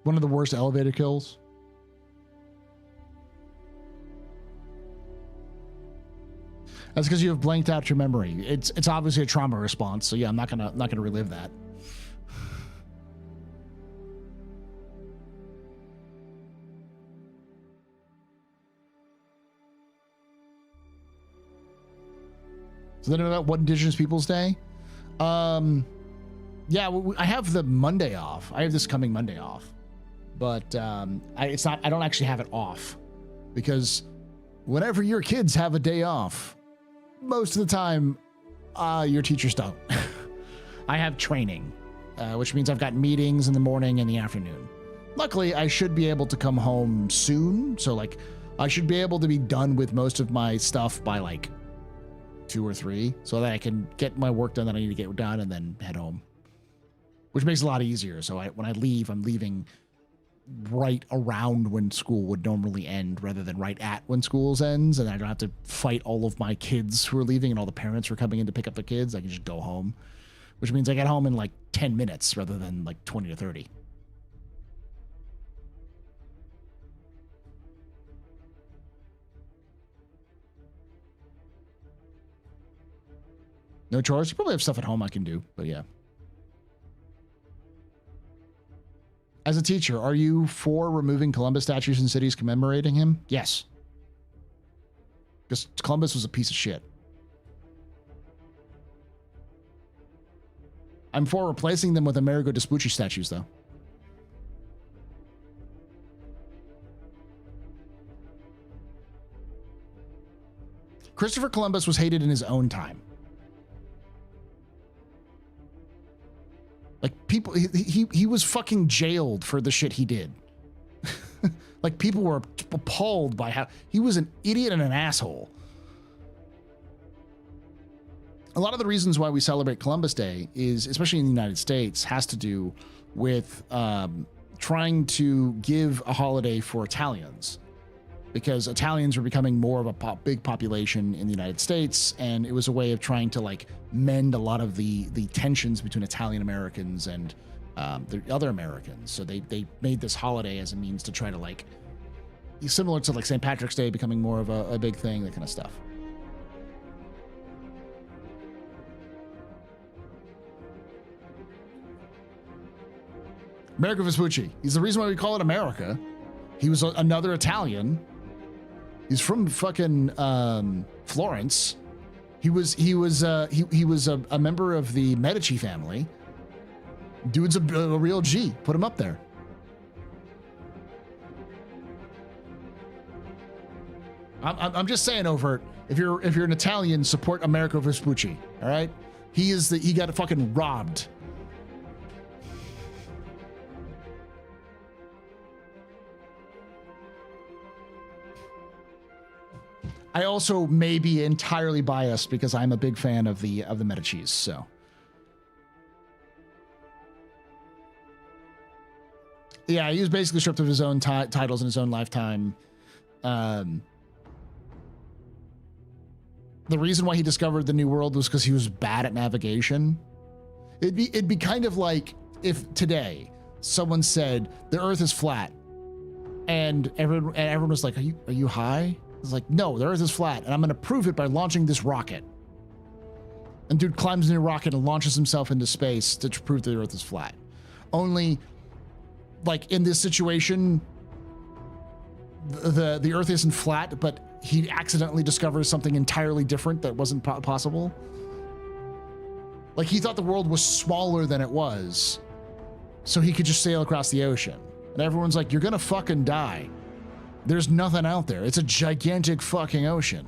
One of the worst elevator kills. That's because you have blanked out your memory. It's obviously a trauma response, so yeah, I'm not gonna relive that. So then about what Indigenous Peoples Day? Yeah, I have the Monday off. I have this coming Monday off, but I don't actually have it off because whenever your kids have a day off, most of the time, your teachers don't. I have training, which means I've got meetings in the morning and the afternoon. Luckily, I should be able to come home soon. So like, I should be able to be done with most of my stuff by like 2 or 3 so that I can get my work done that I need to get done and then head home, which makes it a lot easier. So when I leave, I'm leaving right around when school would normally end rather than right at when school's ends, and I don't have to fight all of my kids who are leaving and all the parents who are coming in to pick up the kids. I can just go home, which means I get home in like 10 minutes rather than like 20 to 30. No chores? You probably have stuff at home I can do, but yeah. As a teacher, are you for removing Columbus statues in cities commemorating him? Yes. Because Columbus was a piece of shit. I'm for replacing them with Amerigo Vespucci statues, though. Christopher Columbus was hated in his own time. Like, people, he was fucking jailed for the shit he did. Like, people were appalled by how he was an idiot and an asshole. A lot of the reasons why we celebrate Columbus Day is, especially in the United States, has to do with trying to give a holiday for Italians, because Italians were becoming more of a big population in the United States, and it was a way of trying to like mend a lot of the tensions between Italian Americans and the other Americans. So they made this holiday as a means to try to like, similar to like St. Patrick's Day becoming more of a big thing, that kind of stuff. Amerigo Vespucci. He's the reason why we call it America. He was another Italian. He's from fucking Florence. He was a member of the Medici family. Dude's a real G. Put him up there. I'm just saying, Overt. If you're an Italian, support Amerigo Vespucci. All right. He got fucking robbed. I also may be entirely biased because I'm a big fan of the Medicis. So, yeah, he was basically stripped of his own titles in his own lifetime. The reason why he discovered the New World was because he was bad at navigation. It'd be kind of like if today someone said the Earth is flat, and everyone was like, "Are you high?" It's like, no, the Earth is flat, and I'm going to prove it by launching this rocket. And dude climbs in a rocket and launches himself into space to prove the Earth is flat. Only, like, in this situation, the Earth isn't flat, but he accidentally discovers something entirely different that wasn't possible. Like, he thought the world was smaller than it was, so he could just sail across the ocean. And everyone's like, you're going to fucking die. There's nothing out there. It's a gigantic fucking ocean.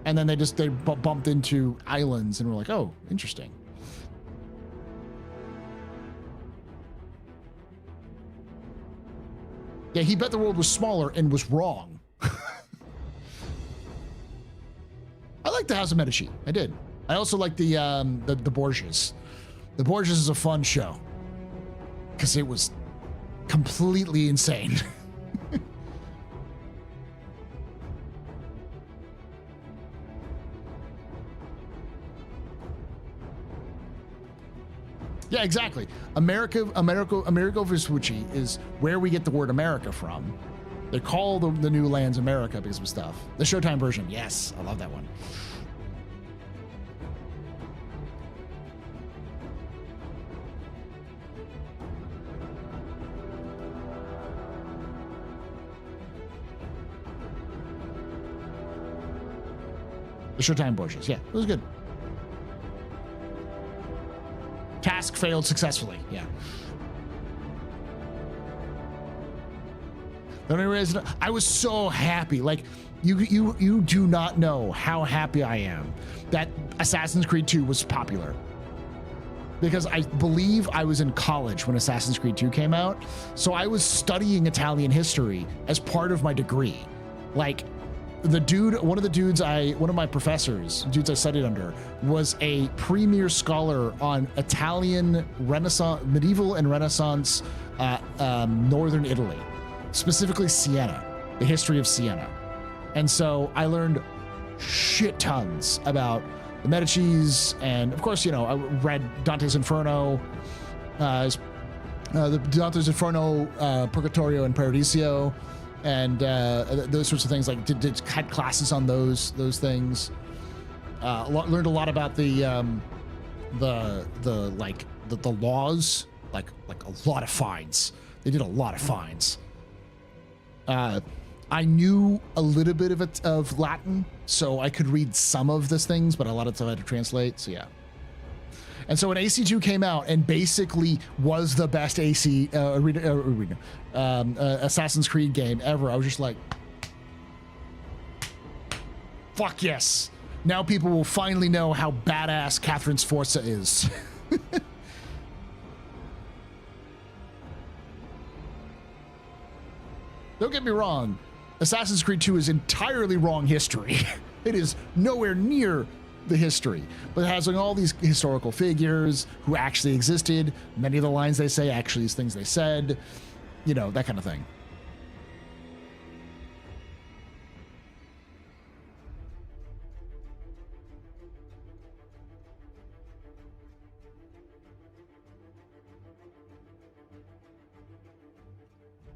And then they bumped into islands and were like, oh, interesting. Yeah, he bet the world was smaller and was wrong. I like the House of Medici. I did. I also like the Borgias. The Borgias is a fun show because it was completely insane. Yeah, exactly. Amerigo Vespucci is where we get the word America from. They call the new lands America because of stuff. The Showtime version, yes, I love that one. The Showtime Borgias, yeah, it was good. Task failed successfully. Yeah. The only reason I was so happy, like you do not know how happy I am that Assassin's Creed 2 was popular. Because I believe I was in college when Assassin's Creed 2 came out, so I was studying Italian history as part of my degree. Like, one of my professors, dudes I studied under, was a premier scholar on Italian Renaissance, medieval and Renaissance, northern Italy, specifically Siena, the history of Siena. And so I learned shit tons about the Medicis, and of course, I read Dante's Inferno, the Dante's Inferno, Purgatorio and Paradiso, and those sorts of things. Like had classes on those things. Learned a lot about the the laws, like a lot of fines. They did a lot of fines. I knew a little bit of Latin, so I could read some of these things, but a lot of stuff I had to translate. So yeah. And so when AC2 came out and basically was the best Assassin's Creed game ever, I was just like, fuck yes. Now people will finally know how badass Catherine Sforza is. Don't get me wrong. Assassin's Creed 2 is entirely wrong history. It is nowhere near the history, but it has like all these historical figures who actually existed. Many of the lines they say actually is things they said, you know, that kind of thing.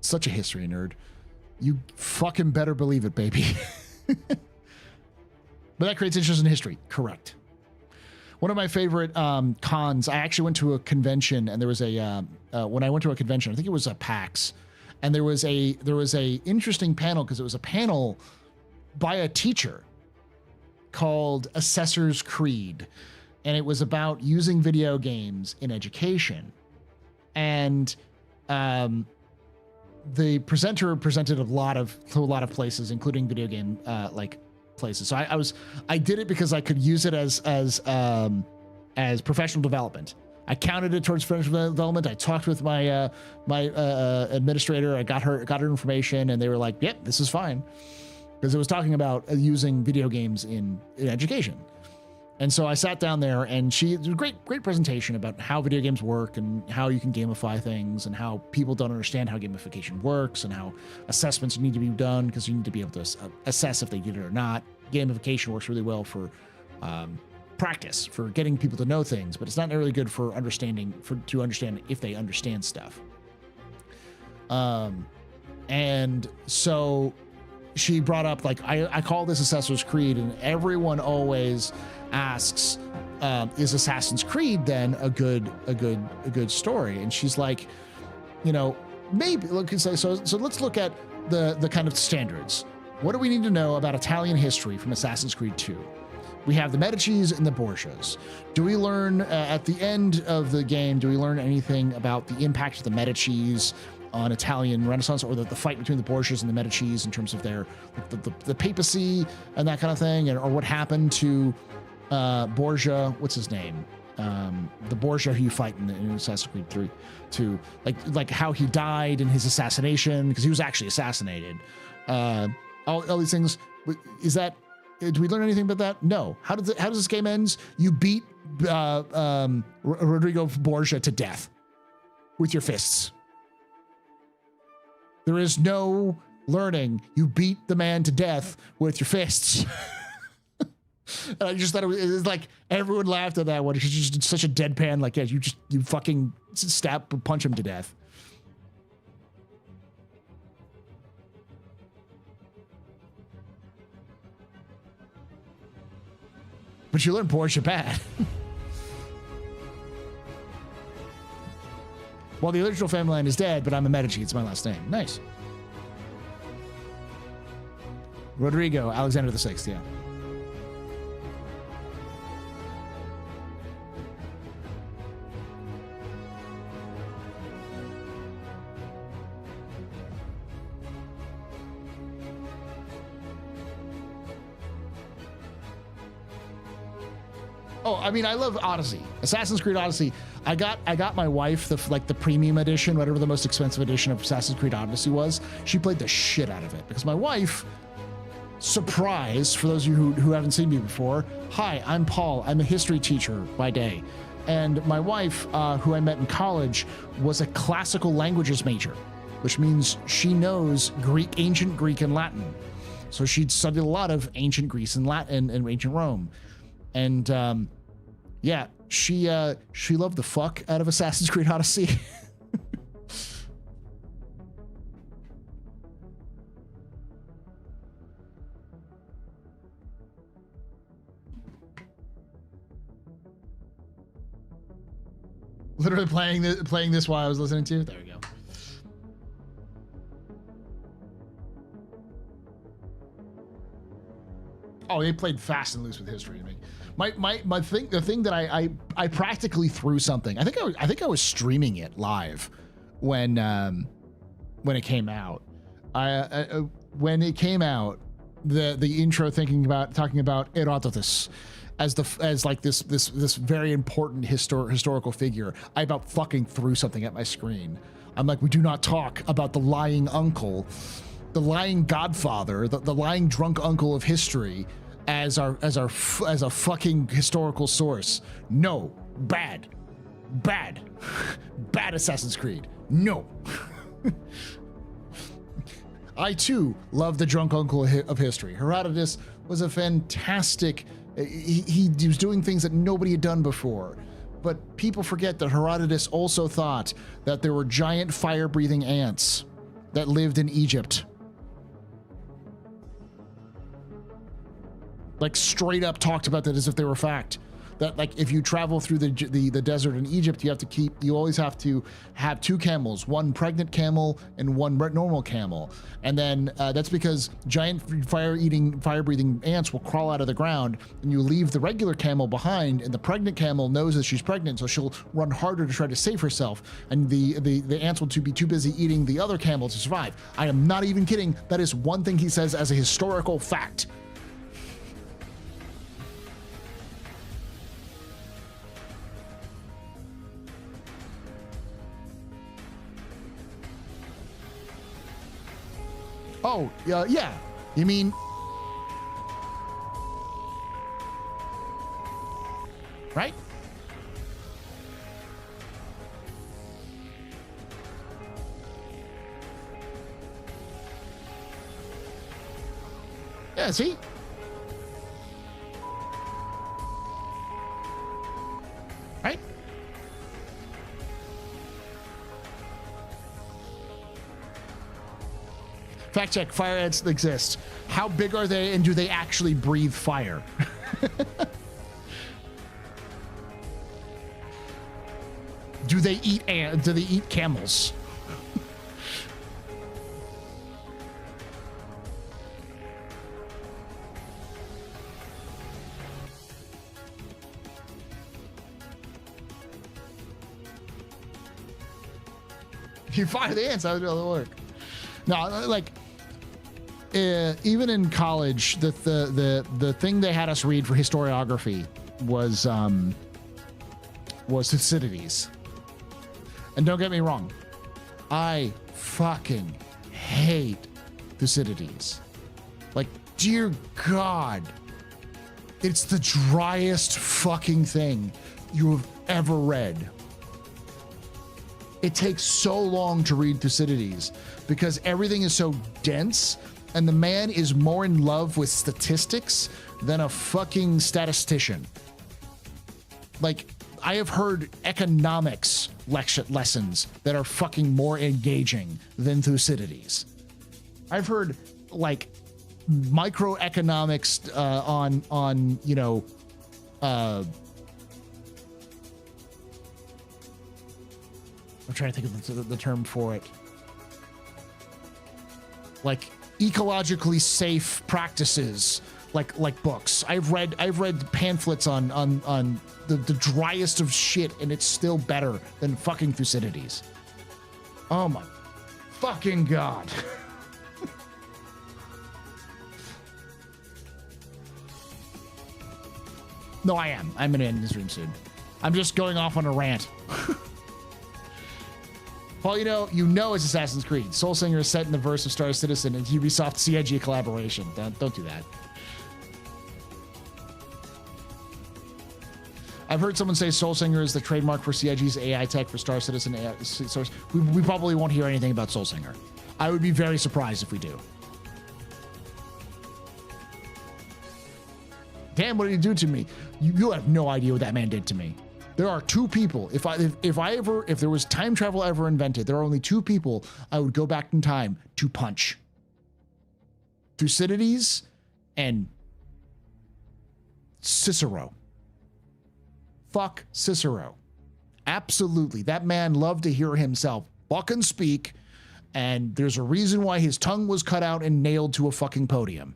Such a history nerd. You fucking better believe it, baby. But that creates interest in history. Correct. One of my favorite cons, I actually went to a convention, and there was when I went to a convention, I think it was a PAX, and there was a interesting panel, because it was a panel by a teacher called Assessor's Creed, and it was about using video games in education. And the presenter presented to a lot of places, including video game places. So I did it because I could use it as professional development. I counted it towards professional development. I talked with my administrator. I got her information, and they were like, "Yep, this is fine," because it was talking about using video games in education. And so I sat down there, and she did a great presentation about how video games work and how you can gamify things, and how people don't understand how gamification works, and how assessments need to be done because you need to be able to assess if they did it or not. Gamification works really well for practice, for getting people to know things, but it's not really good for to understand if they understand stuff. And so she brought up, like, I call this Assassin's Creed, and everyone always asks, is Assassin's Creed then a good story? And she's like, you know, maybe. Look, so let's look at the kind of standards. What do we need to know about Italian history from Assassin's Creed 2? We have the Medicis and the Borgias. Do we learn at the end of the game? Do we learn anything about the impact of the Medicis on Italian Renaissance, or the fight between the Borgias and the Medicis in terms of their the papacy and that kind of thing, or what happened to Borgia? What's his name? The Borgia who you fight in Assassin's Creed 2, like how he died in his assassination, because he was actually assassinated. All these things. Do we learn anything about that? No. How does this game end? You beat Rodrigo Borgia to death with your fists. There is no learning. You beat the man to death with your fists. And I just thought it was like, everyone laughed at that one. It's just such a deadpan, like, yeah, you fucking punch him to death. But you learn Borgia bad. Well, the original family line is dead, but I'm a Medici. It's my last name. Nice. Rodrigo, Alexander VI, yeah. Oh, I mean, I love Odyssey. Assassin's Creed Odyssey. I got my wife the premium edition, whatever the most expensive edition of Assassin's Creed Odyssey was. She played the shit out of it, because my wife, surprise, for those of you who haven't seen me before, hi, I'm Paul. I'm a history teacher by day. And my wife, who I met in college, was a classical languages major, which means she knows ancient Greek and Latin. So she'd studied a lot of ancient Greece and Latin and ancient Rome. And yeah, she loved the fuck out of Assassin's Creed Odyssey. Literally playing this while I was listening to. There we go. Oh, they played fast and loose with history to me. The thing that I practically threw something. I think I was streaming it live when it came out. When it came out, the intro talking about Herodotus as like this very important historical figure. I about fucking threw something at my screen. I'm like, we do not talk about the lying uncle, the lying godfather, the lying drunk uncle of history as a fucking historical source. No, bad Assassin's Creed. No. I too love the drunk uncle of history. Herodotus was a fantastic. He was doing things that nobody had done before. But people forget that Herodotus also thought that there were giant fire-breathing ants that lived in Egypt. Like straight up talked about that as if they were fact. That like if you travel through the desert in Egypt, you always have to have two camels, one pregnant camel and one normal camel. And then that's because giant fire-breathing ants will crawl out of the ground, and you leave the regular camel behind, and the pregnant camel knows that she's pregnant, so she'll run harder to try to save herself, and the ants will be too busy eating the other camel to survive. I am not even kidding. That is one thing he says as a historical fact. Oh, yeah. You mean... Right? Yeah, see? Right? Fact check, fire ants exist. How big are they, and do they actually breathe fire? Do they eat camels? You fire the ants, how would it work? No, like even in college, the thing they had us read for historiography was Thucydides. And don't get me wrong, I fucking hate Thucydides. Like, dear God, it's the driest fucking thing you have ever read. It takes so long to read Thucydides because everything is so dense, and the man is more in love with statistics than a fucking statistician. Like, I have heard economics lessons that are fucking more engaging than Thucydides. I've heard like microeconomics on you know I'm trying to think of the term for it. Like ecologically safe practices, like books. I've read pamphlets on the driest of shit, and it's still better than fucking Thucydides. Oh my fucking God. No, I am. I'm gonna end this stream soon. I'm just going off on a rant. Well, you know it's Assassin's Creed. Soul Singer is set in the verse of Star Citizen and Ubisoft CIG collaboration. Don't do that. I've heard someone say Soul Singer is the trademark for CIG's AI tech for Star Citizen AI source. We probably won't hear anything about Soul Singer. I would be very surprised if we do. Damn, what did he do to me? You have no idea what that man did to me. There are two people. If there was time travel ever invented, there are only two people I would go back in time to punch. Thucydides and Cicero. Fuck Cicero. Absolutely. That man loved to hear himself fucking speak, and there's a reason why his tongue was cut out and nailed to a fucking podium.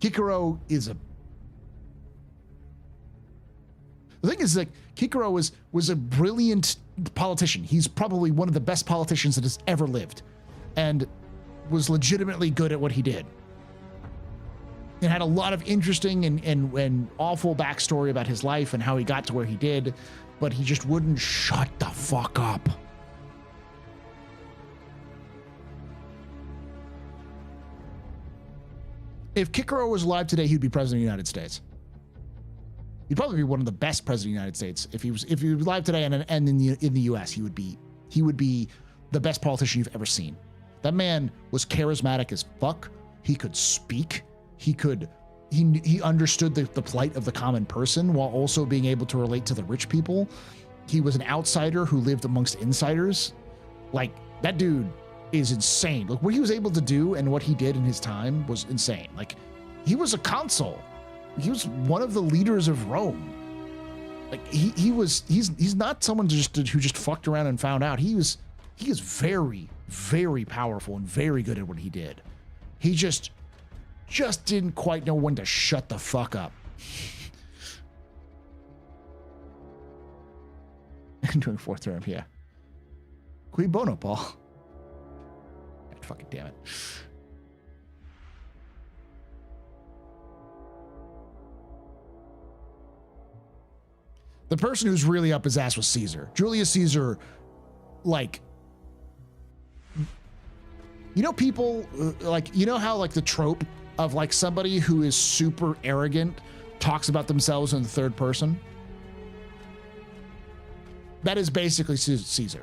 Kikoro is a... The thing is, like, Kikoro was a brilliant politician. He's probably one of the best politicians that has ever lived, and was legitimately good at what he did. And had a lot of interesting and awful backstory about his life and how he got to where he did, but he just wouldn't shut the fuck up. If Kikoro was alive today, he'd be president of the United States. He'd probably be one of the best presidents of the United States. If he was alive today and in the US, he would be the best politician you've ever seen. That man was charismatic as fuck. He could speak. He understood the plight of the common person while also being able to relate to the rich people. He was an outsider who lived amongst insiders. Like, that dude is insane. Look, what he was able to do and what he did in his time was insane. Like, he was a consul. He was one of the leaders of Rome. Like, he's not someone who just fucked around and found out. He is very, very powerful and very good at what he did. He just didn't quite know when to shut the fuck up. Doing fourth term, yeah. Qui bono, Paul. God, fucking damn it. The person who's really up his ass was Caesar. Julius Caesar, like, you know, people, like, you know how, like, the trope of, like, somebody who is super arrogant talks about themselves in the third person? That is basically Caesar.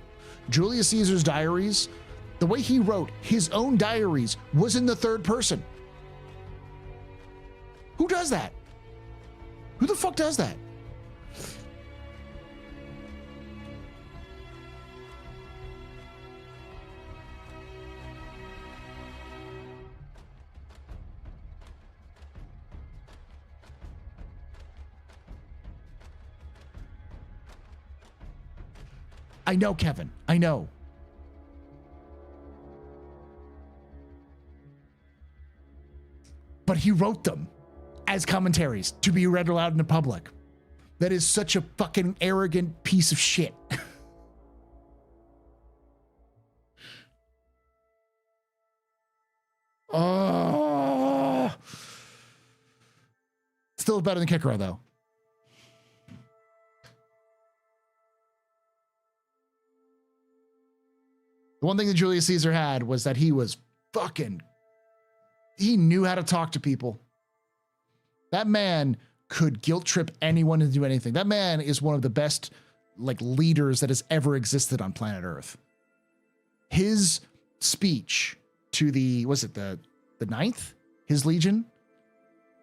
Julius Caesar's diaries, the way he wrote his own diaries was in the third person. Who does that? Who the fuck does that? I know, Kevin. I know. But he wrote them as commentaries to be read aloud in the public. That is such a fucking arrogant piece of shit. Oh. Still better than Kikoro, though. The one thing that Julius Caesar had was that he knew how to talk to people. That man could guilt trip anyone to do anything. That man is one of the best, like, leaders that has ever existed on planet Earth. His speech to the ninth, his legion,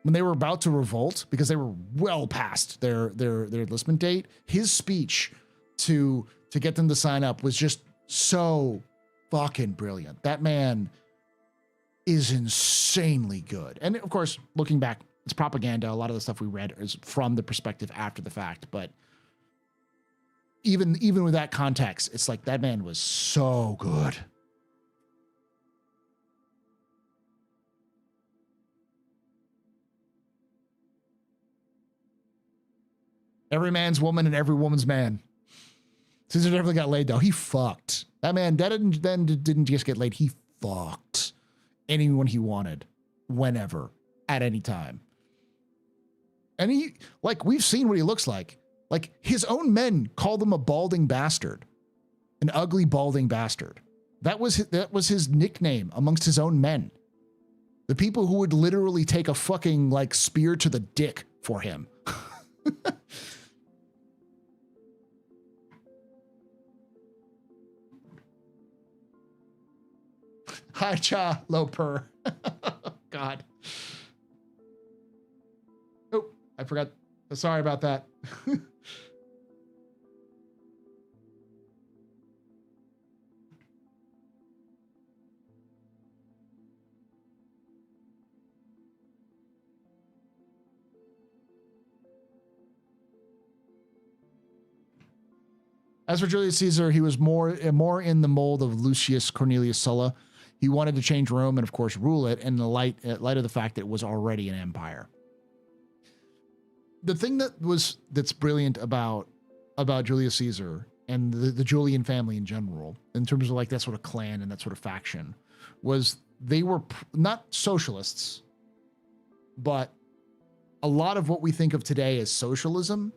when they were about to revolt because they were well past their enlistment date, his speech to get them to sign up was just so fucking brilliant. That man is insanely good. And of course, looking back, it's propaganda. A lot of the stuff we read is from the perspective after the fact. But even with that context, it's like that man was so good. Every man's woman and every woman's man. Caesar definitely got laid, though. He fucked. That man didn't just get laid. He fucked anyone he wanted, whenever, at any time. And he, like, we've seen what he looks like. Like, his own men called him a balding bastard, an ugly balding bastard. That was his nickname amongst his own men. The people who would literally take a fucking, like, spear to the dick for him. Hi, cha, low purr. God. Oh, I forgot. Sorry about that. I As for Julius Caesar, he was more in the mold of Lucius Cornelius Sulla. He wanted to change Rome and, of course, rule it in the light of the fact that it was already an empire. The thing that's brilliant about Julius Caesar and the Julian family in general, in terms of like that sort of clan and that sort of faction, was they were not socialists, but a lot of what we think of today as socialism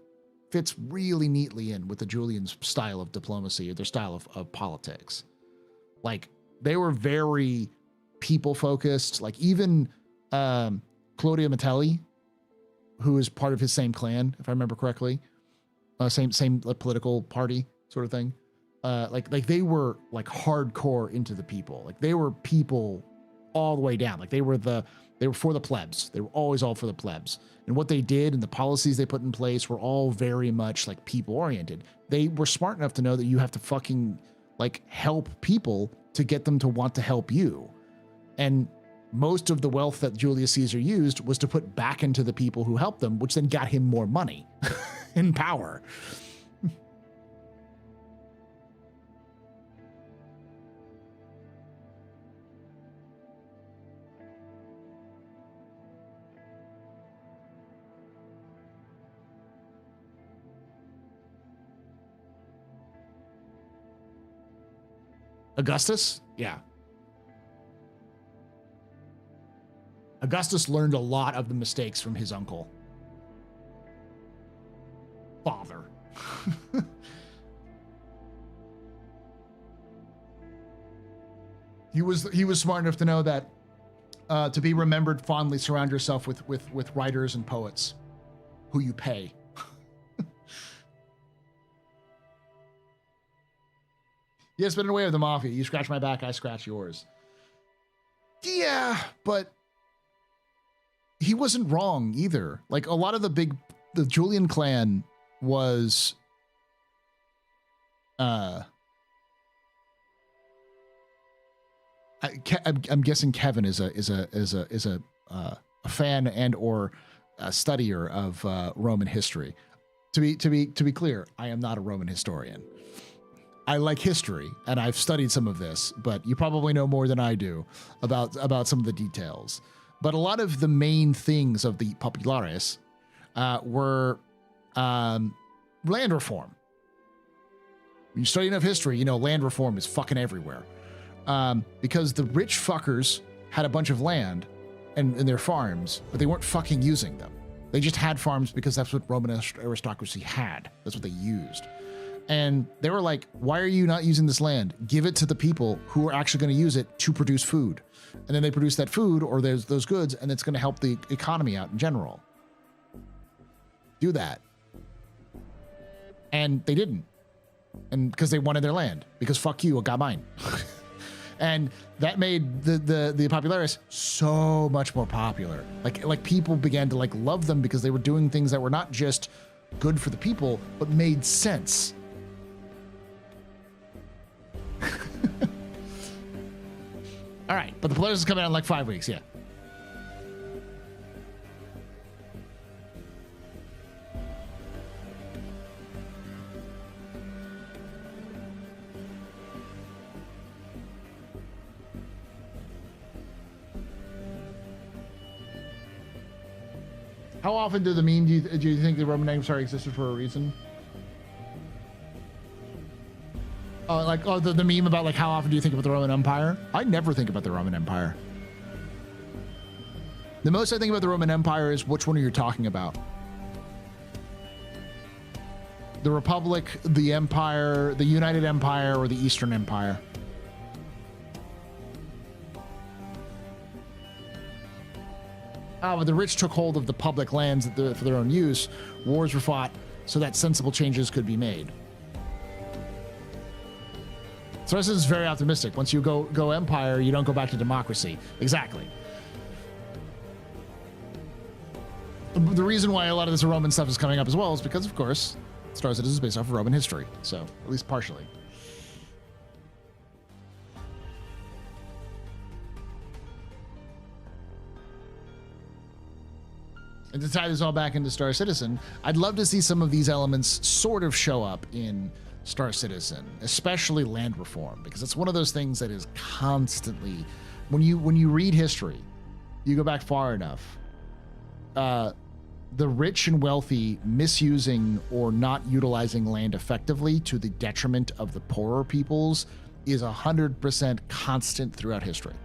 fits really neatly in with the Julians' style of diplomacy or their style of politics. Like, they were very people focused. Like, even Claudio Metelli, who is part of his same clan, if I remember correctly, same political party sort of thing. Like they were like hardcore into the people. Like, they were people all the way down. Like, they were for the plebs. They were always all for the plebs. And what they did and the policies they put in place were all very much like people oriented. They were smart enough to know that you have to fucking like help people to get them to want to help you. And most of the wealth that Julius Caesar used was to put back into the people who helped them, which then got him more money and power. Augustus? Yeah. Augustus learned a lot of the mistakes from his uncle. Father. He was smart enough to know that to be remembered fondly, surround yourself with writers and poets who you pay. Yes, but in a way of the mafia, you scratch my back, I scratch yours. Yeah, but he wasn't wrong either. Like, a lot of the Julian clan was, I'm guessing Kevin is a fan and or a studier of Roman history. To be clear, I am not a Roman historian. I like history, and I've studied some of this, but you probably know more than I do about some of the details. But a lot of the main things of the populares were land reform. When you study enough history, you know land reform is fucking everywhere. Because the rich fuckers had a bunch of land and their farms, but they weren't fucking using them. They just had farms because that's what Roman aristocracy had. That's what they used. And they were like, why are you not using this land? Give it to the people who are actually going to use it to produce food. And then they produce that food or those goods, and it's going to help the economy out in general. Do that. And they didn't. And because they wanted their land. Because fuck you, I got mine. And that made the populares so much more popular. Like people began to like love them because they were doing things that were not just good for the people, but made sense. All right, but the players is coming out in like 5 weeks, yeah. How often do the meme do you think the Roman Empire existed for a reason? The meme about like how often do you think about the Roman Empire? I never think about the Roman Empire. The most I think about the Roman Empire is which one are you talking about? The Republic, the Empire, the United Empire, or the Eastern Empire? But the rich took hold of the public lands for their own use. Wars were fought so that sensible changes could be made. So this is very optimistic. Once you go empire, you don't go back to democracy. Exactly. The reason why a lot of this Roman stuff is coming up as well is because, of course, Star Citizen is based off of Roman history. So, at least partially. And to tie this all back into Star Citizen, I'd love to see some of these elements sort of show up in Star Citizen, especially land reform, because it's one of those things that is constantly, when you read history, you go back far enough, the rich and wealthy misusing or not utilizing land effectively to the detriment of the poorer peoples is 100% constant throughout history.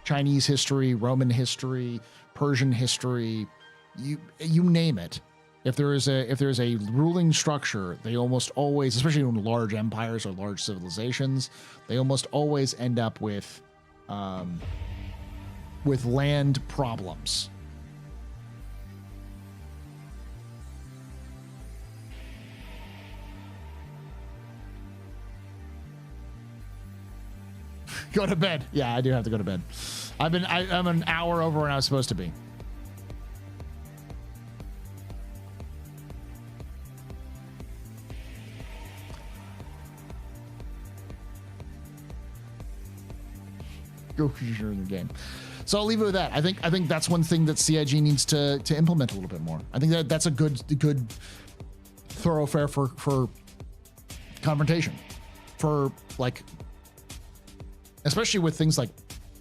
Chinese history, Roman history, Persian history, you name it. If there is a ruling structure, they almost always, especially in large empires or large civilizations, they almost always end up with land problems. Go to bed. Yeah, I do have to go to bed. I'm an hour over when I was supposed to be. Go in the game. So I'll leave it with that. I think that's one thing that CIG needs to implement a little bit more. I think that's a good thoroughfare for confrontation, for like, especially with things like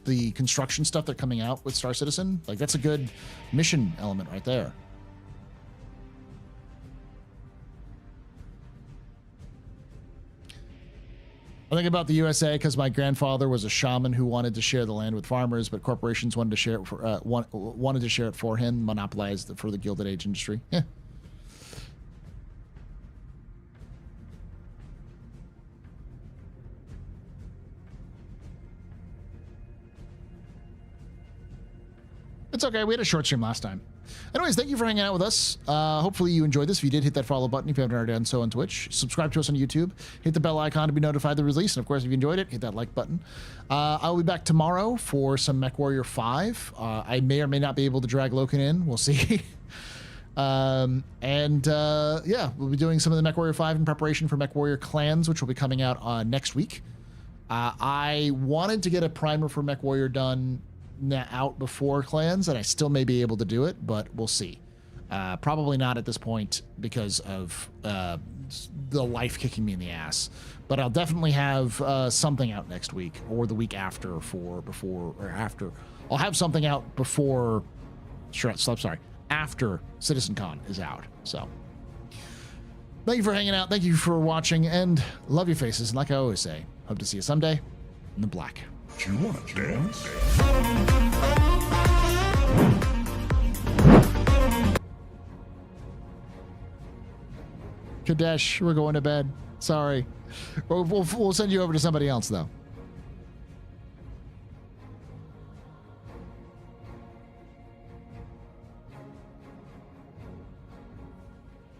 the construction stuff that's coming out with Star Citizen. Like, that's a good mission element right there. I think about the USA because my grandfather was a shaman who wanted to share the land with farmers, but corporations wanted to share it wanted to share it for him, monopolize for the Gilded Age industry. Yeah. It's okay. We had a short stream last time. Anyways, thank you for hanging out with us. Hopefully you enjoyed this. If you did, hit that follow button if you haven't already done so on Twitch. Subscribe to us on YouTube. Hit the bell icon to be notified of the release. And of course, if you enjoyed it, hit that like button. I'll be back tomorrow for some MechWarrior 5. I may or may not be able to drag Loken in. We'll see. Yeah, we'll be doing some of the MechWarrior 5 in preparation for MechWarrior Clans, which will be coming out next week. I wanted to get a primer for MechWarrior done out before Clans, and I still may be able to do it, but we'll see. Probably not at this point because of the life kicking me in the ass. But I'll definitely have something out next week or the week after after. I'll have something out before. After CitizenCon is out. So thank you for hanging out. Thank you for watching, and love your faces. And like I always say, hope to see you someday in the black.
Do you want to dance?
Kadesh, we're going to bed. Sorry. We'll send you over to somebody else, though.